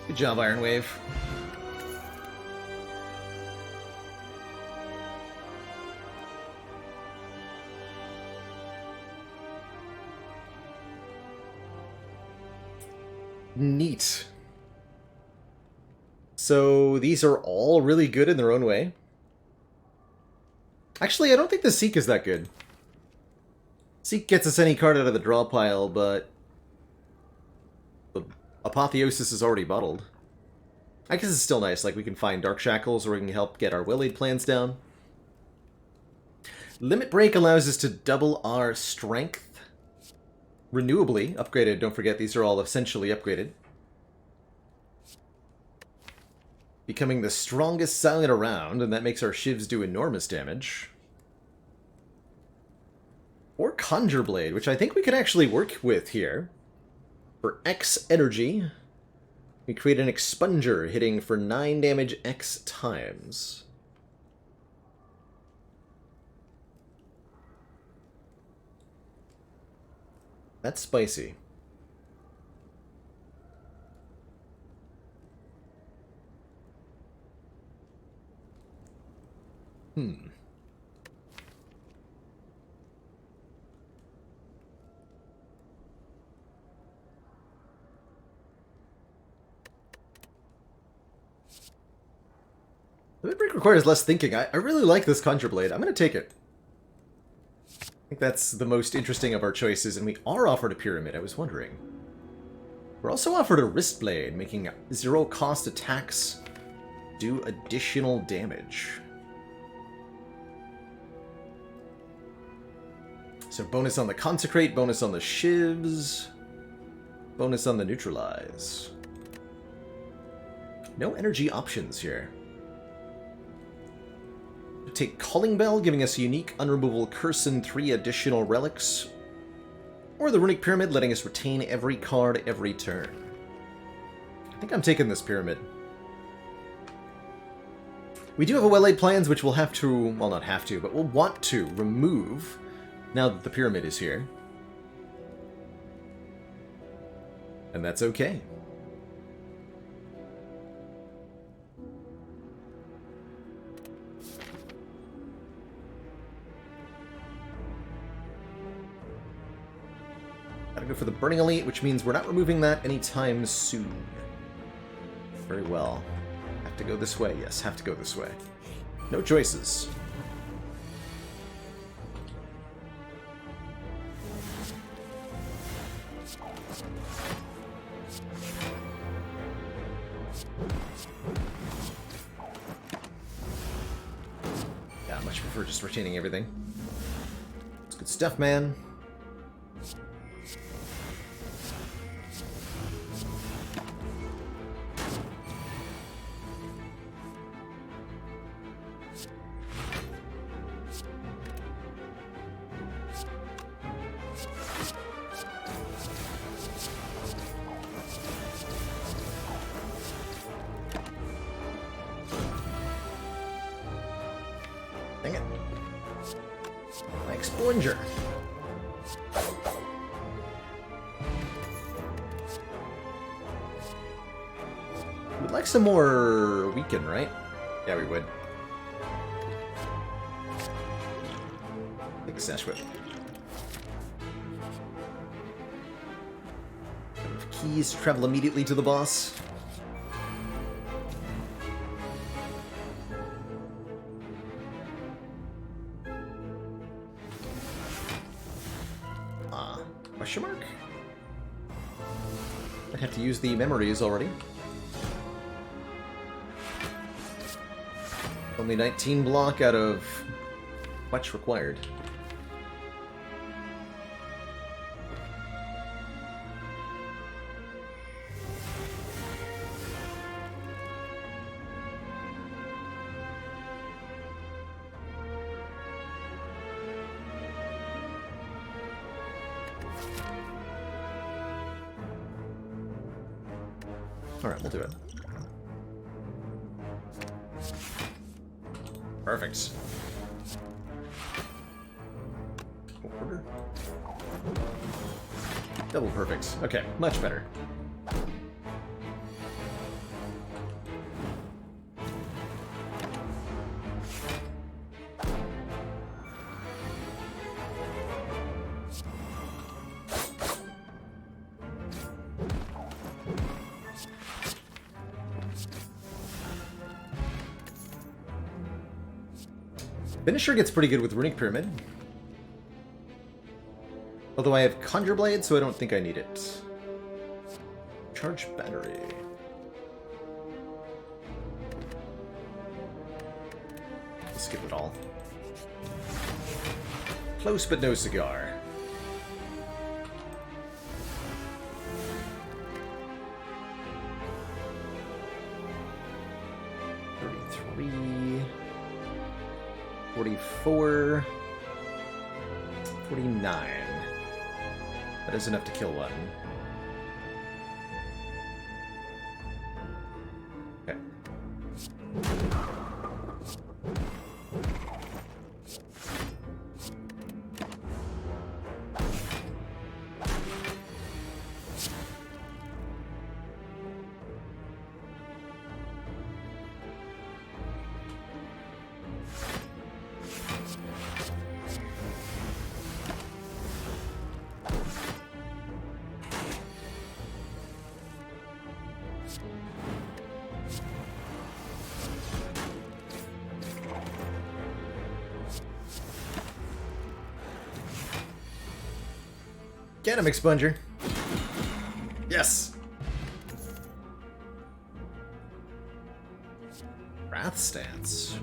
Good job, Iron Wave. Neat. So these are all really good in their own way. Actually, I don't think the Seek is that good. Seek gets us any card out of the draw pile, but the Apotheosis is already bottled. I guess it's still nice, like we can find Dark Shackles or we can help get our Will-Aid plans down. Limit Break allows us to double our strength. Renewably upgraded, don't forget these are all essentially upgraded. Becoming the strongest silent around, and that makes our shivs do enormous damage. Or Conjure Blade, which I think we can actually work with here. For X energy, we create an Expunger hitting for 9 damage X times. That's spicy. The Midbreak requires less thinking. I really like this Conjure Blade. I'm going to take it. I think that's the most interesting of our choices, and we are offered a Pyramid, I was wondering. We're also offered a Wrist Blade, making 0-cost attacks do additional damage. So bonus on the Consecrate, bonus on the Shivs, bonus on the Neutralize. No energy options here. Take Calling Bell, giving us a unique unremovable curse and 3 additional relics. Or the Runic Pyramid, letting us retain every card every turn. I think I'm taking this Pyramid. We do have a Well-Laid Plans, which we'll have to, well not have to, but we'll want to remove now that the Pyramid is here. And that's okay. Gotta go for the Burning Elite, which means we're not removing that anytime soon. Very well. Have to go this way? Yes, have to go this way. No choices. Yeah, I much prefer just retaining everything. It's good stuff, man. Dang it. My Expunger. We'd like some more Weaken, right? Yeah, we would. Take a Sash Whip. Keys to travel immediately to the boss. Question mark? I'd have to use the memories already. Only 19 block out of much required. Alright, we'll do it. Perfect. Order. Double perfect. Okay, much better. Finisher gets pretty good with Runic Pyramid. Although I have Conjure Blade, so I don't think I need it. Charge battery. We'll skip it all. Close but no cigar. $33... 44... 49. That is enough to kill one. Okay. Get him, Expunger. Yes! Wrath Stance.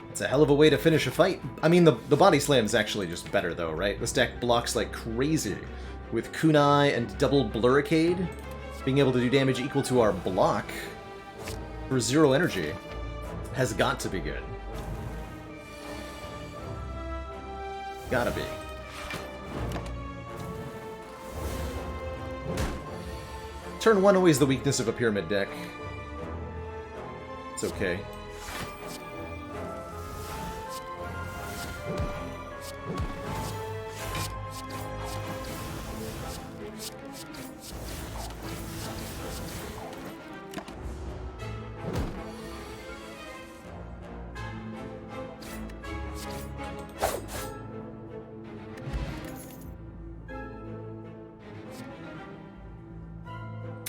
It's a hell of a way to finish a fight. I mean, the body slam is actually just better, though, right? This deck blocks like crazy. With Kunai and double Blurricade, being able to do damage equal to our block for 0 energy has got to be good. Gotta be. Turn 1 always the weakness of a pyramid deck. It's okay.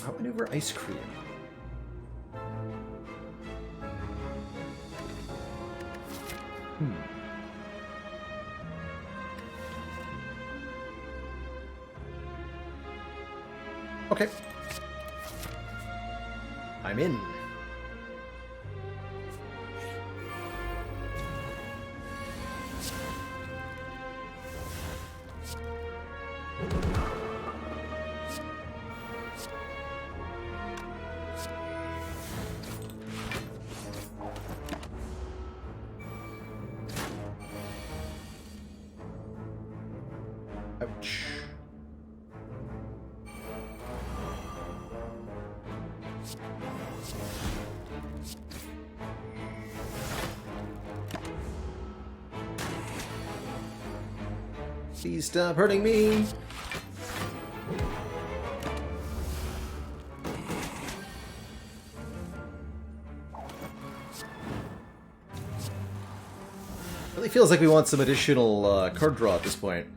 Outmaneuver Ice Cream. Okay. I'm in. Ouch. Please stop hurting me. Really feels like we want some additional card draw at this point.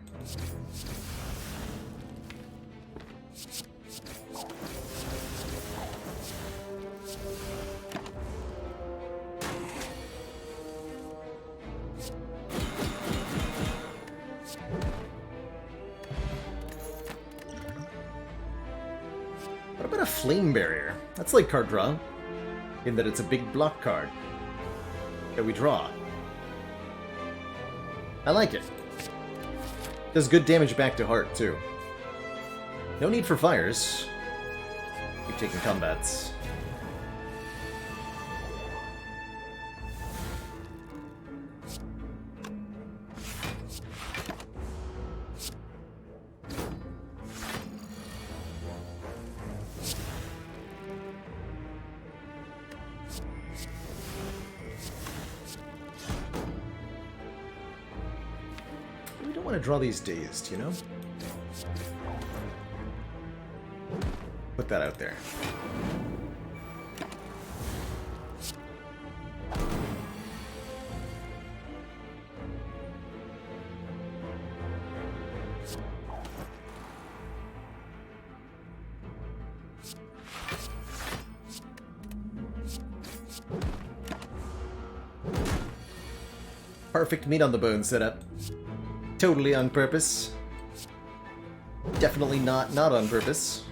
What about a Flame Barrier? That's like card draw, in that it's a big block card that we draw. I like it. Does good damage back to heart, too. No need for fires. Keep taking combats. want to draw these dazed, you know? Put that out there. Perfect meat on the bone setup. Totally on purpose. Definitely not on purpose.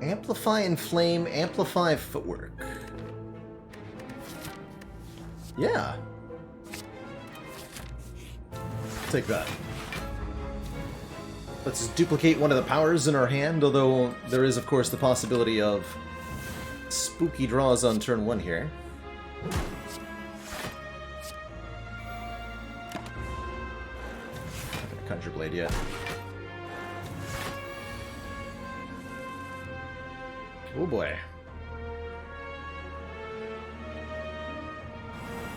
Amplify and flame, amplify footwork. Yeah. Take that. Let's duplicate one of the powers in our hand, although there is, of course, the possibility of spooky draws on turn 1 here. Not gonna Conjure Blade yet. Oh boy.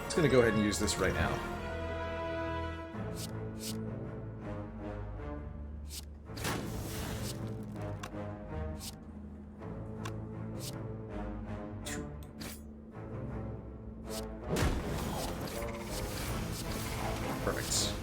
Just gonna go ahead and use this right now. Perfect.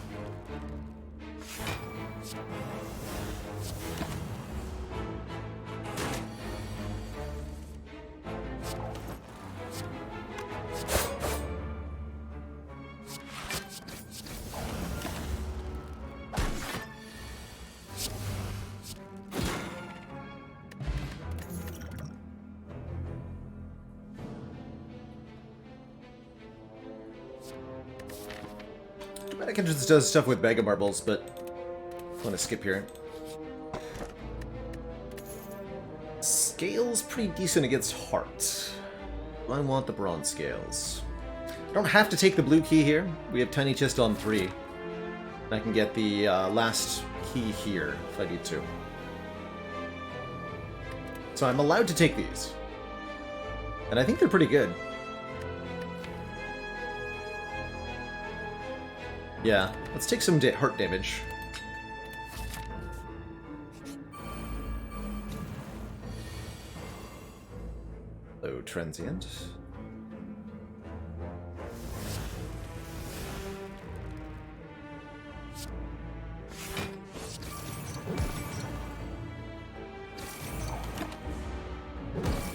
Dramatic Entrance does stuff with Mega Marbles, but I want to skip here. Scales pretty decent against Heart. I want the Bronze Scales. I don't have to take the blue key here. We have Tiny Chest on 3. I can get the last key here if I need to. So I'm allowed to take these. And I think they're pretty good. Yeah, let's take some heart damage. Hello, Transient.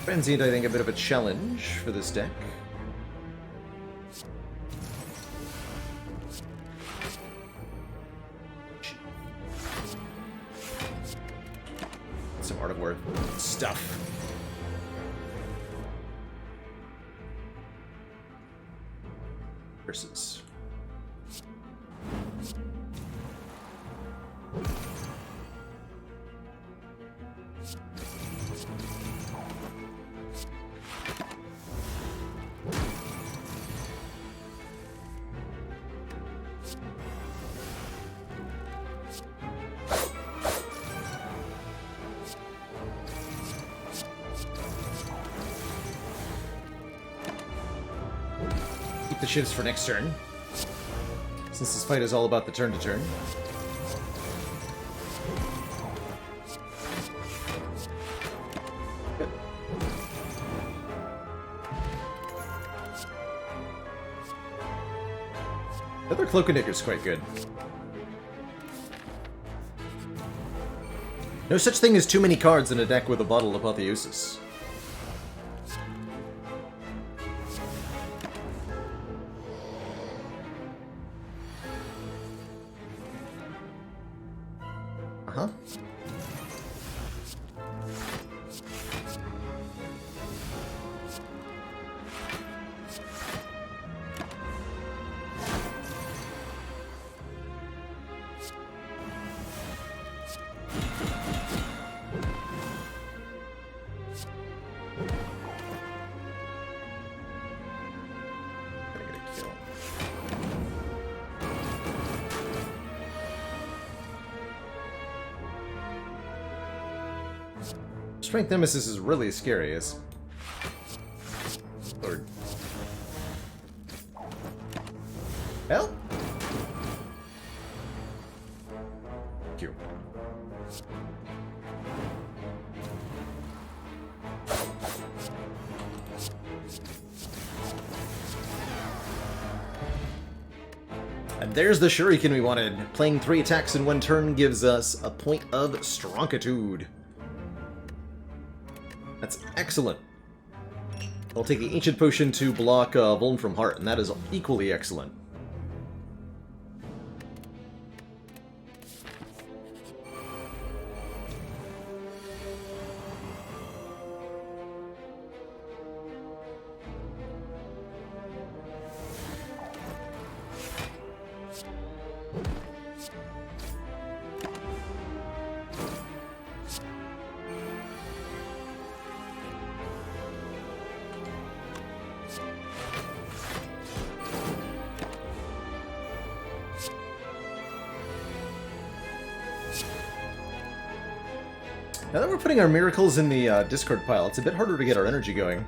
Transient, I think, a bit of a challenge for this deck. Some Art of War stuff. Versus. Keep the shifts for next turn, since this fight is all about the turn to turn. Good. The other Cloak and Dagger is quite good. No such thing as too many cards in a deck with a Bottle of Apotheosis. Uh-huh. Strength Nemesis is really scary, is... Or... Hell? Q. And there's the shuriken we wanted. Playing 3 attacks in 1 turn gives us a point of Stronkitude. That's excellent. I'll take the Ancient Potion to block Vuln from Heart, and that is equally excellent. Now that we're putting our miracles in the discard pile, it's a bit harder to get our energy going.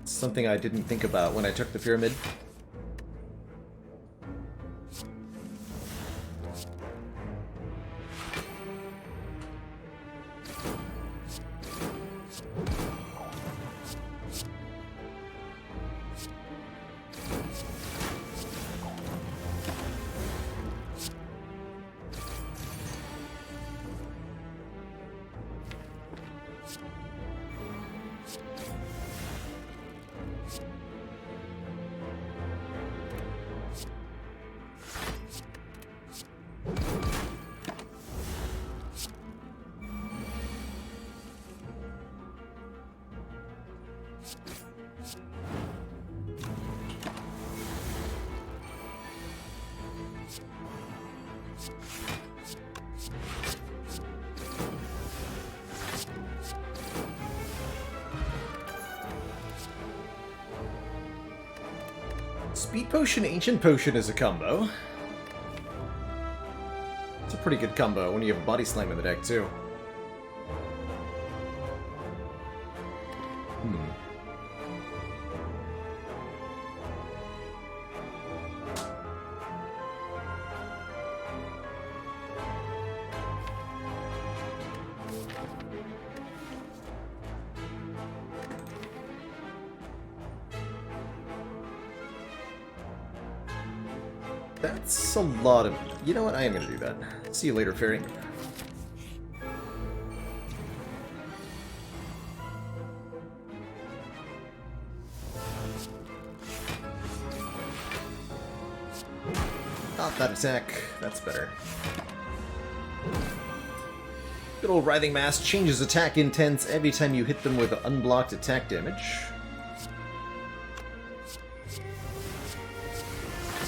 It's something I didn't think about when I took the pyramid. Speed Potion, Ancient Potion is a combo. It's a pretty good combo when you have a Body Slam in the deck, too. That's a lot of... You know what? I am going to do that. See you later, Fairy. Not that attack. That's better. Good old Writhing Mass changes attack intents every time you hit them with unblocked attack damage.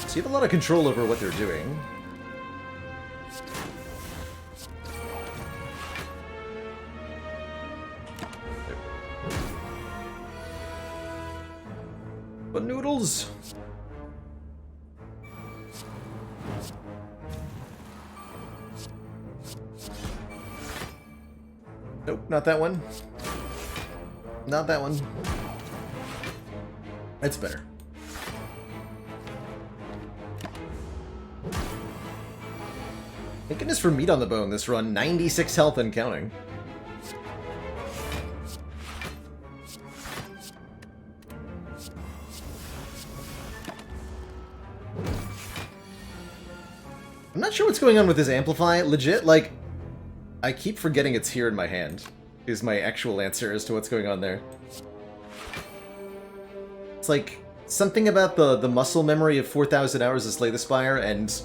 So you have a lot of control over what they're doing. But noodles! Nope, not that one. Not that one. That's better. Thank goodness for meat on the bone this run. 96 health and counting. I'm not sure what's going on with this Amplify. Legit, like, I keep forgetting it's here in my hand, is my actual answer as to what's going on there. It's like, something about the muscle memory of 4,000 hours to slay the Spire, and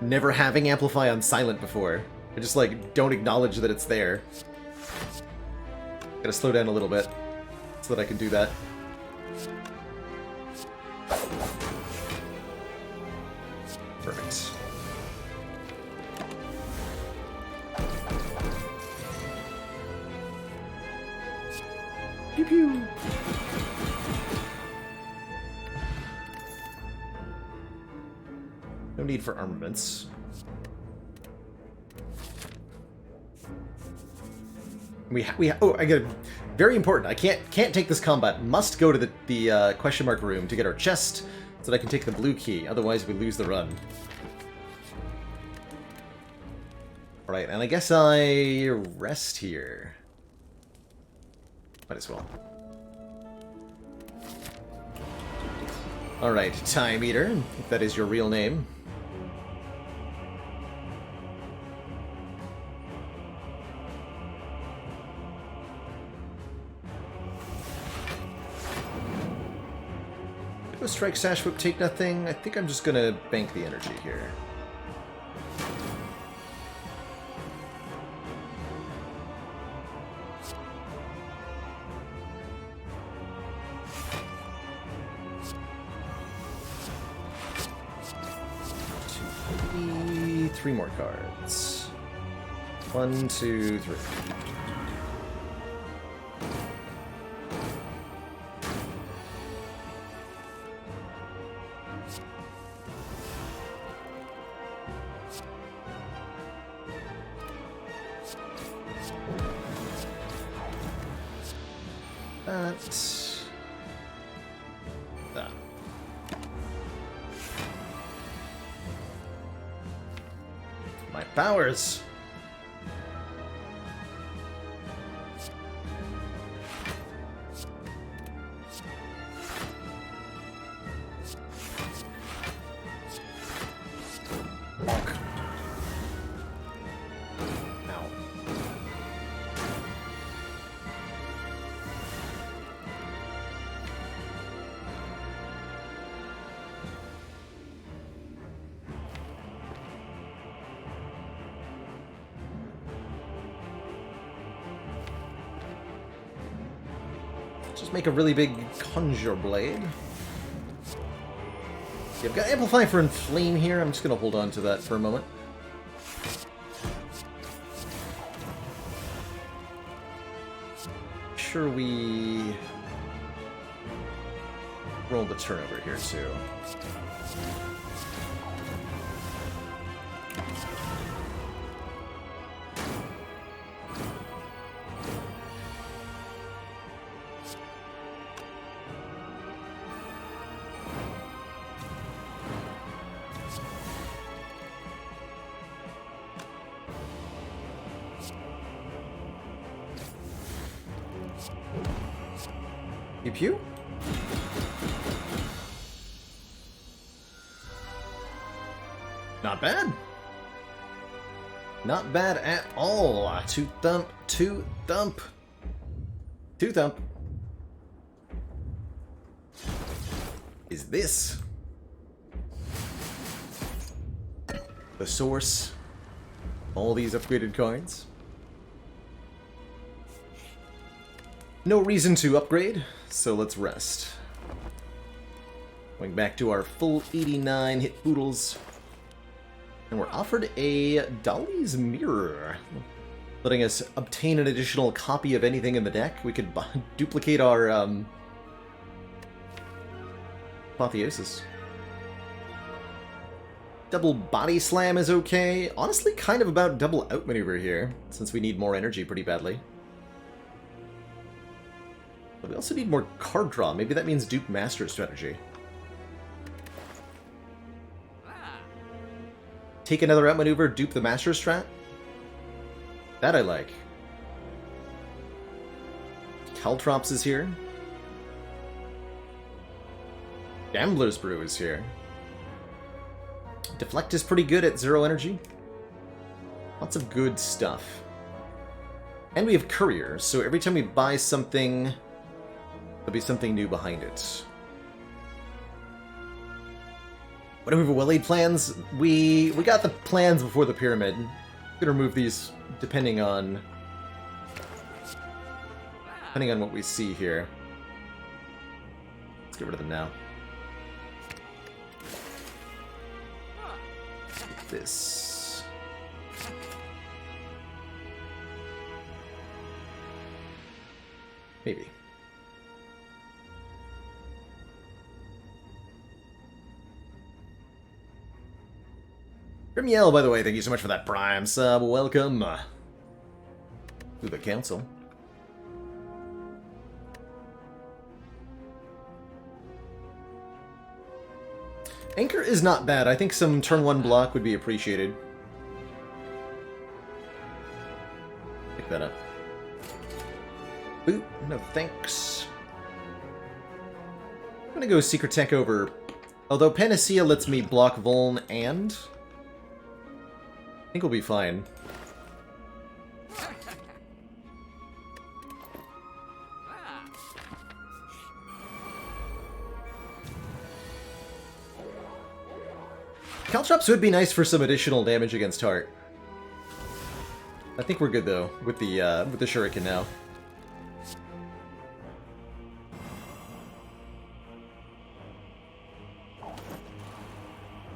never having Amplify on silent before. I just, like, don't acknowledge that it's there. Gotta slow down a little bit so that I can do that. Perfect. Pew pew! No need for armaments. Oh, I get very important. I can't take this combat. Must go to the question mark room to get our chest so that I can take the blue key. Otherwise, we lose the run. All right, and I guess I rest here. Might as well. All right, Time Eater, if that is your real name. Strike, Sash Whip, take nothing. I think I'm just gonna bank the energy here. Three more cards. 1, 2, 3. That. My powers. Bonk. Ow. Just make a really big Conjure Blade. Yeah, I've got Amplify for Inflame here. I'm just going to hold on to that for a moment. Sure we roll the turnover here too. Pew pew. Not bad. Not bad at all. Two thump, two thump. Two thump. Is this the source? All these upgraded cards? No reason to upgrade, so let's rest. Going back to our full 89 hit poodles. And we're offered a Dolly's Mirror, letting us obtain an additional copy of anything in the deck. We could duplicate our Apotheosis. Double Body Slam is okay. Honestly, kind of about double outmaneuver here, since we need more energy pretty badly. But we also need more card draw. Maybe that means dupe Master strategy. Take another outmaneuver, dupe the Master strat? That I like. Caltrops is here. Gambler's Brew is here. Deflect is pretty good at 0 energy. Lots of good stuff. And we have Courier, so every time we buy something, there'll be something new behind it. What do we have? Well-laid plans? We got the plans before the pyramid. I'm gonna remove these depending on what we see here. Let's get rid of them now. This. Maybe. Grimiel, by the way, thank you so much for that Prime sub. Welcome to the council. Anchor is not bad. I think some turn 1 block would be appreciated. Pick that up. Ooh, no thanks. I'm gonna go Secret Tech over... Although Panacea lets me block Vuln and... I think we'll be fine. Caltrops would be nice for some additional damage against Heart. I think we're good though with the Shuriken now.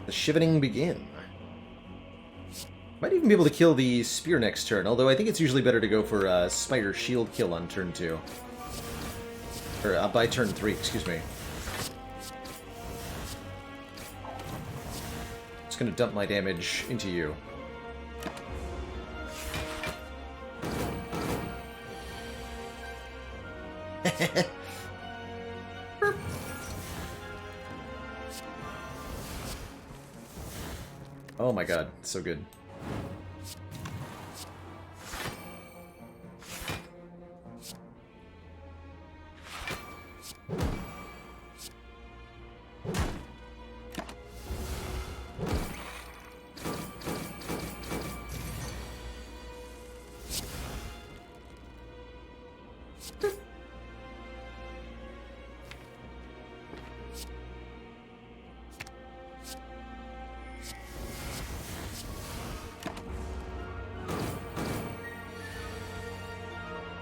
The Shivening begin. Might even be able to kill the Spear next turn, although I think it's usually better to go for Spire Shield kill on turn 2. Or by turn 3, excuse me. Just gonna dump my damage into you. Oh my god, so good.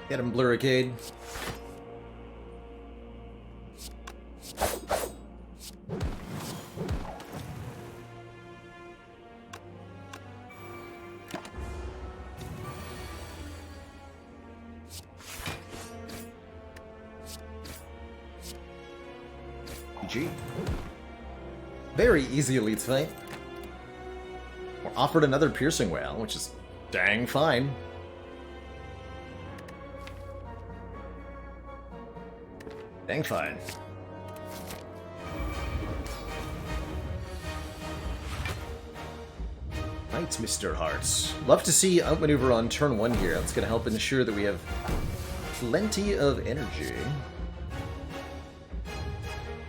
Get him, Blurricade. GG. Very easy Elites fight. We're offered another Piercing Wail, which is dang fine. Dang fine. Right, Mr. Hearts. Love to see outmaneuver on turn 1 here. That's going to help ensure that we have plenty of energy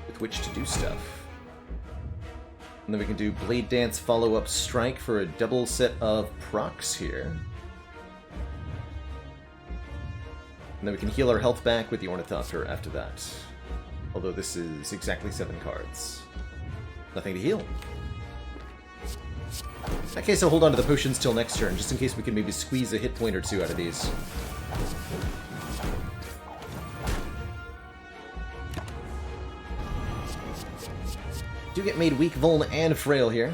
with which to do stuff. And then we can do Blade Dance follow-up strike for a double set of procs here. And then we can heal our health back with the Ornithopter after that. Although this is exactly 7 cards. Nothing to heal. In that case, I'll hold on to the potions till next turn, just in case we can maybe squeeze a hit point or 2 out of these. Do get made weak, vuln, and frail here.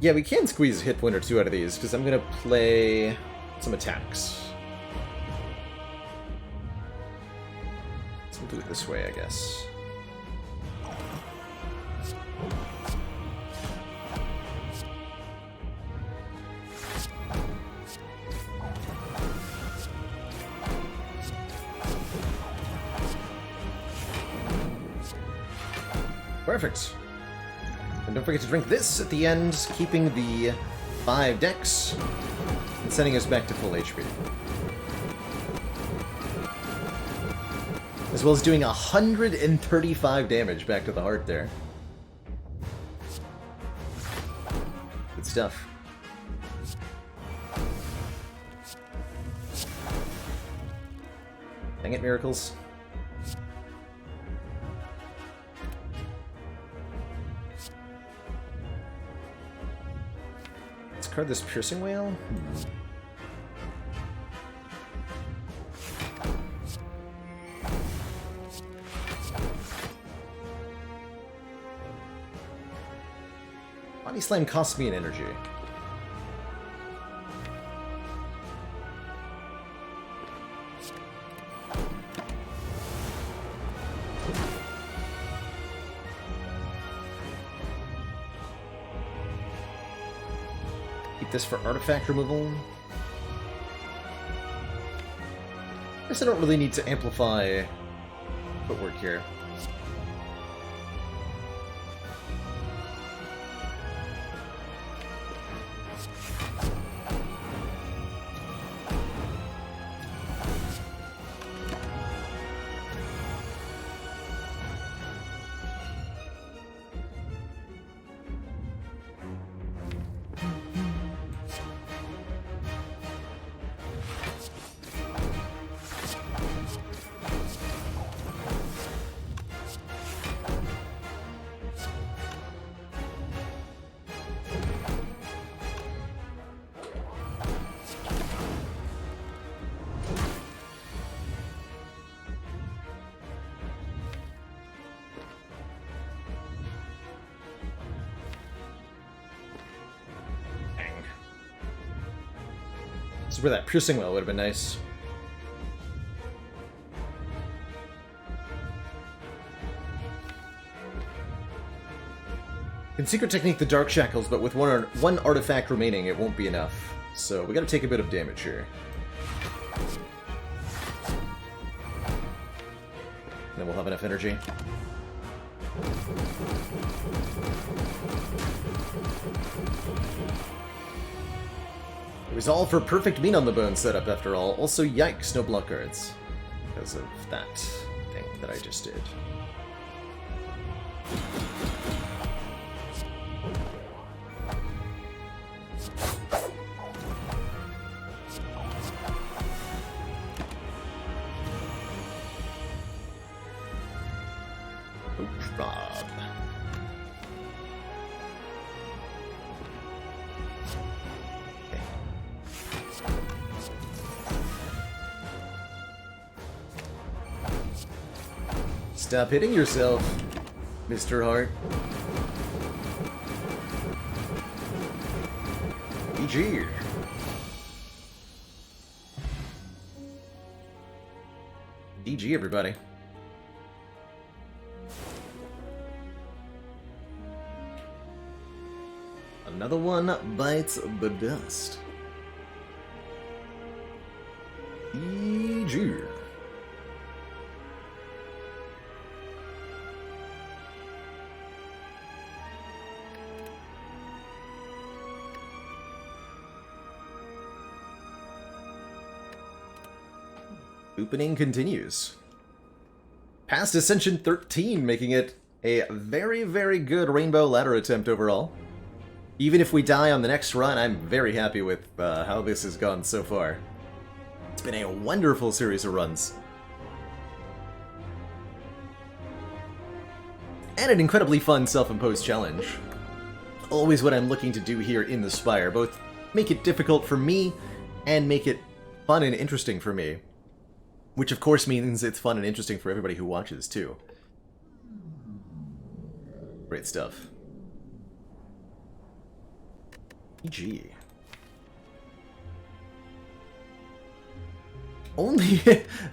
Yeah, we can squeeze a hit point or 2 out of these, because I'm going to play some attacks. So we'll do it this way, I guess. Perfect. And don't forget to drink this at the end, keeping the 5 decks and sending us back to full HP. As well as doing 135 damage back to the heart there. Good stuff. Dang it, miracles. Let's card this piercing whale. Body Slam costs me an energy. Keep this for artifact removal. I guess I don't really need to amplify footwork here. This is where that piercing well would have been nice. Can secret technique the Dark Shackles, but with one artifact remaining, it won't be enough. So we gotta take a bit of damage here. Then we'll have enough energy. It was all for perfect meat on the bone setup after all. Also, yikes, no block cards. Because of that thing that I just did. Oops, Rob. Stop hitting yourself, Mr. Hart. GG. GG, everybody. Another one bites the dust. GG. Opening continues. Past Ascension 13, making it a very, very good Rainbow Ladder attempt overall. Even if we die on the next run, I'm very happy with how this has gone so far. It's been a wonderful series of runs. And an incredibly fun self-imposed challenge. Always what I'm looking to do here in the Spire, both make it difficult for me and make it fun and interesting for me. Which of course means it's fun and interesting for everybody who watches, too. Great stuff. GG.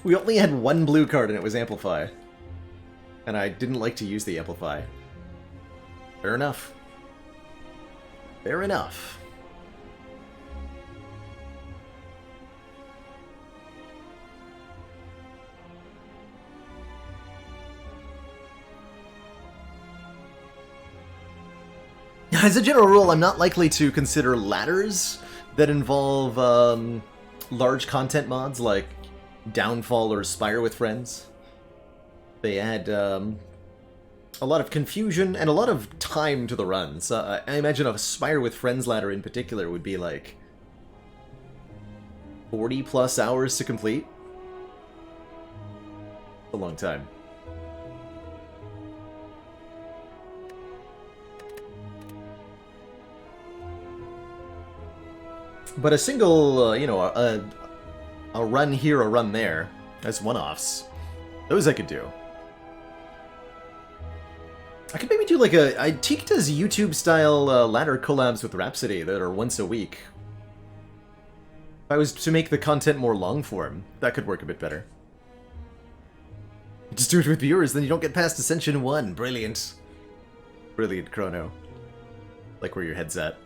We only had one blue card and it was Amplify. And I didn't like to use the Amplify. Fair enough. Fair enough. As a general rule, I'm not likely to consider ladders that involve large content mods like Downfall or Spire with Friends. They add a lot of confusion and a lot of time to the runs. I imagine a Spire with Friends ladder in particular would be like 40 plus hours to complete. a long time. But a single, you know, a run here, a run there, as one-offs, those I could do. I could maybe do like Teak does YouTube-style ladder collabs with Rhapsody that are once a week. If I was to make the content more long-form, that could work a bit better. Just do it with viewers, then you don't get past Ascension 1. Brilliant. Brilliant, Chrono. Like where your head's at.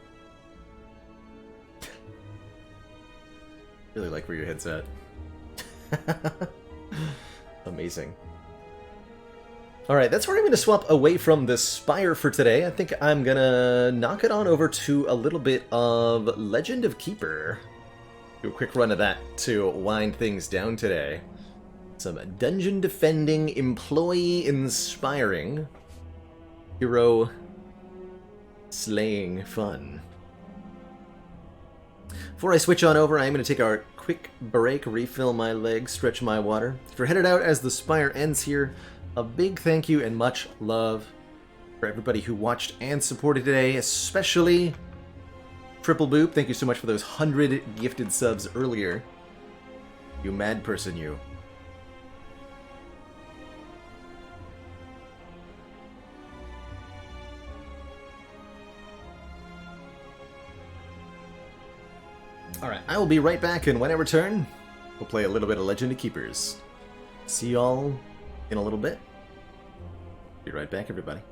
Really like where your head's at. Amazing. Alright, that's where I'm going to swap away from the Spire for today. I think I'm going to knock it on over to a little bit of Legend of Keeper. Do a quick run of that to wind things down today. Some dungeon defending, employee inspiring, hero slaying fun. Before I switch on over, I'm going to take our quick break, refill my legs, stretch my water. If you're headed out as the Spire ends here, a big thank you and much love for everybody who watched and supported today, especially Triple Boop. Thank you so much for those 100 gifted subs earlier. You mad person, you. Alright, I will be right back, and when I return, we'll play a little bit of Legend of Keepers. See y'all in a little bit. Be right back, everybody.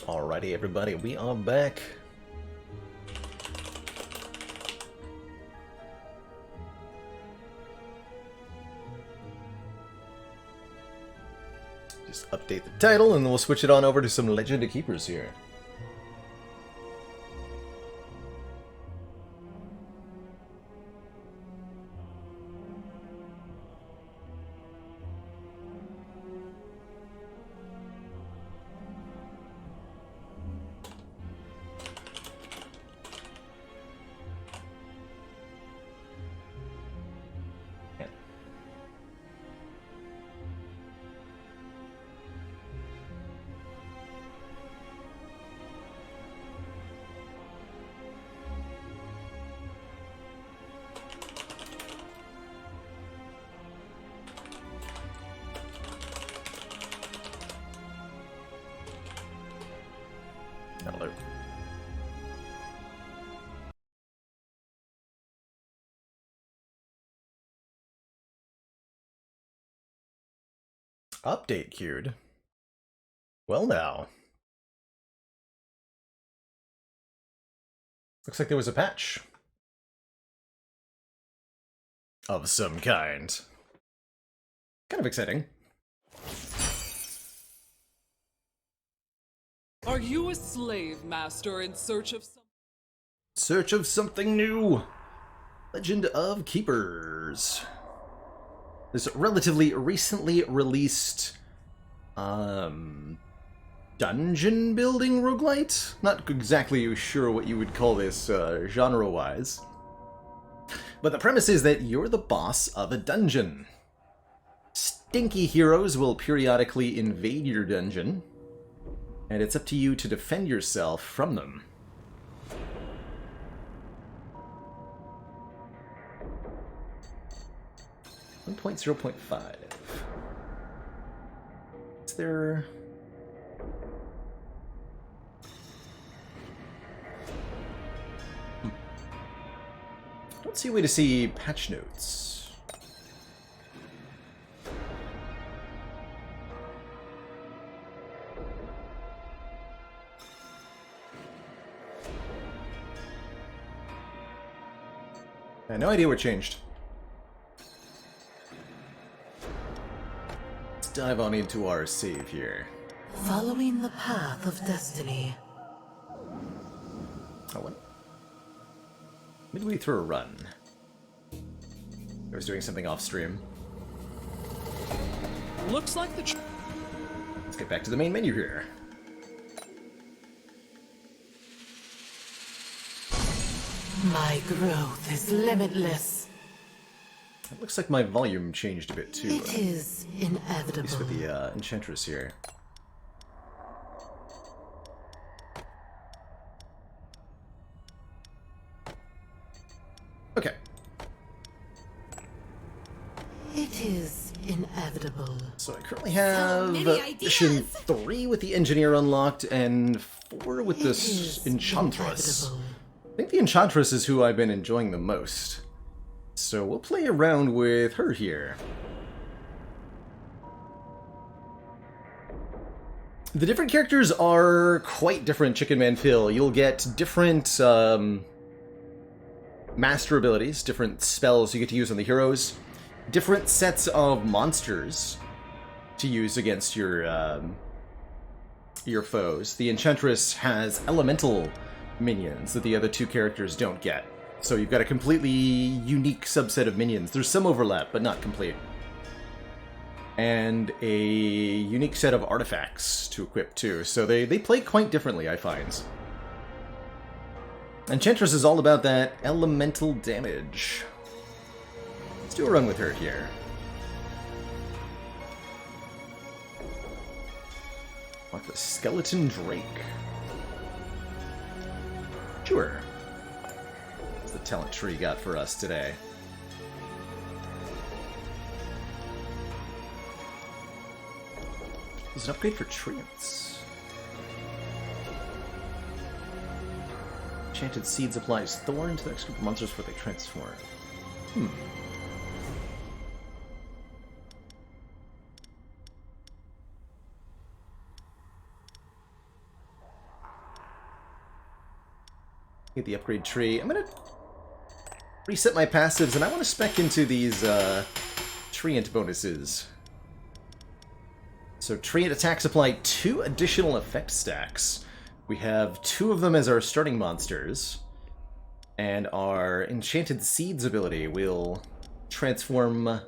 Alrighty, everybody, we are back. Just Update the title, and then we'll switch it on over to some Legend of Keepers here. Hello. Update queued. Well now. Looks like there was a patch. Of some kind. Kind of exciting. Are you a slave master in search of something new? Legend of Keepers. This relatively recently released dungeon building roguelite? Not exactly sure what you would call this genre-wise. But the premise is that you're the boss of a dungeon. Stinky heroes will periodically invade your dungeon, and it's up to you to defend yourself from them. .0.5. Is there... Don't see a way to see patch notes. I have no idea what changed. Let's dive on into our save here. Following the path of destiny. Oh, what? Midway through a run. I was doing something off stream. Looks like Let's get back to the main menu here. My growth is limitless. It looks like my volume changed a bit too. It is At least inevitable. with the Enchantress here. Okay. It is inevitable. So I currently have many ideas. mission 3 with the Engineer unlocked and 4 with It this is Enchantress. inevitable. I think the Enchantress is who I've been enjoying the most. So we'll play around with her here. The different characters are quite different, Chicken Man Phil. You'll get different master abilities, different spells you get to use on the heroes, different sets of monsters to use against your foes. The Enchantress has elemental minions that the other two characters don't get. So you've got a completely unique subset of minions. There's some overlap, but not complete. And a unique set of artifacts to equip too. So they play quite differently, I find. Enchantress is all about that elemental damage. Let's do a run with her here. Like the Skeleton Drake. Sure. What's the talent tree got for us today? There's an upgrade for treants. Enchanted Seeds applies Thorn to the next group of monsters before they transform. Get the upgrade tree. I'm gonna reset my passives, and I want to spec into these treant bonuses. So Treant attacks apply 2 additional effect stacks. We have 2 of them as our starting monsters. And our Enchanted Seeds ability will transform a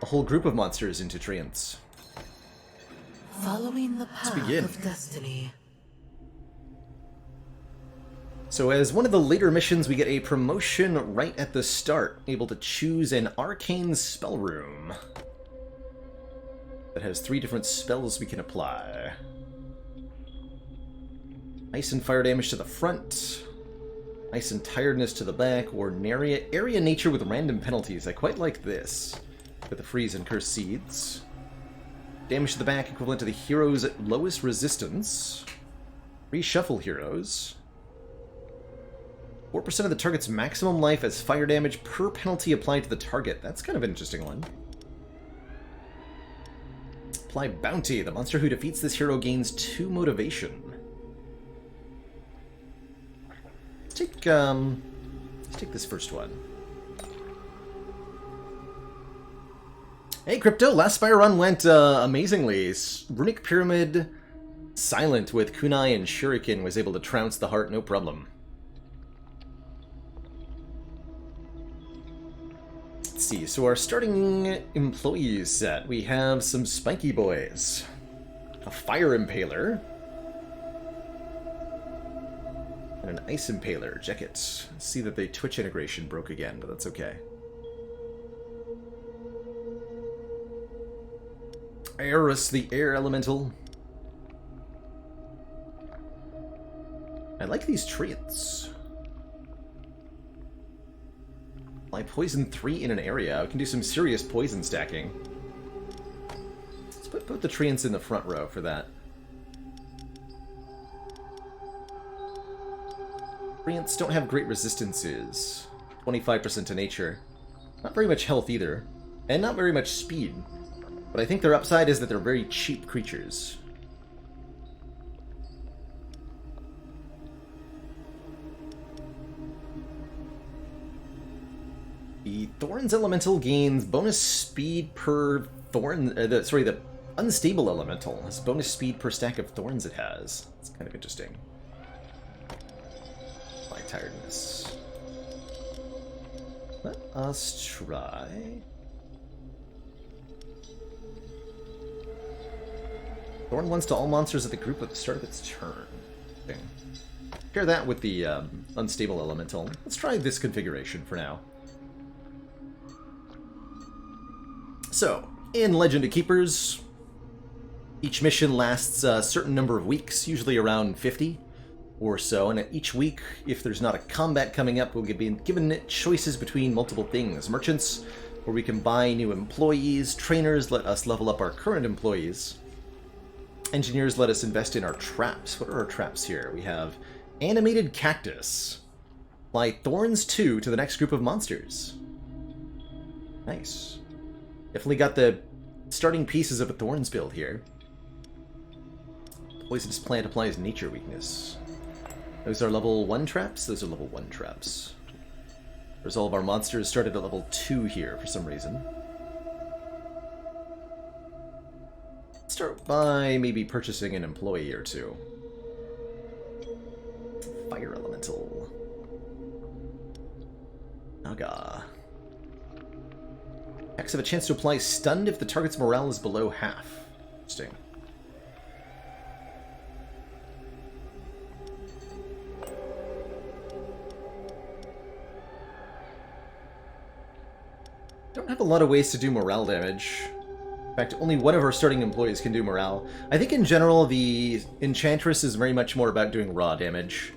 whole group of monsters into Treants. Following the path begin. of destiny. So as one of the later missions, we get a promotion right at the start, able to choose an arcane spell room that has 3 different spells we can apply. Ice and fire damage to the front, ice and tiredness to the back, or area nature with random penalties. I quite like this, with the freeze and curse seeds. Damage to the back equivalent to the hero's lowest resistance. Reshuffle heroes. 4% of the target's maximum life as fire damage per penalty applied to the target. That's kind of an interesting one. Apply Bounty. The monster who defeats this hero gains 2 motivation. Let's take this first one. Hey, Crypto! Last Spire run went amazingly. Runic Pyramid Silent with Kunai and Shuriken was able to trounce the heart no problem. Let's see, so our starting employees set, we have some spiky boys. A fire impaler. And an ice impaler. Check it. See that the Twitch integration broke again, but that's okay. Aerus, the air elemental. I like these treants. Apply poison 3 in an area. We can do some serious poison stacking. Let's put the treants in the front row for that. Treants don't have great resistances. 25% to nature. Not very much health either. And not very much speed. But I think their upside is that they're very cheap creatures. The Thorns Elemental gains bonus speed per thorn. The Unstable Elemental has bonus speed per stack of thorns it has. It's kind of interesting. My tiredness. Let us try. Thorn once to all monsters of the group at the start of its turn. Okay. Pair that with the Unstable Elemental. Let's try this configuration for now. So, in Legend of Keepers, each mission lasts a certain number of weeks, usually around 50 or so, and at each week, if there's not a combat coming up, we'll be given choices between multiple things. Merchants, where we can buy new employees. Trainers let us level up our current employees. Engineers let us invest in our traps. What are our traps here? We have Animated Cactus. Apply Thorns 2 to the next group of monsters. Nice. Definitely got the starting pieces of a Thorns build here. Poisonous plant applies nature weakness. Those are level 1 traps? Those are level 1 traps. There's all of our monsters started at level 2 here for some reason. Start by maybe purchasing an employee or 2. Fire Elemental. Naga. Attacks have a chance to apply stunned if the target's morale is below half. Interesting. Don't have a lot of ways to do morale damage. In fact, only one of our starting employees can do morale. I think in general the Enchantress is very much more about doing raw damage.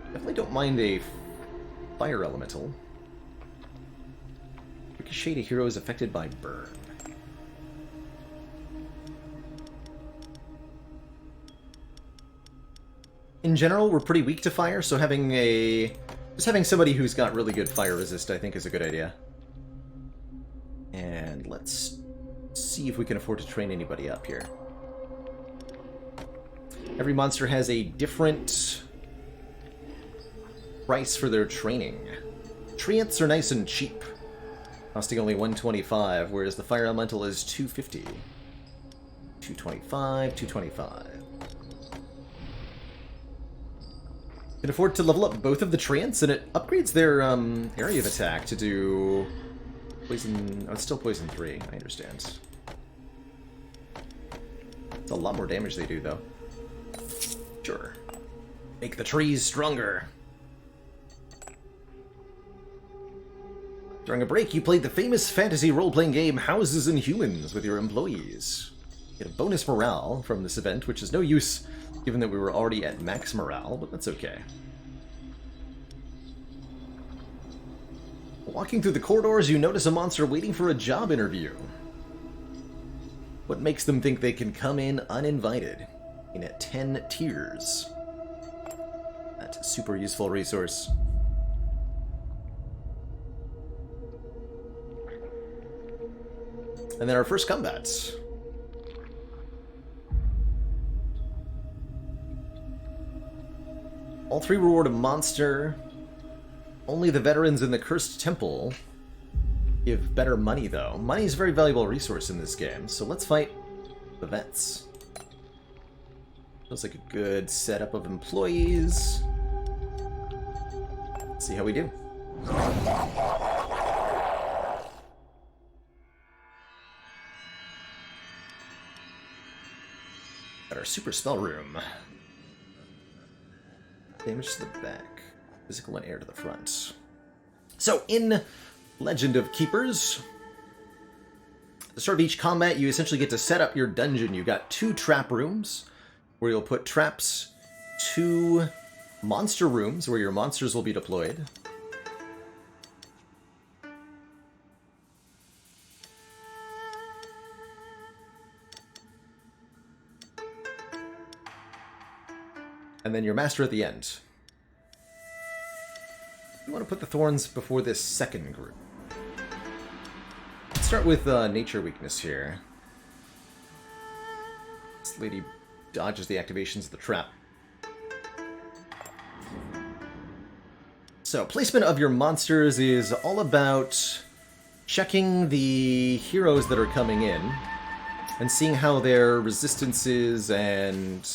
Definitely don't mind a Fire Elemental. Ricochet to heroes affected by burn. In general, we're pretty weak to fire, so having somebody who's got really good fire resist, I think, is a good idea. And let's see if we can afford to train anybody up here. Every monster has a different price for their training. Treants are nice and cheap, costing only 125, whereas the Fire Elemental is 250. 225, 225. Can afford to level up both of the Treants, and it upgrades their area of attack to do poison. Oh, it's still poison 3. I understand. It's a lot more damage they do, though. Sure. Make the trees stronger. During a break, you played the famous fantasy role-playing game Houses and Humans with your employees. You get a bonus morale from this event, which is no use given that we were already at max morale, but that's okay. Walking through the corridors, you notice a monster waiting for a job interview. What makes them think they can come in uninvited? In at 10 tiers. That's a super useful resource. And then our first combats. All 3 reward a monster. Only the veterans in the Cursed Temple give better money, though. Money is a very valuable resource in this game, so let's fight the vets. Feels like a good setup of employees. Let's see how we do. Got our super spell room. Damage to the back. Physical and air to the front. So, in Legend of Keepers, at the start of each combat, you essentially get to set up your dungeon. You've got 2 trap rooms, where you'll put traps, 2 monster rooms, where your monsters will be deployed. And then your master at the end. You want to put the thorns before this second group. Let's start with nature weakness here. This lady dodges the activations of the trap. So, placement of your monsters is all about checking the heroes that are coming in and seeing how their resistances and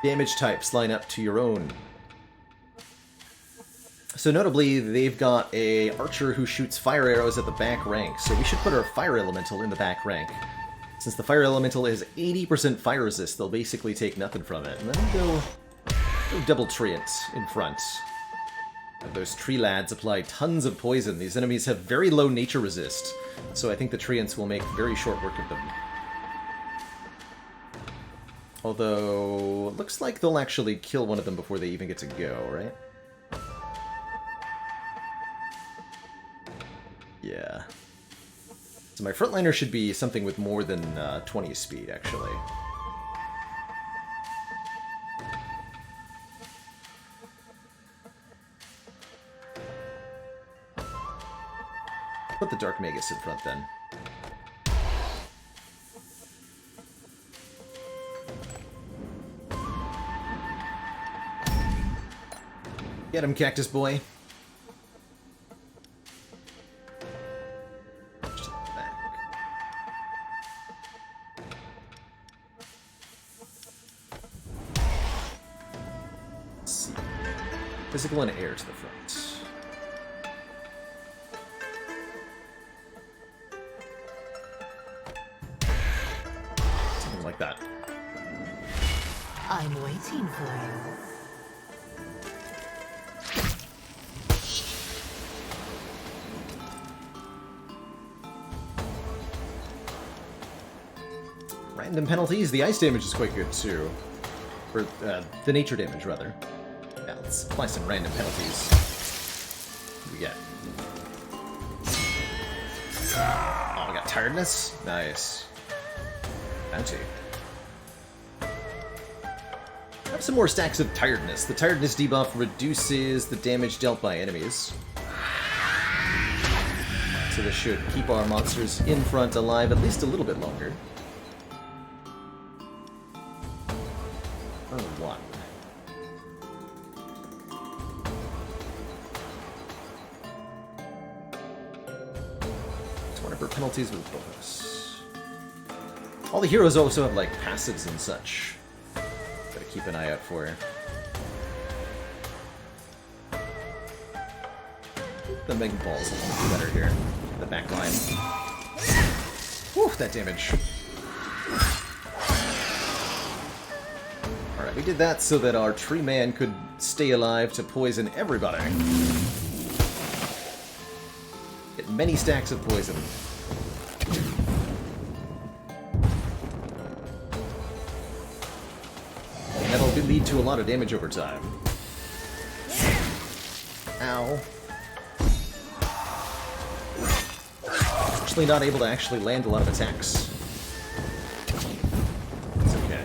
damage types line up to your own. So notably, they've got a archer who shoots fire arrows at the back rank, so we should put our fire elemental in the back rank. Since the fire elemental is 80% fire resist, they'll basically take nothing from it. And then go double treants in front. Those tree lads apply tons of poison. These enemies have very low nature resist, so I think the treants will make very short work of them. Although, it looks like they'll actually kill one of them before they even get to go, right? Yeah. So my frontliner should be something with more than 20 speed, actually. Put the Dark Magus in front, then. Get him, Cactus Boy. Just back. Let's see. Physical and air to the front. Something like that. I'm waiting for you. Random penalties. The ice damage is quite good too. Or the nature damage, rather. Yeah, let's apply some random penalties. What do we get? Oh, we got tiredness? Nice. Bounty. Have some more stacks of tiredness. The tiredness debuff reduces the damage dealt by enemies. So this should keep our monsters in front alive at least a little bit longer. Remember penalties with bonus. All the heroes also have, like, passives and such. Gotta keep an eye out for. The Mega Ball's a little bit better here. The back line. Whew, that damage. Alright, we did that so that our tree man could stay alive to poison everybody. Get many stacks of poison. And that'll lead to a lot of damage over time. Ow. Not able to actually land a lot of attacks. It's okay.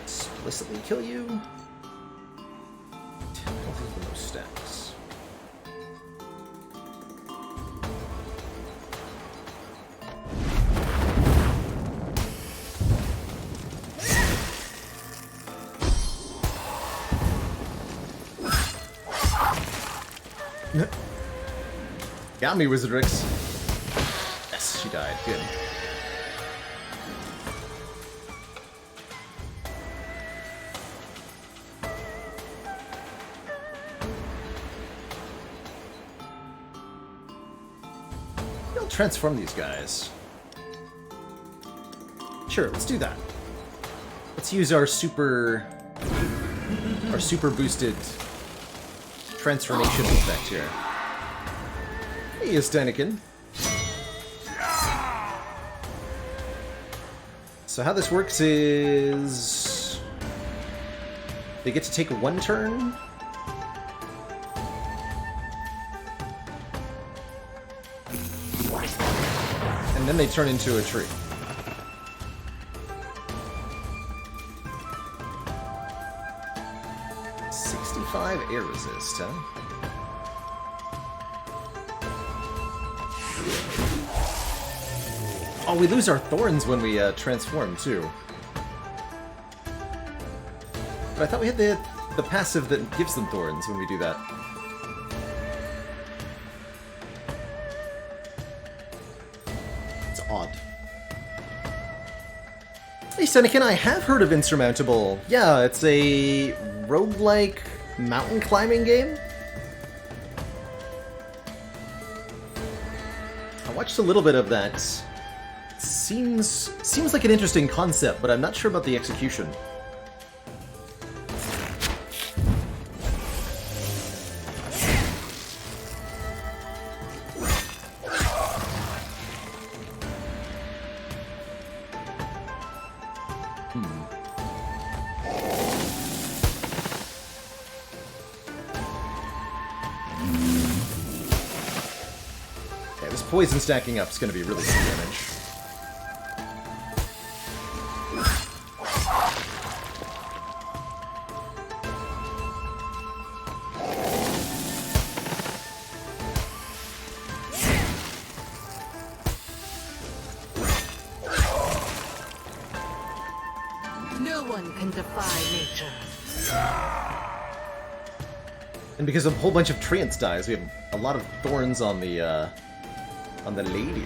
Explicitly kill you? 10 penalties below stacks. Got me, Wizardrix. Yes, she died. Good. I'll transform these guys. Sure, let's do that. Let's use our super boosted transformation effect here. Hey, Stenikin. So how this works is they get to take one turn. And then they turn into a tree. Air resist, huh? Oh, we lose our thorns when we transform, too. But I thought we had the passive that gives them thorns when we do that. It's odd. Hey, Senecan, I have heard of Insurmountable. Yeah, it's a roguelike mountain climbing game? I watched a little bit of that. Seems like an interesting concept, but I'm not sure about the execution. Poison stacking up is going to be really good damage. No one can defy nature. And because a whole bunch of treants dies, we have a lot of thorns on the lady.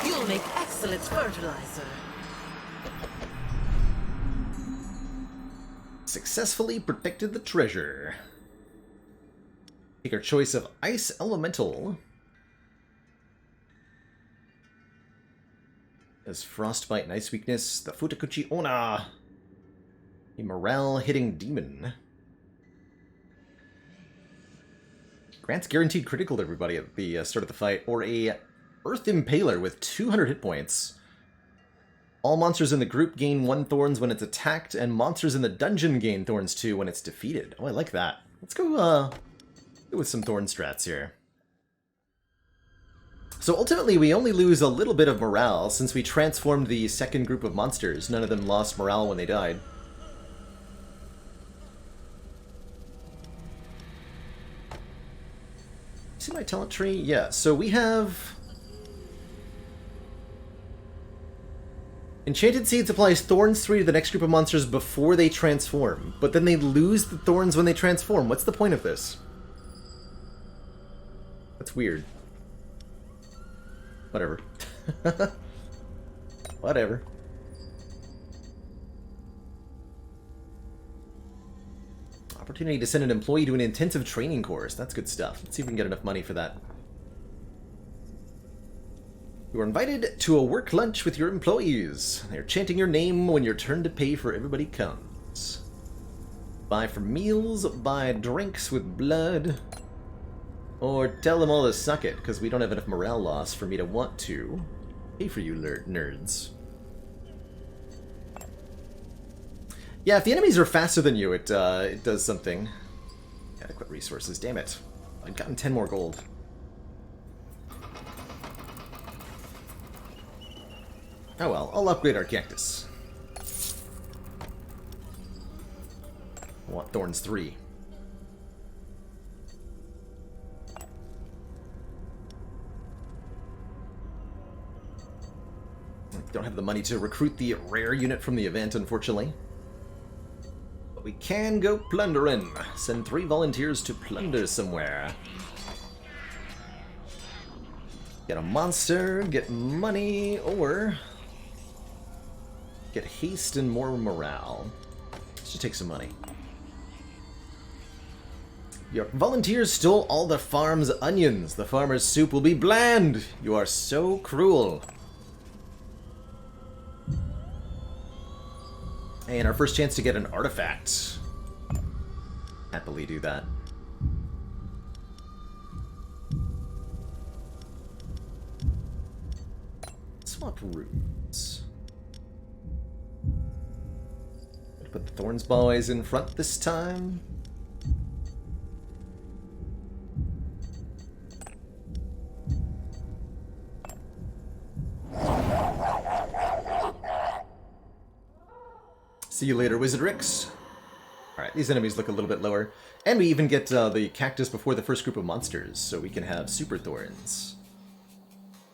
You'll make excellent fertilizer. Successfully protected the treasure. Take our choice of Ice Elemental. As Frostbite and Ice Weakness, the Futakuchi Ona. A morale-hitting demon. Grants guaranteed critical to everybody at the start of the fight, or a Earth Impaler with 200 hit points. All monsters in the group gain 1 thorns when it's attacked, and monsters in the dungeon gain thorns 2 when it's defeated. Oh, I like that. Let's go with some thorn strats here. So ultimately, we only lose a little bit of morale since we transformed the second group of monsters. None of them lost morale when they died. my talent tree? Yeah, so we have... Enchanted Seeds applies Thorns 3 to the next group of monsters before they transform, but then they lose the Thorns when they transform. What's the point of this? That's weird. Whatever. Whatever. Opportunity to send an employee to an intensive training course. That's good stuff. Let's see if we can get enough money for that. You are invited to a work lunch with your employees. They're chanting your name when your turn to pay for everybody comes. Buy for meals, buy drinks with blood, or tell them all to suck it, because we don't have enough morale loss for me to want to pay for you nerds. Yeah, if the enemies are faster than you, it does something. Adequate resources, damn it. I've gotten 10 more gold. Oh well, I'll upgrade our cactus. I want Thorns 3. Don't have the money to recruit the rare unit from the event, unfortunately. But we can go plundering. Send 3 volunteers to plunder somewhere. Get a monster, get money, or get haste and more morale. Let's just take some money. Your volunteers stole all the farm's onions. The farmer's soup will be bland. You are so cruel. And our first chance to get an artifact. Happily do that. Swap rooms. Put the Thorns boys in front this time. See you later, Wizard Ricks. Alright, these enemies look a little bit lower. And we even get the cactus before the first group of monsters, so we can have super thorns.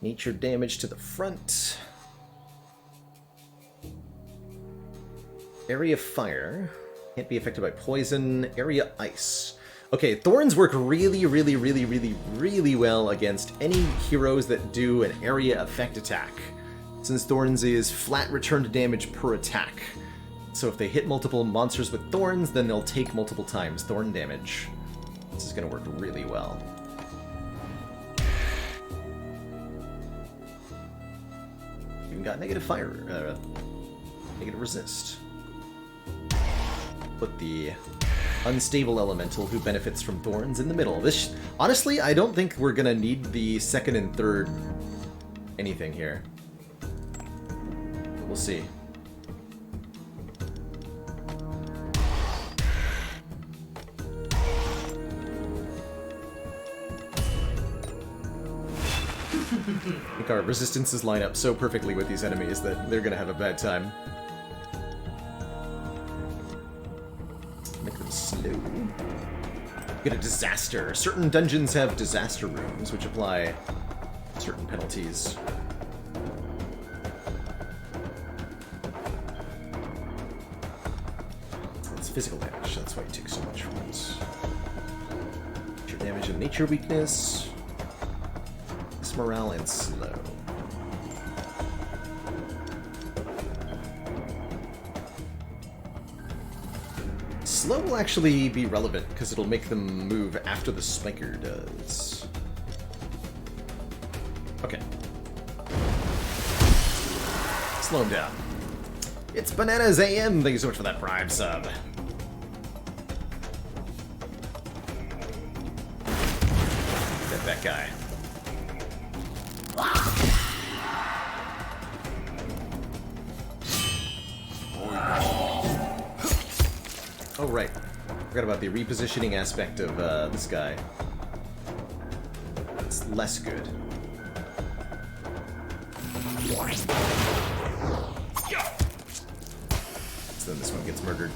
Nature damage to the front. Area fire. Can't be affected by poison. Area ice. Okay, thorns work really, really, really, really, really well against any heroes that do an area effect attack, since thorns is flat return to damage per attack. So if they hit multiple monsters with thorns, then they'll take multiple times thorn damage. This is going to work really well. Even got negative fire, negative resist. Put the unstable elemental who benefits from thorns in the middle. This, honestly, I don't think we're gonna need the second and third anything here. We'll see. I think our resistances line up so perfectly with these enemies that they're gonna have a bad time. Make them slow. Get a disaster. Certain dungeons have disaster rooms, which apply certain penalties. It's physical damage, that's why you take so much from it. Nature damage and nature weakness. Morale and slow. Slow will actually be relevant because it'll make them move after the spiker does. Okay. Slow him down. It's Bananas AM. Thank you so much for that Prime sub. Get that guy. Oh, right. Forgot about the repositioning aspect of this guy. It's less good. So then this one gets murdered.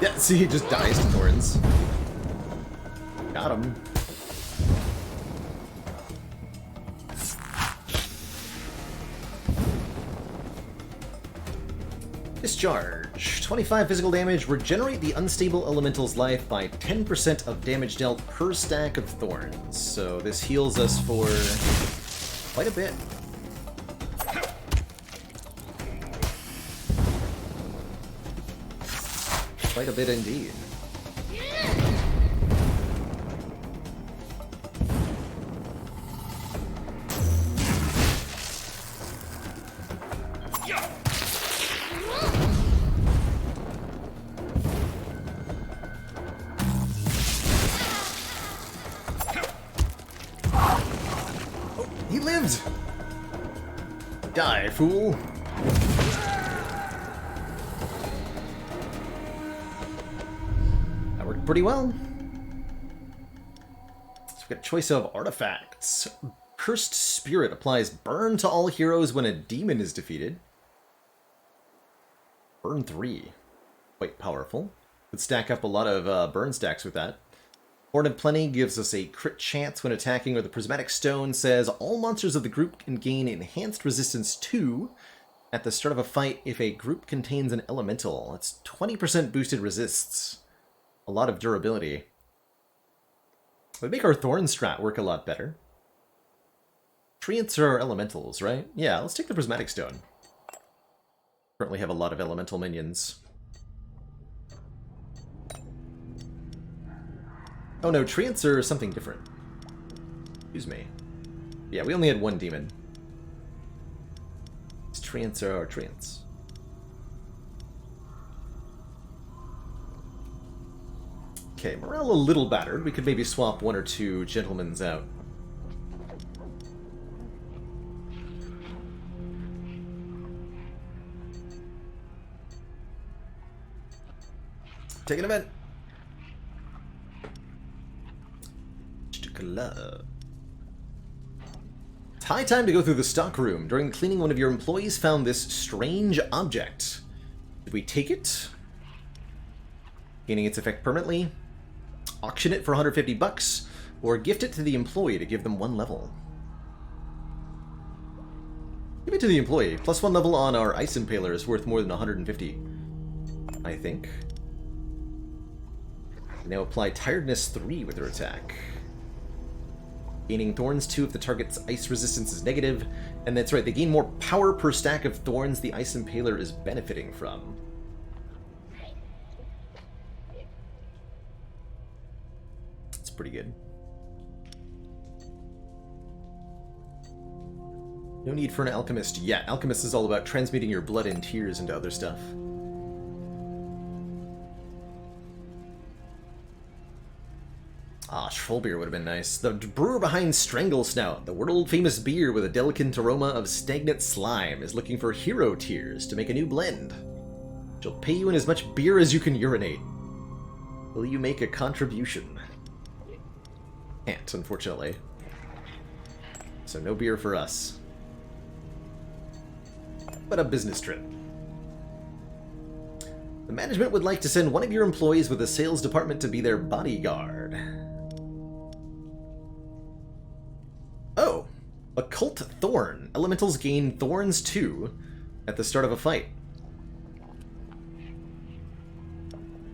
Yeah, see, he just dies to thorns. Got him. Discharge. 25 physical damage. Regenerate the unstable elemental's life by 10% of damage dealt per stack of thorns. So this heals us for quite a bit. Quite a bit indeed. He lived! Die, fool! That worked pretty well. So we've got a choice of artifacts. Cursed Spirit applies burn to all heroes when a demon is defeated. Burn 3. Quite powerful. Could stack up a lot of burn stacks with that. Horn of Plenty gives us a crit chance when attacking with a Prismatic Stone. Says all monsters of the group can gain enhanced resistance 2 at the start of a fight if a group contains an elemental. That's 20% boosted resists. A lot of durability. It would make our Thorn strat work a lot better. Treants are elementals, right? Yeah, let's take the Prismatic Stone. Currently have a lot of elemental minions. Oh no, treants are something different. Excuse me. Yeah, we only had one demon. These treants are our treants. Okay, morale a little battered. We could maybe swap one or two gentlemen's out. Take an event. It's high time to go through the stock room. During cleaning, one of your employees found this strange object. Did we take it? Gaining its effect permanently? Auction it for 150 bucks? Or gift it to the employee to give them 1 level? Give it to the employee. Plus 1 level on our Ice Impaler is worth more than 150, I think. Now apply Tiredness 3 with their attack. Gaining Thorns 2 if the target's ice resistance is negative. And that's right, they gain more power per stack of thorns the Ice Impaler is benefiting from. That's pretty good. No need for an Alchemist yet. Alchemist is all about transmuting your blood and tears into other stuff. Ah, Trollbeer would have been nice. The brewer behind Strangle Snout, the world-famous beer with a delicate aroma of stagnant slime, is looking for hero tears to make a new blend. She'll pay you in as much beer as you can urinate. Will you make a contribution? Can't, unfortunately. So no beer for us. But a business trip. The management would like to send one of your employees with a sales department to be their bodyguard. Oh, Occult Thorn. Elementals gain Thorns 2 at the start of a fight.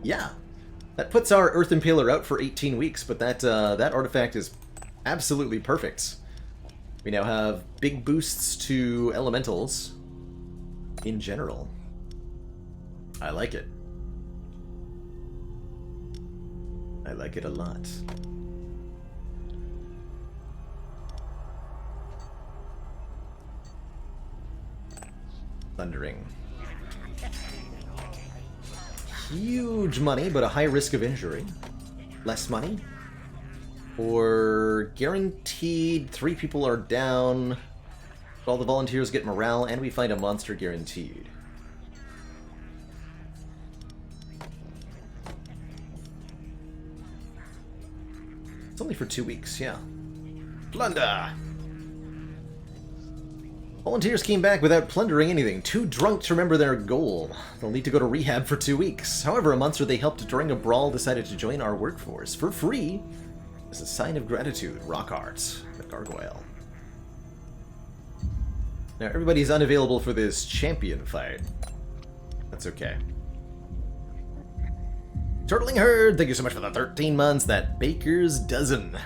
Yeah, that puts our Earth Impaler out for 18 weeks, but that artifact is absolutely perfect. We now have big boosts to elementals in general. I like it. I like it a lot. Thundering. Huge money, but a high risk of injury. Less money. Or guaranteed 3 people are down. All the volunteers get morale, and we find a monster guaranteed. It's only for 2 weeks, yeah. Plunder! Volunteers came back without plundering anything, too drunk to remember their goal. They'll need to go to rehab for 2 weeks. However, a monster they helped during a brawl decided to join our workforce for free as a sign of gratitude. Rock art, the gargoyle. Now, everybody's unavailable for this champion fight. That's okay. Turtling Herd, thank you so much for the 13 months. That baker's dozen.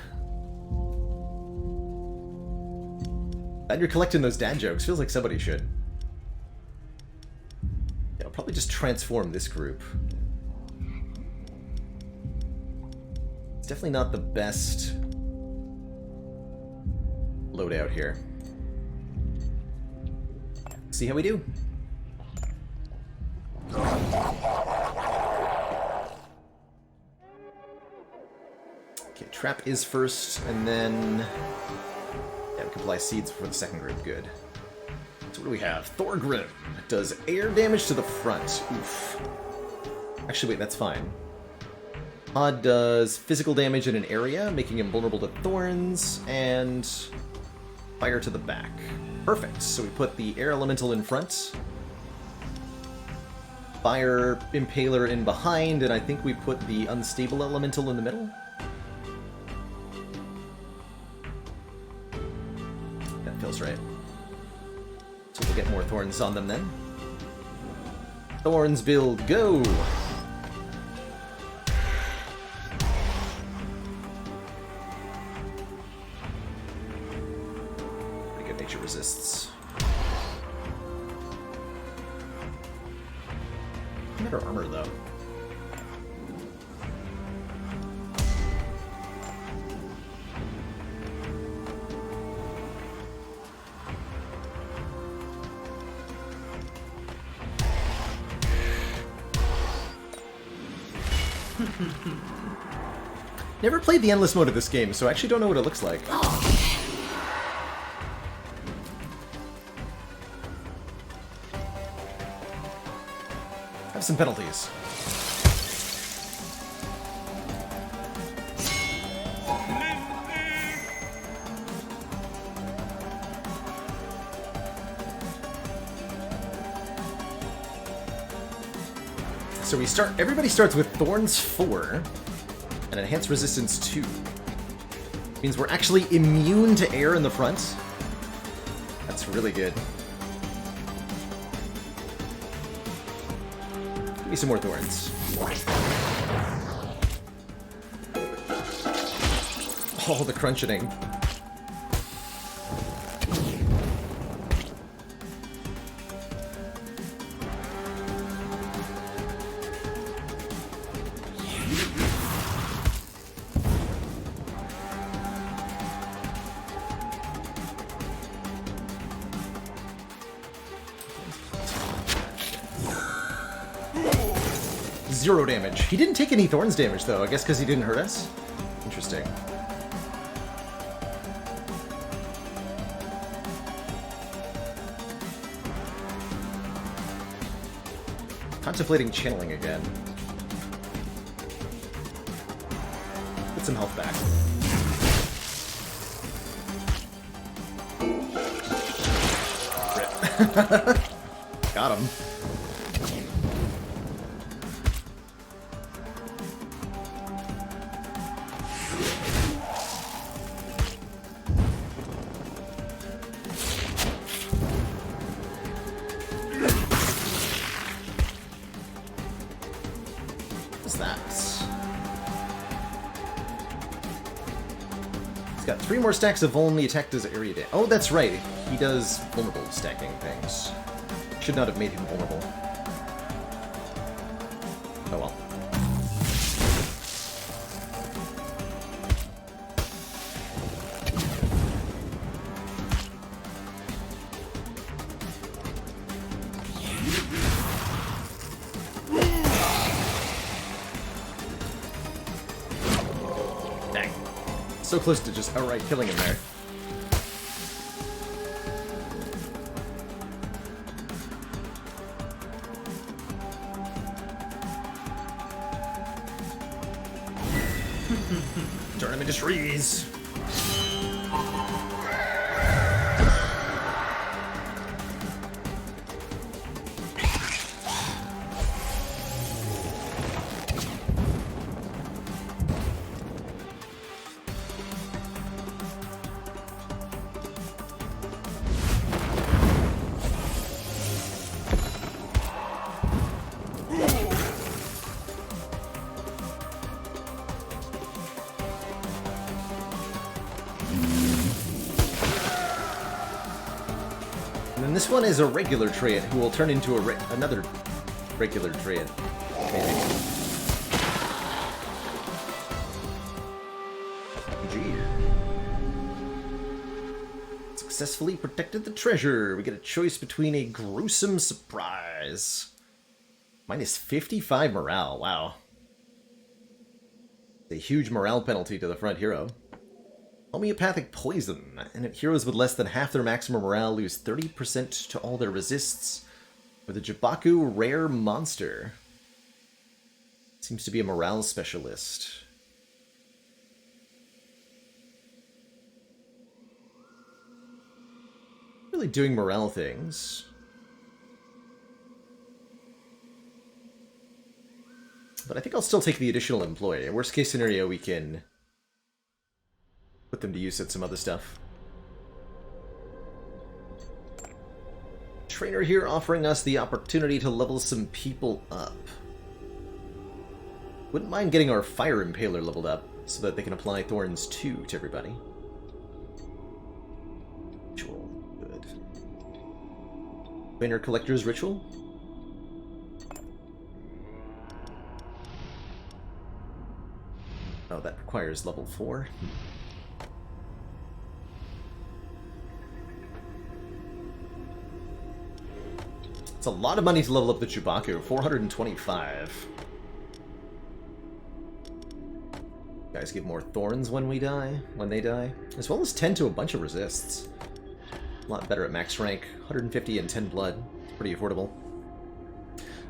Glad you're collecting those dad jokes. Feels like somebody should. Yeah, I'll probably just transform this group. It's definitely not the best loadout here. See how we do. Okay, trap is first, and then yeah, we can apply seeds for the second group. Good. So what do we have? Thorgrim does air damage to the front. Oof. Actually, wait, that's fine. Odd does physical damage in an area, making him vulnerable to thorns, and fire to the back. Perfect. So we put the air elemental in front, fire impaler in behind, and I think we put the unstable elemental in the middle. That feels right. So we'll get more thorns on them then. Thorns build, go! Pretty good nature resists. Better armor though. Never played the endless mode of this game, so I actually don't know what it looks like. Have some penalties. So we start, everybody starts with Thorns 4 and Enhanced Resistance 2. Means we're actually immune to air in the front. That's really good. Give me some more thorns. Oh, the crunching. Zero damage. He didn't take any thorns damage, though. I guess because he didn't hurt us? Interesting. Contemplating channeling again. Get some health back. Rip. Got him. Got 3 more stacks of only attack does area damage. Oh, that's right. He does vulnerable stacking things. Should not have made him vulnerable. Oh well. So close to just outright killing him there. Turn him into trees. And then this one is a regular Treant who will turn into another regular Treant. Maybe. GG. Successfully protected the treasure. We get a choice between a gruesome surprise. Minus 55 morale. Wow. A huge morale penalty to the front hero. Homeopathic poison. And heroes with less than half their maximum morale lose 30% to all their resists. With a Jibaku rare monster. Seems to be a morale specialist. Really doing morale things. But I think I'll still take the additional employee. Worst case scenario, we can put them to use at some other stuff. Trainer here offering us the opportunity to level some people up. Wouldn't mind getting our Fire Impaler leveled up so that they can apply Thorns 2 to everybody. Ritual. Good. Banner Collector's Ritual. Oh, that requires level 4. It's a lot of money to level up the Jibaku. 425. Guys get more thorns when they die. As well as 10 to a bunch of resists. A lot better at max rank. 150 and 10 blood. Pretty affordable.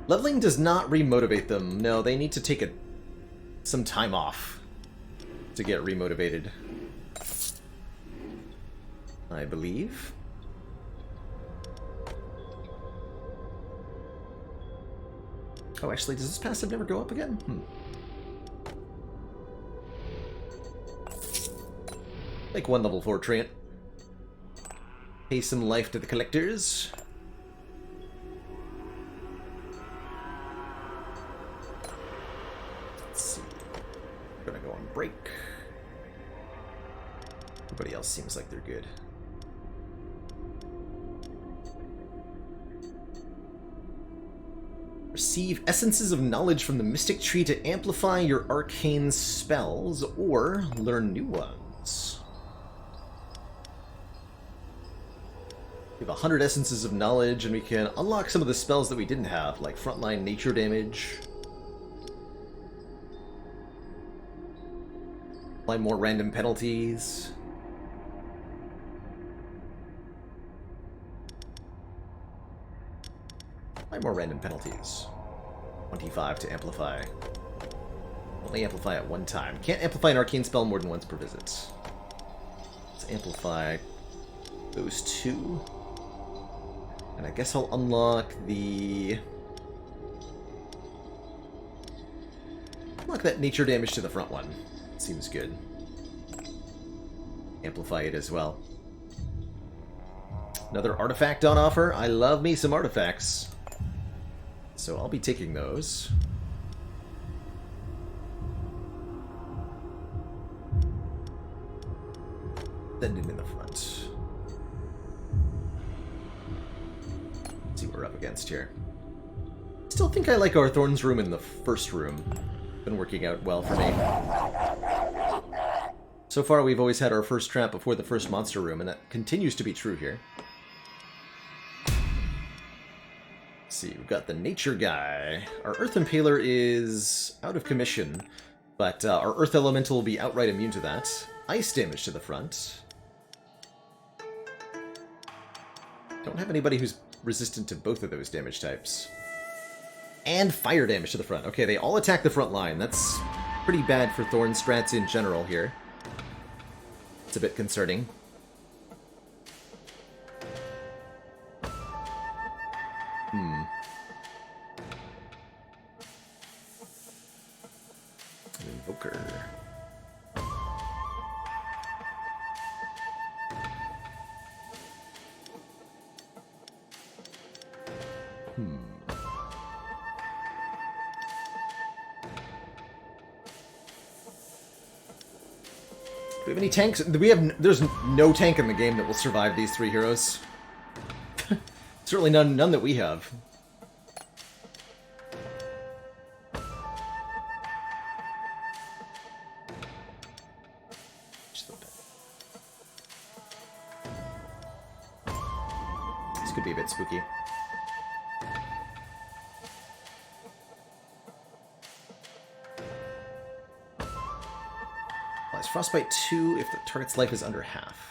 Leveling does not remotivate them. No, they need to take some time off to get remotivated, I believe. Oh, actually, does this passive never go up again? Make one level 4 Treant. Pay some life to the collectors. Let's see. We're gonna go on break. Everybody else seems like they're good. Receive essences of knowledge from the Mystic Tree to amplify your arcane spells, or learn new ones. We have 100 essences of knowledge, and we can unlock some of the spells that we didn't have, like frontline nature damage. Apply more random penalties. Apply more random penalties. 25 to amplify. Only amplify at one time. Can't amplify an arcane spell more than once per visit. Let's amplify those two. And I guess I'll unlock that nature damage to the front one. Seems good. Amplify it as well. Another artifact on offer. I love me some artifacts. So I'll be taking those. Send it in the front. Let's see what we're up against here. Still think I like our Thorns room in the first room. Been working out well for me. So far we've always had our first trap before the first monster room, and that continues to be true here. Let's see, we've got the nature guy. Our Earth Impaler is out of commission, but our Earth Elemental will be outright immune to that. Ice damage to the front. Don't have anybody who's resistant to both of those damage types. And fire damage to the front. Okay, they all attack the front line. That's pretty bad for Thorn strats in general here. It's a bit concerning. Invoker. Do we have any tanks? There's no tank in the game that will survive these three heroes. Certainly none that we have. This could be a bit spooky. Applies Frostbite 2 if the target's life is under half.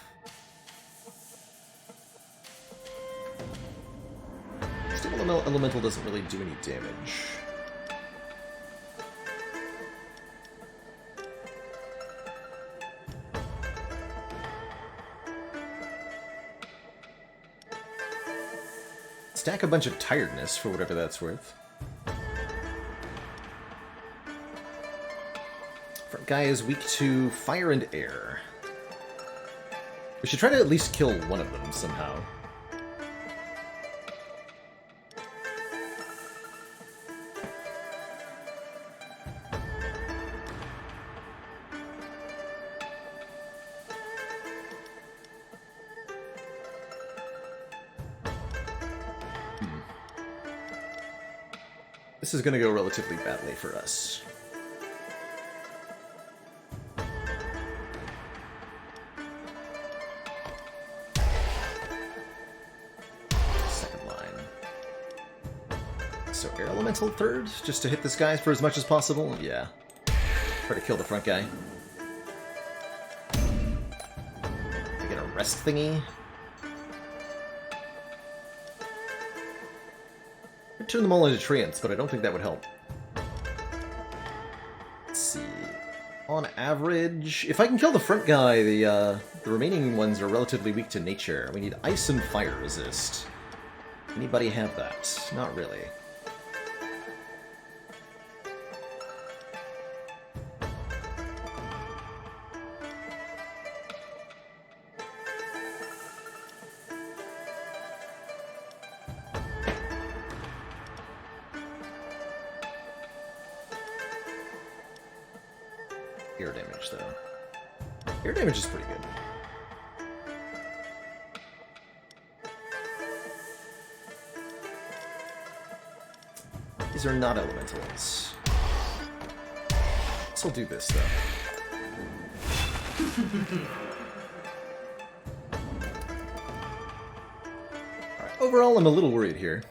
Stable Elemental doesn't really do any damage. Stack a bunch of tiredness for whatever that's worth. Front guy is weak to fire and air. We should try to at least kill one of them somehow. This is going to go relatively badly for us. Second line. So Air Elemental third, just to hit this guy for as much as possible? Yeah. Try to kill the front guy. I get a rest thingy. Turn them all into treants, but I don't think that would help. Let's see. On average, if I can kill the front guy, the remaining ones are relatively weak to nature. We need ice and fire resist. Anybody have that? Not really. Air damage, though. Air damage is pretty good. These are not elementals. This will do this, though. Alright, overall, I'm a little worried here.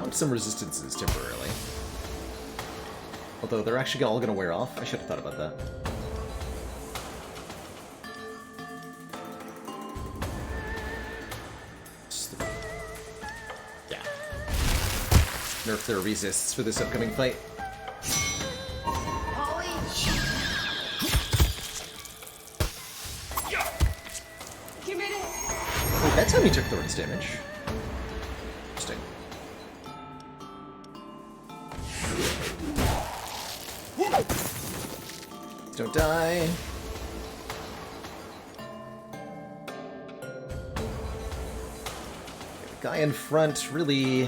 Some resistances temporarily. Although they're actually all going to wear off. I should have thought about that. Yeah. Nerf their resists for this upcoming fight. Oh, that time he took Thorn's damage. Interesting. Don't die. The guy in front really...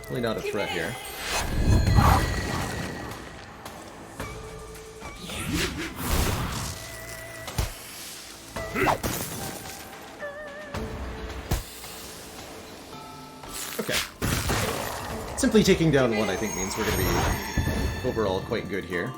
really not a threat here. Okay. Simply taking down one, I think, means we're going to be overall quite good here.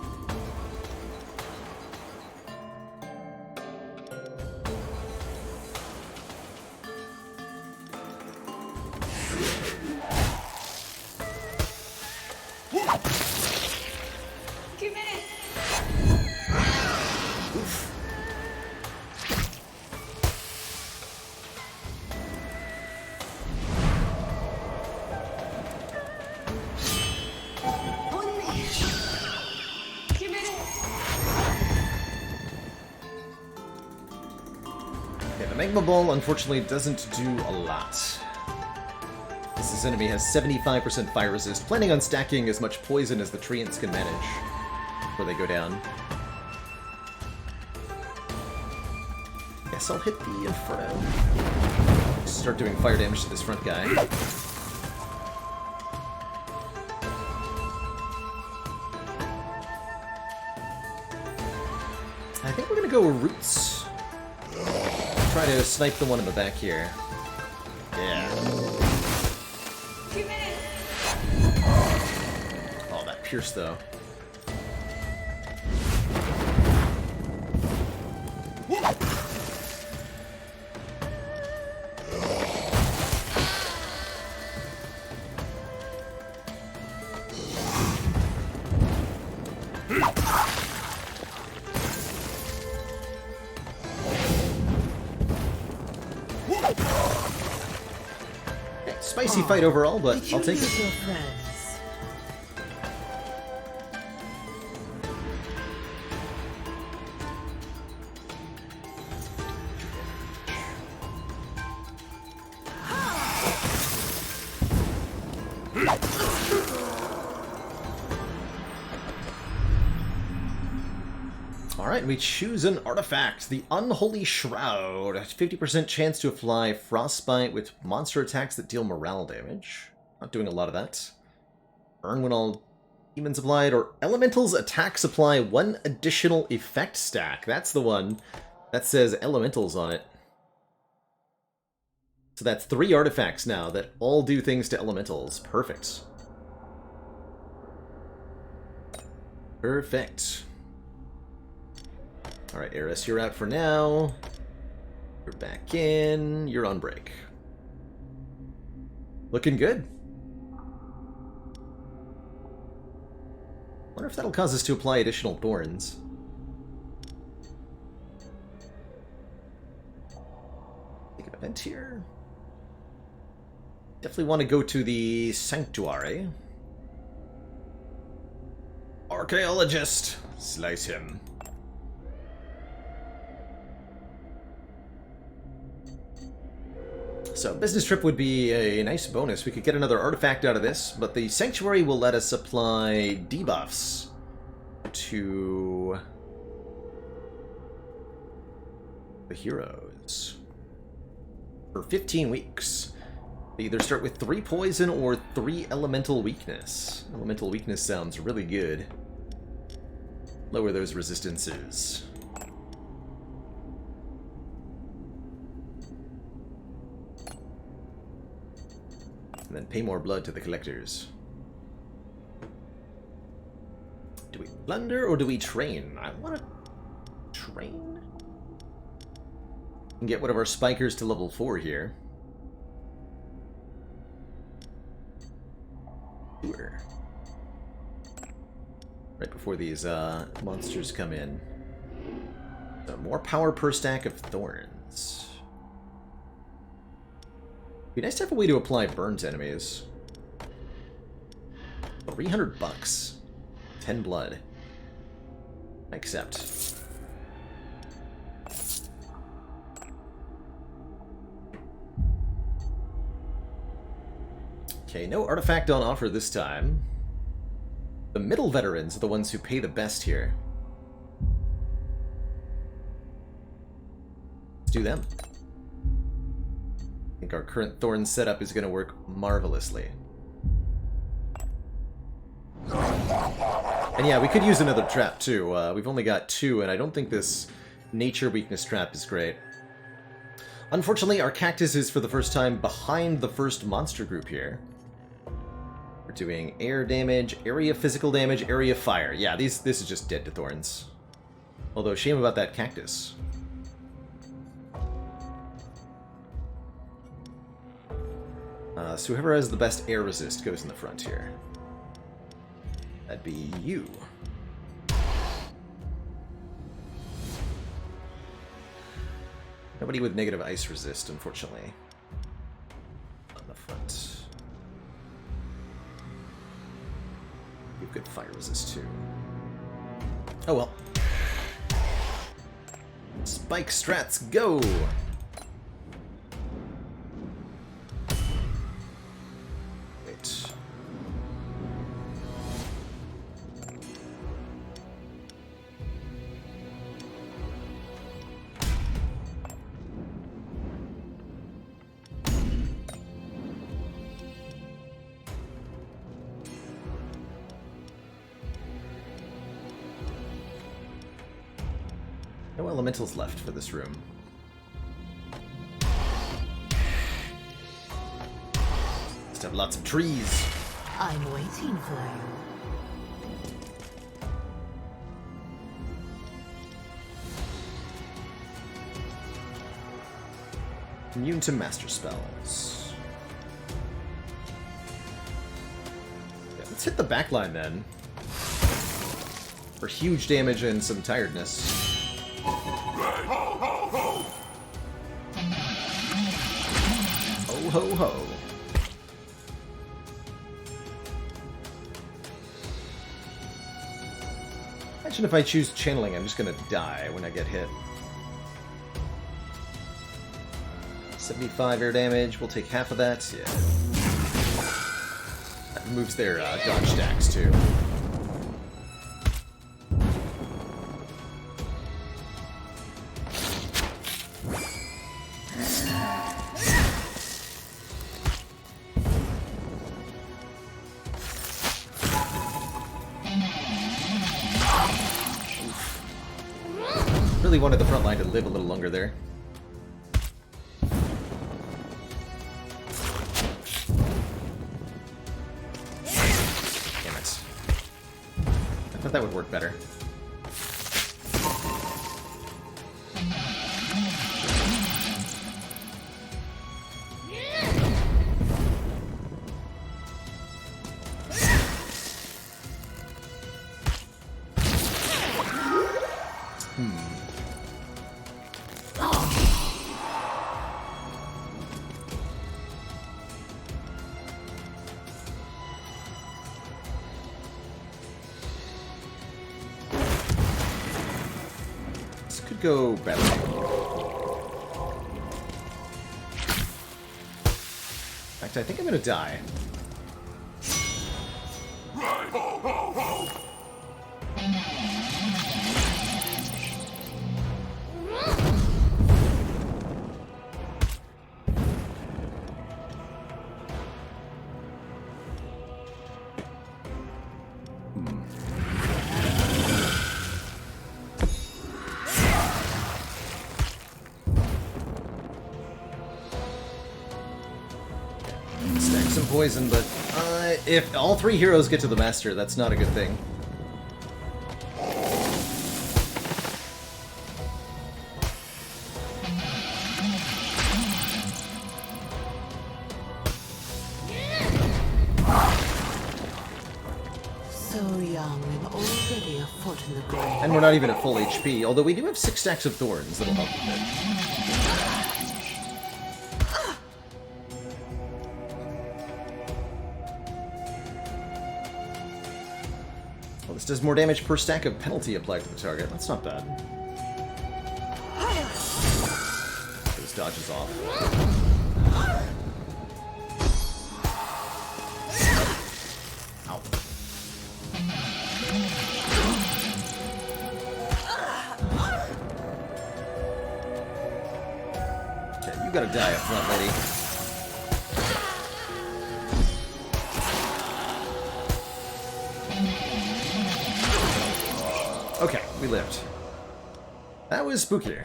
Magma Ball, unfortunately, doesn't do a lot. This enemy has 75% fire resist, planning on stacking as much poison as the treants can manage before they go down. Guess I'll hit the Inferno. Start doing fire damage to this front guy. I think we're gonna go Roots. Try to snipe the one in the back here. Yeah. Oh, that pierce though. Spicy fight overall, but I'll take it. Your friends. Alright, we choose an artifact, the Unholy Shroud. 50% chance to apply Frostbite with monster attacks that deal morale damage. Not doing a lot of that. Burn when all demons applied, or Elemental's attacks apply 1 additional effect stack. That's the one that says Elementals on it. So that's 3 artifacts now that all do things to Elementals. Perfect. Perfect. Alright, Eris, you're out for now. You're back in. You're on break. Looking good. Wonder if that'll cause us to apply additional thorns. Take an event here. Definitely want to go to the Sanctuary. Archaeologist! Slice him. So, business trip would be a nice bonus. We could get another artifact out of this, but the Sanctuary will let us apply debuffs to the heroes for 15 weeks. They either start with 3 poison or 3 elemental weakness. Elemental weakness sounds really good. Lower those resistances. And then pay more blood to the collectors. Do we plunder or do we train? I want to train. And get one of our spikers to level 4 here. Sure. Right before these monsters come in. So more power per stack of thorns. Be nice to have a way to apply burn to enemies. 300 bucks. 10 blood. I accept. Okay, no artifact on offer this time. The middle veterans are the ones who pay the best here. Let's do them. I think our current Thorn setup is going to work marvelously. And yeah, we could use another trap too. We've only got 2, and I don't think this nature weakness trap is great. Unfortunately, our cactus is for the first time behind the first monster group here. We're doing air damage, area physical damage, area fire. Yeah, this is just dead to thorns. Although, shame about that cactus. So whoever has the best air resist goes in the front here. That'd be you. Nobody with negative ice resist, unfortunately. On the front. You've got fire resist too. Oh well. Spike strats, go! Wait. No elementals left for this room. Must have lots of trees. I'm waiting for you. Immune to master spells. Yeah, let's hit the backline then. For huge damage and some tiredness. Ho ho ho. Imagine if I choose channeling, I'm just gonna die when I get hit. 75 air damage, we'll take half of that, yeah. That removes their dodge stacks too. Really wanted the front line to live a little longer there. Damn it. I thought that would work better. Could go better. In fact, I think I'm gonna die. Stack some poison, but if all three heroes get to the master, that's not a good thing. So young and already a foot in the grave. And we're not even at full HP, although we do have 6 stacks of thorns that'll help a bit. Well, this does more damage per stack of penalty applied to the target. That's not bad. This dodges off. Ow. Okay, you gotta die up front, lady. Okay, we lived. That was spooky.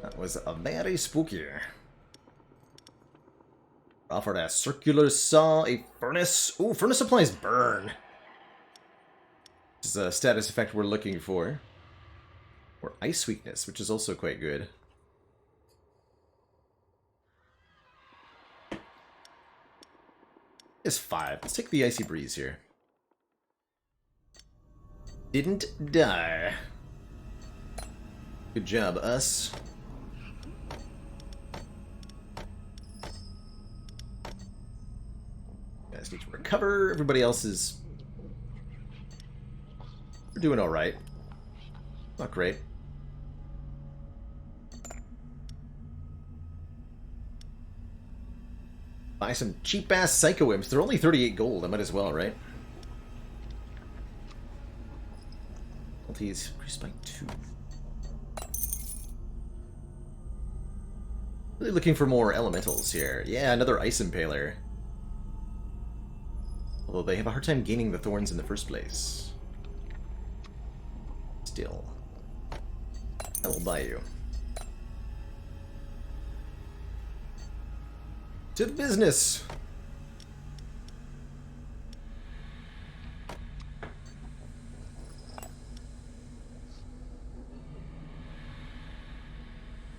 That was a very spooky. Offered a circular saw, a furnace. Ooh, furnace applies burn. This is a status effect we're looking for. Or ice weakness, which is also quite good. It's 5. Let's take the icy breeze here. Didn't die. Good job, us. You guys need to recover. Everybody else is... We're doing alright. Not great. Buy some cheap-ass Psycho Imps. They're only 38 gold. I might as well, right? Penalties increased by 2. Really looking for more elementals here. Yeah, another Ice Impaler. Although they have a hard time gaining the thorns in the first place. Still. I will buy you. To business!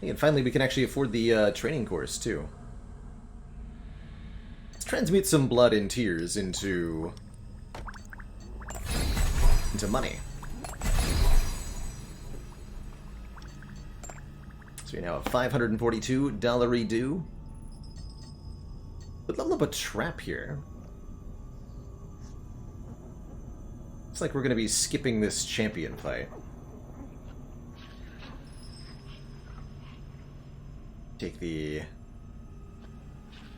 And finally, we can actually afford the training course, too. Let's transmute some blood and tears into money. So we now have $542 due. But level up a trap here. Looks like we're going to be skipping this champion fight. Take the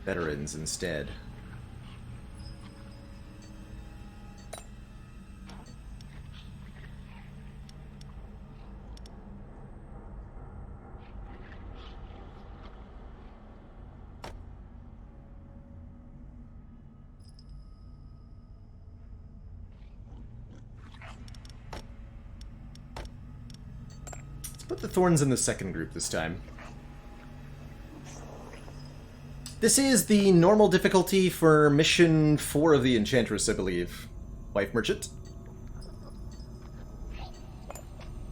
veterans instead. Let's put the thorns in the second group this time. This is the normal difficulty for Mission 4 of the Enchantress, I believe. Wife Merchant?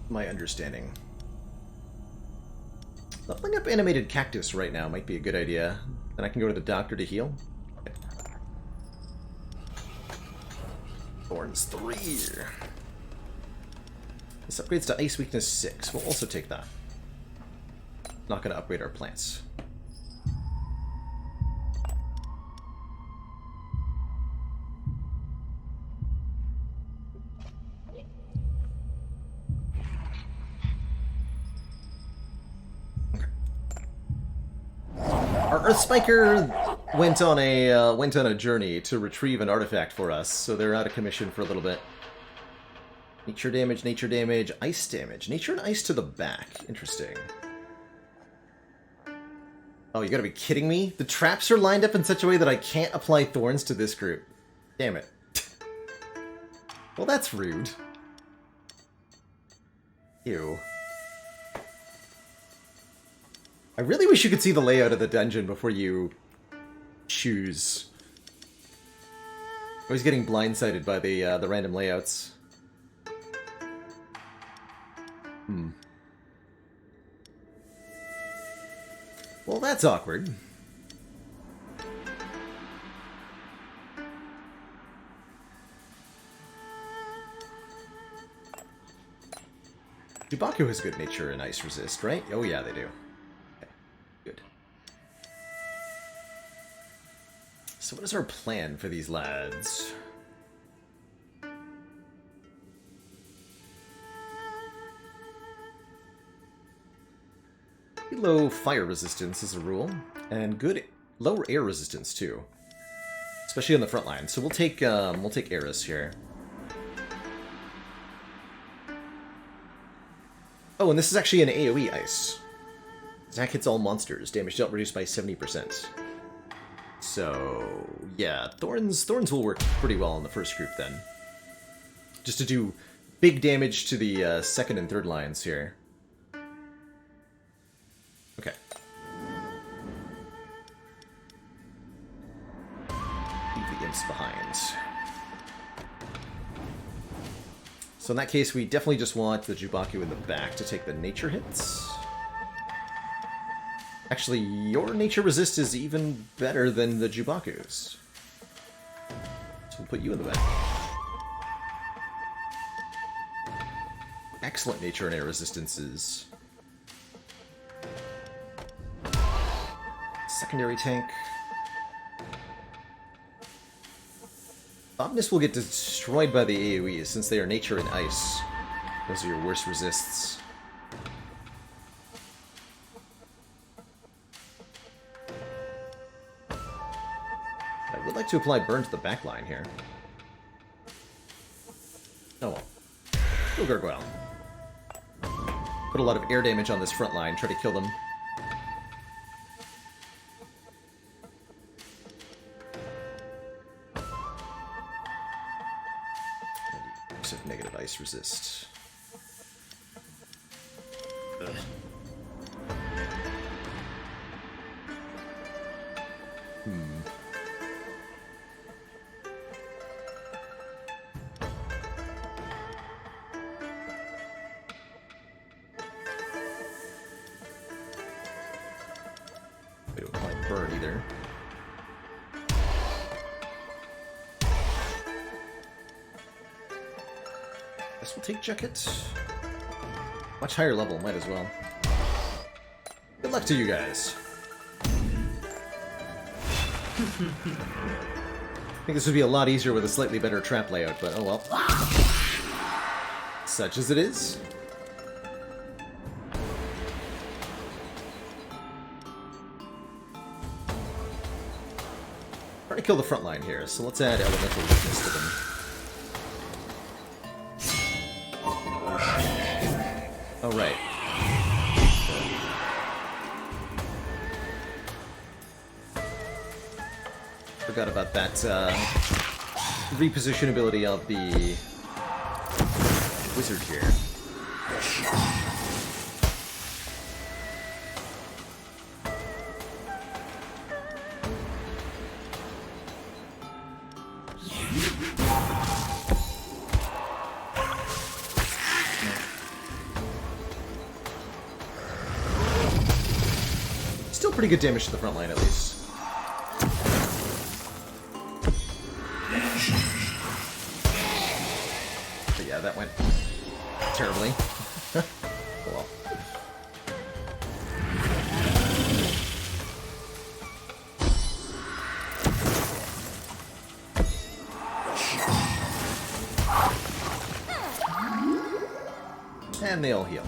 My understanding. Leveling up Animated Cactus right now might be a good idea. Then I can go to the doctor to heal. Okay. Thorns 3. This upgrades to Ice Weakness 6. We'll also take that. Not going to upgrade our plants. Our Earthspiker went on a journey to retrieve an artifact for us, so they're out of commission for a little bit. Nature damage, ice damage. Nature and ice to the back. Interesting. Oh, you gotta be kidding me? The traps are lined up in such a way that I can't apply thorns to this group. Damn it. Well, that's rude. Ew. I really wish you could see the layout of the dungeon before you choose. I was getting blindsided by the random layouts. Well, that's awkward. Jubaku has good nature and ice resist, right? Oh yeah, they do. Okay, good. So what is our plan for these lads? Low fire resistance as a rule, and good lower air resistance too, especially on the front line. So we'll take Eris here. Oh, and this is actually an AoE ice. Attack hits all monsters. Damage dealt reduced by 70%. So yeah, thorns will work pretty well in the first group then. Just to do big damage to the second and third lines here. Okay. Leave the imps behind. So in that case, we definitely just want the Jubaku in the back to take the nature hits. Actually, your nature resist is even better than the Jubaku's. So we'll put you in the back. Excellent nature and air resistances. Secondary tank. Omnis will get destroyed by the AoEs since they are nature and ice. Those are your worst resists. I would like to apply burn to the back line here. Oh well. Go Gargoyle. Put a lot of air damage on this front line, try to kill them. Negative ice resist. Ugh. They don't quite burn either. Guess we'll take jacket. Much higher level, might as well. Good luck to you guys. I think this would be a lot easier with a slightly better trap layout, but oh well. Such as it is. Trying to kill the front line here, so let's add elemental weakness to them. Oh, right. Forgot about that repositionability of the wizard here. Still pretty good damage to the front line, at least. But yeah, that went terribly. Oh well. And they all heal.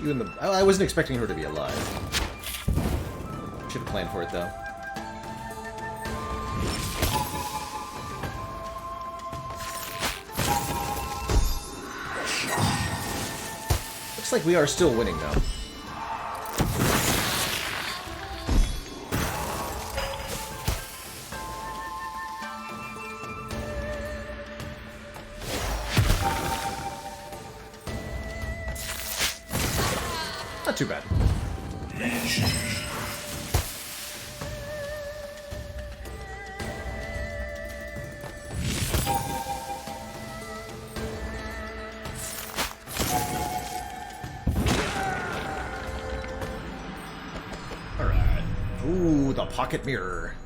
You in the... I wasn't expecting her to be alive. Should have planned for it, though. Looks like we are still winning, though. Not too bad. Alright. Ooh, the pocket mirror.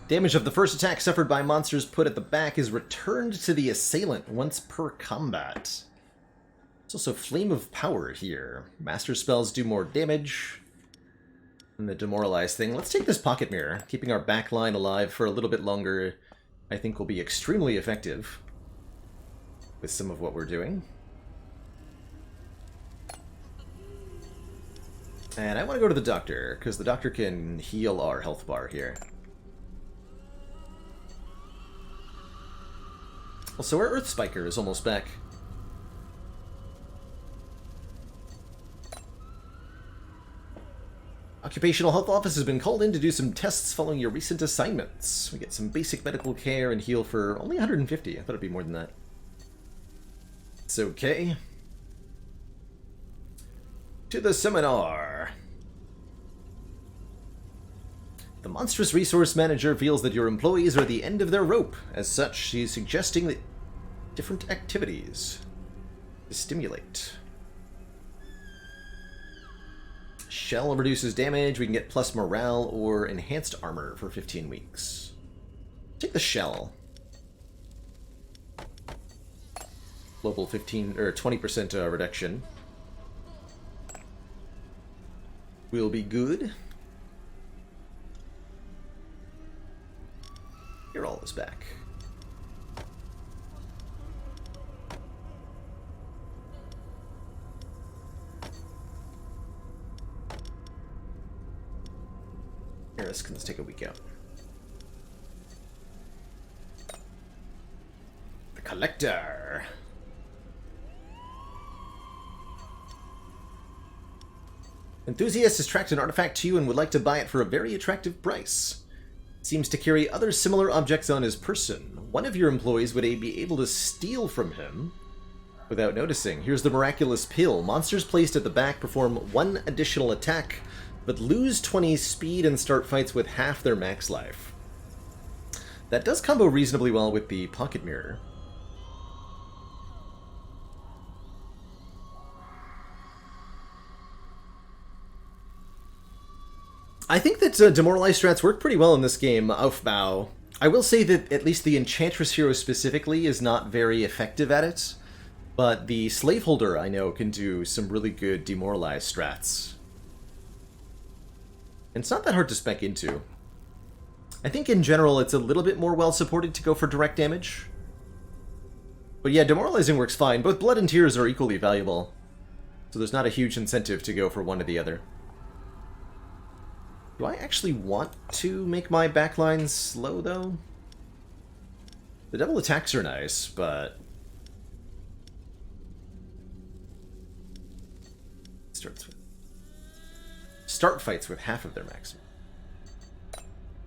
Damage of the first attack suffered by monsters put at the back is returned to the assailant once per combat. There's also Flame of Power here. Master spells do more damage. And the Demoralize thing. Let's take this Pocket Mirror. Keeping our back line alive for a little bit longer, I think, will be extremely effective with some of what we're doing. And I want to go to the doctor, because the doctor can heal our health bar here. Also, our Earth Spiker is almost back. Occupational Health Office has been called in to do some tests following your recent assignments. We get some basic medical care and heal for only 150. I thought it'd be more than that. It's okay. To the seminar. The Monstrous Resource Manager feels that your employees are at the end of their rope. As such, she's suggesting that different activities to stimulate. Shell reduces damage. We can get plus morale or enhanced armor for 15 weeks. Take the shell. Global 15 or 20% reduction. Will be good. You're all is back. risk. Let's take a week out. The Collector. Enthusiast has tracked an artifact to you and would like to buy it for a very attractive price. Seems to carry other similar objects on his person. One of your employees would be able to steal from him without noticing. Here's the miraculous pill. Monsters placed at the back perform 1 additional attack, but lose 20 speed and start fights with half their max life. That does combo reasonably well with the pocket mirror. I think that demoralized strats work pretty well in this game, Aufbau. I will say that at least the Enchantress hero specifically is not very effective at it, but the Slaveholder, I know, can do some really good demoralized strats. And it's not that hard to spec into. I think in general it's a little bit more well supported to go for direct damage. But yeah, demoralizing works fine. Both Blood and Tears are equally valuable, so there's not a huge incentive to go for one or the other. Do I actually want to make my backlines slow, though? The double attacks are nice, but... Start fights with half of their maximum.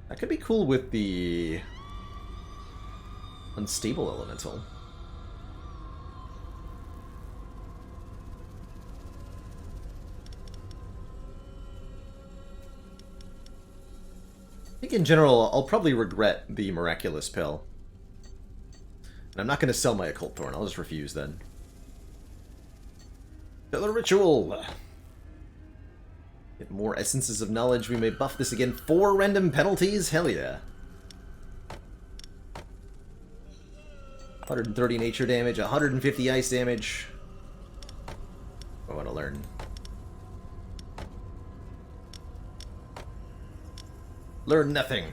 That could be cool with the... Unstable Elemental. I think in general, I'll probably regret the Miraculous Pill. And I'm not going to sell my Occult Thorn, I'll just refuse then. Pillar Ritual! Get more Essences of Knowledge, we may buff this again. 4 random penalties? Hell yeah. 130 nature damage, 150 ice damage. I want to learn. Learn nothing.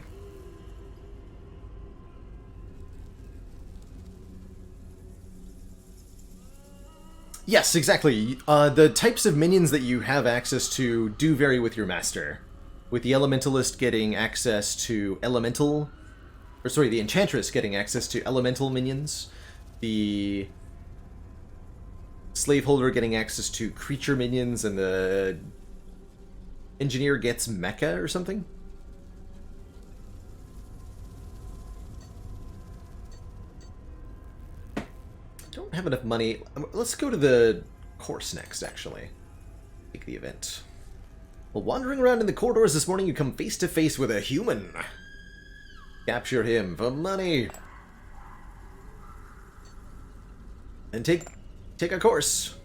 Yes, exactly. The types of minions that you have access to do vary with your master. With the Elementalist getting access to elemental... Or sorry, the Enchantress getting access to elemental minions. The Slaveholder getting access to creature minions, and the Engineer gets mecha or something? Don't have enough money. Let's go to the course next, actually. Take the event. While wandering around in the corridors this morning, you come face to face with a human. Capture him for money. And take a course.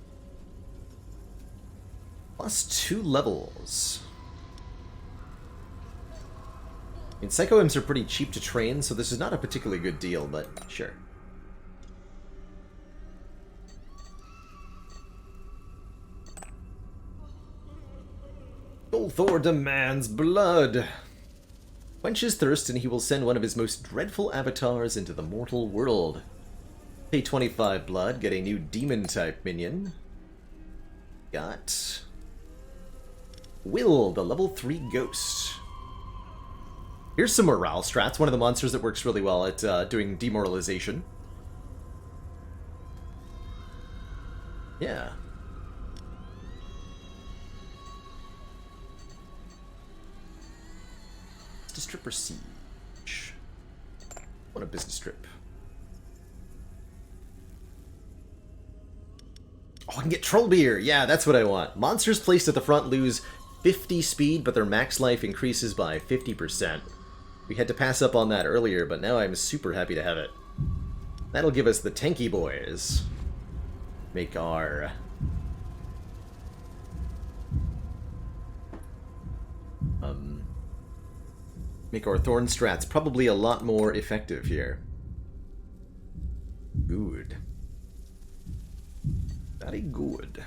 +2 levels. I mean, Psycho Imps are pretty cheap to train, so this is not a particularly good deal, but sure. Thor demands blood. Quench his thirst and he will send one of his most dreadful avatars into the mortal world. Pay 25 blood, get a new demon-type minion. Got... Will, the level 3 ghost. Here's some morale strats, one of the monsters that works really well at doing demoralization. Yeah. Business trip or siege? I want a business trip. Oh, I can get troll beer! Yeah, that's what I want. Monsters placed at the front lose 50 speed, but their max life increases by 50%. We had to pass up on that earlier, but now I'm super happy to have it. That'll give us the tanky boys. Make our... Make our Thorn strats probably a lot more effective here. Good. Very good.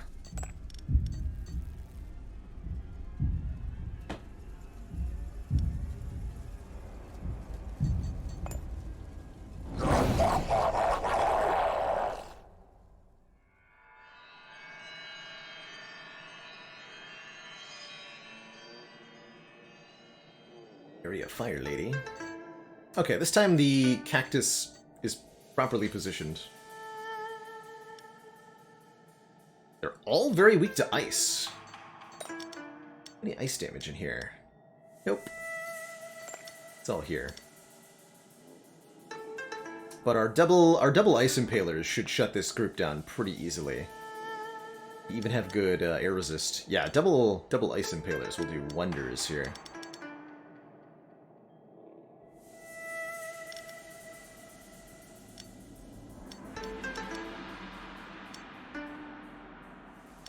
Area Fire Lady. Okay, this time the cactus is properly positioned. They're all very weak to ice. Any ice damage in here? Nope. It's all here. But our double ice impalers should shut this group down pretty easily. We even have good air resist. Yeah, double ice impalers will do wonders here.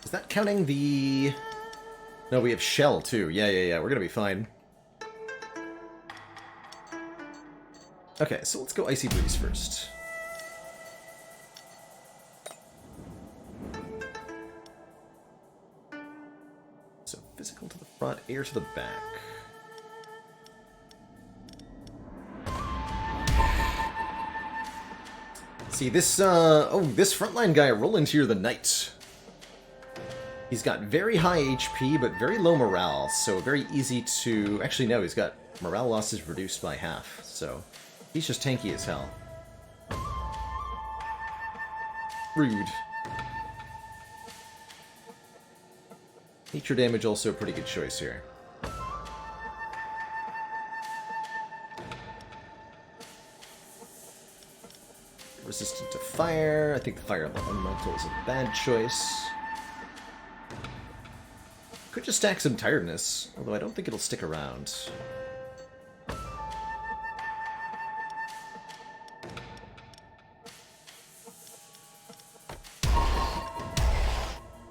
Is that counting the... No, we have shell too. Yeah. We're gonna be fine. Okay, so let's go Icy Breeze first. So physical to the front, air to the back. See, this, this frontline guy, Rolantier the Knight. He's got very high HP, but very low morale, so very easy to... Actually, no, he's got morale losses reduced by half, so he's just tanky as hell. Rude. Nature damage also a pretty good choice here. Resistant to fire. I think the fire elemental is a bad choice. Could just stack some tiredness, although I don't think it'll stick around.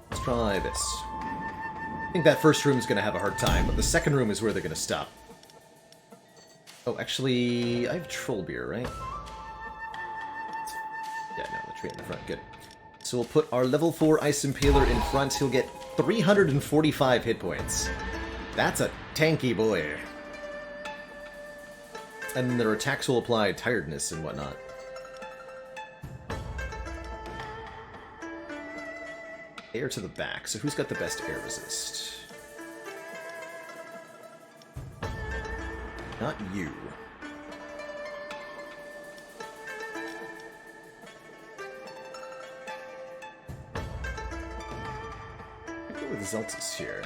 Let's try this. I think that first room's gonna have a hard time, but the second room is where they're gonna stop. Oh, actually, I have Troll Beer, right? Yeah, no, the tree in the front, good. So we'll put our level 4 Ice Impaler in front. He'll get 345 hit points. That's a tanky boy. And their attacks will apply tiredness and whatnot. Air to the back. So who's got the best air resist? Not you. Go with Zeltis here.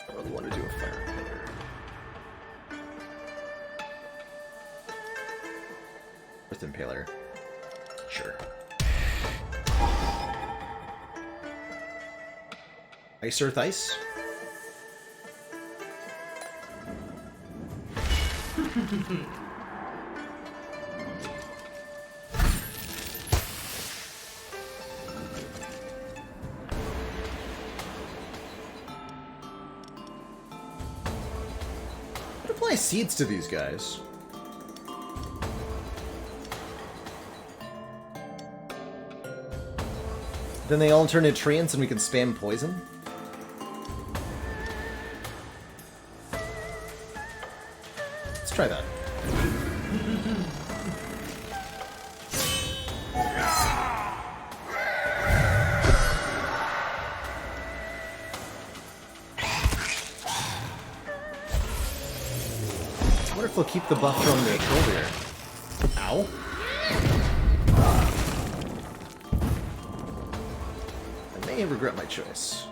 I really want to do a fire impaler. Earth impaler. Sure. Ice, Earth, Ice? Could apply seeds to these guys. Then they all turn into treants and we can spam poison? Let's try that. I wonder if they'll keep the buff from the troll here. Ow. I regret my choice.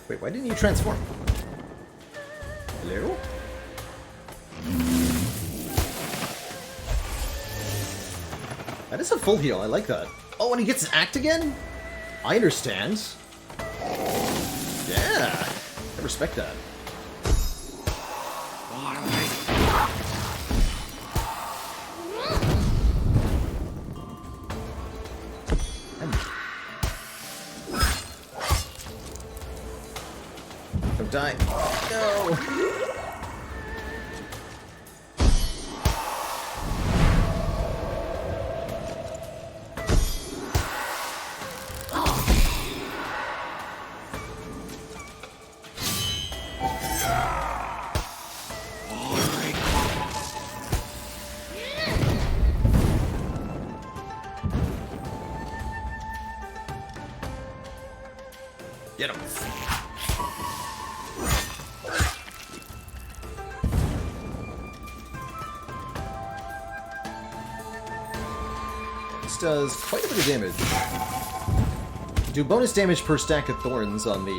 Wait, why didn't you transform? Hello? That is a full heal, I like that. Oh, and he gets his act again? I understand. Yeah, I respect that. Don't die. No! This does quite a bit of damage. Do bonus damage per stack of thorns on the,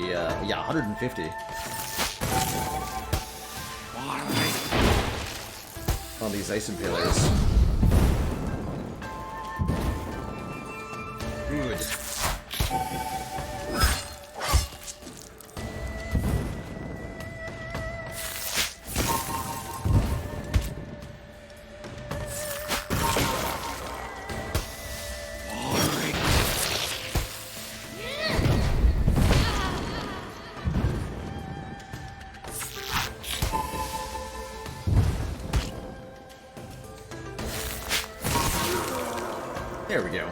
yeah, 150. On these ice impalers. Good. There we go.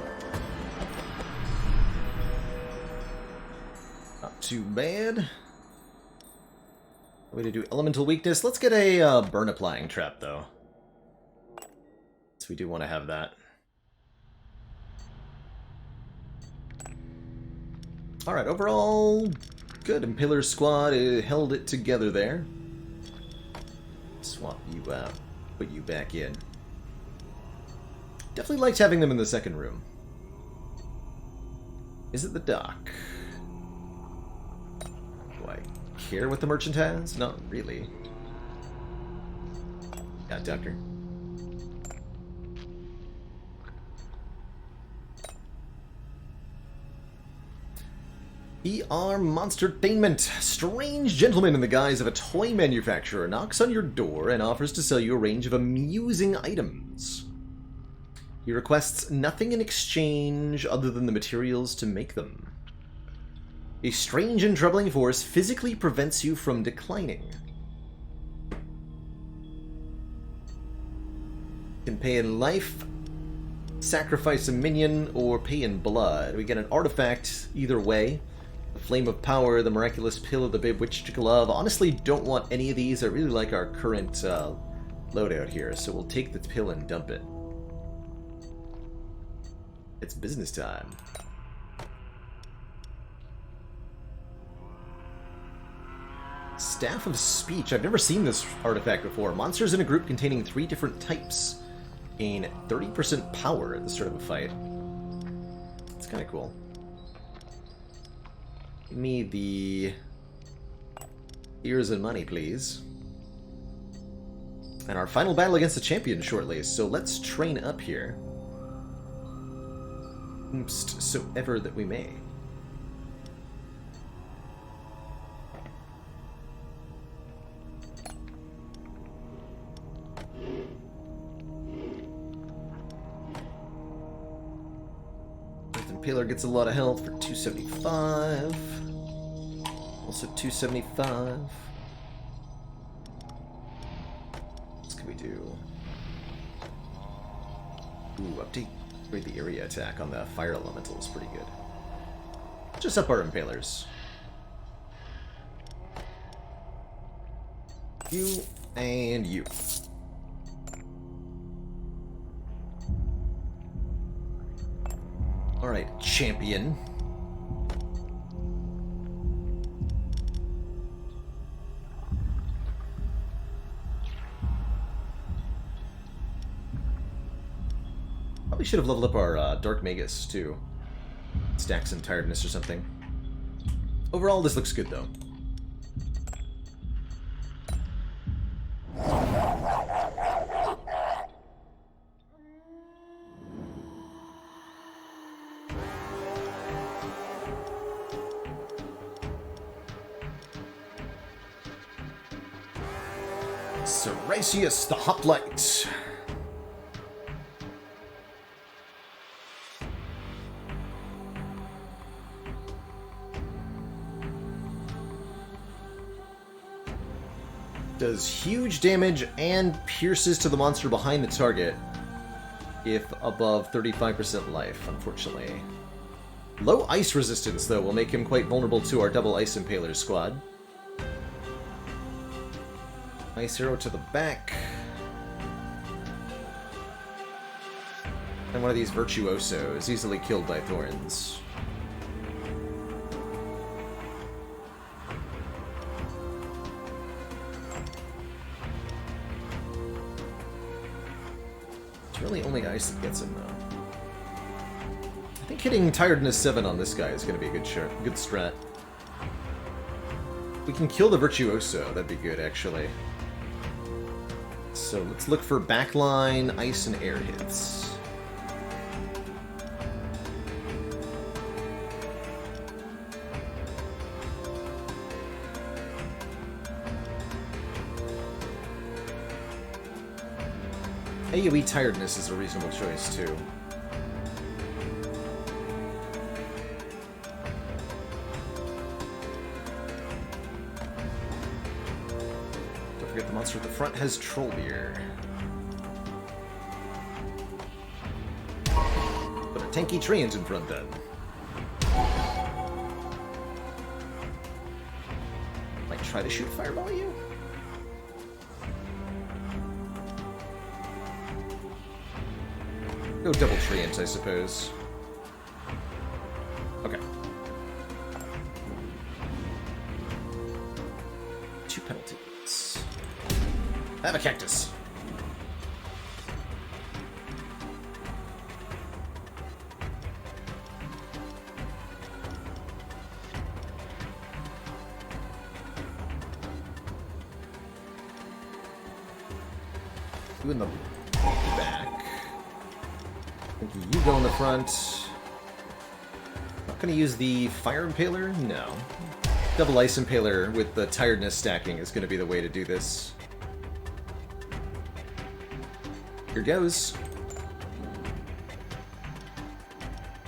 Not too bad. Way to do elemental weakness. Let's get a burn applying trap though. So we do want to have that. Alright, overall good. Impaler squad held it together there. Swap you out. Put you back in. Definitely liked having them in the second room. Is it the dock? Do I care what the merchant has? Not really. Yeah, doctor. ER Monstertainment. Strange gentleman in the guise of a toy manufacturer knocks on your door and offers to sell you a range of amusing items. He requests nothing in exchange other than the materials to make them. A strange and troubling force physically prevents you from declining. You can pay in life, sacrifice a minion, or pay in blood. We get an artifact either way. The Flame of Power, the Miraculous Pill of the Bewitched Glove. Honestly, don't want any of these. I really like our current loadout here, so we'll take the pill and dump it. It's business time. Staff of Speech. I've never seen this artifact before. Monsters in a group containing 3 different types gain 30% power at the start of a fight. It's kind of cool. Give me the ears and money, please. And our final battle against the champion shortly, so let's train up here. So ever that we may. Impaler gets a lot of health for 275. Also 275. What can we do? Ooh, update the area attack on the fire elemental is pretty good. Just up our impalers. You and you. Alright, champion. Probably should have leveled up our Dark Magus, too. Stacks and Tiredness or something. Overall, this looks good, though. Cerisius the Hoplite. Does huge damage and pierces to the monster behind the target if above 35% life, unfortunately. Low ice resistance, though, will make him quite vulnerable to our double ice impaler squad. Ice arrow to the back. And one of these virtuosos, easily killed by thorns. It's really only ice that gets him, though. I think hitting Tiredness 7 on this guy is going to be a good strat. We can kill the Virtuoso, that'd be good, actually. So let's look for backline, ice, and air hits. AoE Tiredness is a reasonable choice, too. Don't forget the monster at the front has Troll Beer. Put a tanky Treant in front, then. Might try to shoot Fireball at you? Go double Treant, I suppose. Okay. 2 penalties. Have a cactus. You in the back. You go in the front. Not gonna use the Fire Impaler? No. Double Ice Impaler with the Tiredness stacking is gonna be the way to do this. Here goes.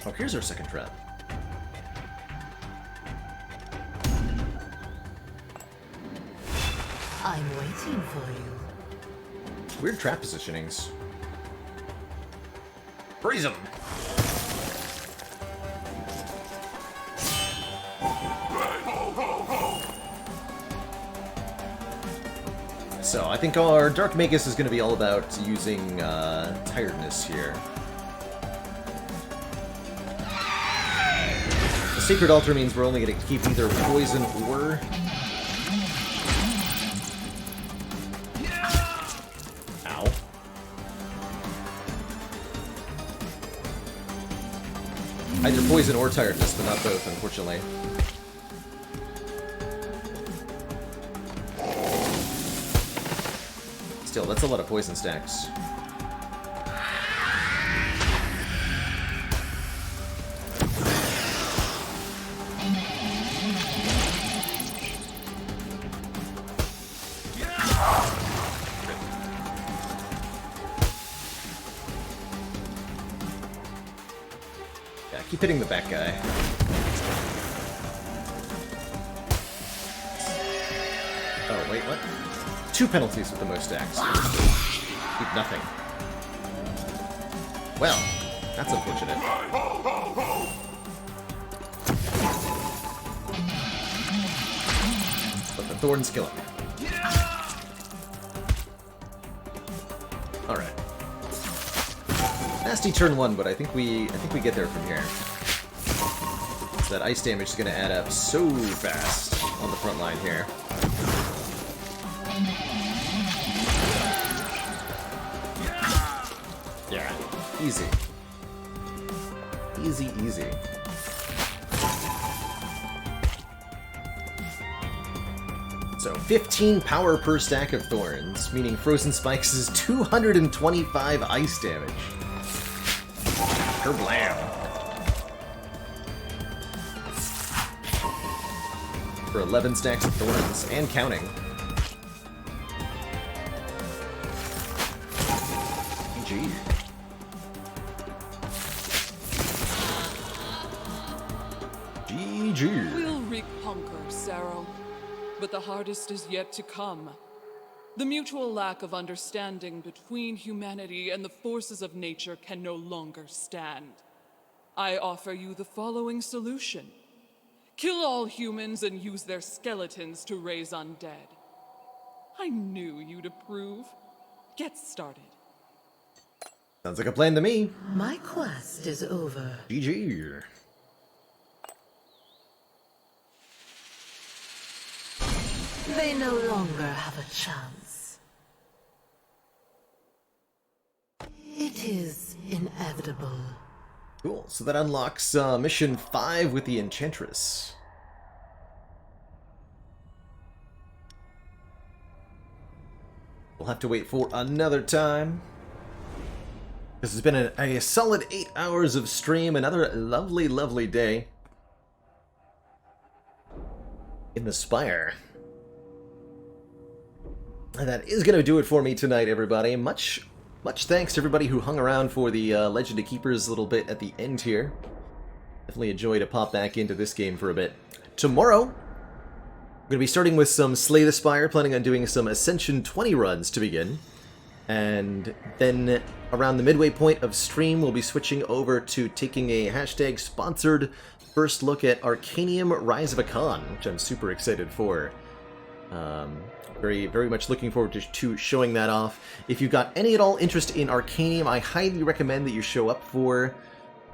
Oh, here's our second trap. I'm waiting for you. Weird trap positionings. Freeze him! So, I think our Dark Magus is going to be all about using Tiredness here. The Sacred Altar means we're only going to keep either poison or... Ow. Either poison or tiredness, but not both, unfortunately. Still, that's a lot of poison stacks. Keep hitting the back guy. Oh, wait, what? 2 penalties with the most stacks. Keep nothing. Well, that's unfortunate. But the thorns kill him. Alright. Nasty turn 1, but I think we get there from here. So that ice damage is going to add up so fast on the front line here. Yeah, easy. Easy, easy. So 15 power per stack of thorns, meaning Frozen Spikes is 225 ice damage. Blam. For 11 stacks of thorns, and counting. GG. GG. We'll reconquer, Sarrow. But the hardest is yet to come. The mutual lack of understanding between humanity and the forces of nature can no longer stand. I offer you the following solution. Kill all humans and use their skeletons to raise undead. I knew you'd approve. Get started. Sounds like a plan to me. My quest is over. GG. They no longer have a chance. It is inevitable. Cool. So that unlocks mission 5 with the Enchantress. We'll have to wait for another time. This has been a solid 8 hours of stream. Another lovely, lovely day in the Spire. And that is going to do it for me tonight, everybody. Much thanks to everybody who hung around for the Legend of Keepers a little bit at the end here. Definitely a joy to pop back into this game for a bit. Tomorrow, I'm going to be starting with some Slay the Spire, planning on doing some Ascension 20 runs to begin. And then around the midway point of stream, we'll be switching over to taking a hashtag sponsored first look at Arcanium Rise of a Khan, which I'm super excited for. Very, very much looking forward to showing that off. If you've got any at all interest in Arcanium, I highly recommend that you show up for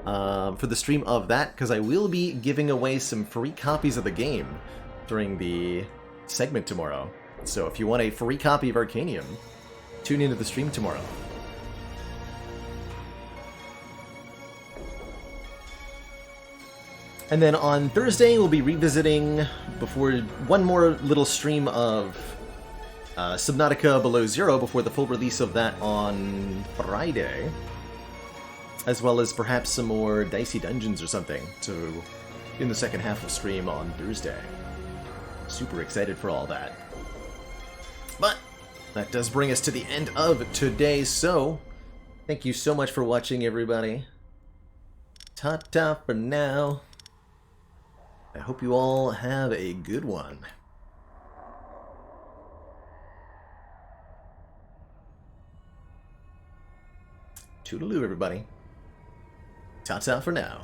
the stream of that, because I will be giving away some free copies of the game during the segment tomorrow. So if you want a free copy of Arcanium, tune into the stream tomorrow. And then on Thursday, we'll be revisiting before one more little stream of Subnautica Below Zero before the full release of that on Friday, as well as perhaps some more Dicey Dungeons or something in the second half of stream on Thursday. Super excited for all that. But that does bring us to the end of today, so thank you so much for watching, everybody. Ta-ta for now. I hope you all have a good one. Toodaloo, everybody. Ta-ta for now.